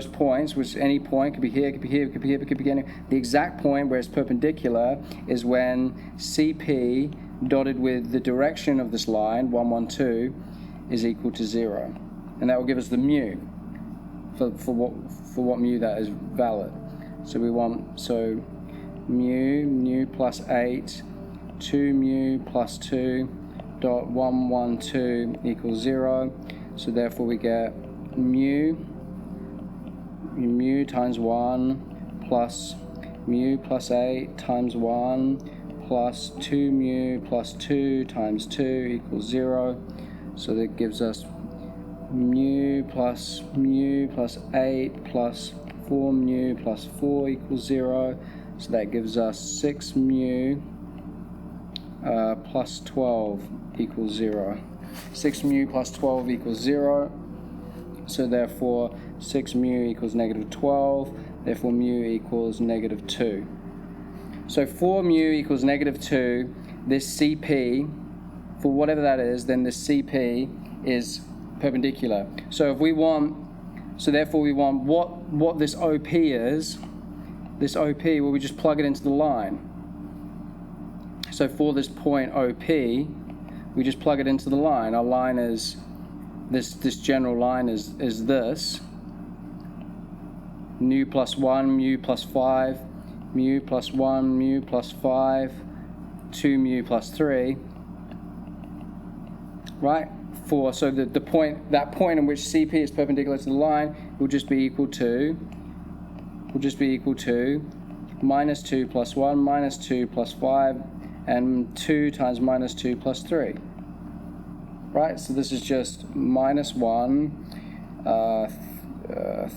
points, which any point could be here, could be here, could be here, could be anywhere. The exact point where it's perpendicular is when CP dotted with the direction of this line, 1, 1, 2, is equal to 0. And that will give us the mu, for what mu that is valid. So we want, mu plus 8, 2 mu plus 2, dot 1, 1, 2 equals 0. So therefore we get mu times 1 plus mu plus 8 times 1 plus 2 mu plus 2 times 2 equals 0. So that gives us mu plus 8 plus 4 mu plus 4 equals 0. So that gives us 6 mu plus 12 equals 0. 6 mu plus 12 equals 0. So therefore 6 mu equals negative 12. Therefore mu equals negative 2. So for mu equals negative 2, this CP, for whatever that is, then this CP is perpendicular. So if we want, so therefore we want what this OP is. This OP, well, we just plug it into the line. So for this point OP, we just plug it into the line. Our line is, this general line is this. Mu plus 1, mu plus 5, mu plus 1, mu plus 5, 2 mu plus 3. Right? So the point, that point in which CP is perpendicular to the line will just be equal to minus 2 plus 1, minus 2 plus 5, and 2 times minus 2 plus 3. Right? So this is just minus 1,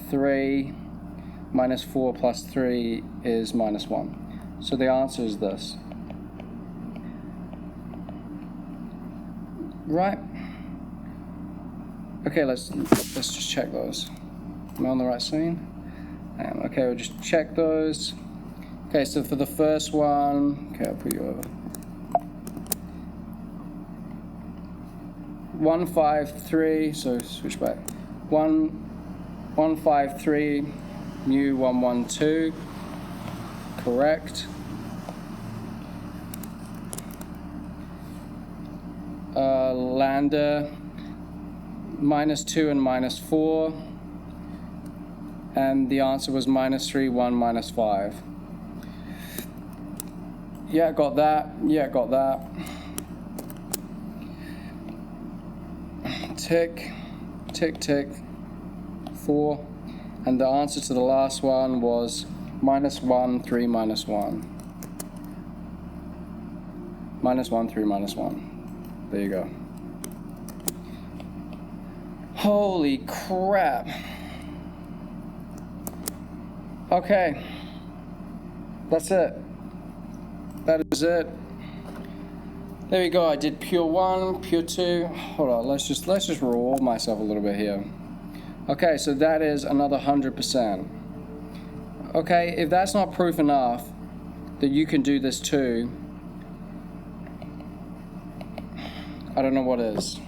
3, minus 4 plus 3 is minus 1. So the answer is this. Right? Okay, let's just check those. Am I on the right scene? Okay, we'll just check those. Okay, so for the first one, okay, I'll put you over. 153, so switch back. 153 mu 112, correct. Lambda minus 2 and minus 4, and the answer was minus 3, 1, minus 5. Yeah, got that. Yeah, got that. Tick, tick, tick, 4. And the answer to the last one was minus 1, 3, minus 1. Minus 1, 3, minus 1. There you go. Holy crap. Okay. That's it. That is it. There we go. I did pure 1, pure 2. Hold on. Let's just reward myself a little bit here. Okay, so that is another 100%. Okay, if that's not proof enough that you can do this too, I don't know what is.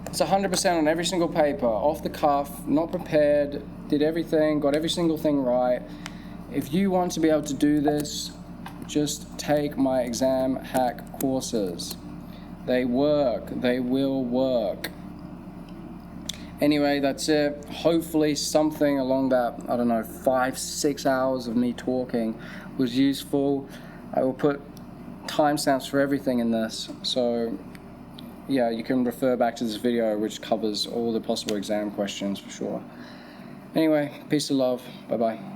It's 100% on every single paper, off the cuff, not prepared, did everything, got every single thing right. If you want to be able to do this, just take my exam hack courses. They work, they will work. Anyway, that's it. Hopefully something along that, 5-6 hours of me talking was useful. I will put timestamps for everything in this. So yeah, you can refer back to this video, which covers all the possible exam questions for sure. Anyway, peace and love. Bye-bye.